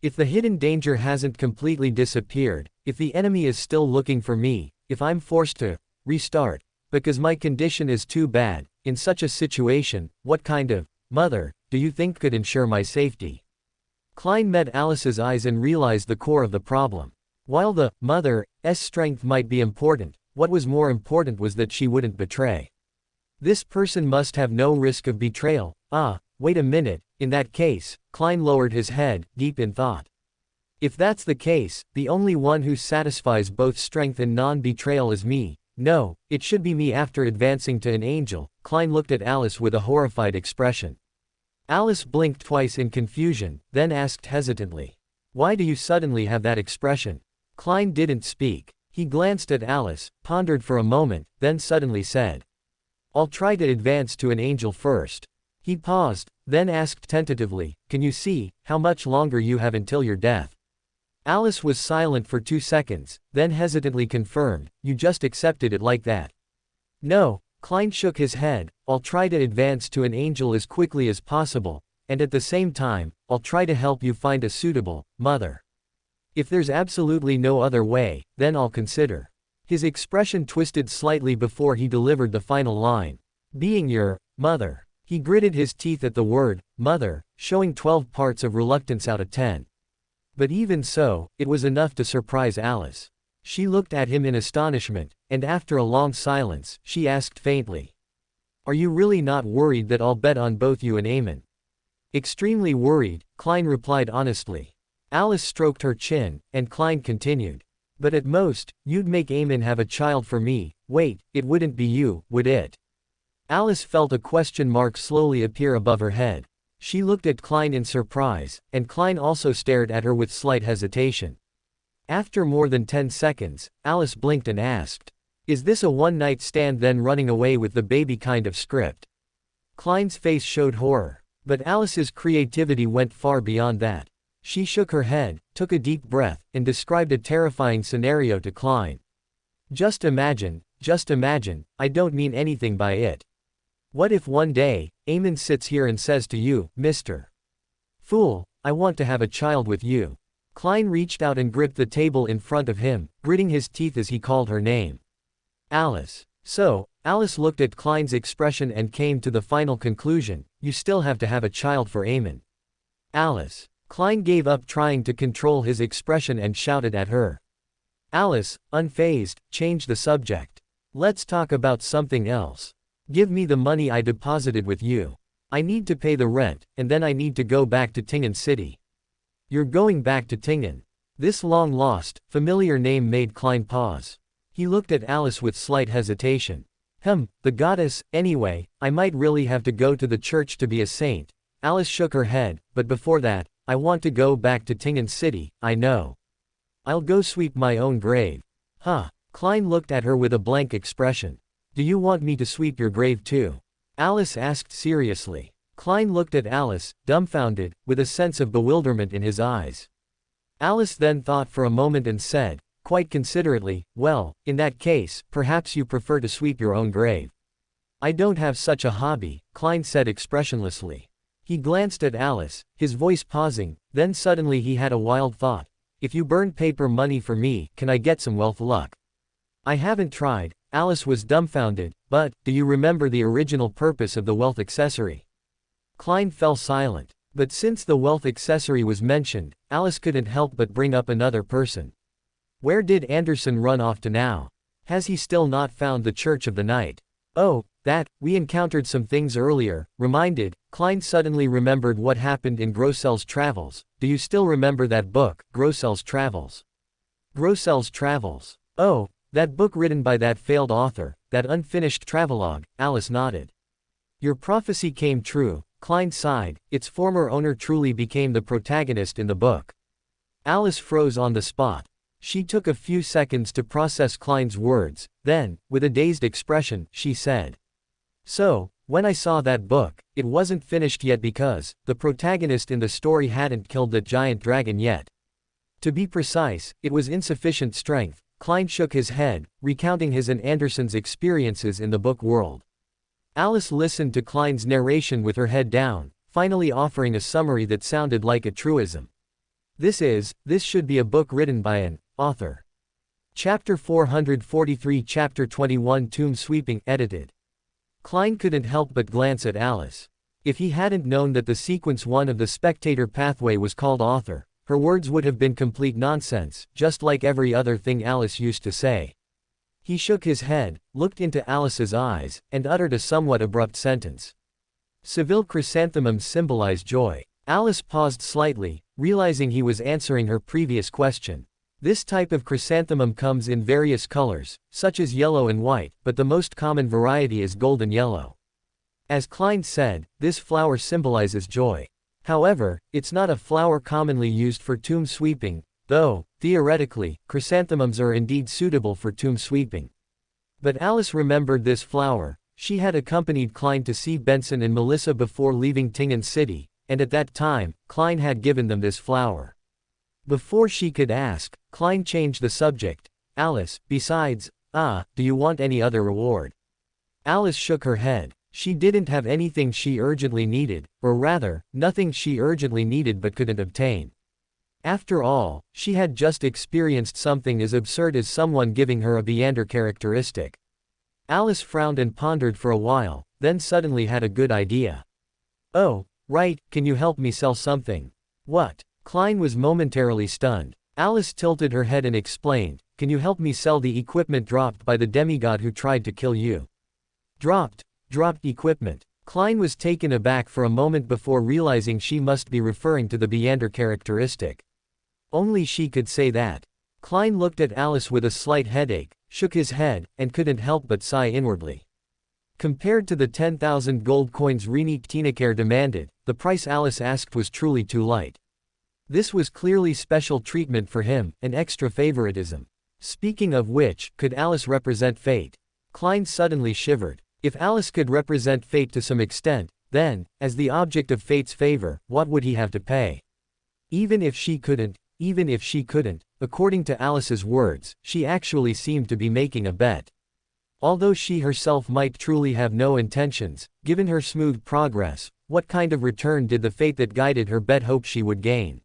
If the hidden danger hasn't completely disappeared, if the enemy is still looking for me, if I'm forced to restart because my condition is too bad, in such a situation, what kind of mother do you think could ensure my safety?" Klein met Alice's eyes and realized the core of the problem. While the mother's strength might be important, what was more important was that she wouldn't betray. This person must have no risk of betrayal. Wait a minute, in that case, Klein lowered his head, deep in thought. If that's the case, the only one who satisfies both strength and non-betrayal is me. No, it should be me. After advancing to an angel, Klein looked at Alice with a horrified expression. Alice blinked twice in confusion, then asked hesitantly, "Why do you suddenly have that expression?" Klein didn't speak. He glanced at Alice, pondered for a moment, then suddenly said, "I'll try to advance to an angel first." He paused, then asked tentatively, "Can you see how much longer you have until your death?" Alice was silent for 2 seconds, then hesitantly confirmed, "You just accepted it like that?" "No." Klein shook his head. "I'll try to advance to an angel as quickly as possible, and at the same time, I'll try to help you find a suitable mother. If there's absolutely no other way, then I'll consider." His expression twisted slightly before he delivered the final line. Being your mother. He gritted his teeth at the word mother, showing 12 parts of reluctance out of 10. But even so, it was enough to surprise Alice. She looked at him in astonishment, and after a long silence, she asked faintly, "Are you really not worried that I'll bet on both you and Eamon?" "Extremely worried," Klein replied honestly. Alice stroked her chin, and Klein continued, "But at most, you'd make Eamon have a child for me. Wait, it wouldn't be you, would it?" Alice felt a question mark slowly appear above her head. She looked at Klein in surprise, and Klein also stared at her with slight hesitation. After more than 10 seconds, Alice blinked and asked, "Is this a one-night stand then running away with the baby kind of script?" Klein's face showed horror. But Alice's creativity went far beyond that. She shook her head, took a deep breath, and described a terrifying scenario to Klein. Just imagine, I don't mean anything by it. What if one day, Eamon sits here and says to you, Mr. Fool, I want to have a child with you. Klein reached out and gripped the table in front of him, gritting his teeth as he called her name. Alice. So, Alice looked at Klein's expression and came to the final conclusion, you still have to have a child for Eamon. Alice. Klein gave up trying to control his expression and shouted at her. Alice, unfazed, changed the subject. Let's talk about something else. Give me the money I deposited with you. I need to pay the rent, and then I need to go back to Tingen City. You're going back to Tingen. This long-lost, familiar name made Klein pause. He looked at Alice with slight hesitation. The goddess, anyway, I might really have to go to the church to be a saint. Alice shook her head, but before that, I want to go back to Tingen City, I know. I'll go sweep my own grave. Klein looked at her with a blank expression. Do you want me to sweep your grave too? Alice asked seriously. Klein looked at Alice, dumbfounded, with a sense of bewilderment in his eyes. Alice then thought for a moment and said, quite considerately, well, in that case, perhaps you prefer to sweep your own grave. I don't have such a hobby, Klein said expressionlessly. He glanced at Alice, his voice pausing, then suddenly he had a wild thought. If you burn paper money for me, can I get some wealth luck? I haven't tried. Alice was dumbfounded, but, do you remember the original purpose of the wealth accessory? Klein fell silent. But since the wealth accessory was mentioned, Alice couldn't help but bring up another person. Where did Anderson run off to now? Has he still not found the Church of the Night? Oh, that, we encountered some things earlier, reminded. Klein suddenly remembered what happened in Grossel's Travels. Do you still remember that book, Grossel's Travels? Grossel's Travels. Oh, that book written by that failed author, that unfinished travelogue, Alice nodded. Your prophecy came true, Klein sighed, its former owner truly became the protagonist in the book. Alice froze on the spot. She took a few seconds to process Klein's words, then, with a dazed expression, she said. So, when I saw that book, it wasn't finished yet because, the protagonist in the story hadn't killed that giant dragon yet. To be precise, it was insufficient strength. Klein shook his head, recounting his and Anderson's experiences in the book world. Alice listened to Klein's narration with her head down, finally offering a summary that sounded like a truism. This should be a book written by an author. Chapter 443 Chapter 21 Tomb Sweeping edited. Klein couldn't help but glance at Alice. If he hadn't known that the sequence 1 of the spectator pathway was called author, her words would have been complete nonsense, just like every other thing Alice used to say. He shook his head, looked into Alice's eyes, and uttered a somewhat abrupt sentence. Seville chrysanthemums symbolize joy. Alice paused slightly, realizing he was answering her previous question. This type of chrysanthemum comes in various colors, such as yellow and white, but the most common variety is golden yellow. As Klein said, this flower symbolizes joy. However, it's not a flower commonly used for tomb sweeping, though, theoretically, chrysanthemums are indeed suitable for tomb sweeping. But Alice remembered this flower. She had accompanied Klein to see Benson and Melissa before leaving Tingen City, and at that time, Klein had given them this flower. Before she could ask, Klein changed the subject. Alice, besides, do you want any other reward? Alice shook her head. She didn't have anything she urgently needed, or rather, nothing she urgently needed but couldn't obtain. After all, she had just experienced something as absurd as someone giving her a Beander characteristic. Alice frowned and pondered for a while, then suddenly had a good idea. "Oh, right, can you help me sell something?" "What?" Klein was momentarily stunned. Alice tilted her head and explained, "Can you help me sell the equipment dropped by the demigod who tried to kill you?" Dropped equipment. Klein was taken aback for a moment before realizing she must be referring to the Beander characteristic. Only she could say that. Klein looked at Alice with a slight headache, shook his head, and couldn't help but sigh inwardly. Compared to the 10,000 gold coins Renik Tinekar demanded, the price Alice asked was truly too light. This was clearly special treatment for him, an extra favoritism. Speaking of which, could Alice represent fate? Klein suddenly shivered. If Alice could represent fate to some extent, then, as the object of fate's favor, what would he have to pay? Even if she couldn't, according to Alice's words, she actually seemed to be making a bet. Although she herself might truly have no intentions, given her smooth progress, what kind of return did the fate that guided her bet hope she would gain?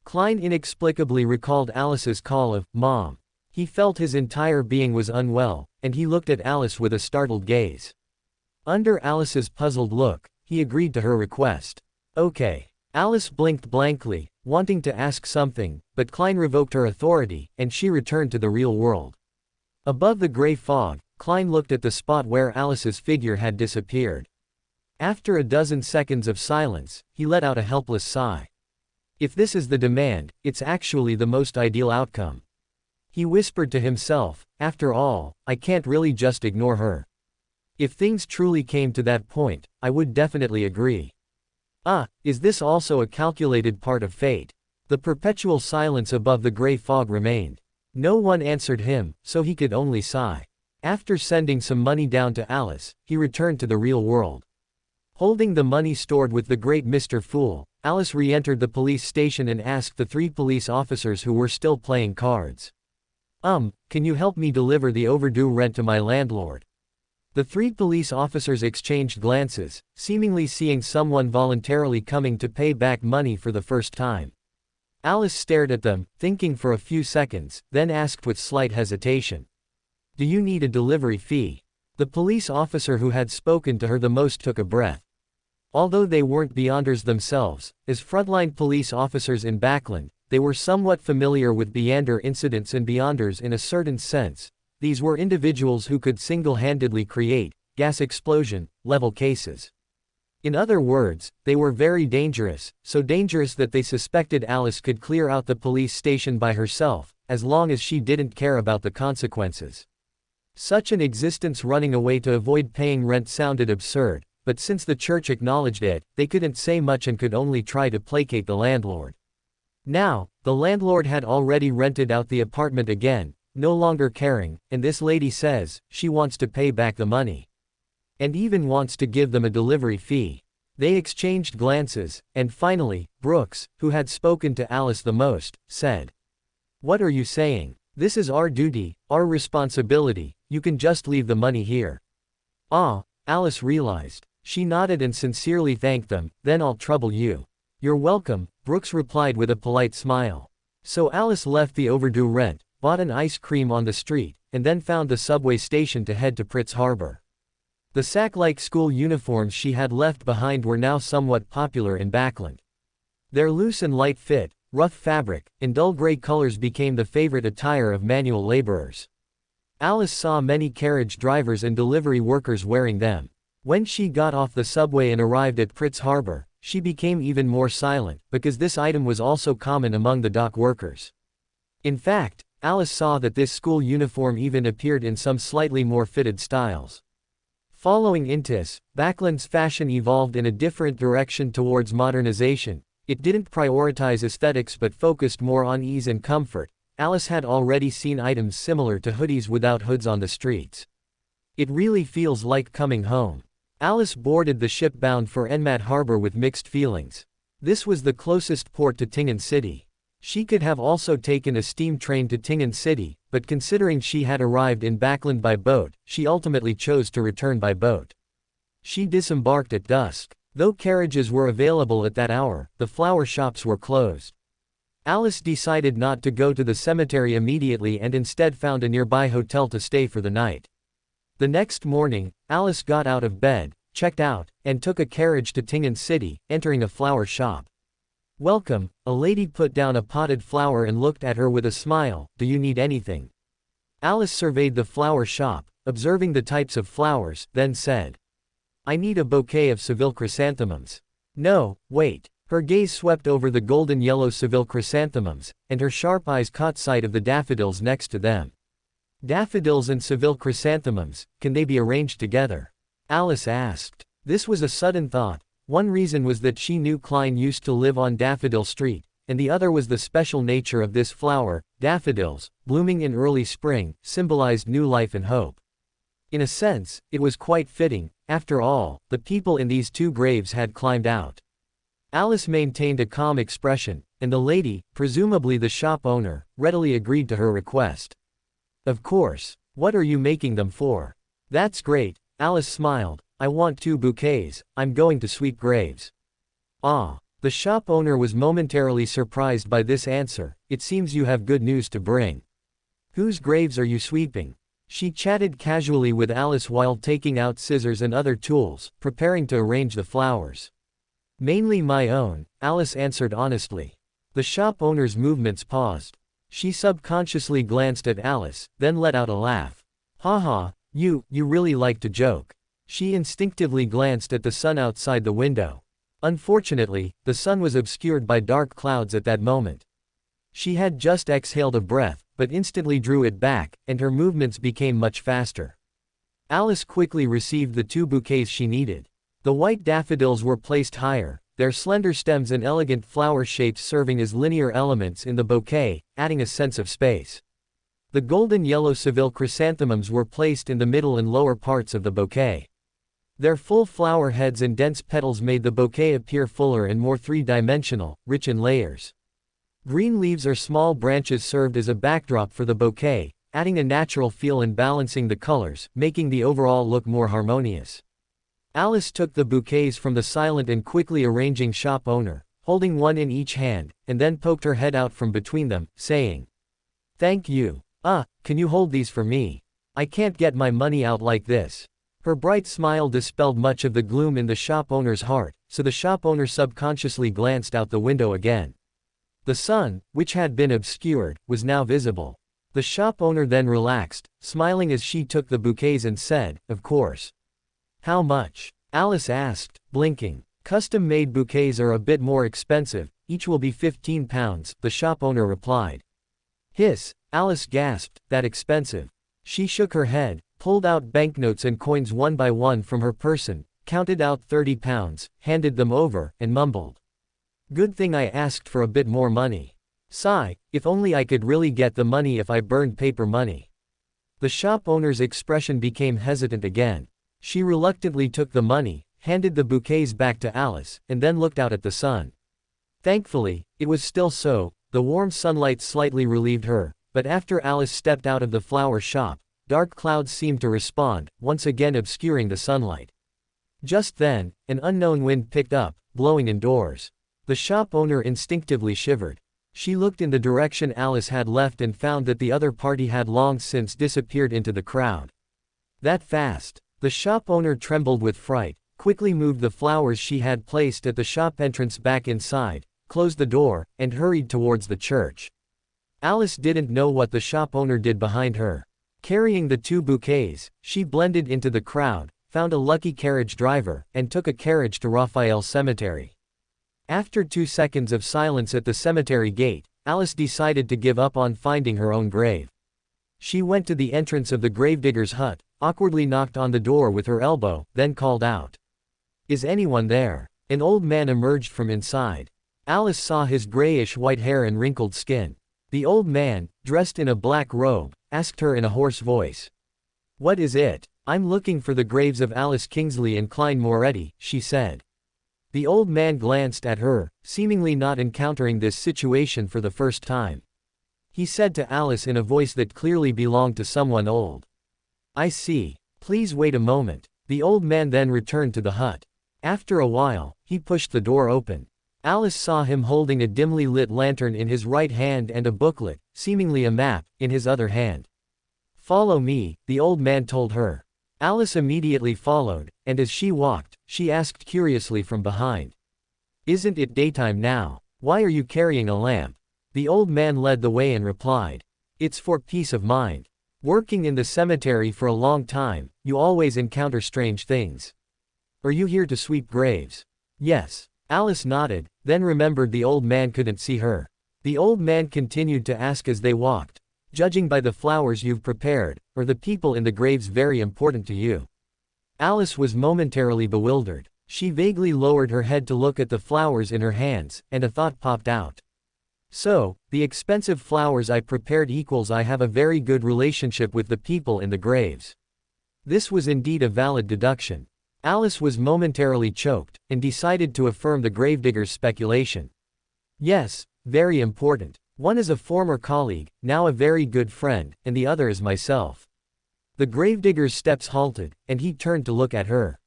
Klein inexplicably recalled Alice's call of "Mom." He felt his entire being was unwell, and he looked at Alice with a startled gaze. Under Alice's puzzled look, he agreed to her request. "Okay." Alice blinked blankly, wanting to ask something, but Klein revoked her authority, and she returned to the real world. Above the gray fog, Klein looked at the spot where Alice's figure had disappeared. After a dozen seconds of silence, he let out a helpless sigh. If this is the demand, it's actually the most ideal outcome. He whispered to himself, after all, I can't really just ignore her. If things truly came to that point, I would definitely agree. Is this also a calculated part of fate? The perpetual silence above the gray fog remained. No one answered him, so he could only sigh. After sending some money down to Alice, he returned to the real world. Holding the money stored with the great Mr. Fool, Alice re-entered the police station and asked the 3 police officers who were still playing cards. Can you help me deliver the overdue rent to my landlord?" The 3 police officers exchanged glances, seemingly seeing someone voluntarily coming to pay back money for the first time. Alice stared at them, thinking for a few seconds, then asked with slight hesitation. "Do you need a delivery fee?" The police officer who had spoken to her the most took a breath. Although they weren't Beyonders themselves, as frontline police officers in Backland, they were somewhat familiar with Beander incidents and Beyonders in a certain sense. These were individuals who could single-handedly create gas explosion level cases. In other words, they were very dangerous, so dangerous that they suspected Alice could clear out the police station by herself, as long as she didn't care about the consequences. Such an existence running away to avoid paying rent sounded absurd, but since the church acknowledged it, they couldn't say much and could only try to placate the landlord. Now, the landlord had already rented out the apartment again, no longer caring, and this lady says, she wants to pay back the money. And even wants to give them a delivery fee. They exchanged glances, and finally, Brooks, who had spoken to Alice the most, said, "What are you saying? This is our duty, our responsibility, you can just leave the money here." Alice realized. She nodded and sincerely thanked them, "Then I'll trouble you." "You're welcome," Brooks replied with a polite smile. So Alice left the overdue rent, bought an ice cream on the street, and then found the subway station to head to Pritz Harbor. The sack-like school uniforms she had left behind were now somewhat popular in Backland. Their loose and light fit, rough fabric, and dull gray colors became the favorite attire of manual laborers. Alice saw many carriage drivers and delivery workers wearing them. When she got off the subway and arrived at Pritz Harbor, she became even more silent, because this item was also common among the dock workers. In fact, Alice saw that this school uniform even appeared in some slightly more fitted styles. Following Intis, Backland's fashion evolved in a different direction towards modernization. It didn't prioritize aesthetics but focused more on ease and comfort. Alice had already seen items similar to hoodies without hoods on the streets. It really feels like coming home. Alice boarded the ship bound for Enmat Harbor with mixed feelings. This was the closest port to Tingen City. She could have also taken a steam train to Tingen City, but considering she had arrived in Backland by boat, she ultimately chose to return by boat. She disembarked at dusk. Though carriages were available at that hour, the flower shops were closed. Alice decided not to go to the cemetery immediately and instead found a nearby hotel to stay for the night. The next morning, Alice got out of bed, checked out, and took a carriage to Tingen City, entering a flower shop. Welcome, a lady put down a potted flower and looked at her with a smile. Do you need anything? Alice surveyed the flower shop, observing the types of flowers, then said, I need a bouquet of Seville chrysanthemums. No, wait. Her gaze swept over the golden yellow Seville chrysanthemums, and her sharp eyes caught sight of the daffodils next to them. Daffodils and Seville chrysanthemums, can they be arranged together? Alice asked. This was a sudden thought. One reason was that she knew Klein used to live on Daffodil Street, and the other was the special nature of this flower. Daffodils, blooming in early spring, symbolized new life and hope. In a sense, it was quite fitting. After all, the people in these two graves had climbed out. Alice maintained a calm expression, and the lady, presumably the shop owner, readily agreed to her request. Of course. What are you making them for? That's great, Alice smiled. I want 2 bouquets, I'm going to sweep graves. Ah. The shop owner was momentarily surprised by this answer. It seems you have good news to bring. Whose graves are you sweeping? She chatted casually with Alice while taking out scissors and other tools, preparing to arrange the flowers. Mainly my own, Alice answered honestly. The shop owner's movements paused. She subconsciously glanced at Alice, then let out a laugh. Haha, you really like to joke. She instinctively glanced at the sun outside the window. Unfortunately, the sun was obscured by dark clouds at that moment. She had just exhaled a breath, but instantly drew it back, and her movements became much faster. Alice quickly received the 2 bouquets she needed. The white daffodils were placed higher, their slender stems and elegant flower shapes serving as linear elements in the bouquet, adding a sense of space. The golden yellow Seville chrysanthemums were placed in the middle and lower parts of the bouquet. Their full flower heads and dense petals made the bouquet appear fuller and more three-dimensional, rich in layers. Green leaves or small branches served as a backdrop for the bouquet, adding a natural feel and balancing the colors, making the overall look more harmonious. Alice took the bouquets from the silent and quickly arranging shop owner, holding one in each hand, and then poked her head out from between them, saying, Thank you. Can you hold these for me? I can't get my money out like this. Her bright smile dispelled much of the gloom in the shop owner's heart, so the shop owner subconsciously glanced out the window again. The sun, which had been obscured, was now visible. The shop owner then relaxed, smiling as she took the bouquets and said, Of course. How much? Alice asked, blinking. Custom-made bouquets are a bit more expensive, each will be 15 pounds, the shop owner replied. Hiss, Alice gasped, that expensive. She shook her head, pulled out banknotes and coins one by one from her person, counted out 30 pounds, handed them over, and mumbled. Good thing I asked for a bit more money. Sigh, if only I could really get the money if I burned paper money. The shop owner's expression became hesitant again. She reluctantly took the money, handed the bouquets back to Alice, and then looked out at the sun. Thankfully, it was still so, the warm sunlight slightly relieved her, but after Alice stepped out of the flower shop, dark clouds seemed to respond, once again obscuring the sunlight. Just then, an unknown wind picked up, blowing indoors. The shop owner instinctively shivered. She looked in the direction Alice had left and found that the other party had long since disappeared into the crowd. That fast. The shop owner trembled with fright, quickly moved the flowers she had placed at the shop entrance back inside, closed the door, and hurried towards the church. Alice didn't know what the shop owner did behind her. Carrying the 2 bouquets, she blended into the crowd, found a lucky carriage driver, and took a carriage to Raphael Cemetery. After 2 seconds of silence at the cemetery gate, Alice decided to give up on finding her own grave. She went to the entrance of the gravedigger's hut, awkwardly knocked on the door with her elbow, then called out. Is anyone there? An old man emerged from inside. Alice saw his grayish-white hair and wrinkled skin. The old man, dressed in a black robe, asked her in a hoarse voice. What is it? I'm looking for the graves of Alice Kingsley and Klein Moretti, she said. The old man glanced at her, seemingly not encountering this situation for the first time. He said to Alice in a voice that clearly belonged to someone old. I see. Please wait a moment. The old man then returned to the hut. After a while, he pushed the door open. Alice saw him holding a dimly lit lantern in his right hand and a booklet, seemingly a map, in his other hand. Follow me, the old man told her. Alice immediately followed, and as she walked, she asked curiously from behind. "Isn't it daytime now? Why are you carrying a lamp?" The old man led the way and replied, "It's for peace of mind. Working in the cemetery for a long time, you always encounter strange things. Are you here to sweep graves?" "Yes." Alice nodded, then remembered the old man couldn't see her. The old man continued to ask as they walked, "Judging by the flowers you've prepared, are the people in the graves very important to you?" Alice was momentarily bewildered. She vaguely lowered her head to look at the flowers in her hands, and a thought popped out. "So, the expensive flowers I prepared equals I have a very good relationship with the people in the graves." This was indeed a valid deduction. Alice was momentarily choked, and decided to affirm the gravedigger's speculation. "Yes, very important. One is a former colleague, now a very good friend, and the other is myself." The gravedigger's steps halted, and he turned to look at her.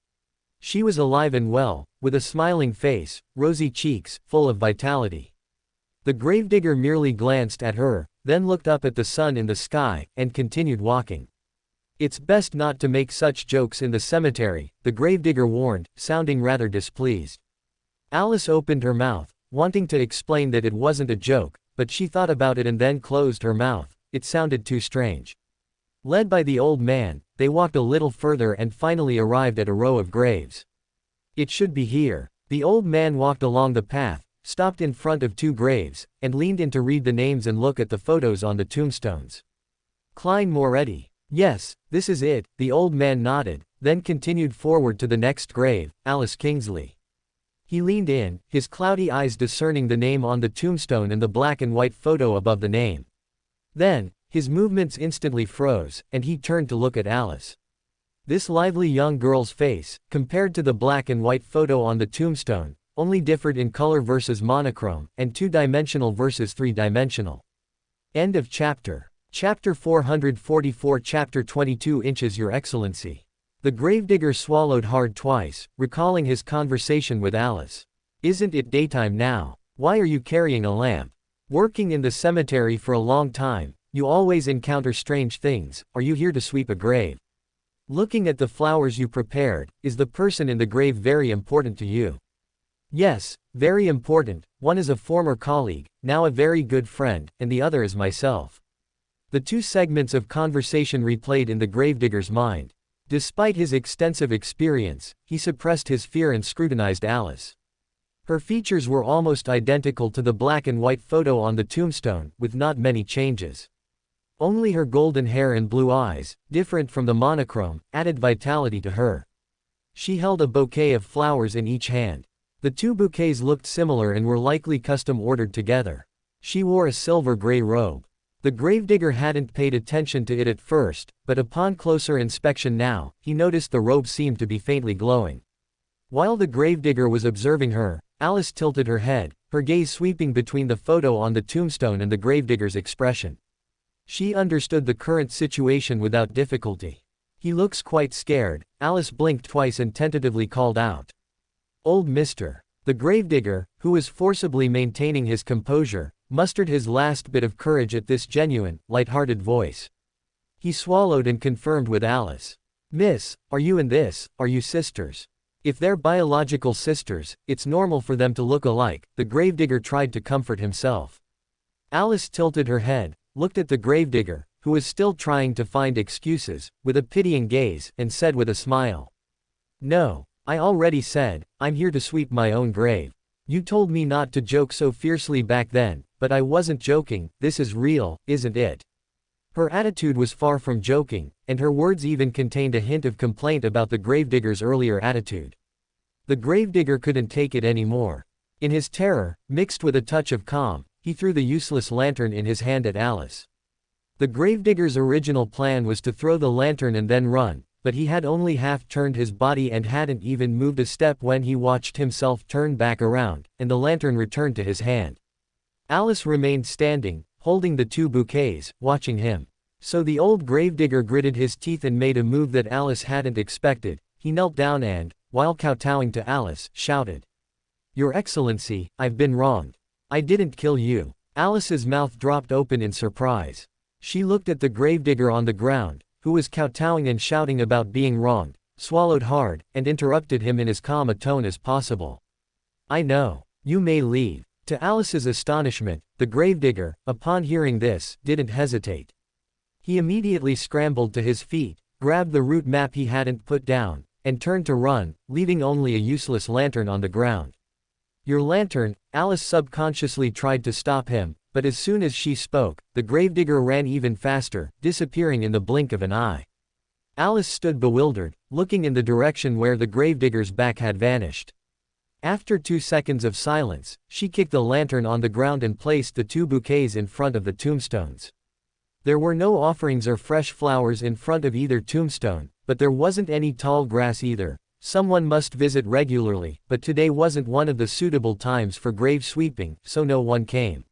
She was alive and well, with a smiling face, rosy cheeks, full of vitality. The gravedigger merely glanced at her, then looked up at the sun in the sky, and continued walking. "It's best not to make such jokes in the cemetery," the gravedigger warned, sounding rather displeased. Alice opened her mouth, wanting to explain that it wasn't a joke, but she thought about it and then closed her mouth. It sounded too strange. Led by the old man, they walked a little further and finally arrived at a row of graves. "It should be here." The old man walked along the path, stopped in front of 2 graves, and leaned in to read the names and look at the photos on the tombstones. "Klein Moretti." "Yes, this is it," the old man nodded, then continued forward to the next grave, Alice Kingsley. He leaned in, his cloudy eyes discerning the name on the tombstone and the black and white photo above the name. Then, his movements instantly froze, and he turned to look at Alice. This lively young girl's face, compared to the black and white photo on the tombstone, only differed in color versus monochrome, and 2-dimensional versus 3-dimensional. End of chapter. Chapter 444 Chapter 22 Inches Your Excellency. The gravedigger swallowed hard twice, recalling his conversation with Alice. "Isn't it daytime now? Why are you carrying a lamp? Working in the cemetery for a long time, you always encounter strange things. Are you here to sweep a grave? Looking at the flowers you prepared, is the person in the grave very important to you?" "Yes, very important. One is a former colleague, now a very good friend, and the other is myself." The 2 segments of conversation replayed in the gravedigger's mind. Despite his extensive experience, he suppressed his fear and scrutinized Alice. Her features were almost identical to the black and white photo on the tombstone, with not many changes. Only her golden hair and blue eyes, different from the monochrome, added vitality to her. She held a bouquet of flowers in each hand. The 2 bouquets looked similar and were likely custom ordered together. She wore a silver-gray robe. The gravedigger hadn't paid attention to it at first, but upon closer inspection now, he noticed the robe seemed to be faintly glowing. While the gravedigger was observing her, Alice tilted her head, her gaze sweeping between the photo on the tombstone and the gravedigger's expression. She understood the current situation without difficulty. "He looks quite scared." Alice blinked twice and tentatively called out, "Old mister." The gravedigger, who was forcibly maintaining his composure, mustered his last bit of courage at this genuine, light-hearted voice. He swallowed and confirmed with Alice. "Miss, are you and this, are you sisters? If they're biological sisters, it's normal for them to look alike." The gravedigger tried to comfort himself. Alice tilted her head, looked at the gravedigger, who was still trying to find excuses, with a pitying gaze, and said with a smile, "No, I already said, I'm here to sweep my own grave. You told me not to joke so fiercely back then, but I wasn't joking. This is real, isn't it?" Her attitude was far from joking, and her words even contained a hint of complaint about the gravedigger's earlier attitude. The gravedigger couldn't take it anymore. In his terror, mixed with a touch of calm, he threw the useless lantern in his hand at Alice. The gravedigger's original plan was to throw the lantern and then run, but he had only half turned his body and hadn't even moved a step when he watched himself turn back around, and the lantern returned to his hand. Alice remained standing, holding the 2 bouquets, watching him. So the old gravedigger gritted his teeth and made a move that Alice hadn't expected. He knelt down and, while kowtowing to Alice, shouted, "Your Excellency, I've been wronged. I didn't kill you." Alice's mouth dropped open in surprise. She looked at the gravedigger on the ground, who was kowtowing and shouting about being wronged, swallowed hard, and interrupted him in as calm a tone as possible. "I know. You may leave." To Alice's astonishment, the gravedigger, upon hearing this, didn't hesitate. He immediately scrambled to his feet, grabbed the route map he hadn't put down, and turned to run, leaving only a useless lantern on the ground. "Your lantern," Alice subconsciously tried to stop him, but as soon as she spoke, the gravedigger ran even faster, disappearing in the blink of an eye. Alice stood bewildered, looking in the direction where the gravedigger's back had vanished. After 2 seconds of silence, she kicked the lantern on the ground and placed the 2 bouquets in front of the tombstones. There were no offerings or fresh flowers in front of either tombstone, but there wasn't any tall grass either. Someone must visit regularly, but today wasn't one of the suitable times for grave sweeping, so no one came.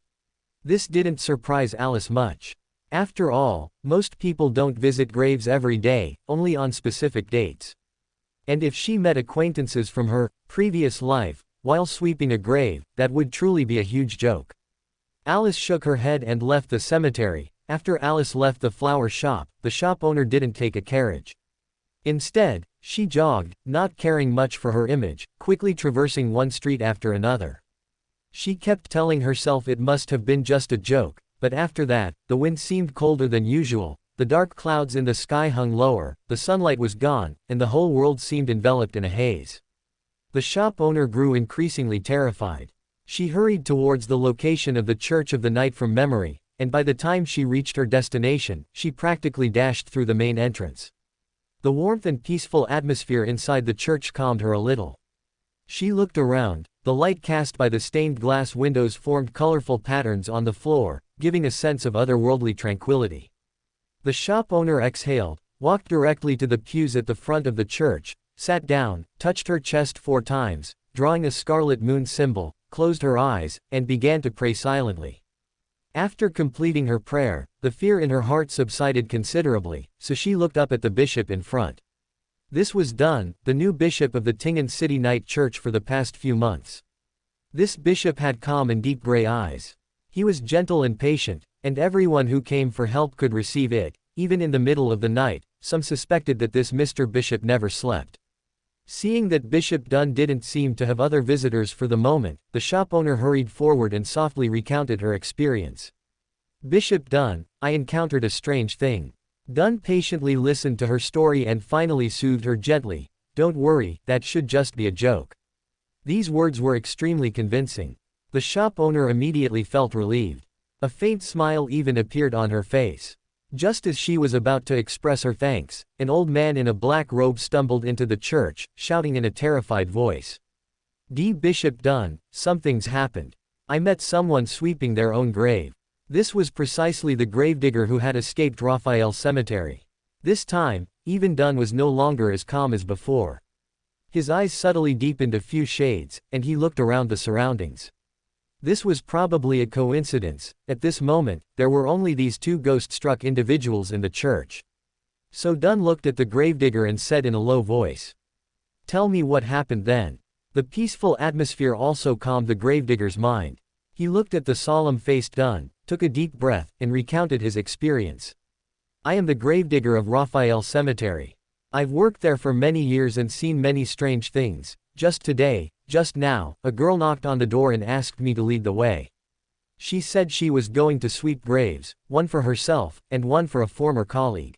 This didn't surprise Alice much. After all, most people don't visit graves every day, only on specific dates. And if she met acquaintances from her previous life while sweeping a grave, that would truly be a huge joke. Alice shook her head and left the cemetery. After Alice left the flower shop, the shop owner didn't take a carriage. Instead, she jogged, not caring much for her image, quickly traversing one street after another. She kept telling herself it must have been just a joke, but after that, the wind seemed colder than usual, the dark clouds in the sky hung lower, the sunlight was gone, and the whole world seemed enveloped in a haze. The shop owner grew increasingly terrified. She hurried towards the location of the Church of the Night from memory, and by the time she reached her destination, she practically dashed through the main entrance. The warmth and peaceful atmosphere inside the church calmed her a little. She looked around. The light cast by the stained glass windows formed colorful patterns on the floor, giving a sense of otherworldly tranquility. The shop owner exhaled, walked directly to the pews at the front of the church, sat down, touched her chest 4 times, drawing a scarlet moon symbol, closed her eyes, and began to pray silently. After completing her prayer, the fear in her heart subsided considerably, so she looked up at the bishop in front. This was Dunn, the new bishop of the Tingen City Night Church for the past few months. This bishop had calm and deep gray eyes. He was gentle and patient, and everyone who came for help could receive it, even in the middle of the night. Some suspected that this Mr. Bishop never slept. Seeing that Bishop Dunn didn't seem to have other visitors for the moment, the shop owner hurried forward and softly recounted her experience. "Bishop Dunn, I encountered a strange thing." Dunn patiently listened to her story and finally soothed her gently. "Don't worry, that should just be a joke." These words were extremely convincing. The shop owner immediately felt relieved. A faint smile even appeared on her face. Just as she was about to express her thanks, an old man in a black robe stumbled into the church, shouting in a terrified voice. Bishop Dunn, something's happened. I met someone sweeping their own grave." This was precisely the gravedigger who had escaped Raphael Cemetery. This time, even Dunn was no longer as calm as before. His eyes subtly deepened a few shades, and he looked around the surroundings. This was probably a coincidence. At this moment, there were only these 2 ghost-struck individuals in the church. So Dunn looked at the gravedigger and said in a low voice, "Tell me what happened then." The peaceful atmosphere also calmed the gravedigger's mind. He looked at the solemn-faced Dunn, took a deep breath, and recounted his experience. "I am the gravedigger of Raphael Cemetery. I've worked there for many years and seen many strange things. Just now, a girl knocked on the door and asked me to lead the way. She said she was going to sweep graves, one for herself, and one for a former colleague.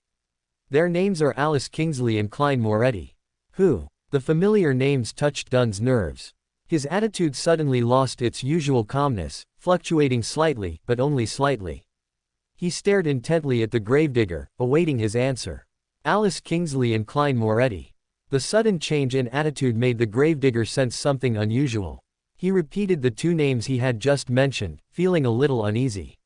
Their names are Alice Kingsley and Klein Moretti." "Who?" The familiar names touched Dunn's nerves. His attitude suddenly lost its usual calmness, fluctuating slightly, but only slightly. He stared intently at the gravedigger, awaiting his answer. "Alice Kingsley and Klein Moretti." The sudden change in attitude made the gravedigger sense something unusual. He repeated the 2 names he had just mentioned, feeling a little uneasy.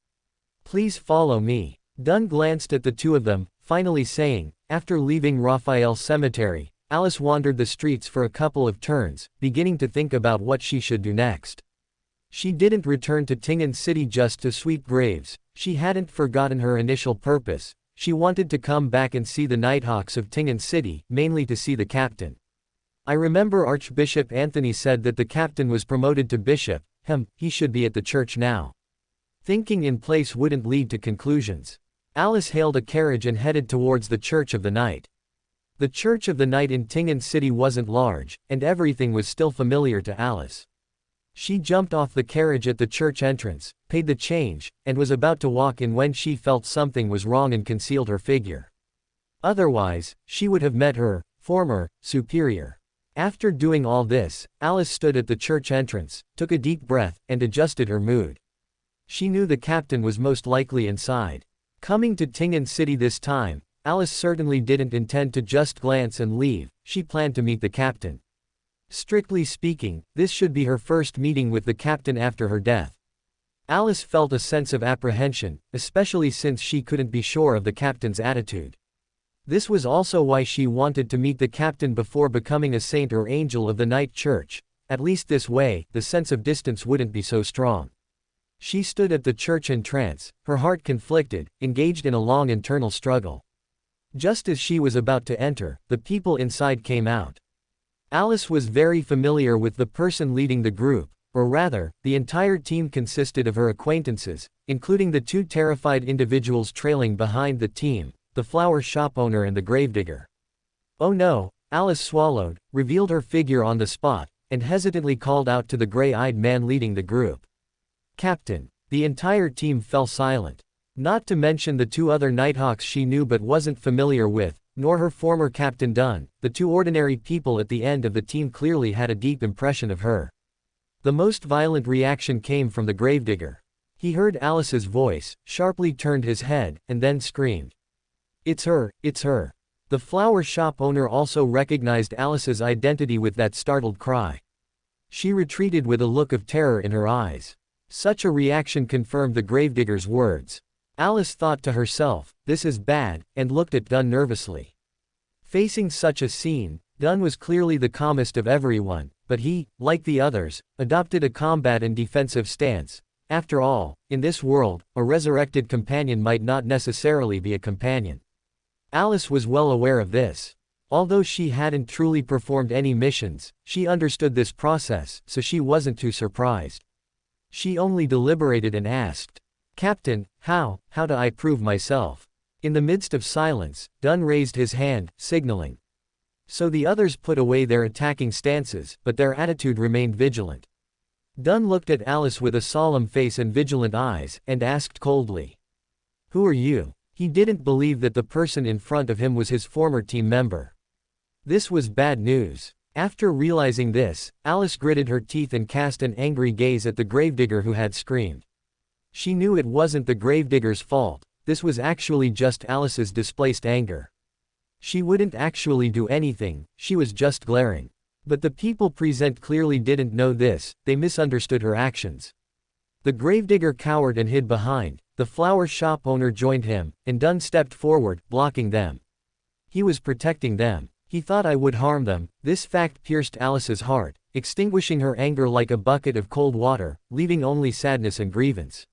"Please follow me." Dunn glanced at the 2 of them, finally saying, "After leaving Raphael Cemetery, Alice wandered the streets for a couple of turns, beginning to think about what she should do next. She didn't return to Tingen City just to sweep graves. She hadn't forgotten her initial purpose. She wanted to come back and see the Nighthawks of Tingen City, mainly to see the captain. I remember Archbishop Anthony said that the captain was promoted to bishop. He should be at the church now." Thinking in place wouldn't lead to conclusions. Alice hailed a carriage and headed towards the Church of the Night. The Church of the Night in Xing City wasn't large, and everything was still familiar to Alice. She jumped off the carriage at the church entrance, paid the change, and was about to walk in when she felt something was wrong and concealed her figure. Otherwise, she would have met her former superior. After doing all this, Alice stood at the church entrance, took a deep breath, and adjusted her mood. She knew the captain was most likely inside. Coming to Xing City this time, Alice certainly didn't intend to just glance and leave, she planned to meet the captain. Strictly speaking, this should be her first meeting with the captain after her death. Alice felt a sense of apprehension, especially since she couldn't be sure of the captain's attitude. This was also why she wanted to meet the captain before becoming a saint or angel of the night church. At least this way, the sense of distance wouldn't be so strong. She stood at the church in trance, her heart conflicted, engaged in a long internal struggle. Just as she was about to enter, the people inside came out. Alice was very familiar with the person leading the group, or rather, the entire team consisted of her acquaintances, including the two terrified individuals trailing behind the team, the flower shop owner and the gravedigger. Oh no, Alice swallowed, revealed her figure on the spot, and hesitantly called out to the gray-eyed man leading the group. Captain. The entire team fell silent. Not to mention the two other Nighthawks she knew but wasn't familiar with, nor her former Captain Dunn. The two ordinary people at the end of the team clearly had a deep impression of her. The most violent reaction came from the gravedigger. He heard Alice's voice, sharply turned his head, and then screamed. It's her, it's her. The flower shop owner also recognized Alice's identity with that startled cry. She retreated with a look of terror in her eyes. Such a reaction confirmed the gravedigger's words. Alice thought to herself, this is bad, and looked at Dunn nervously. Facing such a scene, Dunn was clearly the calmest of everyone, but he, like the others, adopted a combat and defensive stance. After all, in this world, a resurrected companion might not necessarily be a companion. Alice was well aware of this. Although she hadn't truly performed any missions, she understood this process, so she wasn't too surprised. She only deliberated and asked, Captain, how do I prove myself? In the midst of silence, Dunn raised his hand, signaling. So the others put away their attacking stances, but their attitude remained vigilant. Dunn looked at Alice with a solemn face and vigilant eyes, and asked coldly. Who are you? He didn't believe that the person in front of him was his former team member. This was bad news. After realizing this, Alice gritted her teeth and cast an angry gaze at the gravedigger who had screamed. She knew it wasn't the gravedigger's fault, this was actually just Alice's displaced anger. She wouldn't actually do anything, she was just glaring. But the people present clearly didn't know this, they misunderstood her actions. The gravedigger cowered and hid behind, the flower shop owner joined him, and Dunn stepped forward, blocking them. He was protecting them. He thought I would harm them. This fact pierced Alice's heart, extinguishing her anger like a bucket of cold water, leaving only sadness and grievance.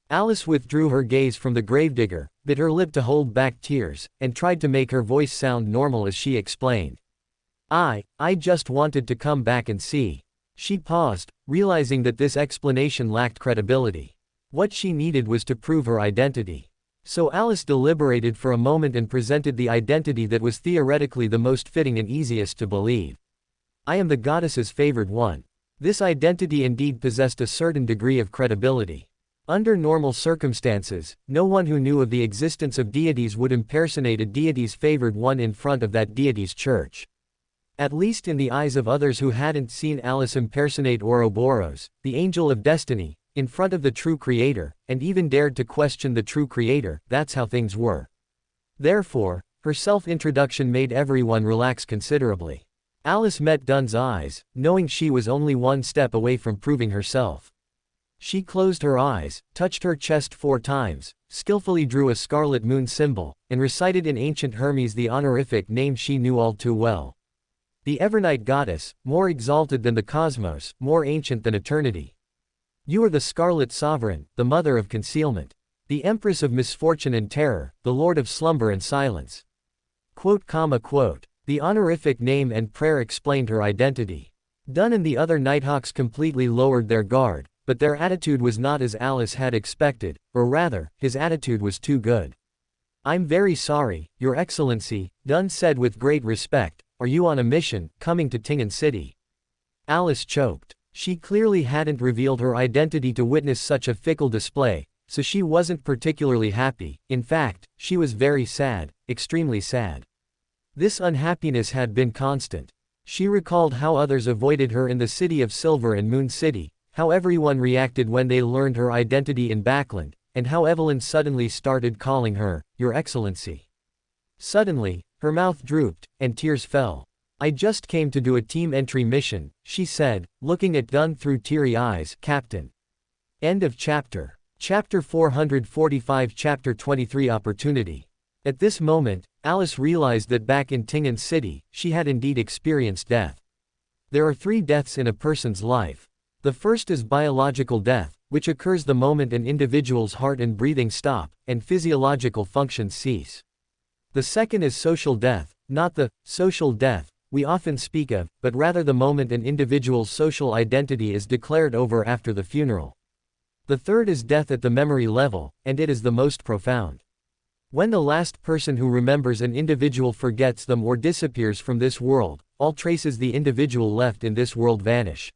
Alice withdrew her gaze from the gravedigger, bit her lip to hold back tears, and tried to make her voice sound normal as she explained. I just wanted to come back and see. She paused, realizing that this explanation lacked credibility. What she needed was to prove her identity. So Alice deliberated for a moment and presented the identity that was theoretically the most fitting and easiest to believe. I am the goddess's favored one. This identity indeed possessed a certain degree of credibility. Under normal circumstances, no one who knew of the existence of deities would impersonate a deity's favored one in front of that deity's church. At least in the eyes of others who hadn't seen Alice impersonate Ouroboros, the angel of destiny, in front of the true creator, and even dared to question the true creator, that's how things were. Therefore, her self-introduction made everyone relax considerably. Alice met Dunn's eyes, knowing she was only one step away from proving herself. She closed her eyes, touched her chest 4 times, skillfully drew a scarlet moon symbol, and recited in ancient Hermes the honorific name she knew all too well. The Evernight Goddess, more exalted than the cosmos, more ancient than eternity. You are the Scarlet Sovereign, the Mother of Concealment. The Empress of Misfortune and Terror, the Lord of Slumber and Silence. Quote. The honorific name and prayer explained her identity. Dunn and the other Nighthawks completely lowered their guard, but their attitude was not as Alice had expected, or rather, his attitude was too good. I'm very sorry, Your Excellency, Dunn said with great respect. Are you on a mission, coming to Tingen City? Alice choked. She clearly hadn't revealed her identity to witness such a fickle display, so she wasn't particularly happy. In fact, she was very sad, extremely sad. This unhappiness had been constant. She recalled how others avoided her in the City of Silver and Moon City, how everyone reacted when they learned her identity in Backland, and how Evelyn suddenly started calling her, Your Excellency. Suddenly, her mouth drooped, and tears fell. I just came to do a team entry mission, she said, looking at Dunn through teary eyes. Captain. End of chapter. Chapter 445 Chapter 23 Opportunity. At this moment, Alice realized that back in Tingen City, she had indeed experienced death. There are 3 deaths in a person's life. The first is biological death, which occurs the moment an individual's heart and breathing stop, and physiological functions cease. The second is social death, not the social death we often speak of, but rather the moment an individual's social identity is declared over after the funeral. The third is death at the memory level, and it is the most profound. When the last person who remembers an individual forgets them or disappears from this world, all traces the individual left in this world vanish.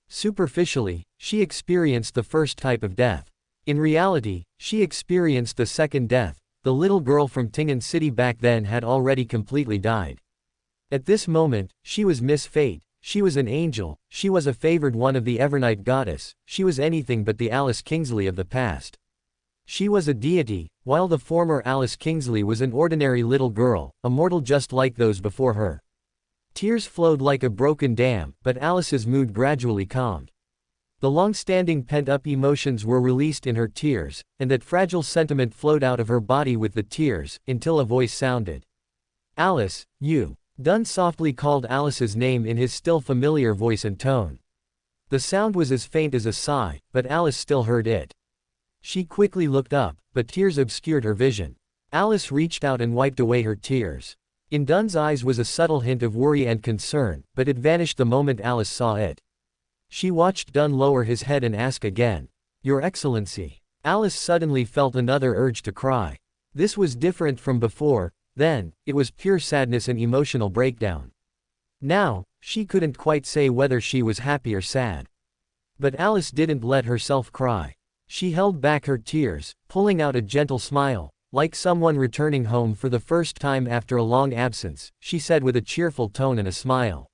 Superficially, she experienced the first type of death. In reality, she experienced the second death. The little girl from Tingen City back then had already completely died. At this moment, she was Miss Fate, she was an angel, she was a favored one of the Evernight goddess, she was anything but the Alice Kingsley of the past. She was a deity, while the former Alice Kingsley was an ordinary little girl, a mortal just like those before her. Tears flowed like a broken dam, but Alice's mood gradually calmed. The long-standing pent-up emotions were released in her tears, and that fragile sentiment flowed out of her body with the tears, until a voice sounded. Alice, you. Dunn softly called Alice's name in his still familiar voice and tone. The sound was as faint as a sigh, but Alice still heard it. She quickly looked up, but tears obscured her vision. Alice reached out and wiped away her tears. In Dunn's eyes was a subtle hint of worry and concern, but it vanished the moment Alice saw it. She watched Dunn lower his head and ask again, Your Excellency. Alice suddenly felt another urge to cry. This was different from before. Then, it was pure sadness and emotional breakdown. Now, she couldn't quite say whether she was happy or sad. But Alice didn't let herself cry. She held back her tears, pulling out a gentle smile, like someone returning home for the first time after a long absence, she said with a cheerful tone and a smile.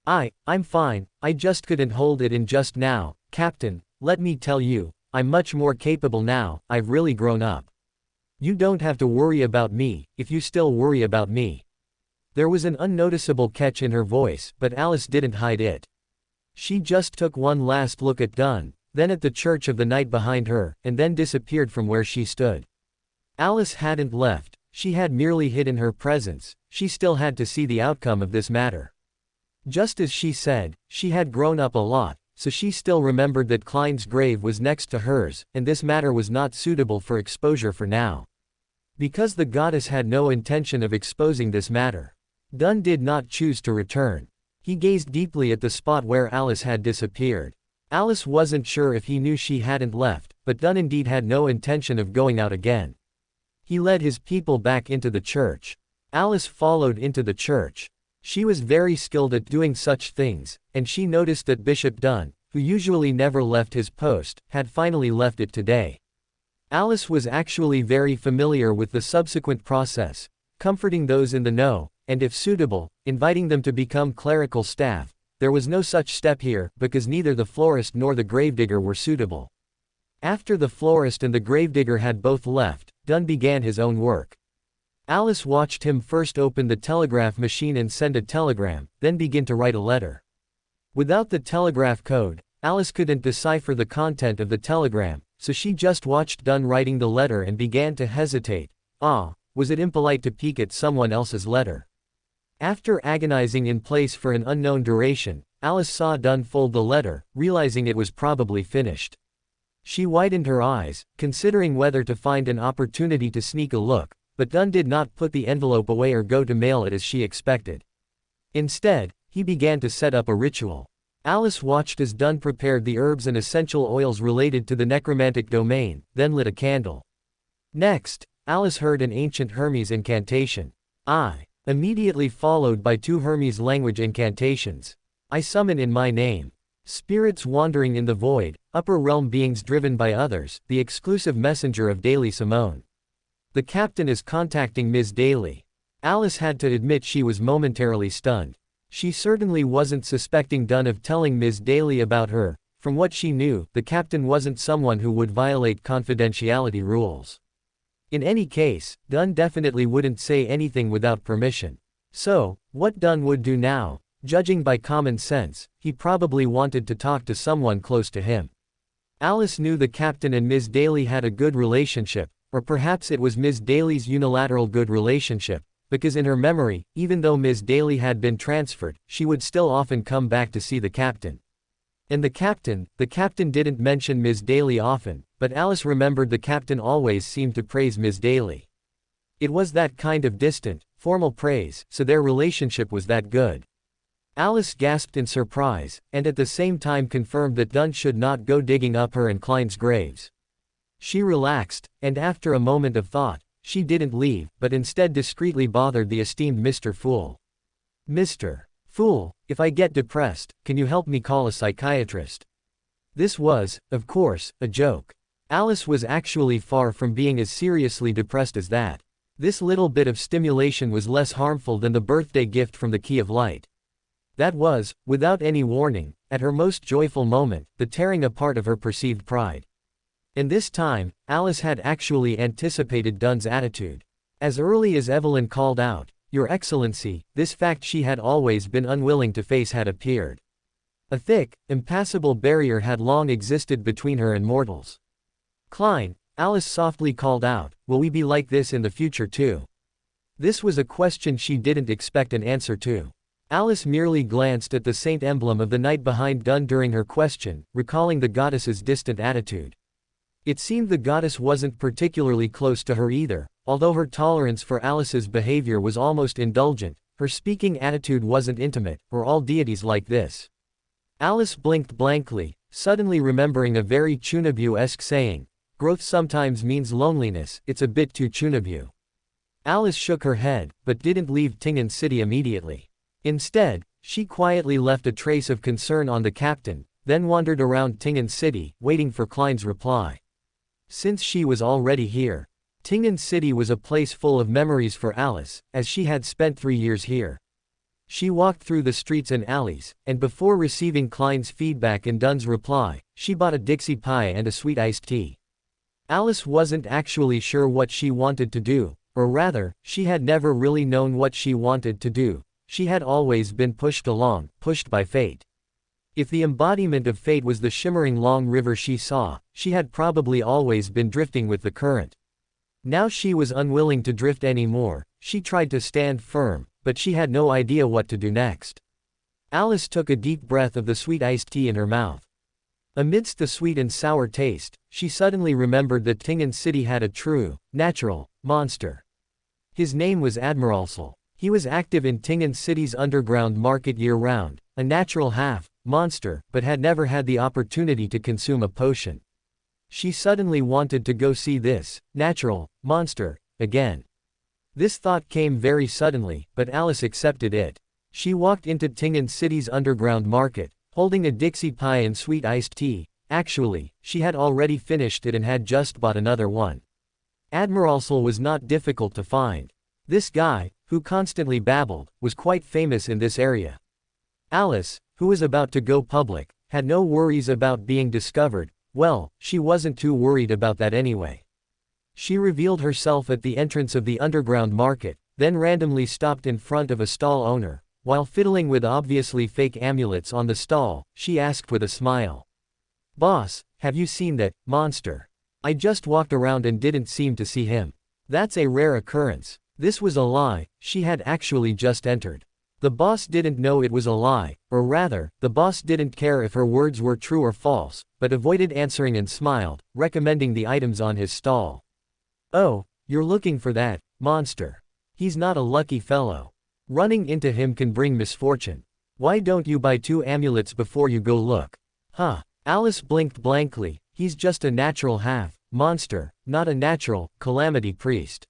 I'm fine, I just couldn't hold it in just now, Captain, let me tell you, I'm much more capable now, I've really grown up. You don't have to worry about me, if you still worry about me. There was an unnoticeable catch in her voice, but Alice didn't hide it. She just took one last look at Dunn, then at the church of the night behind her, and then disappeared from where she stood. Alice hadn't left, she had merely hidden her presence, she still had to see the outcome of this matter. Just as she said, she had grown up a lot, so she still remembered that Klein's grave was next to hers, and this matter was not suitable for exposure for now. Because the goddess had no intention of exposing this matter. Dunn did not choose to return. He gazed deeply at the spot where Alice had disappeared. Alice wasn't sure if he knew she hadn't left, but Dunn indeed had no intention of going out again. He led his people back into the church. Alice followed into the church. She was very skilled at doing such things, and she noticed that Bishop Dunn, who usually never left his post, had finally left it today. Alice was actually very familiar with the subsequent process, comforting those in the know, and if suitable, inviting them to become clerical staff. There was no such step here, because neither the florist nor the gravedigger were suitable. After the florist and the gravedigger had both left, Dunn began his own work. Alice watched him first open the telegraph machine and send a telegram, then begin to write a letter. Without the telegraph code, Alice couldn't decipher the content of the telegram, so she just watched Dunn writing the letter and began to hesitate. Was it impolite to peek at someone else's letter? After agonizing in place for an unknown duration, Alice saw Dunn fold the letter, realizing it was probably finished. She widened her eyes, considering whether to find an opportunity to sneak a look, but Dunn did not put the envelope away or go to mail it as she expected. Instead, he began to set up a ritual. Alice watched as Dunn prepared the herbs and essential oils related to the necromantic domain, then lit a candle. Next, Alice heard an ancient Hermes incantation. Immediately followed by 2 Hermes language incantations. I summon in my name. Spirits wandering in the void, upper realm beings driven by others, the exclusive messenger of Daily Simone. The captain is contacting Ms. Daly. Alice had to admit she was momentarily stunned. She certainly wasn't suspecting Dunn of telling Ms. Daly about her. From what she knew, the captain wasn't someone who would violate confidentiality rules. In any case, Dunn definitely wouldn't say anything without permission. So, what Dunn would do now? Judging by common sense, he probably wanted to talk to someone close to him. Alice knew the captain and Ms. Daly had a good relationship, or perhaps it was Ms. Daly's unilateral good relationship, because in her memory, even though Ms. Daly had been transferred, she would still often come back to see the captain. And the captain didn't mention Ms. Daly often, but Alice remembered the captain always seemed to praise Ms. Daly. It was that kind of distant, formal praise, so their relationship was that good. Alice gasped in surprise, and at the same time confirmed that Dunn should not go digging up her and Klein's graves. She relaxed, and after a moment of thought, she didn't leave, but instead discreetly bothered the esteemed Mr. Fool. Mr. Fool, if I get depressed, can you help me call a psychiatrist? This was, of course, a joke. Alice was actually far from being as seriously depressed as that. This little bit of stimulation was less harmful than the birthday gift from the Key of Light. That was, without any warning, at her most joyful moment, the tearing apart of her perceived pride. And this time, Alice had actually anticipated Dunn's attitude. As early as Evelyn called out, "Your Excellency," this fact she had always been unwilling to face had appeared. A thick, impassable barrier had long existed between her and mortals. "Klein," Alice softly called out, "will we be like this in the future too?" This was a question she didn't expect an answer to. Alice merely glanced at the saint emblem of the knight behind Dunn during her question, recalling the goddess's distant attitude. It seemed the goddess wasn't particularly close to her either, although her tolerance for Alice's behavior was almost indulgent. Her speaking attitude wasn't intimate, or all deities like this. Alice blinked blankly, suddenly remembering a very Chunabu-esque saying, "Growth sometimes means loneliness, it's a bit too Chunabu." Alice shook her head, but didn't leave Tingen City immediately. Instead, she quietly left a trace of concern on the captain, then wandered around Tingen City, waiting for Klein's reply. Since she was already here, Tingen City was a place full of memories for Alice, as she had spent 3 years here. She walked through the streets and alleys, and before receiving Klein's feedback and Dunn's reply, she bought a Dixie pie and a sweet iced tea. Alice wasn't actually sure what she wanted to do, or rather, she had never really known what she wanted to do. She had always been pushed along, pushed by fate. If the embodiment of fate was the shimmering long river she saw, she had probably always been drifting with the current. Now she was unwilling to drift anymore. She tried to stand firm, but she had no idea what to do next. Alice took a deep breath of the sweet iced tea in her mouth. Amidst the sweet and sour taste, she suddenly remembered that Tingen City had a true, natural, monster. His name was Admiralsel. He was active in Tingen City's underground market year-round, a natural monster, but had never had the opportunity to consume a potion. She suddenly wanted to go see this natural monster again. This thought came very suddenly, but Alice accepted it. She walked into Tingen City's underground market, holding a Dixie pie and sweet iced tea. Actually, she had already finished it and had just bought another one. Admiralsel was not difficult to find. This guy, who constantly babbled, was quite famous in this area. Alice, who was about to go public, had no worries about being discovered. Well, she wasn't too worried about that anyway. She revealed herself at the entrance of the underground market, then randomly stopped in front of a stall owner. While fiddling with obviously fake amulets on the stall, she asked with a smile, "Boss, have you seen that monster? I just walked around and didn't seem to see him." That's a rare occurrence. This was a lie. She had actually just entered. The boss didn't know it was a lie, or rather, the boss didn't care if her words were true or false, but avoided answering and smiled, recommending the items on his stall. "Oh, you're looking for that monster. He's not a lucky fellow. Running into him can bring misfortune. Why don't you buy 2 amulets before you go look?" Alice blinked blankly. "He's just a natural monster, not a natural, calamity priest.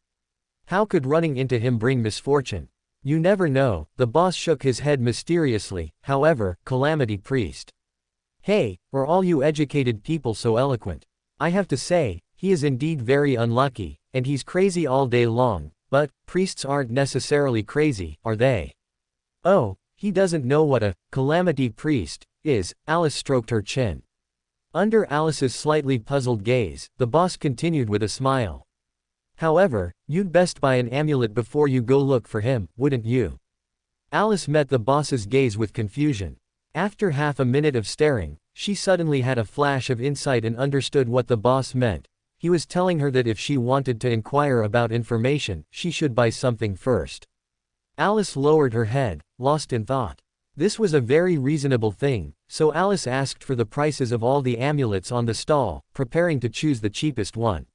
How could running into him bring misfortune? You never know, the boss shook his head mysteriously. However, calamity priest. Hey, are all you educated people so eloquent? I have to say, he is indeed very unlucky, and he's crazy all day long, but, priests aren't necessarily crazy, are they? Oh, he doesn't know what a calamity priest is. Alice stroked her chin. Under Alice's slightly puzzled gaze, the boss continued with a smile. However, you'd best buy an amulet before you go look for him, wouldn't you? Alice met the boss's gaze with confusion. After half a minute of staring, she suddenly had a flash of insight and understood what the boss meant. He was telling her that if she wanted to inquire about information, she should buy something first. Alice lowered her head, lost in thought. This was a very reasonable thing, so Alice asked for the prices of all the amulets on the stall, preparing to choose the cheapest one.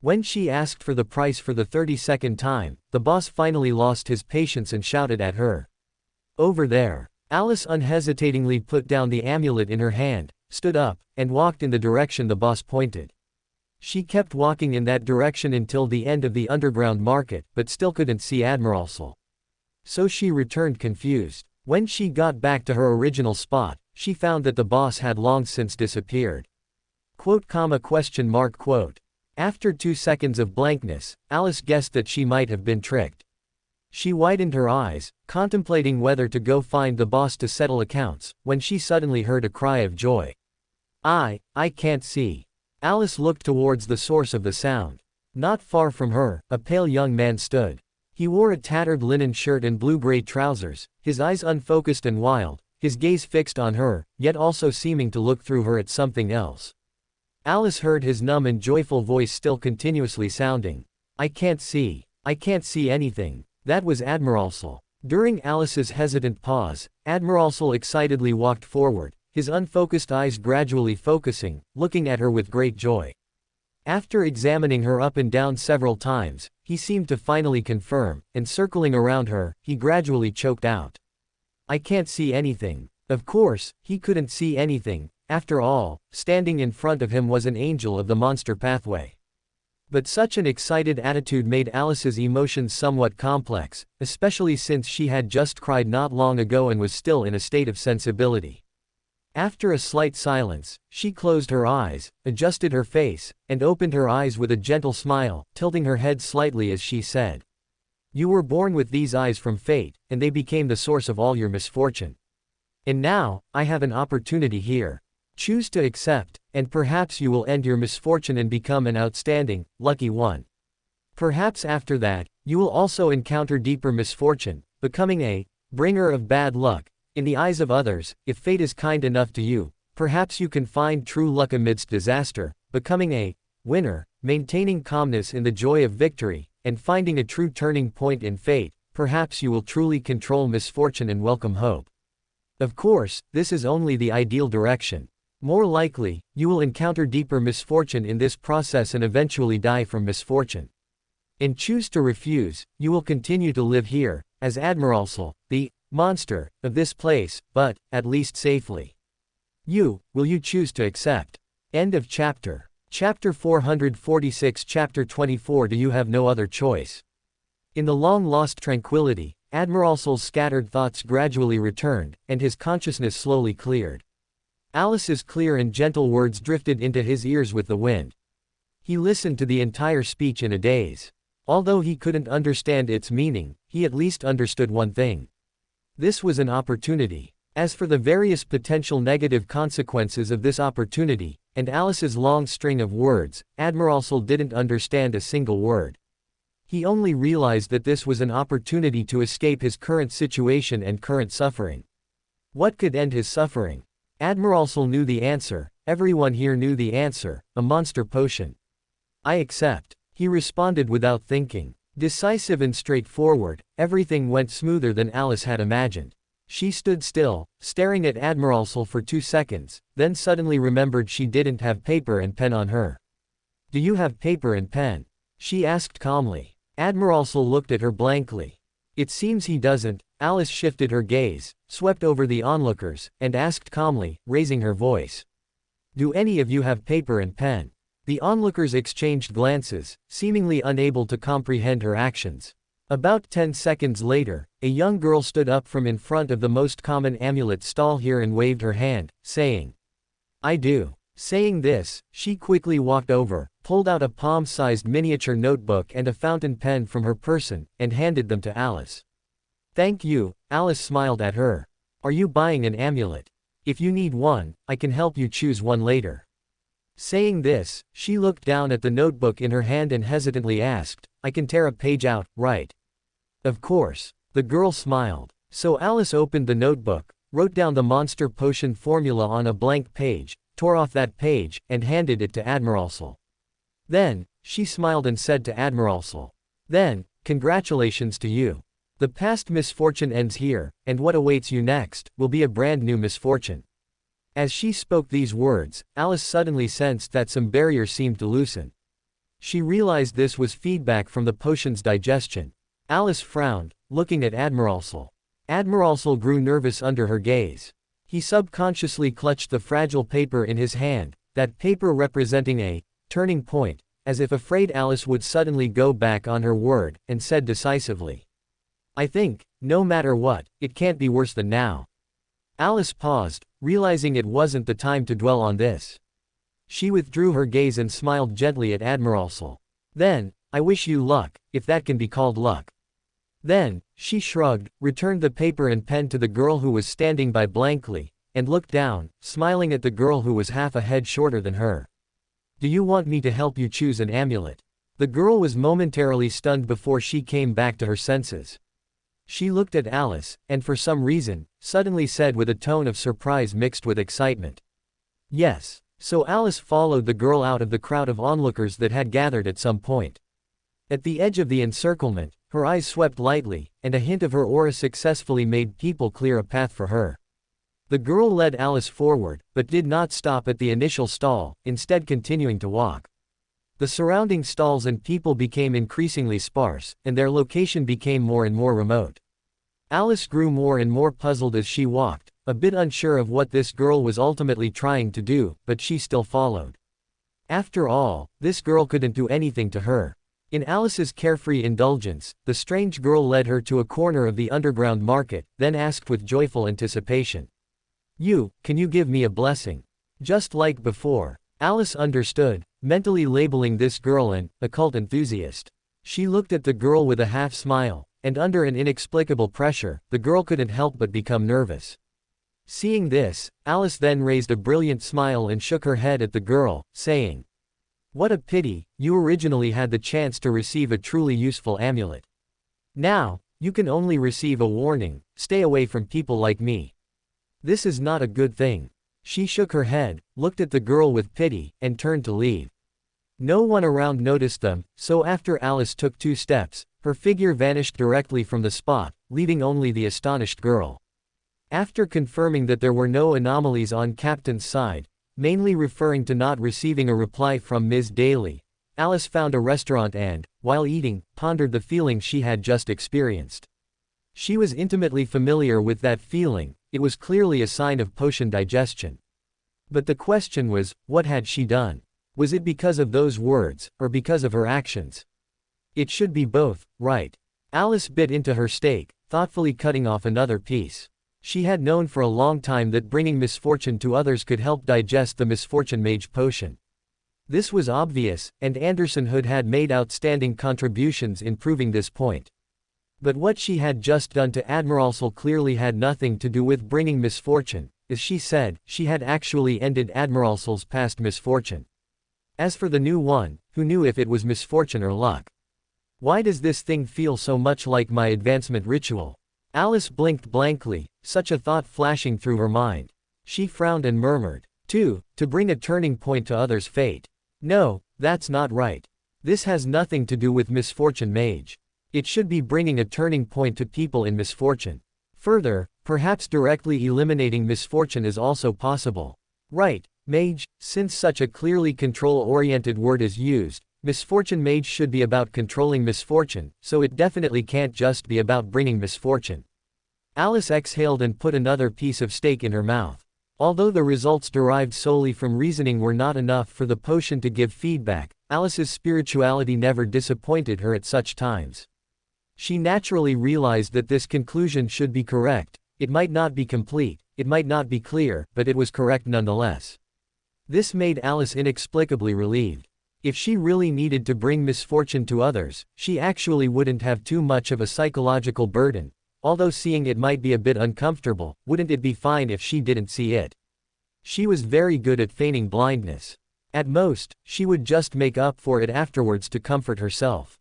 When she asked for the price for the 32nd time, the boss finally lost his patience and shouted at her. Over there. Alice unhesitatingly put down the amulet in her hand, stood up, and walked in the direction the boss pointed. She kept walking in that direction until the end of the underground market, but still couldn't see Admiralsel. So she returned confused. When she got back to her original spot, she found that the boss had long since disappeared. Quote, question mark, quote. After 2 seconds of blankness, Alice guessed that she might have been tricked. She widened her eyes, contemplating whether to go find the boss to settle accounts, when she suddenly heard a cry of joy. I can't see. Alice looked towards the source of the sound. Not far from her, a pale young man stood. He wore a tattered linen shirt and blue-gray trousers, his eyes unfocused and wild, his gaze fixed on her, yet also seeming to look through her at something else. Alice heard his numb and joyful voice still continuously sounding. I can't see anything. That was Admiralsel. During Alice's hesitant pause, Admiralsel excitedly walked forward, his unfocused eyes gradually focusing, looking at her with great joy. After examining her up and down several times, he seemed to finally confirm, and circling around her, he gradually choked out. I can't see anything. Of course, he couldn't see anything. After all, standing in front of him was an angel of the monster pathway. But such an excited attitude made Alice's emotions somewhat complex, especially since she had just cried not long ago and was still in a state of sensibility. After a slight silence, she closed her eyes, adjusted her face, and opened her eyes with a gentle smile, tilting her head slightly as she said. You were born with these eyes from fate, and they became the source of all your misfortune. And now, I have an opportunity here. Choose to accept, and perhaps you will end your misfortune and become an outstanding, lucky one. Perhaps after that, you will also encounter deeper misfortune, becoming a bringer of bad luck. In the eyes of others, if fate is kind enough to you, perhaps you can find true luck amidst disaster, becoming a winner, maintaining calmness in the joy of victory, and finding a true turning point in fate. Perhaps you will truly control misfortune and welcome hope. Of course, this is only the ideal direction. More likely, you will encounter deeper misfortune in this process and eventually die from misfortune. And choose to refuse, you will continue to live here, as Admiralsel, the monster of this place, but, at least safely. Will you choose to accept? End of chapter. Chapter 446 Chapter 24 Do you have no other choice? In the long-lost tranquility, Admiralsel's scattered thoughts gradually returned, and his consciousness slowly cleared. Alice's clear and gentle words drifted into his ears with the wind. He listened to the entire speech in a daze. Although he couldn't understand its meaning, he at least understood one thing. This was an opportunity. As for the various potential negative consequences of this opportunity, and Alice's long string of words, Admiralsel didn't understand a single word. He only realized that this was an opportunity to escape his current situation and current suffering. What could end his suffering? Admiralsel knew the answer, everyone here knew the answer, a monster potion. I accept. He responded without thinking. Decisive and straightforward, everything went smoother than Alice had imagined. She stood still, staring at Admiralsel for 2 seconds, then suddenly remembered she didn't have paper and pen on her. Do you have paper and pen? She asked calmly. Admiralsel looked at her blankly. It seems he doesn't. Alice shifted her gaze, swept over the onlookers, and asked calmly, raising her voice. Do any of you have paper and pen? The onlookers exchanged glances, seemingly unable to comprehend her actions. About 10 seconds later, a young girl stood up from in front of the most common amulet stall here and waved her hand, saying, "I do." Saying this, she quickly walked over, pulled out a palm-sized miniature notebook and a fountain pen from her person, and handed them to Alice. "Thank you," Alice smiled at her. "Are you buying an amulet? If you need one, I can help you choose one later." Saying this, she looked down at the notebook in her hand and hesitantly asked, "I can tear a page out, right?" "Of course." The girl smiled. So Alice opened the notebook, wrote down the monster potion formula on a blank page, tore off that page, and handed it to Admiralsel. Then, she smiled and said to Admiralsel, "Then, congratulations to you. The past misfortune ends here, and what awaits you next will be a brand new misfortune." As she spoke these words, Alice suddenly sensed that some barrier seemed to loosen. She realized this was feedback from the potion's digestion. Alice frowned, looking at Admiralsel. Admiralsel grew nervous under her gaze. He subconsciously clutched the fragile paper in his hand, that paper representing a turning point, as if afraid Alice would suddenly go back on her word, and said decisively, "I think, no matter what, it can't be worse than now." Alice paused, realizing it wasn't the time to dwell on this. She withdrew her gaze and smiled gently at Admiralsel. "Then, I wish you luck, if that can be called luck." Then, she shrugged, returned the paper and pen to the girl who was standing by blankly, and looked down, smiling at the girl who was half a head shorter than her. "Do you want me to help you choose an amulet?" The girl was momentarily stunned before she came back to her senses. She looked at Alice, and for some reason, suddenly said with a tone of surprise mixed with excitement, "Yes." So Alice followed the girl out of the crowd of onlookers that had gathered at some point. At the edge of the encirclement, her eyes swept lightly, and a hint of her aura successfully made people clear a path for her. The girl led Alice forward, but did not stop at the initial stall, instead continuing to walk. The surrounding stalls and people became increasingly sparse, and their location became more and more remote. Alice grew more and more puzzled as she walked, a bit unsure of what this girl was ultimately trying to do, but she still followed. After all, this girl couldn't do anything to her. In Alice's carefree indulgence, the strange girl led her to a corner of the underground market, then asked with joyful anticipation, Can you give me a blessing?" Just like before, Alice understood, mentally labeling this girl an occult enthusiast. She looked at the girl with a half-smile, and under an inexplicable pressure, the girl couldn't help but become nervous. Seeing this, Alice then raised a brilliant smile and shook her head at the girl, saying, "What a pity, you originally had the chance to receive a truly useful amulet. Now, you can only receive a warning, stay away from people like me. This is not a good thing." She shook her head, looked at the girl with pity, and turned to leave. No one around noticed them, so after Alice took 2 steps, her figure vanished directly from the spot, leaving only the astonished girl. After confirming that there were no anomalies on Captain's side, mainly referring to not receiving a reply from Ms. Daly, Alice found a restaurant and, while eating, pondered the feeling she had just experienced. She was intimately familiar with that feeling, it was clearly a sign of potion digestion. But the question was, what had she done? Was it because of those words, or because of her actions? It should be both, right? Alice bit into her steak, thoughtfully cutting off another piece. She had known for a long time that bringing misfortune to others could help digest the misfortune mage potion. This was obvious, and Anderson Hood had made outstanding contributions in proving this point. But what she had just done to Admiralsel clearly had nothing to do with bringing misfortune. As she said, she had actually ended Admiralsel's past misfortune. As for the new one, who knew if it was misfortune or luck? Why does this thing feel so much like my advancement ritual? Alice blinked blankly, such a thought flashing through her mind. She frowned and murmured, to bring a turning point to others' fate. No, that's not right. This has nothing to do with misfortune mage. It should be bringing a turning point to people in misfortune. Further, perhaps directly eliminating misfortune is also possible. Right, mage, since such a clearly control-oriented word is used, misfortune mage should be about controlling misfortune, so it definitely can't just be about bringing misfortune. Alice exhaled and put another piece of steak in her mouth. Although the results derived solely from reasoning were not enough for the potion to give feedback, Alice's spirituality never disappointed her at such times. She naturally realized that this conclusion should be correct. It might not be complete, it might not be clear, but it was correct nonetheless. This made Alice inexplicably relieved. If she really needed to bring misfortune to others, she actually wouldn't have too much of a psychological burden. Although seeing it might be a bit uncomfortable, wouldn't it be fine if she didn't see it? She was very good at feigning blindness. At most, she would just make up for it afterwards to comfort herself.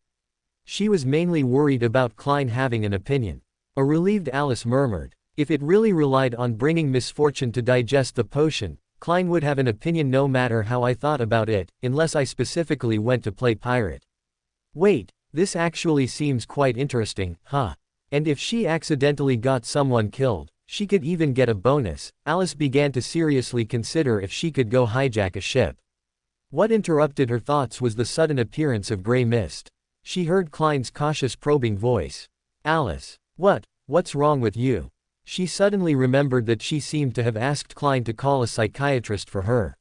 She was mainly worried about Klein having an opinion. A relieved Alice murmured, "If it really relied on bringing misfortune to digest the potion, Klein would have an opinion no matter how I thought about it, unless I specifically went to play pirate." Wait, this actually seems quite interesting, huh? And if she accidentally got someone killed, she could even get a bonus. Alice began to seriously consider if she could go hijack a ship. What interrupted her thoughts was the sudden appearance of gray mist. She heard Klein's cautious probing voice. "Alice. What's wrong with you?" She suddenly remembered that she seemed to have asked Klein to call a psychiatrist for her.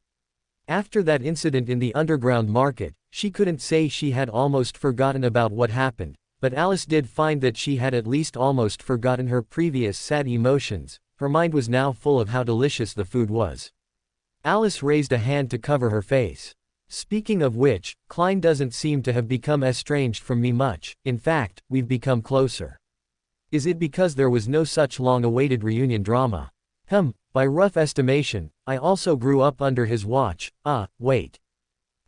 After that incident in the underground market, she couldn't say she had almost forgotten about what happened. But Alice did find that she had at least almost forgotten her previous sad emotions. Her mind was now full of how delicious the food was. Alice raised a hand to cover her face. "Speaking of which, Klein doesn't seem to have become estranged from me much. In fact, we've become closer. Is it because there was no such long-awaited reunion drama? By rough estimation, I also grew up under his watch. Wait."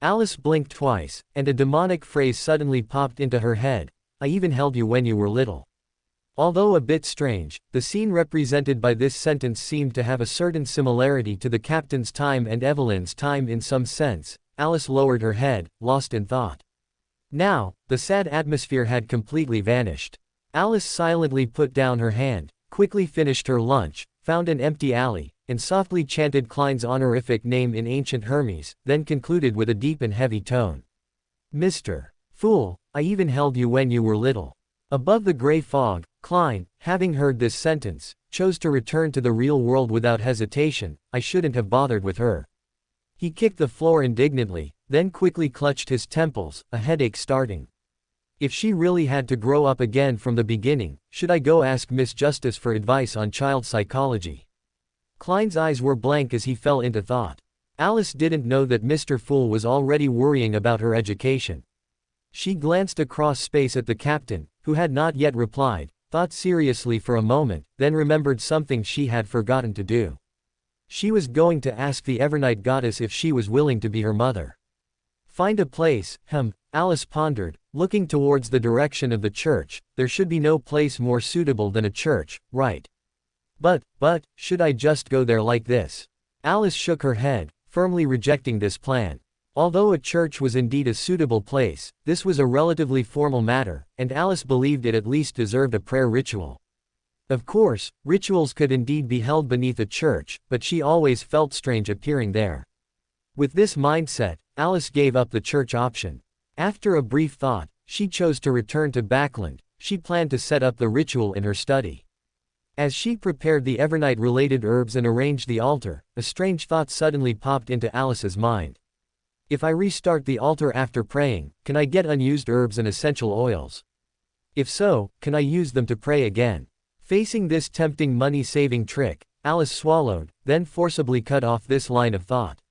Alice blinked twice, and a demonic phrase suddenly popped into her head. "I even held you when you were little." Although a bit strange, the scene represented by this sentence seemed to have a certain similarity to the captain's time and Evelyn's time in some sense. Alice lowered her head, lost in thought. Now, the sad atmosphere had completely vanished. Alice silently put down her hand, quickly finished her lunch, found an empty alley, and softly chanted Klein's honorific name in ancient Hermes, then concluded with a deep and heavy tone. "Mr. Fool, I even held you when you were little." Above the gray fog, Klein, having heard this sentence, chose to return to the real world without hesitation. "I shouldn't have bothered with her." He kicked the floor indignantly, then quickly clutched his temples, a headache starting. "If she really had to grow up again from the beginning, should I go ask Miss Justice for advice on child psychology?" Klein's eyes were blank as he fell into thought. Alice didn't know that Mr. Fool was already worrying about her education. She glanced across space at the captain, who had not yet replied, thought seriously for a moment, then remembered something she had forgotten to do. She was going to ask the Evernight goddess if she was willing to be her mother. Find a place, Alice pondered, looking towards the direction of the church. There should be no place more suitable than a church, right? But, should I just go there like this? Alice shook her head, firmly rejecting this plan. Although a church was indeed a suitable place, this was a relatively formal matter, and Alice believed it at least deserved a prayer ritual. Of course, rituals could indeed be held beneath a church, but she always felt strange appearing there. With this mindset, Alice gave up the church option. After a brief thought, she chose to return to Backland. She planned to set up the ritual in her study. As she prepared the Evernight-related herbs and arranged the altar, a strange thought suddenly popped into Alice's mind. If I restart the altar after praying, can I get unused herbs and essential oils? If so, can I use them to pray again? Facing this tempting money-saving trick, Alice swallowed, then forcibly cut off this line of thought.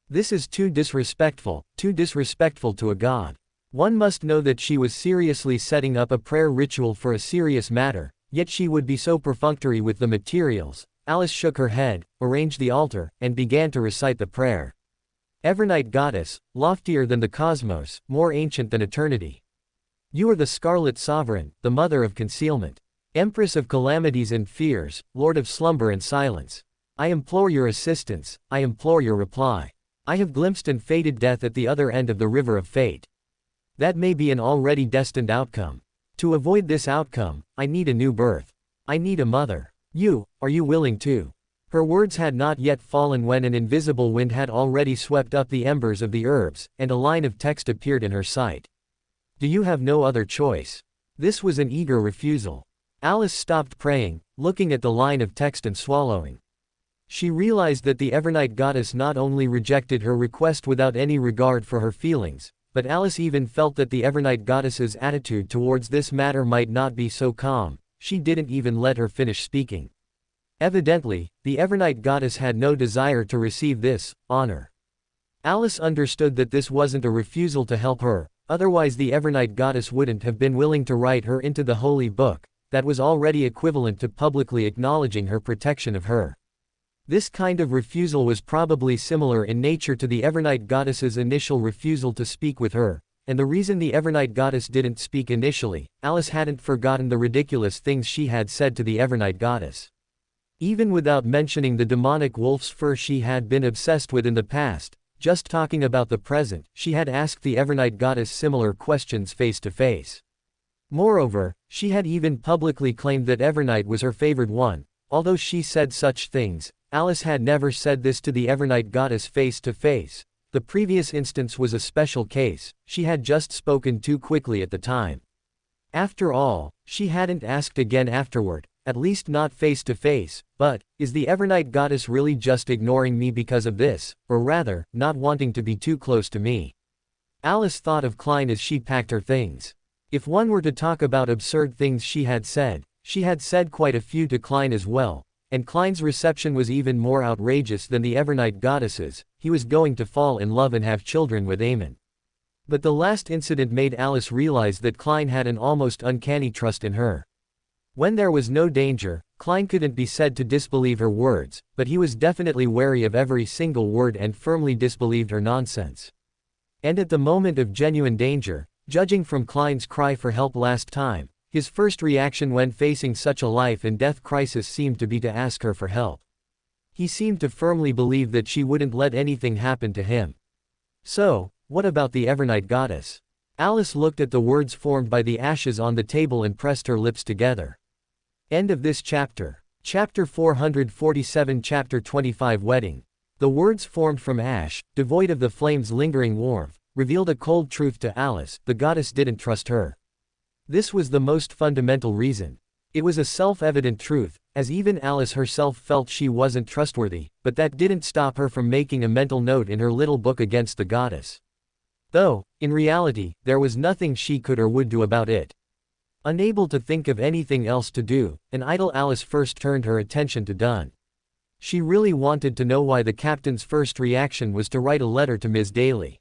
This is too disrespectful to a god. One must know that she was seriously setting up a prayer ritual for a serious matter, yet she would be so perfunctory with the materials. Alice shook her head, arranged the altar, and began to recite the prayer. Evernight goddess, loftier than the cosmos, more ancient than eternity. You are the Scarlet Sovereign, the mother of concealment. Empress of calamities and fears, lord of slumber and silence. I implore your assistance, I implore your reply. I have glimpsed and fated death at the other end of the river of fate. That may be an already destined outcome. To avoid this outcome, I need a new birth. I need a mother. Are you willing to? Her words had not yet fallen when an invisible wind had already swept up the embers of the herbs, and a line of text appeared in her sight. Do you have no other choice? This was an eager refusal. Alice stopped praying, looking at the line of text and swallowing. She realized that the Evernight goddess not only rejected her request without any regard for her feelings, but Alice even felt that the Evernight goddess's attitude towards this matter might not be so calm. She didn't even let her finish speaking. Evidently, the Evernight goddess had no desire to receive this honor. Alice understood that this wasn't a refusal to help her, otherwise the Evernight goddess wouldn't have been willing to write her into the holy book, that was already equivalent to publicly acknowledging her protection of her. This kind of refusal was probably similar in nature to the Evernight goddess's initial refusal to speak with her, and the reason the Evernight goddess didn't speak initially, Alice hadn't forgotten the ridiculous things she had said to the Evernight goddess. Even without mentioning the demonic wolf's fur she had been obsessed with in the past, just talking about the present, she had asked the Evernight goddess similar questions face to face. Moreover, she had even publicly claimed that Evernight was her favored one. Although she said such things, Alice had never said this to the Evernight goddess face to face. The previous instance was a special case, she had just spoken too quickly at the time. After all, she hadn't asked again afterward, at least not face to face, but, is the Evernight goddess really just ignoring me because of this, or rather, not wanting to be too close to me? Alice thought of Klein as she packed her things. If one were to talk about absurd things she had said quite a few to Klein as well, and Klein's reception was even more outrageous than the Evernight goddess's. He was going to fall in love and have children with Eamon. But the last incident made Alice realize that Klein had an almost uncanny trust in her. When there was no danger, Klein couldn't be said to disbelieve her words, but he was definitely wary of every single word and firmly disbelieved her nonsense. And at the moment of genuine danger, judging from Klein's cry for help last time, his first reaction when facing such a life-and-death crisis seemed to be to ask her for help. He seemed to firmly believe that she wouldn't let anything happen to him. So, what about the Evernight goddess? Alice looked at the words formed by the ashes on the table and pressed her lips together. End of this chapter. Chapter 447 Chapter 25 Wedding. The words formed from ash, devoid of the flame's lingering warmth, revealed a cold truth to Alice: the goddess didn't trust her. This was the most fundamental reason. It was a self-evident truth, as even Alice herself felt she wasn't trustworthy, but that didn't stop her from making a mental note in her little book against the goddess. Though, in reality, there was nothing she could or would do about it. Unable to think of anything else to do, an idle Alice first turned her attention to Dunn. She really wanted to know why the captain's first reaction was to write a letter to Ms. Daly.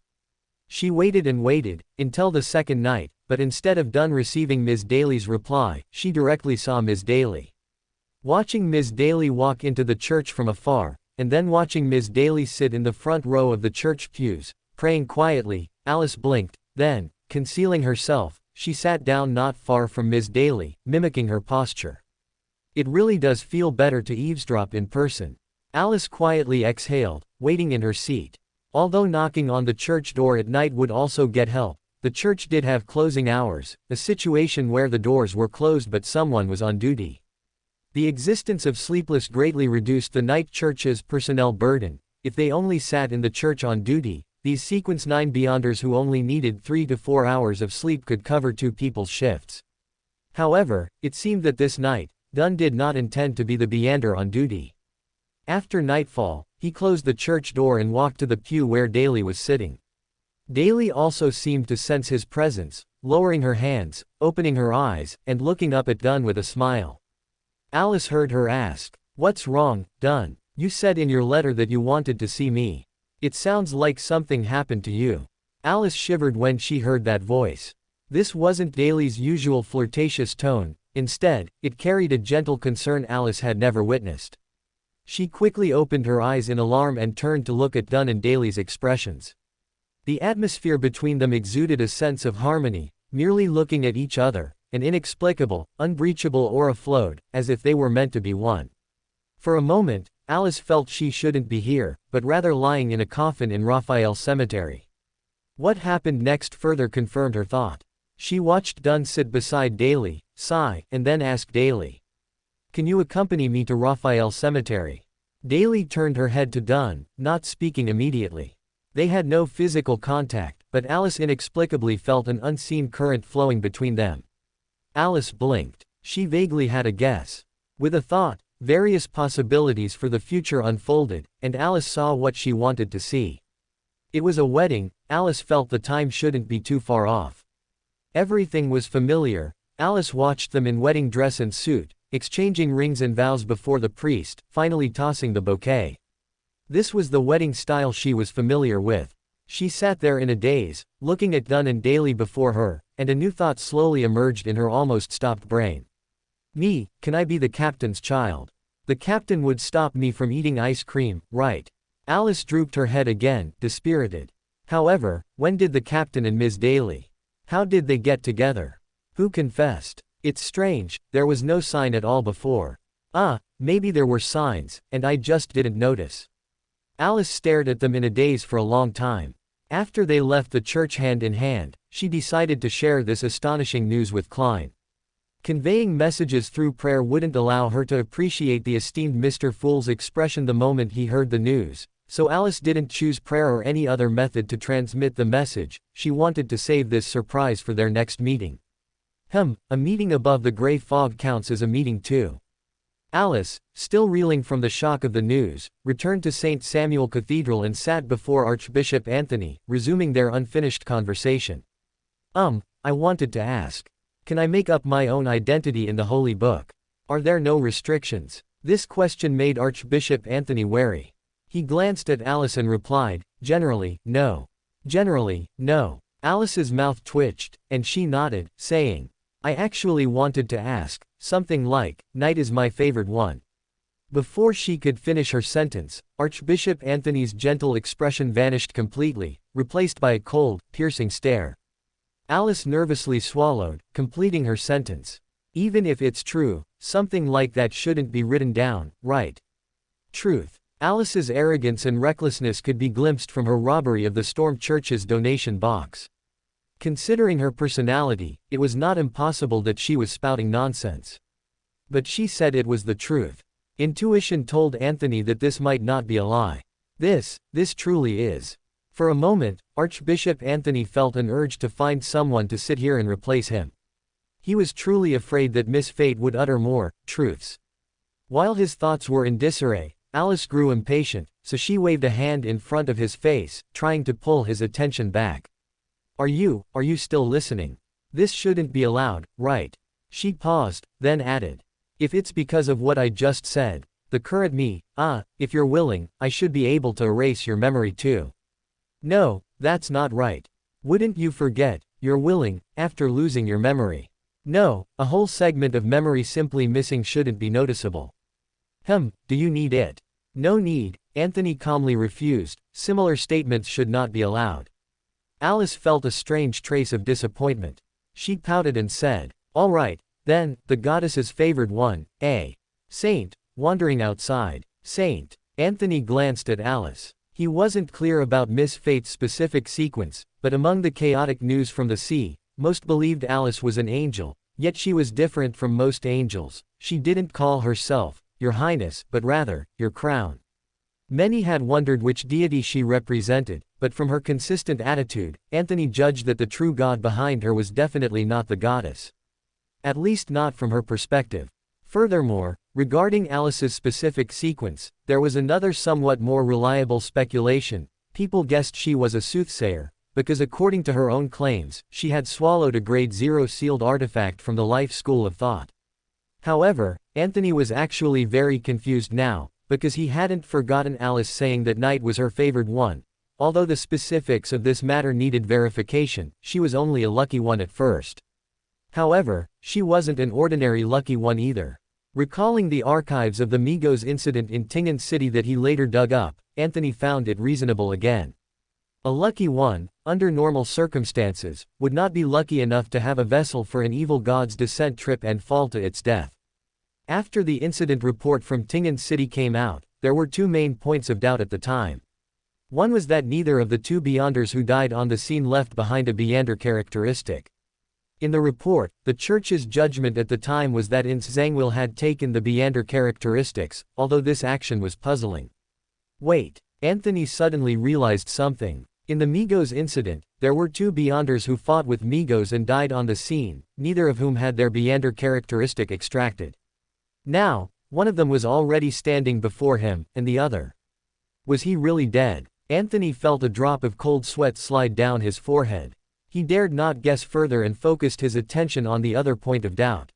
She waited and waited, until the second night, but instead of Dunn receiving Ms. Daly's reply, she directly saw Ms. Daly. Watching Ms. Daly walk into the church from afar, and then watching Ms. Daly sit in the front row of the church pews, praying quietly, Alice blinked, then, concealing herself, she sat down not far from Ms. Daly, mimicking her posture. It really does feel better to eavesdrop in person. Alice quietly exhaled, waiting in her seat. Although knocking on the church door at night would also get help, the church did have closing hours, a situation where the doors were closed but someone was on duty. The existence of sleepless greatly reduced the night church's personnel burden. If they only sat in the church on duty, these Sequence 9 Beyonders who only needed 3 to 4 hours of sleep could cover 2 people's shifts. However, it seemed that this night, Dunn did not intend to be the Beyonder on duty. After nightfall, he closed the church door and walked to the pew where Daly was sitting. Daly also seemed to sense his presence, lowering her hands, opening her eyes, and looking up at Dunn with a smile. Alice heard her ask, "What's wrong, Dunn? You said in your letter that you wanted to see me. It sounds like something happened to you." Alice shivered when she heard that voice. This wasn't Daly's usual flirtatious tone, instead, it carried a gentle concern Alice had never witnessed. She quickly opened her eyes in alarm and turned to look at Dunn and Daly's expressions. The atmosphere between them exuded a sense of harmony, merely looking at each other, an inexplicable, unbreachable aura flowed, as if they were meant to be one. For a moment, Alice felt she shouldn't be here, but rather lying in a coffin in Raphael Cemetery. What happened next further confirmed her thought. She watched Dunn sit beside Daly, sigh, and then asked Daly, "Can you accompany me to Raphael Cemetery?" Daly turned her head to Dunn, not speaking immediately. They had no physical contact, but Alice inexplicably felt an unseen current flowing between them. Alice blinked. She vaguely had a guess. With a thought, various possibilities for the future unfolded, and Alice saw what she wanted to see. It was a wedding. Alice felt the time shouldn't be too far off. Everything was familiar. Alice watched them in wedding dress and suit, exchanging rings and vows before the priest, finally tossing the bouquet. This was the wedding style she was familiar with. She sat there in a daze, looking at Dunn and Daly before her, and a new thought slowly emerged in her almost stopped brain. Me, can I be the captain's child? The captain would stop me from eating ice cream, right? Alice drooped her head again, dispirited. However, when did the captain and Miss Daly? How did they get together? Who confessed? It's strange, there was no sign at all before. Maybe there were signs, and I just didn't notice. Alice stared at them in a daze for a long time. After they left the church hand in hand, she decided to share this astonishing news with Klein. Conveying messages through prayer wouldn't allow her to appreciate the esteemed Mr. Fool's expression the moment he heard the news, so Alice didn't choose prayer or any other method to transmit the message. She wanted to save this surprise for their next meeting. A meeting above the gray fog counts as a meeting too. Alice, still reeling from the shock of the news, returned to St. Samuel Cathedral and sat before Archbishop Anthony, resuming their unfinished conversation. I wanted to ask. Can I make up my own identity in the Holy Book? Are there no restrictions? This question made Archbishop Anthony wary. He glanced at Alice and replied, generally, no. Generally, no. Alice's mouth twitched, and she nodded, saying, I actually wanted to ask, something like, night is my favorite one. Before she could finish her sentence, Archbishop Anthony's gentle expression vanished completely, replaced by a cold, piercing stare. Alice nervously swallowed, completing her sentence. Even if it's true, something like that shouldn't be written down, right? Truth. Alice's arrogance and recklessness could be glimpsed from her robbery of the Storm Church's donation box. Considering her personality, it was not impossible that she was spouting nonsense. But she said it was the truth. Intuition told Anthony that this might not be a lie. This truly is. For a moment, Archbishop Anthony felt an urge to find someone to sit here and replace him. He was truly afraid that Miss Fate would utter more truths. While his thoughts were in disarray, Alice grew impatient, so she waved a hand in front of his face, trying to pull his attention back. Are you still listening? This shouldn't be allowed, right? She paused, then added. If it's because of what I just said, the current me, if you're willing, I should be able to erase your memory too. No, that's not right. Wouldn't you forget, you're willing, after losing your memory. No, a whole segment of memory simply missing shouldn't be noticeable. Do you need it? No need, Anthony calmly refused. Similar statements should not be allowed. Alice felt a strange trace of disappointment. She pouted and said, all right, then, the goddess's favored one, Saint, wandering outside. Saint. Anthony glanced at Alice. He wasn't clear about Miss Fate's specific sequence, but among the chaotic news from the sea, most believed Alice was an angel, yet she was different from most angels. She didn't call herself, Your Highness, but rather, Your Crown. Many had wondered which deity she represented, but from her consistent attitude, Anthony judged that the true god behind her was definitely not the goddess. At least not from her perspective. Furthermore, regarding Alice's specific sequence, there was another somewhat more reliable speculation. People guessed she was a soothsayer, because according to her own claims, she had swallowed a grade 0 sealed artifact from the life school of thought. However, Anthony was actually very confused now, because he hadn't forgotten Alice saying that night was her favored one. Although the specifics of this matter needed verification, she was only a lucky one at first. However, she wasn't an ordinary lucky one either. Recalling the archives of the Migos incident in Tingen City that he later dug up, Anthony found it reasonable again. A lucky one, under normal circumstances, would not be lucky enough to have a vessel for an evil god's descent trip and fall to its death. After the incident report from Tingen City came out, there were two main points of doubt at the time. One was that neither of the two Beyonders who died on the scene left behind a Beyonder characteristic. In the report, the church's judgment at the time was that Zhangwil had taken the Beyonder characteristics, although this action was puzzling. Wait, Anthony suddenly realized something. In the Migos incident, there were two Beyonders who fought with Migos and died on the scene, neither of whom had their Beyonder characteristic extracted. Now, One of them was already standing before him, and the other. Was he really dead? Anthony felt a drop of cold sweat slide down his forehead. He dared not guess further and focused his attention on the other point of doubt.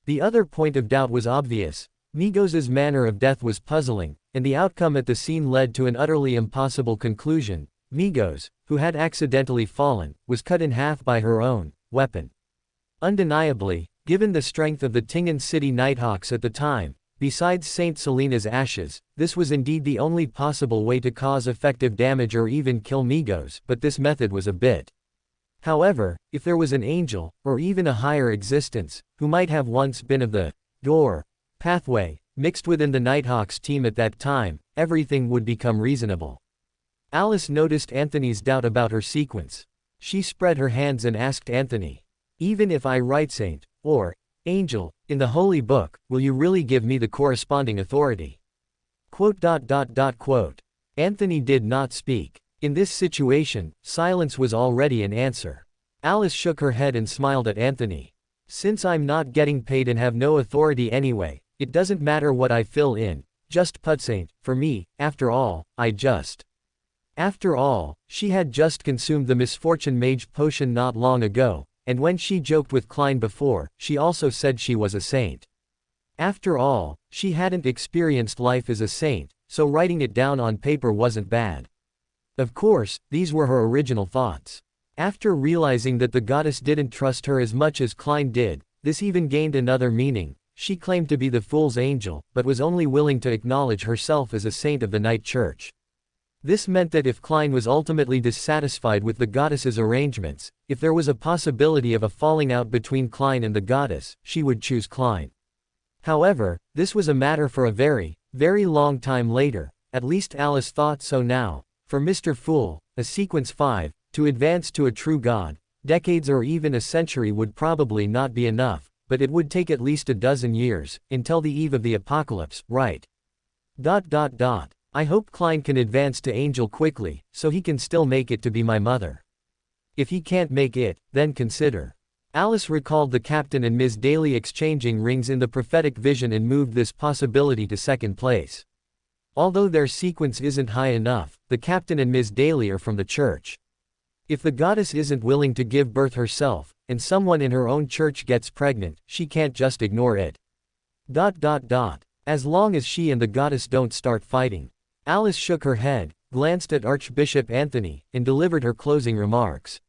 The other point of doubt was obvious. Migos' manner of death was puzzling, and the outcome at the scene led to an utterly impossible conclusion. Migos, who had accidentally fallen, was cut in half by her own weapon. Undeniably, given the strength of the Tinghan City Nighthawks at the time, besides Saint Selena's ashes, this was indeed the only possible way to cause effective damage or even kill Migos, but this method was a bit. However, if there was an angel, or even a higher existence, who might have once been of the door pathway, mixed within the Nighthawks team at that time, everything would become reasonable. Alice noticed Anthony's doubt about her sequence. She spread her hands and asked Anthony, "Even if I write saint, or angel, in the holy book, will you really give me the corresponding authority?" Anthony did not speak. In this situation, silence was already an answer. Alice shook her head and smiled at Anthony. "Since I'm not getting paid and have no authority anyway, it doesn't matter what I fill in, just put saint, for me, after all, After all, she had just consumed the misfortune mage potion not long ago, and when she joked with Klein before, she also said she was a saint. After all, she hadn't experienced life as a saint, so writing it down on paper wasn't bad. Of course, these were her original thoughts. After realizing that the goddess didn't trust her as much as Klein did, this even gained another meaning. She claimed to be the fool's angel, but was only willing to acknowledge herself as a saint of the Night Church. This meant that if Klein was ultimately dissatisfied with the goddess's arrangements, if there was a possibility of a falling out between Klein and the goddess, she would choose Klein. However, this was a matter for a very, very long time later, at least Alice thought so now. For Mr. Fool, a sequence 5, to advance to a true god, decades or even a century would probably not be enough, but it would take at least a dozen years, until the eve of the apocalypse, right? I hope Klein can advance to angel quickly, so he can still make it to be my mother. If he can't make it, then consider. Alice recalled the captain and Ms. Daly exchanging rings in the prophetic vision and moved this possibility to second place. Although their sequence isn't high enough, the captain and Ms. Daly are from the church. If the goddess isn't willing to give birth herself, and someone in her own church gets pregnant, she can't just ignore it. As long as she and the goddess don't start fighting. Alice shook her head, glanced at Archbishop Anthony, and delivered her closing remarks.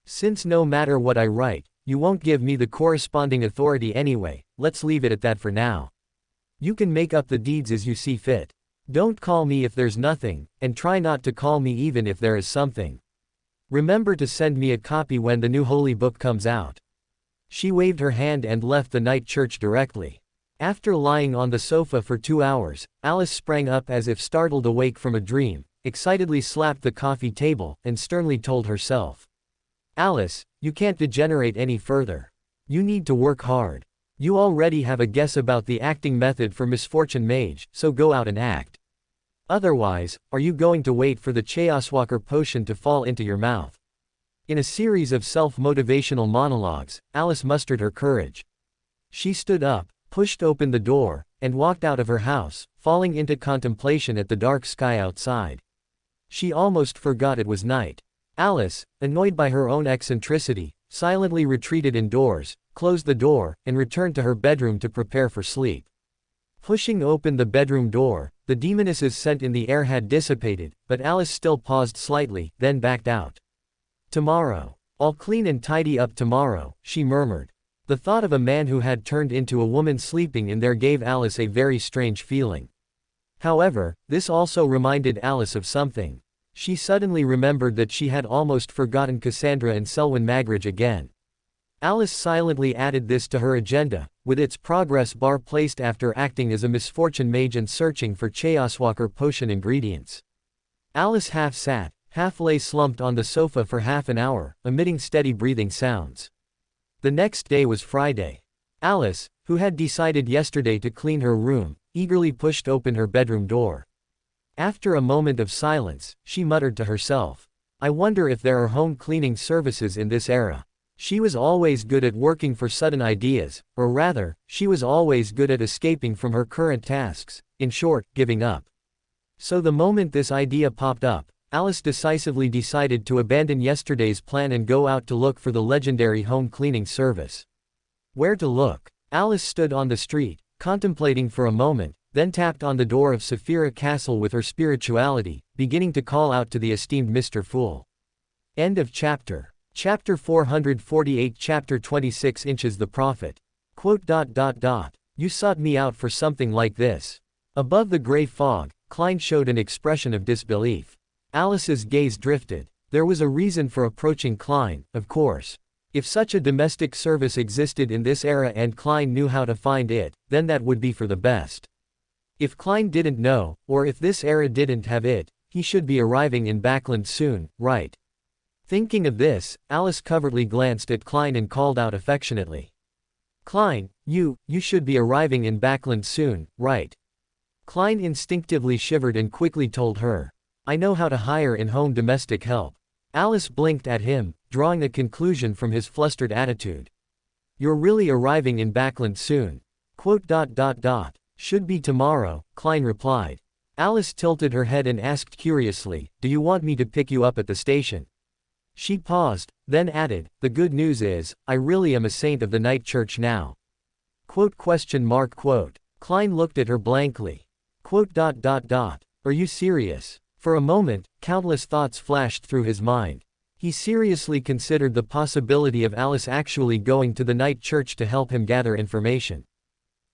"Since no matter what I write, you won't give me the corresponding authority anyway, let's leave it at that for now. You can make up the deeds as you see fit. Don't call me if there's nothing, and try not to call me even if there is something. Remember to send me a copy when the new holy book comes out." She waved her hand and left the night church directly. After lying on the sofa for 2 hours, Alice sprang up as if startled awake from a dream, excitedly slapped the coffee table, and sternly told herself, "Alice, you can't degenerate any further. You need to work hard. You already have a guess about the acting method for Misfortune Mage, so go out and act. Otherwise, are you going to wait for the Chaoswalker potion to fall into your mouth?" In a series of self-motivational monologues, Alice mustered her courage. She stood up, pushed open the door, and walked out of her house, falling into contemplation at the dark sky outside. She almost forgot it was night. Alice, annoyed by her own eccentricity, silently retreated indoors, closed the door, and returned to her bedroom to prepare for sleep. Pushing open the bedroom door, the demoness's scent in the air had dissipated, but Alice still paused slightly, then backed out. "Tomorrow. I'll clean and tidy up tomorrow," she murmured. The thought of a man who had turned into a woman sleeping in there gave Alice a very strange feeling. However, this also reminded Alice of something. She suddenly remembered that she had almost forgotten Cassandra and Selwyn Magridge again. Alice silently added this to her agenda, with its progress bar placed after acting as a misfortune mage and searching for Chaoswalker potion ingredients. Alice half sat, half lay slumped on the sofa for half an hour, emitting steady breathing sounds. The next day was Friday. Alice, who had decided yesterday to clean her room, eagerly pushed open her bedroom door. After a moment of silence, she muttered to herself, "I wonder if there are home cleaning services in this era." She was always good at working for sudden ideas, or rather, she was always good at escaping from her current tasks, in short, giving up. So the moment this idea popped up, Alice decisively decided to abandon yesterday's plan and go out to look for the legendary home cleaning service. Where to look? Alice stood on the street, contemplating for a moment, then tapped on the door of Saphira Castle with her spirituality, beginning to call out to the esteemed Mr. Fool. End of chapter. Chapter 448 Chapter 26 Inches the Prophet. Quote. You sought me out for something like this. Above the gray fog, Klein showed an expression of disbelief. Alice's gaze drifted. There was a reason for approaching Klein, of course. If such a domestic service existed in this era and Klein knew how to find it, then that would be for the best. If Klein didn't know, or if this era didn't have it, he should be arriving in Backland soon, right? Thinking of this, Alice covertly glanced at Klein and called out affectionately. Klein, you should be arriving in Backland soon, right? Klein instinctively shivered and quickly told her. I know how to hire in-home domestic help. Alice blinked at him, drawing a conclusion from his flustered attitude. You're really arriving in Backland soon. Quote. Should be tomorrow, Klein replied. Alice tilted her head and asked curiously, do you want me to pick you up at the station? She paused, then added, the good news is, I really am a saint of the night church now. Quote. Klein looked at her blankly. Quote. Are you serious? For a moment, countless thoughts flashed through his mind. He seriously considered the possibility of Alice actually going to the night church to help him gather information.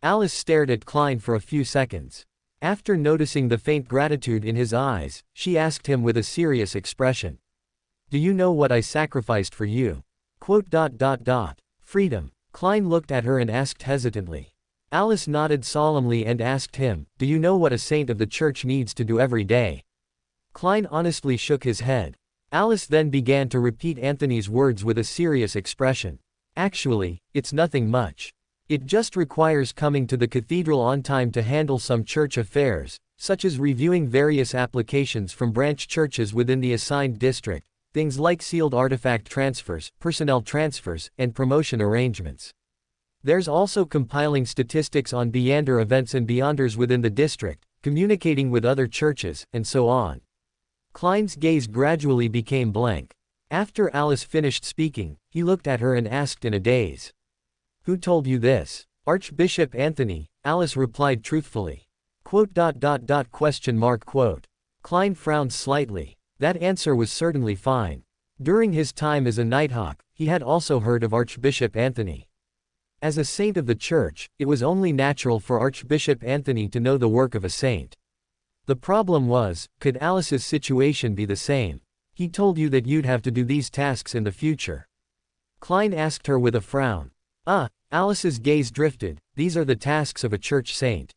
Alice stared at Klein for a few seconds. After noticing the faint gratitude in his eyes, she asked him with a serious expression. Do you know what I sacrificed for you? Quote. Freedom. Klein looked at her and asked hesitantly. Alice nodded solemnly and asked him, do you know what a saint of the church needs to do every day? Klein honestly shook his head. Alice then began to repeat Anthony's words with a serious expression. Actually, it's nothing much. It just requires coming to the cathedral on time to handle some church affairs, such as reviewing various applications from branch churches within the assigned district, things like sealed artifact transfers, personnel transfers, and promotion arrangements. There's also compiling statistics on Beyander events and Beyonders within the district, communicating with other churches, and so on. Klein's gaze gradually became blank. After Alice finished speaking, he looked at her and asked in a daze. Who told you this? Archbishop Anthony, Alice replied truthfully. Quote. Klein frowned slightly. That answer was certainly fine. During his time as a Nighthawk, he had also heard of Archbishop Anthony. As a saint of the church, it was only natural for Archbishop Anthony to know the work of a saint. The problem was, could Alice's situation be the same? He told you that you'd have to do these tasks in the future. Klein asked her with a frown. Alice's gaze drifted. These are the tasks of a church saint.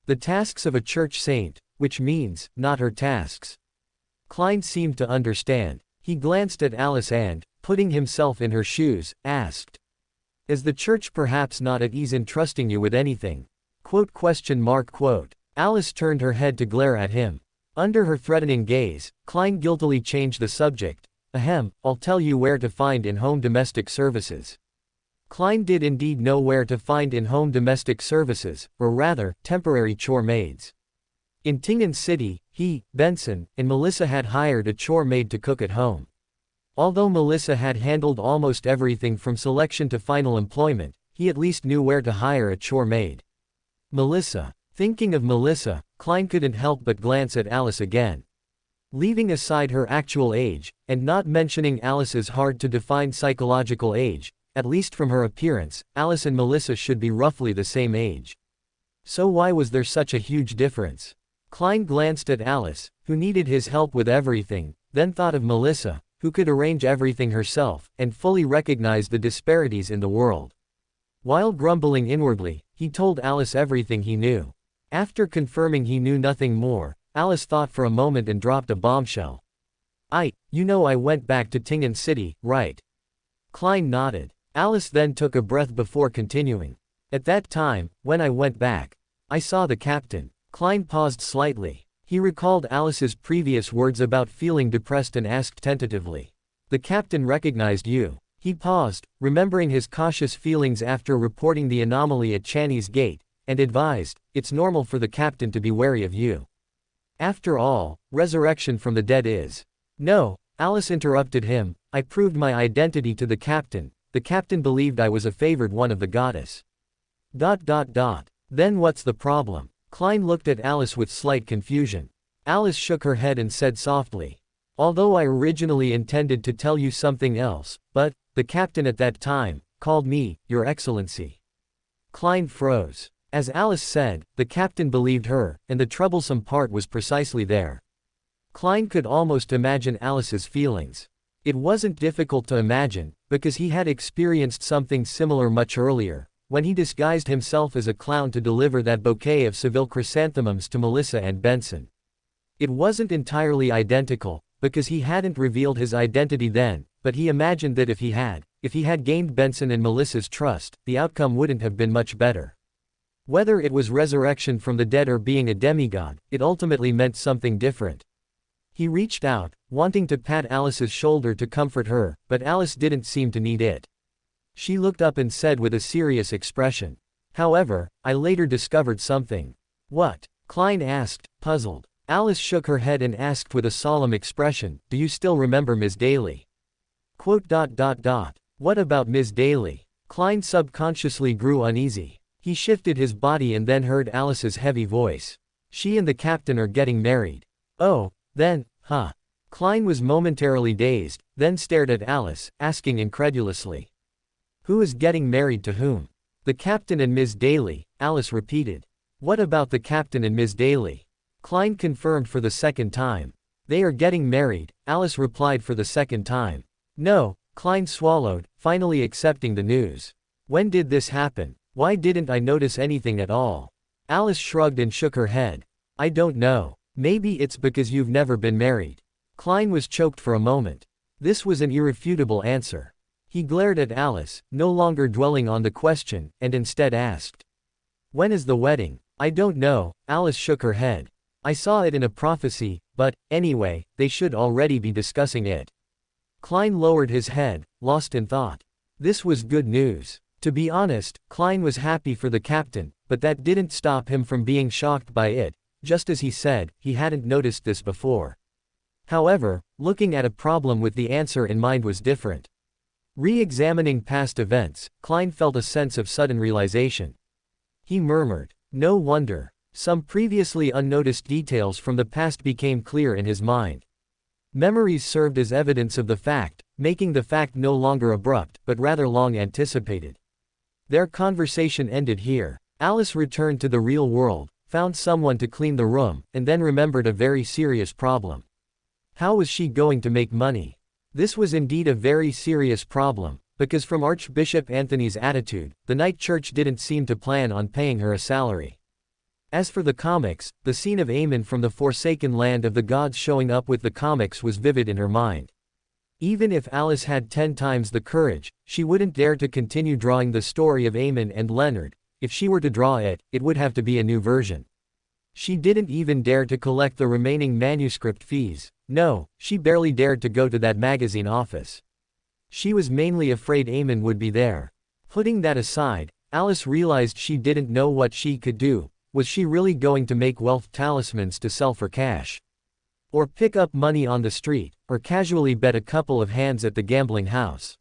The tasks of a church saint, which means, not her tasks. Klein seemed to understand. He glanced at Alice and, putting himself in her shoes, asked. Is the church perhaps not at ease in trusting you with anything? Quote. Alice turned her head to glare at him. Under her threatening gaze, Klein guiltily changed the subject. I'll tell you where to find in-home domestic services. Klein did indeed know where to find in-home domestic services, or rather, temporary chore maids. In Tingen City, he, Benson, and Melissa had hired a chore maid to cook at home. Although Melissa had handled almost everything from selection to final employment, he at least knew where to hire a chore maid. Melissa. Thinking of Melissa, Klein couldn't help but glance at Alice again. Leaving aside her actual age, and not mentioning Alice's hard-to-define psychological age, at least from her appearance, Alice and Melissa should be roughly the same age. So why was there such a huge difference? Klein glanced at Alice, who needed his help with everything, then thought of Melissa, who could arrange everything herself, and fully recognized the disparities in the world. While grumbling inwardly, he told Alice everything he knew. After confirming he knew nothing more, Alice thought for a moment and dropped a bombshell. I went back to Tingen City, right? Klein nodded. Alice then took a breath before continuing. At that time, when I went back, I saw the captain. Klein paused slightly. He recalled Alice's previous words about feeling depressed and asked tentatively. The captain recognized you. He paused, remembering his cautious feelings after reporting the anomaly at Channy's gate, and advised, "It's normal for the captain to be wary of you. After all, resurrection from the dead is—" "No," Alice interrupted him, "I proved my identity to the captain. The captain believed I was a favored one of the goddess. ... Then what's the problem?" Klein looked at Alice with slight confusion. Alice shook her head and said softly, "Although I originally intended to tell you something else, but, the captain at that time, called me, Your Excellency." Klein froze. As Alice said, the captain believed her, and the troublesome part was precisely there. Klein could almost imagine Alice's feelings. It wasn't difficult to imagine, because he had experienced something similar much earlier, when he disguised himself as a clown to deliver that bouquet of Seville chrysanthemums to Melissa and Benson. It wasn't entirely identical, because he hadn't revealed his identity then, but he imagined that if he had gained Benson and Melissa's trust, the outcome wouldn't have been much better. Whether it was resurrection from the dead or being a demigod, it ultimately meant something different. He reached out, wanting to pat Alice's shoulder to comfort her, but Alice didn't seem to need it. She looked up and said with a serious expression, "However, I later discovered something." "What?" Klein asked, puzzled. Alice shook her head and asked with a solemn expression, "Do you still remember Ms. Daly?" "What about Ms. Daly?" Klein subconsciously grew uneasy. He shifted his body and then heard Alice's heavy voice. "She and the captain are getting married." "Oh, then, huh?" Klein was momentarily dazed, then stared at Alice, asking incredulously, "Who is getting married to whom?" "The captain and Ms. Daly," Alice repeated. "What about the captain and Ms. Daly?" Klein confirmed for the second time. "They are getting married," Alice replied for the second time. "No," Klein swallowed, finally accepting the news. "When did this happen? Why didn't I notice anything at all?" Alice shrugged and shook her head. "I don't know. Maybe it's because you've never been married." Klein was choked for a moment. This was an irrefutable answer. He glared at Alice, no longer dwelling on the question, and instead asked, "When is the wedding?" "I don't know," Alice shook her head. "I saw it in a prophecy, but, anyway, they should already be discussing it." Klein lowered his head, lost in thought. This was good news. To be honest, Klein was happy for the captain, but that didn't stop him from being shocked by it. Just as he said, he hadn't noticed this before. However, looking at a problem with the answer in mind was different. Re-examining past events, Klein felt a sense of sudden realization. He murmured, "No wonder." Some previously unnoticed details from the past became clear in his mind. Memories served as evidence of the fact, making the fact no longer abrupt, but rather long anticipated. Their conversation ended here. Alice returned to the real world, found someone to clean the room, and then remembered a very serious problem. How was she going to make money? This was indeed a very serious problem, because from Archbishop Anthony's attitude, the night church didn't seem to plan on paying her a salary. As for the comics, the scene of Aemon from the Forsaken Land of the Gods showing up with the comics was vivid in her mind. Even if Alice had 10 times the courage, she wouldn't dare to continue drawing the story of Aemon and Leonard. If she were to draw it, it would have to be a new version. She didn't even dare to collect the remaining manuscript fees. No, she barely dared to go to that magazine office. She was mainly afraid Aemon would be there. Putting that aside, Alice realized she didn't know what she could do. Was she really going to make wealth talismans to sell for cash? Or pick up money on the street, or casually bet a couple of hands at the gambling house?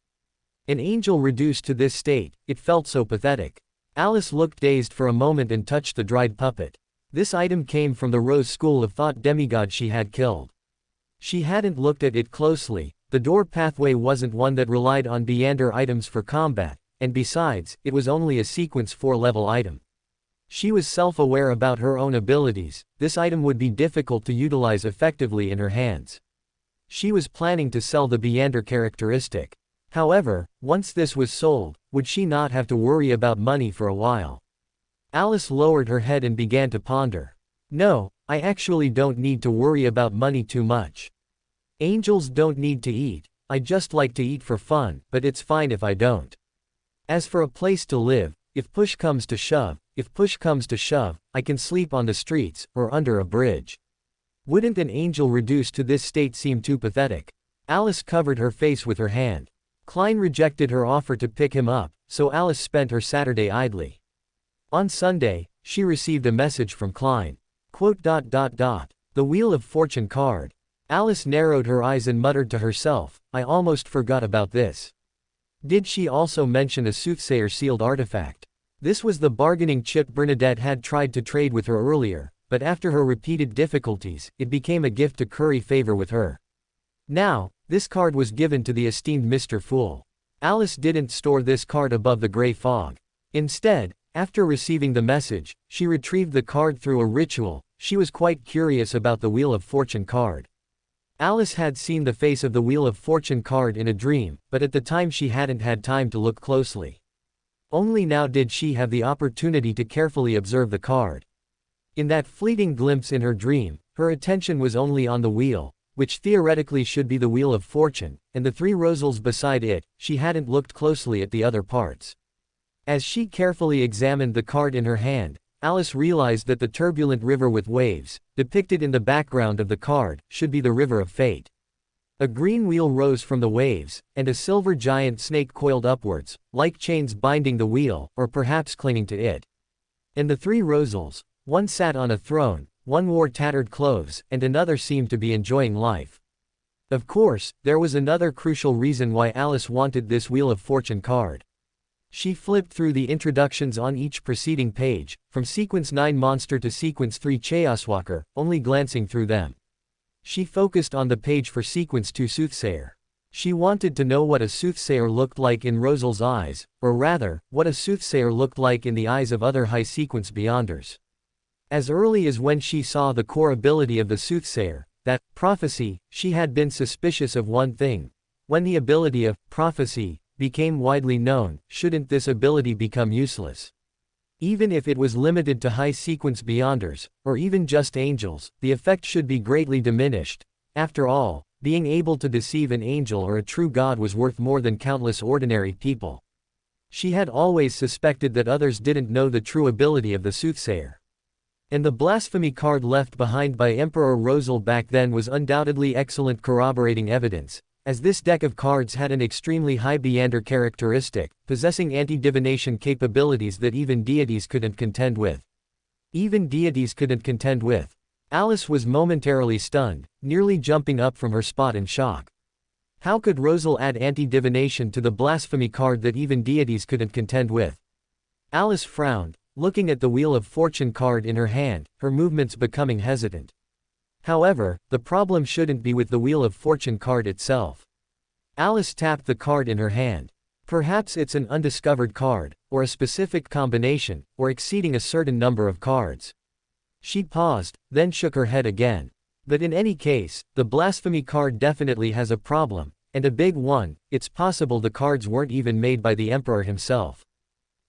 An angel reduced to this state, it felt so pathetic. Alice looked dazed for a moment and touched the dried puppet. This item came from the Rose school of thought demigod she had killed. She hadn't looked at it closely. The door pathway wasn't one that relied on Beander items for combat, and besides, it was only a sequence 4-level item. She was self-aware about her own abilities. This item would be difficult to utilize effectively in her hands. She was planning to sell the Beander characteristic. However, once this was sold, would she not have to worry about money for a while? Alice lowered her head and began to ponder. "No, I actually don't need to worry about money too much. Angels don't need to eat. I just like to eat for fun, but it's fine if I don't. As for a place to live, if push comes to shove, I can sleep on the streets, or under a bridge." Wouldn't an angel reduced to this state seem too pathetic? Alice covered her face with her hand. Klein rejected her offer to pick him up, so Alice spent her Saturday idly. On Sunday, she received a message from Klein. Quote, "The Wheel of Fortune card." Alice narrowed her eyes and muttered to herself, "I almost forgot about this." Did she also mention a soothsayer sealed artifact? This was the bargaining chip Bernadette had tried to trade with her earlier, but after her repeated difficulties, it became a gift to curry favor with her. Now, this card was given to the esteemed Mr. Fool. Alice didn't store this card above the gray fog. Instead, after receiving the message, she retrieved the card through a ritual. She was quite curious about the Wheel of Fortune card. Alice had seen the face of the Wheel of Fortune card in a dream, but at the time she hadn't had time to look closely. Only now did she have the opportunity to carefully observe the card. In that fleeting glimpse in her dream, her attention was only on the wheel, which theoretically should be the Wheel of Fortune, and the 3 rosals beside it. She hadn't looked closely at the other parts. As she carefully examined the card in her hand, Alice realized that the turbulent river with waves, depicted in the background of the card, should be the River of Fate. A green wheel rose from the waves, and a silver giant snake coiled upwards, like chains binding the wheel, or perhaps clinging to it. And the 3 rosals, one sat on a throne, one wore tattered clothes, and another seemed to be enjoying life. Of course, there was another crucial reason why Alice wanted this Wheel of Fortune card. She flipped through the introductions on each preceding page, from Sequence 9 Monster to Sequence 3 Chaoswalker, only glancing through them. She focused on the page for Sequence 2 Soothsayer. She wanted to know what a soothsayer looked like in Rosal's eyes, or rather, what a soothsayer looked like in the eyes of other high-sequence beyonders. As early as when she saw the core ability of the soothsayer, that prophecy, she had been suspicious of one thing. When the ability of prophecy became widely known, shouldn't this ability become useless? Even if it was limited to high-sequence beyonders, or even just angels, the effect should be greatly diminished. After all, being able to deceive an angel or a true god was worth more than countless ordinary people. She had always suspected that others didn't know the true ability of the soothsayer. And the blasphemy card left behind by Emperor Rosal back then was undoubtedly excellent corroborating evidence, as this deck of cards had an extremely high Beander characteristic, possessing anti-divination capabilities that even deities couldn't contend with. Alice was momentarily stunned, nearly jumping up from her spot in shock. How could Rosal add anti-divination to the blasphemy card that even deities couldn't contend with? Alice frowned, looking at the Wheel of Fortune card in her hand, her movements becoming hesitant. However, the problem shouldn't be with the Wheel of Fortune card itself. Alice tapped the card in her hand. Perhaps it's an undiscovered card, or a specific combination, or exceeding a certain number of cards. She paused, then shook her head again. But in any case, the blasphemy card definitely has a problem, and a big one. It's possible the cards weren't even made by the Emperor himself.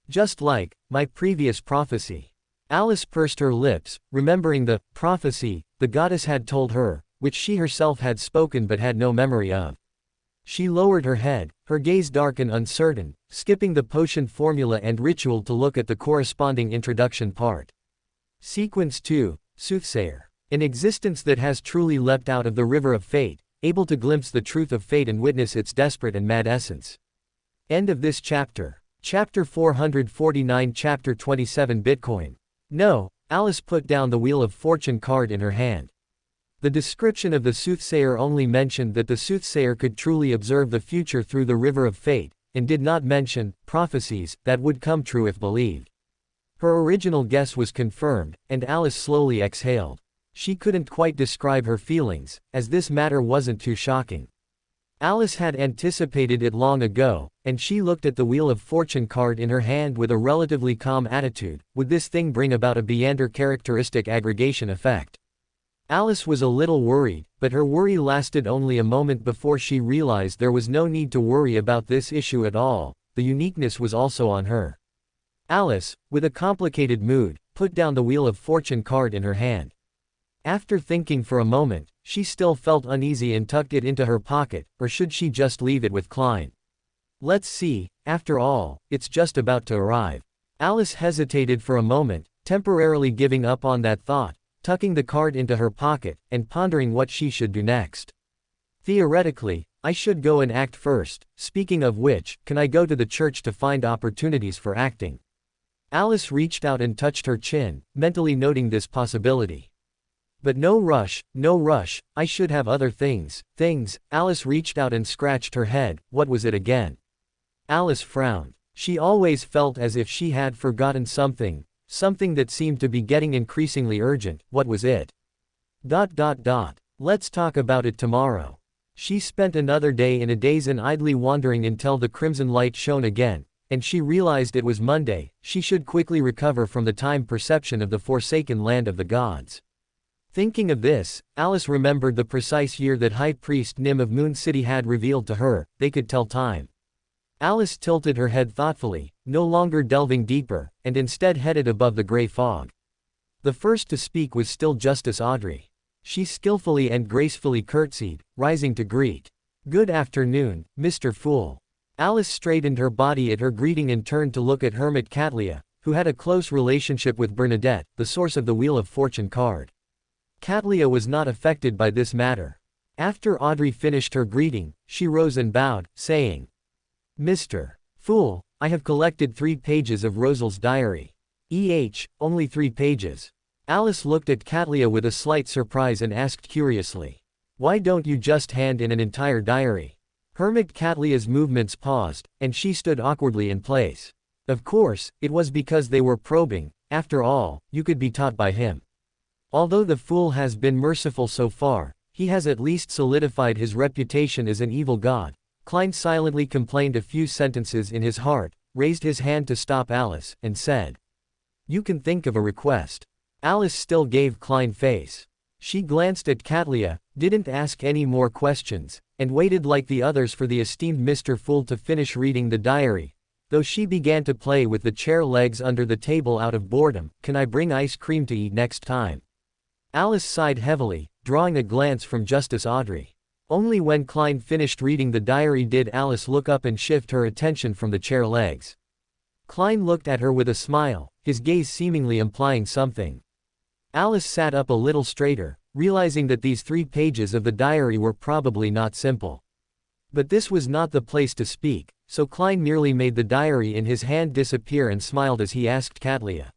Just like my previous prophecy. Alice pursed her lips, remembering the prophecy the goddess had told her, which she herself had spoken but had no memory of. She lowered her head, her gaze dark and uncertain, skipping the potion formula and ritual to look at the corresponding introduction part. Sequence 2, Soothsayer. An existence that has truly leapt out of the river of fate, able to glimpse the truth of fate and witness its desperate and mad essence. End of this chapter. Chapter 449, Chapter 27 Bitcoin. No, Alice put down the Wheel of Fortune card in her hand. The description of the soothsayer only mentioned that the soothsayer could truly observe the future through the river of fate, and did not mention prophecies that would come true if believed. Her original guess was confirmed, and Alice slowly exhaled. She couldn't quite describe her feelings, as this matter wasn't too shocking. Alice had anticipated it long ago, and she looked at the Wheel of Fortune card in her hand with a relatively calm attitude. Would this thing bring about a Beander characteristic aggregation effect? Alice was a little worried, but her worry lasted only a moment before she realized there was no need to worry about this issue at all. The uniqueness was also on her. Alice, with a complicated mood, put down the Wheel of Fortune card in her hand. After thinking for a moment, she still felt uneasy and tucked it into her pocket, or should she just leave it with Klein? Let's see, after all, it's just about to arrive. Alice hesitated for a moment, temporarily giving up on that thought, tucking the card into her pocket, and pondering what she should do next. Theoretically, I should go and act first. Speaking of which, can I go to the church to find opportunities for acting? Alice reached out and touched her chin, mentally noting this possibility. But no rush, no rush, I should have other things. Alice reached out and scratched her head. What was it again? Alice frowned. She always felt as if she had forgotten something that seemed to be getting increasingly urgent. What was it? Let's talk about it tomorrow. She spent another day in a daze and idly wandering until the crimson light shone again, and she realized it was Monday. She should quickly recover from the time perception of the forsaken land of the gods. Thinking of this, Alice remembered the precise year that High Priest Nim of Moon City had revealed to her. They could tell time. Alice tilted her head thoughtfully, no longer delving deeper, and instead headed above the gray fog. The first to speak was still Justice Audrey. She skillfully and gracefully curtsied, rising to greet. "Good afternoon, Mr. Fool." Alice straightened her body at her greeting and turned to look at Hermit Catlia, who had a close relationship with Bernadette, the source of the Wheel of Fortune card. Catlia was not affected by this matter. After Audrey finished her greeting, she rose and bowed, saying, "Mr. Fool, I have collected 3 pages of Rosal's diary." Only 3 pages. Alice looked at Catlia with a slight surprise and asked curiously, "Why don't you just hand in an entire diary?" Hermit Catlia's movements paused, and she stood awkwardly in place. Of course, it was because they were probing. After all, you could be taught by him. Although the fool has been merciful so far, he has at least solidified his reputation as an evil god. Klein silently complained a few sentences in his heart, raised his hand to stop Alice, and said, "You can think of a request." Alice still gave Klein face. She glanced at Catlia, didn't ask any more questions, and waited like the others for the esteemed Mr. Fool to finish reading the diary, though she began to play with the chair legs under the table out of boredom. "Can I bring ice cream to eat next time?" Alice sighed heavily, drawing a glance from Justice Audrey. Only when Klein finished reading the diary did Alice look up and shift her attention from the chair legs. Klein looked at her with a smile, his gaze seemingly implying something. Alice sat up a little straighter, realizing that these 3 pages of the diary were probably not simple. But this was not the place to speak, so Klein merely made the diary in his hand disappear and smiled as he asked Catlia,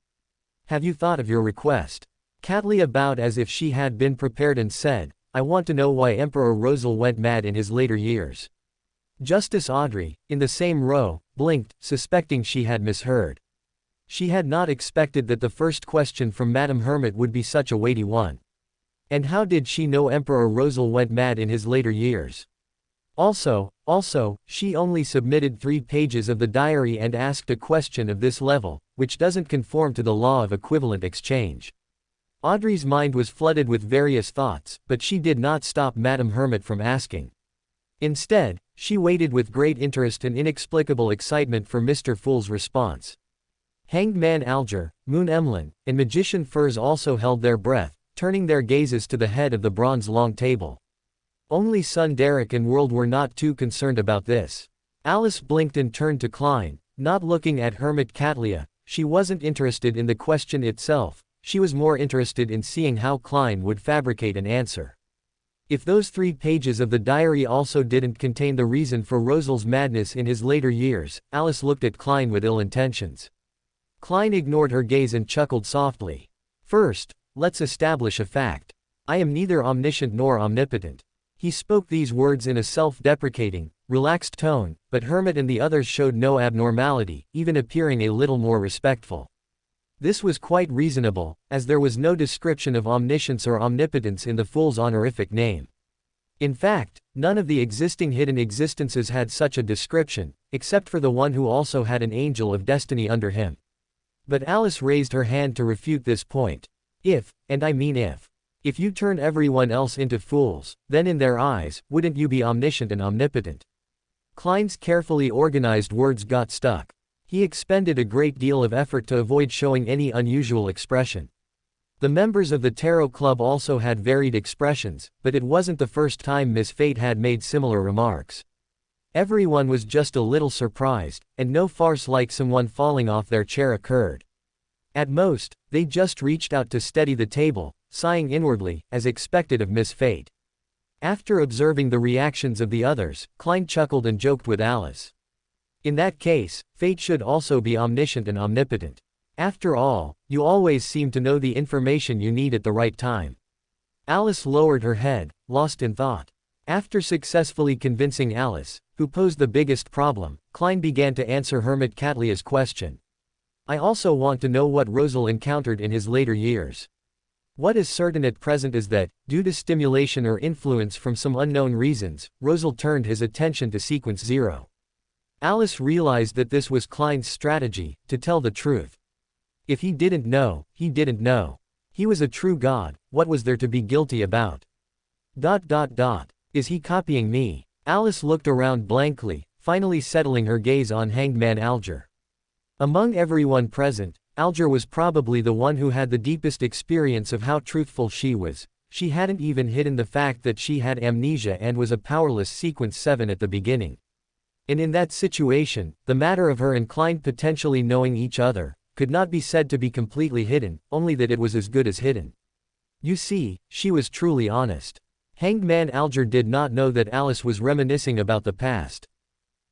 "Have you thought of your request?" Catlia bowed as if she had been prepared and said, "I want to know why Emperor Rosal went mad in his later years." Justice Audrey, in the same row, blinked, suspecting she had misheard. She had not expected that the first question from Madame Hermit would be such a weighty one. And how did she know Emperor Rosal went mad in his later years? Also, she only submitted 3 pages of the diary and asked a question of this level, which doesn't conform to the law of equivalent exchange. Audrey's mind was flooded with various thoughts, but she did not stop Madame Hermit from asking. Instead, she waited with great interest and inexplicable excitement for Mr. Fool's response. Hanged Man Alger, Moon Emlyn, and Magician Furs also held their breath, turning their gazes to the head of the bronze long table. Only Son Derek and World were not too concerned about this. Alice blinked and turned to Klein, not looking at Hermit Catlia. She wasn't interested in the question itself, she was more interested in seeing how Klein would fabricate an answer. If those 3 pages of the diary also didn't contain the reason for Rosal's madness in his later years, Alice looked at Klein with ill intentions. Klein ignored her gaze and chuckled softly. "First, let's establish a fact. I am neither omniscient nor omnipotent." He spoke these words in a self-deprecating, relaxed tone, but Hermit and the others showed no abnormality, even appearing a little more respectful. This was quite reasonable, as there was no description of omniscience or omnipotence in the fool's honorific name. In fact, none of the existing hidden existences had such a description, except for the one who also had an angel of destiny under him. But Alice raised her hand to refute this point. If, and I mean if you turn everyone else into fools, then in their eyes, wouldn't you be omniscient and omnipotent? Klein's carefully organized words got stuck. He expended a great deal of effort to avoid showing any unusual expression. The members of the Tarot Club also had varied expressions, but it wasn't the first time Miss Fate had made similar remarks. Everyone was just a little surprised, and no farce like someone falling off their chair occurred. At most, they just reached out to steady the table, sighing inwardly, as expected of Miss Fate. After observing the reactions of the others, Klein chuckled and joked with Alice. In that case, fate should also be omniscient and omnipotent. After all, you always seem to know the information you need at the right time. Alice lowered her head, lost in thought. After successfully convincing Alice, who posed the biggest problem, Klein began to answer Hermit Catlia's question. I also want to know what Rosal encountered in his later years. What is certain at present is that, due to stimulation or influence from some unknown reasons, Rosal turned his attention to Sequence 0. Alice realized that this was Klein's strategy, to tell the truth. If he didn't know, he didn't know. He was a true god, what was there to be guilty about? ... Is he copying me? Alice looked around blankly, finally settling her gaze on Hanged Man Alger. Among everyone present, Alger was probably the one who had the deepest experience of how truthful she was. She hadn't even hidden the fact that she had amnesia and was a powerless Sequence 7 at the beginning. And in that situation, the matter of her and Klein potentially knowing each other could not be said to be completely hidden, only that it was as good as hidden. You see, she was truly honest. Hanged Man Alger did not know that Alice was reminiscing about the past.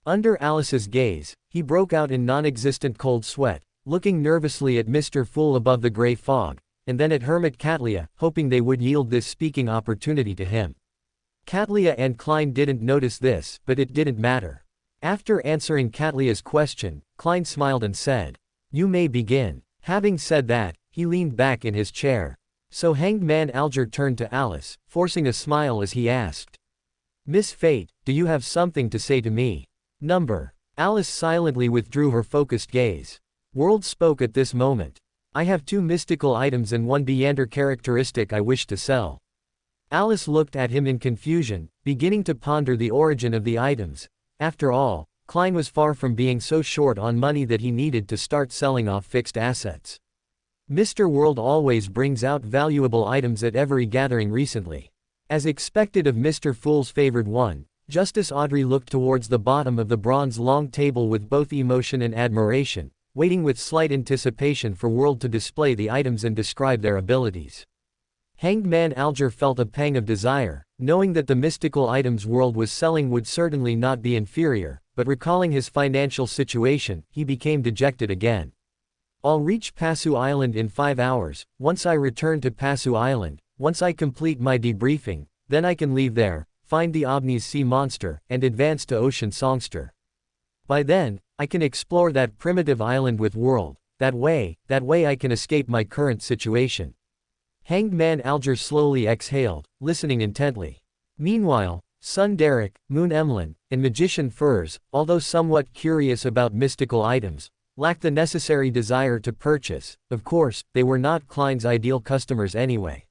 Under Alice's gaze, he broke out in non-existent cold sweat, looking nervously at Mr. Fool above the gray fog, and then at Hermit Catlia, hoping they would yield this speaking opportunity to him. Catlia and Klein didn't notice this, but it didn't matter. After answering Catlia's question, Klein smiled and said, "You may begin." Having said that, he leaned back in his chair. So Hanged Man Alger turned to Alice, forcing a smile as he asked, "Miss Fate, do you have something to say to me?" Number. Alice silently withdrew her focused gaze. World spoke at this moment. I have 2 mystical items and 1 Beander characteristic I wish to sell. Alice looked at him in confusion, beginning to ponder the origin of the items. After all, Klein was far from being so short on money that he needed to start selling off fixed assets. Mr. World always brings out valuable items at every gathering recently. As expected of Mr. Fool's favored one, Justice Audrey looked towards the bottom of the bronze long table with both emotion and admiration, waiting with slight anticipation for World to display the items and describe their abilities. Hanged Man Alger felt a pang of desire, knowing that the mystical items World was selling would certainly not be inferior, but recalling his financial situation, he became dejected again. I'll reach Passu Island in 5 hours. Once I return to Passu Island, once I complete my debriefing, then I can leave there, find the Obni's sea monster, and advance to Ocean Songster. By then, I can explore that primitive island with World. That way I can escape my current situation. Hanged Man Alger slowly exhaled, listening intently. Meanwhile, Sun Derek, Moon Emlyn, and Magician Furs, although somewhat curious about mystical items, lacked the necessary desire to purchase. Of course, they were not Klein's ideal customers anyway.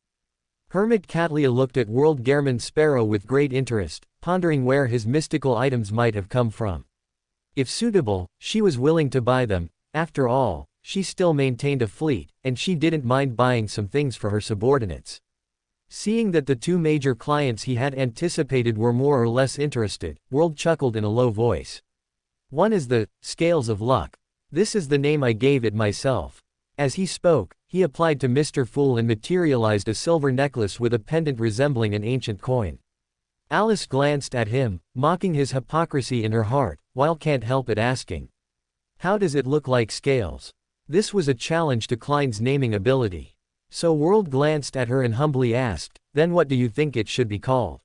Hermit Catlia looked at World Gehrman Sparrow with great interest, pondering where his mystical items might have come from. If suitable, she was willing to buy them. After all, she still maintained a fleet, and she didn't mind buying some things for her subordinates. Seeing that the 2 major clients he had anticipated were more or less interested, World chuckled in a low voice. One is the Scales of Luck. This is the name I gave it myself. As he spoke, he applied to Mr. Fool and materialized a silver necklace with a pendant resembling an ancient coin. Alice glanced at him, mocking his hypocrisy in her heart, while can't help it asking, "How does it look like scales?" This was a challenge to Klein's naming ability. So World glanced at her and humbly asked, "Then what do you think it should be called?"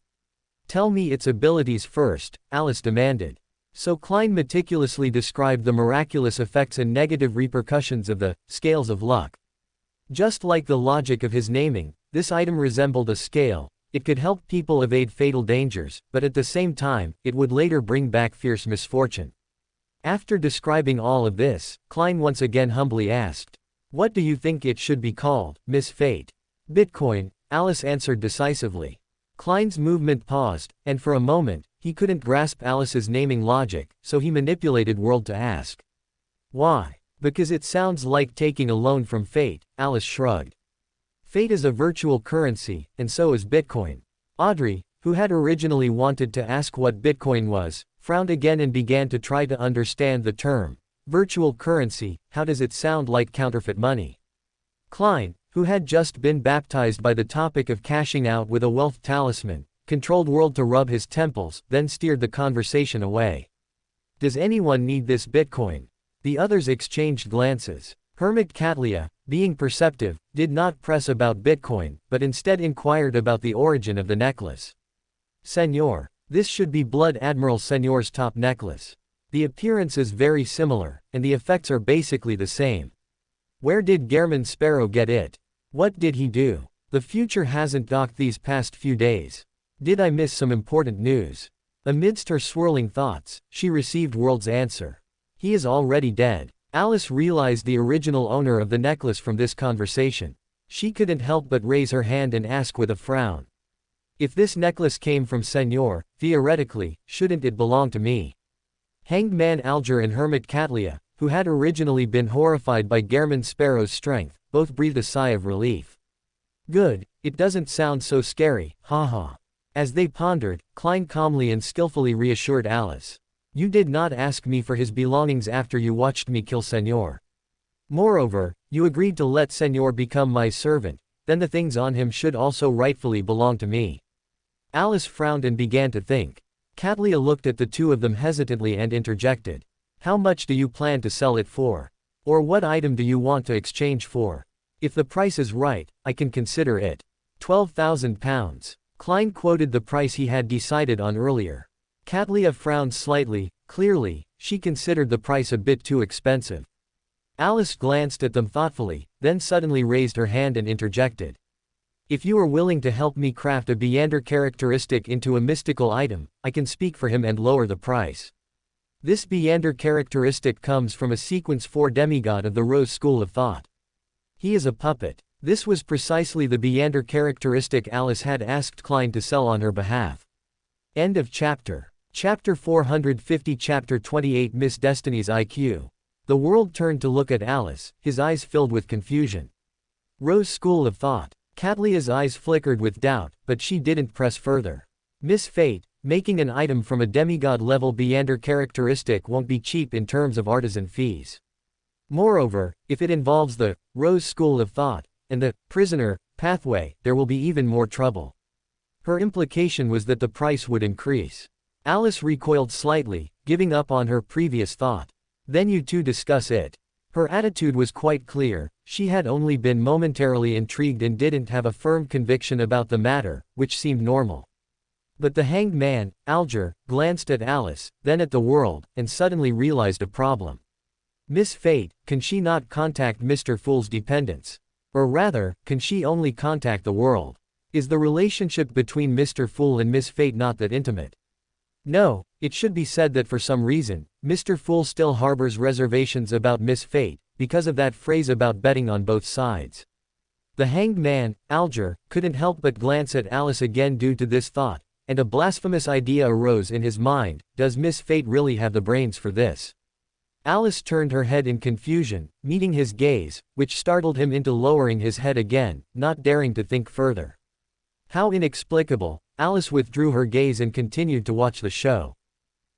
"Tell me its abilities first," Alice demanded. So Klein meticulously described the miraculous effects and negative repercussions of the Scales of Luck. Just like the logic of his naming, this item resembled a scale. It could help people evade fatal dangers, but at the same time, it would later bring back fierce misfortune. After describing all of this, Klein once again humbly asked, "What do you think it should be called, Miss Fate?" "Bitcoin," Alice answered decisively. Klein's movement paused, and for a moment, he couldn't grasp Alice's naming logic, so he manipulated World to ask, "Why?" "Because it sounds like taking a loan from fate," Alice shrugged. Fate is a virtual currency, and so is Bitcoin. Audrey, who had originally wanted to ask what Bitcoin was, frowned again and began to try to understand the term. Virtual currency, how does it sound like counterfeit money? Klein, who had just been baptized by the topic of cashing out with a wealth talisman, controlled World to rub his temples, then steered the conversation away. Does anyone need this Bitcoin? The others exchanged glances. Hermit Catlia, being perceptive, did not press about Bitcoin, but instead inquired about the origin of the necklace. Senor, this should be Blood Admiral Senor's top necklace. The appearance is very similar, and the effects are basically the same. Where did Gehrman Sparrow get it? What did he do? The future hasn't docked these past few days. Did I miss some important news? Amidst her swirling thoughts, she received World's answer. He is already dead. Alice realized the original owner of the necklace from this conversation. She couldn't help but raise her hand and ask with a frown. If this necklace came from Senor, theoretically, shouldn't it belong to me? Hanged Man Alger and Hermit Catlia, who had originally been horrified by Gehrman Sparrow's strength, both breathed a sigh of relief. Good, it doesn't sound so scary, haha. As they pondered, Klein calmly and skillfully reassured Alice. You did not ask me for his belongings after you watched me kill Senor. Moreover, you agreed to let Senor become my servant, then the things on him should also rightfully belong to me. Alice frowned and began to think. Catlia looked at the two of them hesitantly and interjected. How much do you plan to sell it for? Or what item do you want to exchange for? If the price is right, I can consider it. 12,000 pounds. Klein quoted the price he had decided on earlier. Catlia frowned slightly. Clearly, she considered the price a bit too expensive. Alice glanced at them thoughtfully, then suddenly raised her hand and interjected. If you are willing to help me craft a Beander characteristic into a mystical item, I can speak for him and lower the price. This Beander characteristic comes from a sequence 4 demigod of the Rose School of Thought. He is a puppet. This was precisely the Beander characteristic Alice had asked Klein to sell on her behalf. End of chapter. Chapter 450. Chapter 28. Miss Destiny's IQ. The World turned to look at Alice, his eyes filled with confusion. Rose School of Thought. Catlia's eyes flickered with doubt, but she didn't press further. Miss Fate, making an item from a demigod-level Beander characteristic won't be cheap in terms of artisan fees. Moreover, if it involves the Rose School of Thought and the prisoner pathway, there will be even more trouble. Her implication was that the price would increase. Alice recoiled slightly, giving up on her previous thought. Then you two discuss it. Her attitude was quite clear. She had only been momentarily intrigued and didn't have a firm conviction about the matter, which seemed normal. But the Hanged Man, Alger, glanced at Alice, then at the World, and suddenly realized a problem. Miss Fate, can she not contact Mr. Fool's dependents? Or rather, can she only contact the World? Is the relationship between Mr. Fool and Miss Fate not that intimate? No, it should be said that for some reason, Mr. Fool still harbors reservations about Miss Fate, because of that phrase about betting on both sides. The Hanged Man, Alger, couldn't help but glance at Alice again due to this thought, and a blasphemous idea arose in his mind. Does Miss Fate really have the brains for this? Alice turned her head in confusion, meeting his gaze, which startled him into lowering his head again, not daring to think further. How inexplicable. Alice withdrew her gaze and continued to watch the show.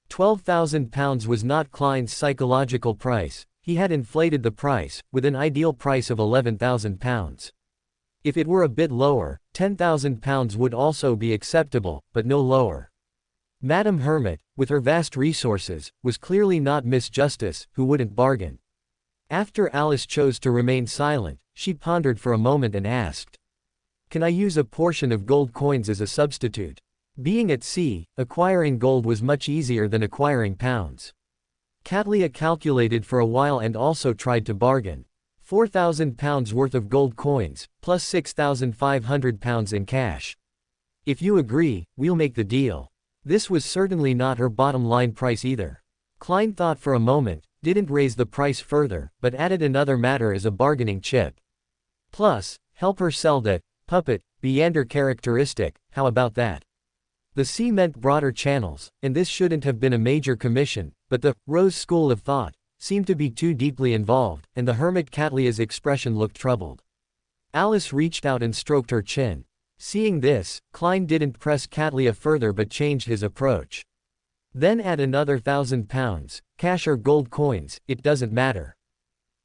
12,000 pounds was not Klein's psychological price. He had inflated the price, with an ideal price of 11,000 pounds. If it were a bit lower, 10,000 pounds would also be acceptable, but no lower. Madame Hermit, with her vast resources, was clearly not Miss Justice, who wouldn't bargain. After Alice chose to remain silent, she pondered for a moment and asked, can I use a portion of gold coins as a substitute? Being at sea, acquiring gold was much easier than acquiring pounds. Catlia calculated for a while and also tried to bargain. 4,000 pounds worth of gold coins, plus 6,500 pounds in cash. If you agree, we'll make the deal. This was certainly not her bottom line price either. Klein thought for a moment, didn't raise the price further, but added another matter as a bargaining chip. Plus, help her sell that puppet Beander characteristic. How about that? The sea meant broader channels, and this shouldn't have been a major commission, but the Rose School of Thought seemed to be too deeply involved, and the Hermit Catlia's expression looked troubled. Alice reached out and stroked her chin. Seeing this, Klein didn't press Catlia further but changed his approach. Then add another 1,000 pounds, cash or gold coins, it doesn't matter.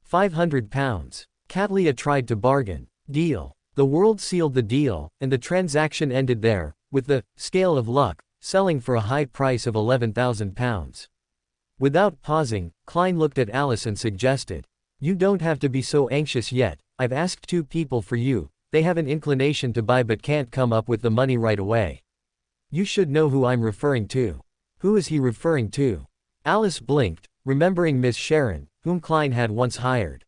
500 pounds. Catlia tried to bargain. Deal. The World sealed the deal, and the transaction ended there. with the scale of luck selling for a high price of £11,000. Without pausing, Klein looked at Alice and suggested, "You don't have to be so anxious yet. I've asked 2 people for you. They have an inclination to buy but can't come up with the money right away. You should know who I'm referring to." "Who is he referring to?" Alice blinked, remembering Miss Sharon, whom Klein had once hired.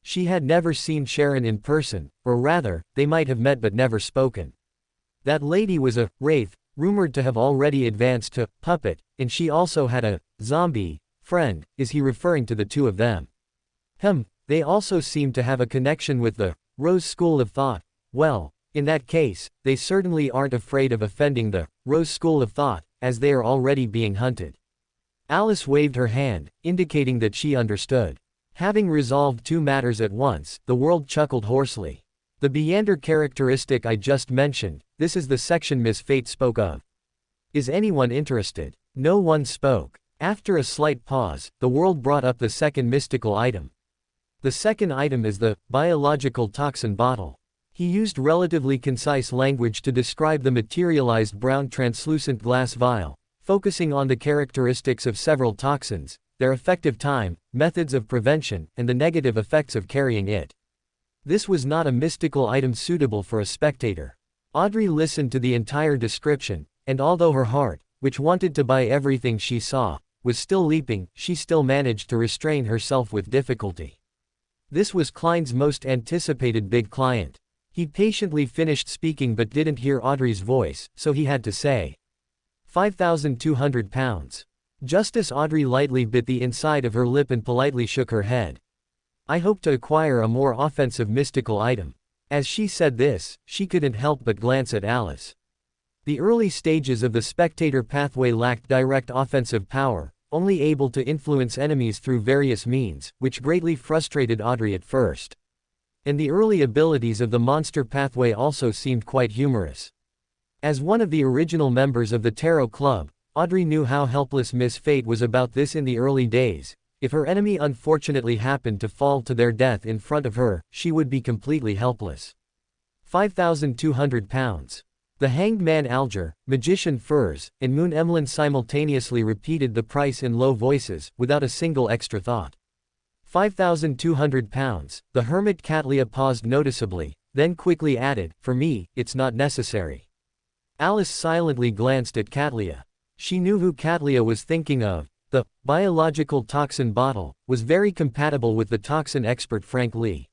She had never seen Sharon in person, or rather, they might have met but never spoken. That lady was a wraith, rumored to have already advanced to puppet, and she also had a zombie friend. Is he referring to the 2 of them? They also seem to have a connection with the Rose School of Thought. Well, in that case, they certainly aren't afraid of offending the Rose School of Thought, as they are already being hunted. Alice waved her hand, indicating that she understood. Having resolved 2 matters at once, the world chuckled hoarsely. "The Beander characteristic I just mentioned, this is the section Miss Fate spoke of. Is anyone interested?" No one spoke. After a slight pause, the world brought up the second mystical item. "The second item is the biological toxin bottle." He used relatively concise language to describe the materialized brown translucent glass vial, focusing on the characteristics of several toxins, their effective time, methods of prevention, and the negative effects of carrying it. This was not a mystical item suitable for a spectator. Audrey listened to the entire description, and although her heart, which wanted to buy everything she saw, was still leaping, she still managed to restrain herself with difficulty. This was Klein's most anticipated big client. He patiently finished speaking but didn't hear Audrey's voice, so he had to say, £5,200. Justice Audrey lightly bit the inside of her lip and politely shook her head. "I hope to acquire a more offensive mystical item." As she said this, she couldn't help but glance at Alice. The early stages of the spectator pathway lacked direct offensive power, only able to influence enemies through various means, which greatly frustrated Audrey at first. And the early abilities of the monster pathway also seemed quite humorous. As one of the original members of the Tarot Club, Audrey knew how helpless Miss Fate was about this in the early days. If her enemy unfortunately happened to fall to their death in front of her, she would be completely helpless. £5,200. The Hanged Man Alger, Magician Furs, and Moon Emlyn simultaneously repeated the price in low voices, without a single extra thought. £5,200. The Hermit Catlia paused noticeably, then quickly added, "For me, it's not necessary." Alice silently glanced at Catlia. She knew who Catlia was thinking of. The biological toxin bottle was very compatible with the toxin expert Frank Lee.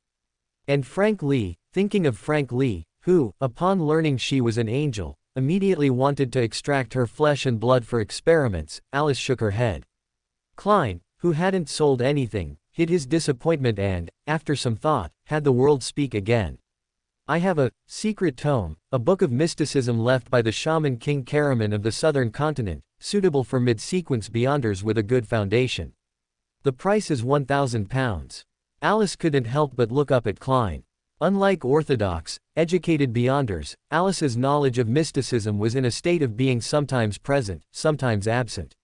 And Frank Lee, thinking of Frank Lee, who, upon learning she was an angel, immediately wanted to extract her flesh and blood for experiments. Alice shook her head. Klein, who hadn't sold anything, hid his disappointment and, after some thought, had the world speak again. "I have a secret tome, a book of mysticism left by the shaman King Karaman of the southern continent, suitable for mid-sequence beyonders with a good foundation. The price is £1,000. Alice couldn't help but look up at Klein. Unlike orthodox, educated beyonders, Alice's knowledge of mysticism was in a state of being sometimes present, sometimes absent.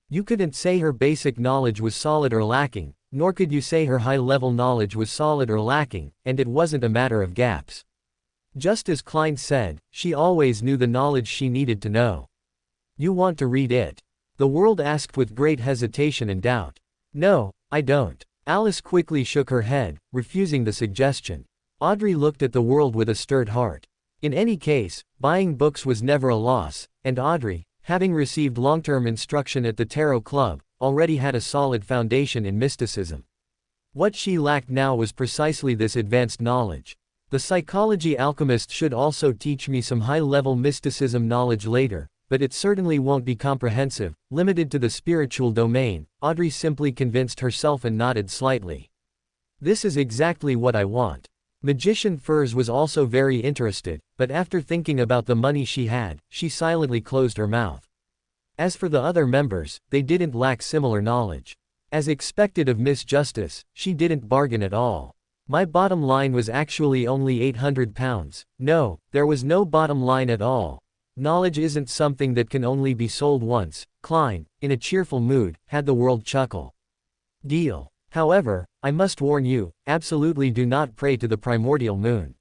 You couldn't say her basic knowledge was solid or lacking, nor could you say her high-level knowledge was solid or lacking, and it wasn't a matter of gaps. Just as Klein said, she always knew the knowledge she needed to know. "You want to read it?" the world asked with great hesitation and doubt. "No, I don't." Alice quickly shook her head, refusing the suggestion. Audrey looked at the world with a stirred heart. In any case, buying books was never a loss, and Audrey, having received long-term instruction at the Tarot Club, already had a solid foundation in mysticism. What she lacked now was precisely this advanced knowledge. The psychology alchemist should also teach me some high-level mysticism knowledge later, but it certainly won't be comprehensive, limited to the spiritual domain. Audrey simply convinced herself and nodded slightly. "This is exactly what I want." Magician Furs was also very interested, but after thinking about the money she had, she silently closed her mouth. As for the other members, they didn't lack similar knowledge. As expected of Miss Justice, she didn't bargain at all. "My bottom line was actually only £800. No, there was no bottom line at all. Knowledge isn't something that can only be sold once." Klein, in a cheerful mood, had the world chuckle. "Deal. However, I must warn you, absolutely do not pray to the primordial moon."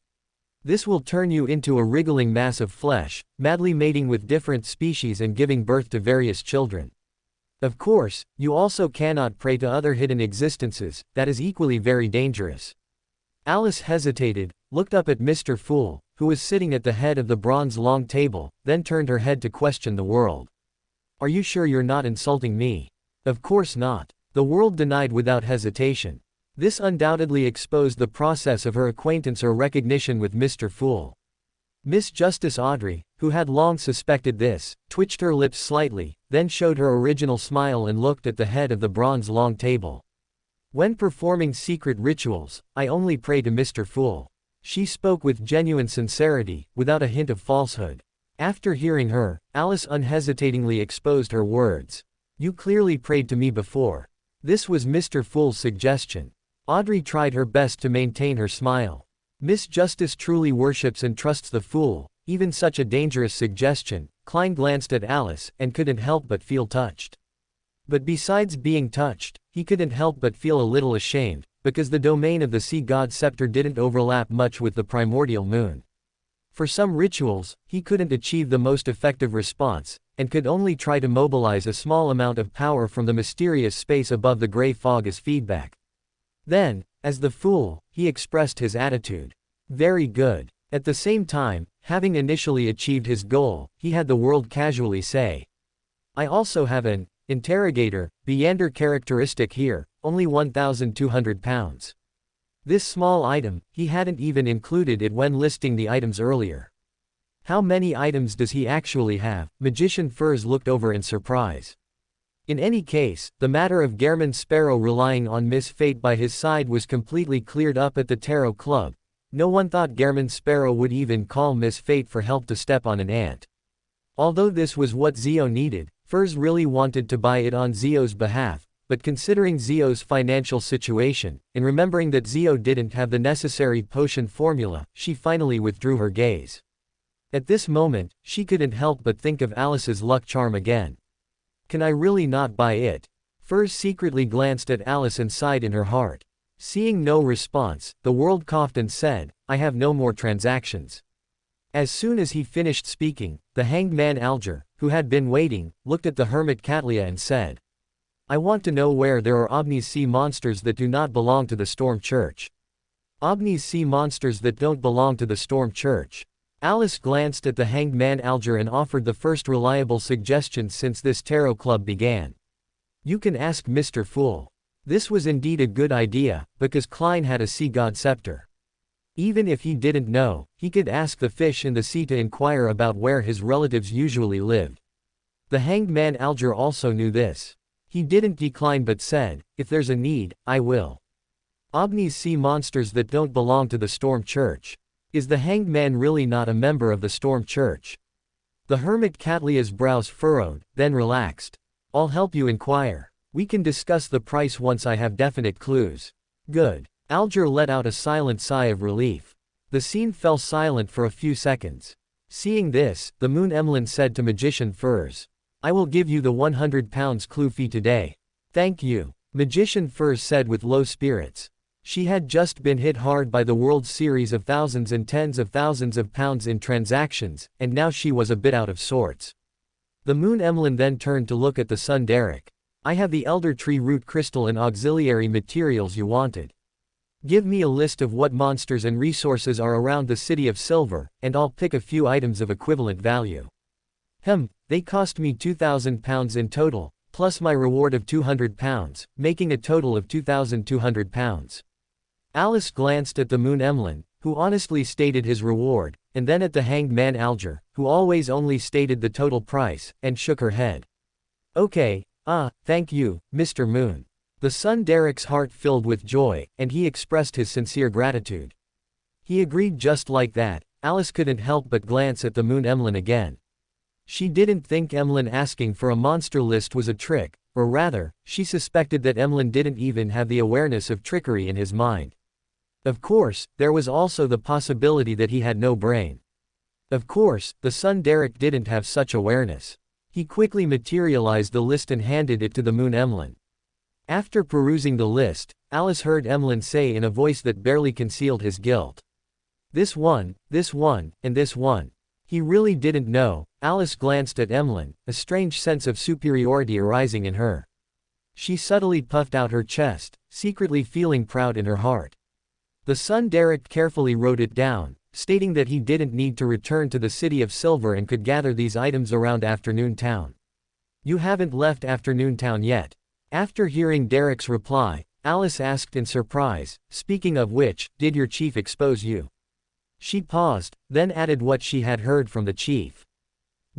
This will turn you into a wriggling mass of flesh, madly mating with different species and giving birth to various children. Of course, you also cannot pray to other hidden existences, that is equally very dangerous. Alice hesitated, looked up at Mr. Fool, who was sitting at the head of the bronze long table, then turned her head to question the world. Are you sure you're not insulting me? Of course not. The world denied without hesitation. This undoubtedly exposed the process of her acquaintance or recognition with Mr. Fool. Miss Justice Audrey, who had long suspected this, twitched her lips slightly, then showed her original smile and looked at the head of the bronze long table. When performing secret rituals, I only pray to Mr. Fool. She spoke with genuine sincerity, without a hint of falsehood. After hearing her, Alice unhesitatingly exposed her words. You clearly prayed to me before. This was Mr. Fool's suggestion. Audrey tried her best to maintain her smile. Miss Justice truly worships and trusts the Fool, even such a dangerous suggestion. Klein glanced at Alice, and couldn't help but feel touched. But besides being touched, he couldn't help but feel a little ashamed, because the domain of the sea god scepter didn't overlap much with the primordial moon. For some rituals, he couldn't achieve the most effective response, and could only try to mobilize a small amount of power from the mysterious space above the gray fog as feedback. Then, as the Fool, he expressed his attitude. Very good. At the same time, having initially achieved his goal, he had the world casually say. I also have an interrogator, Beander characteristic here, only 1,200 pounds. This small item, he hadn't even included it when listing the items earlier. How many items does he actually have? Magician Furs looked over in surprise. In any case, the matter of Gairman Sparrow relying on Miss Fate by his side was completely cleared up at the Tarot Club. No one thought Gairman Sparrow would even call Miss Fate for help to step on an ant. Although this was what Zio needed, Furs really wanted to buy it on Zio's behalf, but considering Zio's financial situation, and remembering that Zio didn't have the necessary potion formula, she finally withdrew her gaze. At this moment, she couldn't help but think of Alice's luck charm again. Can I really not buy it? Furs secretly glanced at Alice and sighed in her heart. Seeing no response, the world coughed and said, I have no more transactions. As soon as he finished speaking, the hanged man Alger, who had been waiting, looked at the hermit Catlia and said, I want to know where there are Obni's sea monsters that do not belong to the Storm Church. Obni's sea monsters that don't belong to the Storm Church. Alice glanced at the hanged man Alger and offered the first reliable suggestion since this tarot club began. You can ask Mr. Fool. This was indeed a good idea, because Klein had a sea god scepter. Even if he didn't know, he could ask the fish in the sea to inquire about where his relatives usually lived. The hanged man Alger also knew this. He didn't decline but said, if there's a need, I will. Obni's sea monsters that don't belong to the Storm Church. Is the hanged man really not a member of the Storm Church? The hermit Catlia's brows furrowed, then relaxed. I'll help you inquire. We can discuss the price once I have definite clues. Good. Alger let out a silent sigh of relief. The scene fell silent for a few seconds. Seeing this, the Moon Emlyn said to Magician Furs, I will give you the 100 pounds clue fee today. Thank you. Magician Furs said with low spirits. She had just been hit hard by the world's series of thousands and tens of thousands of pounds in transactions, and now she was a bit out of sorts. The Moon Emlyn then turned to look at the Sun Derek. I have the Elder Tree Root Crystal and auxiliary materials you wanted. Give me a list of what monsters and resources are around the City of Silver, and I'll pick a few items of equivalent value. They cost me 2,000 pounds in total, plus my reward of 200 pounds, making a total of 2,200 pounds. Alice glanced at the Moon Emlyn, who honestly stated his reward, and then at the hanged man Alger, who always only stated the total price, and shook her head. Okay, thank you, Mr. Moon. The Sun Derek's heart filled with joy, and he expressed his sincere gratitude. He agreed just like that. Alice couldn't help but glance at the Moon Emlyn again. She didn't think Emlyn asking for a monster list was a trick, or rather, she suspected that Emlyn didn't even have the awareness of trickery in his mind. Of course, there was also the possibility that he had no brain. Of course, the Sun Derek didn't have such awareness. He quickly materialized the list and handed it to the Moon Emlyn. After perusing the list, Alice heard Emlyn say in a voice that barely concealed his guilt. This one, and this one. He really didn't know. Alice glanced at Emlyn, a strange sense of superiority arising in her. She subtly puffed out her chest, secretly feeling proud in her heart. The son Derek carefully wrote it down, stating that he didn't need to return to the City of Silver and could gather these items around Afternoon Town. You haven't left Afternoon Town yet. After hearing Derek's reply, Alice asked in surprise, speaking of which, did your chief expose you? She paused, then added what she had heard from the chief.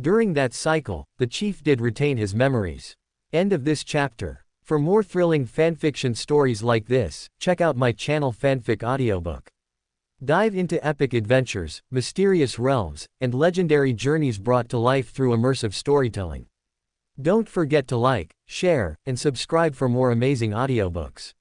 During that cycle, the chief did retain his memories. End of this chapter. For more thrilling fanfiction stories like this, check out my channel Fanfic Audiobook. Dive into epic adventures, mysterious realms, and legendary journeys brought to life through immersive storytelling. Don't forget to like, share, and subscribe for more amazing audiobooks.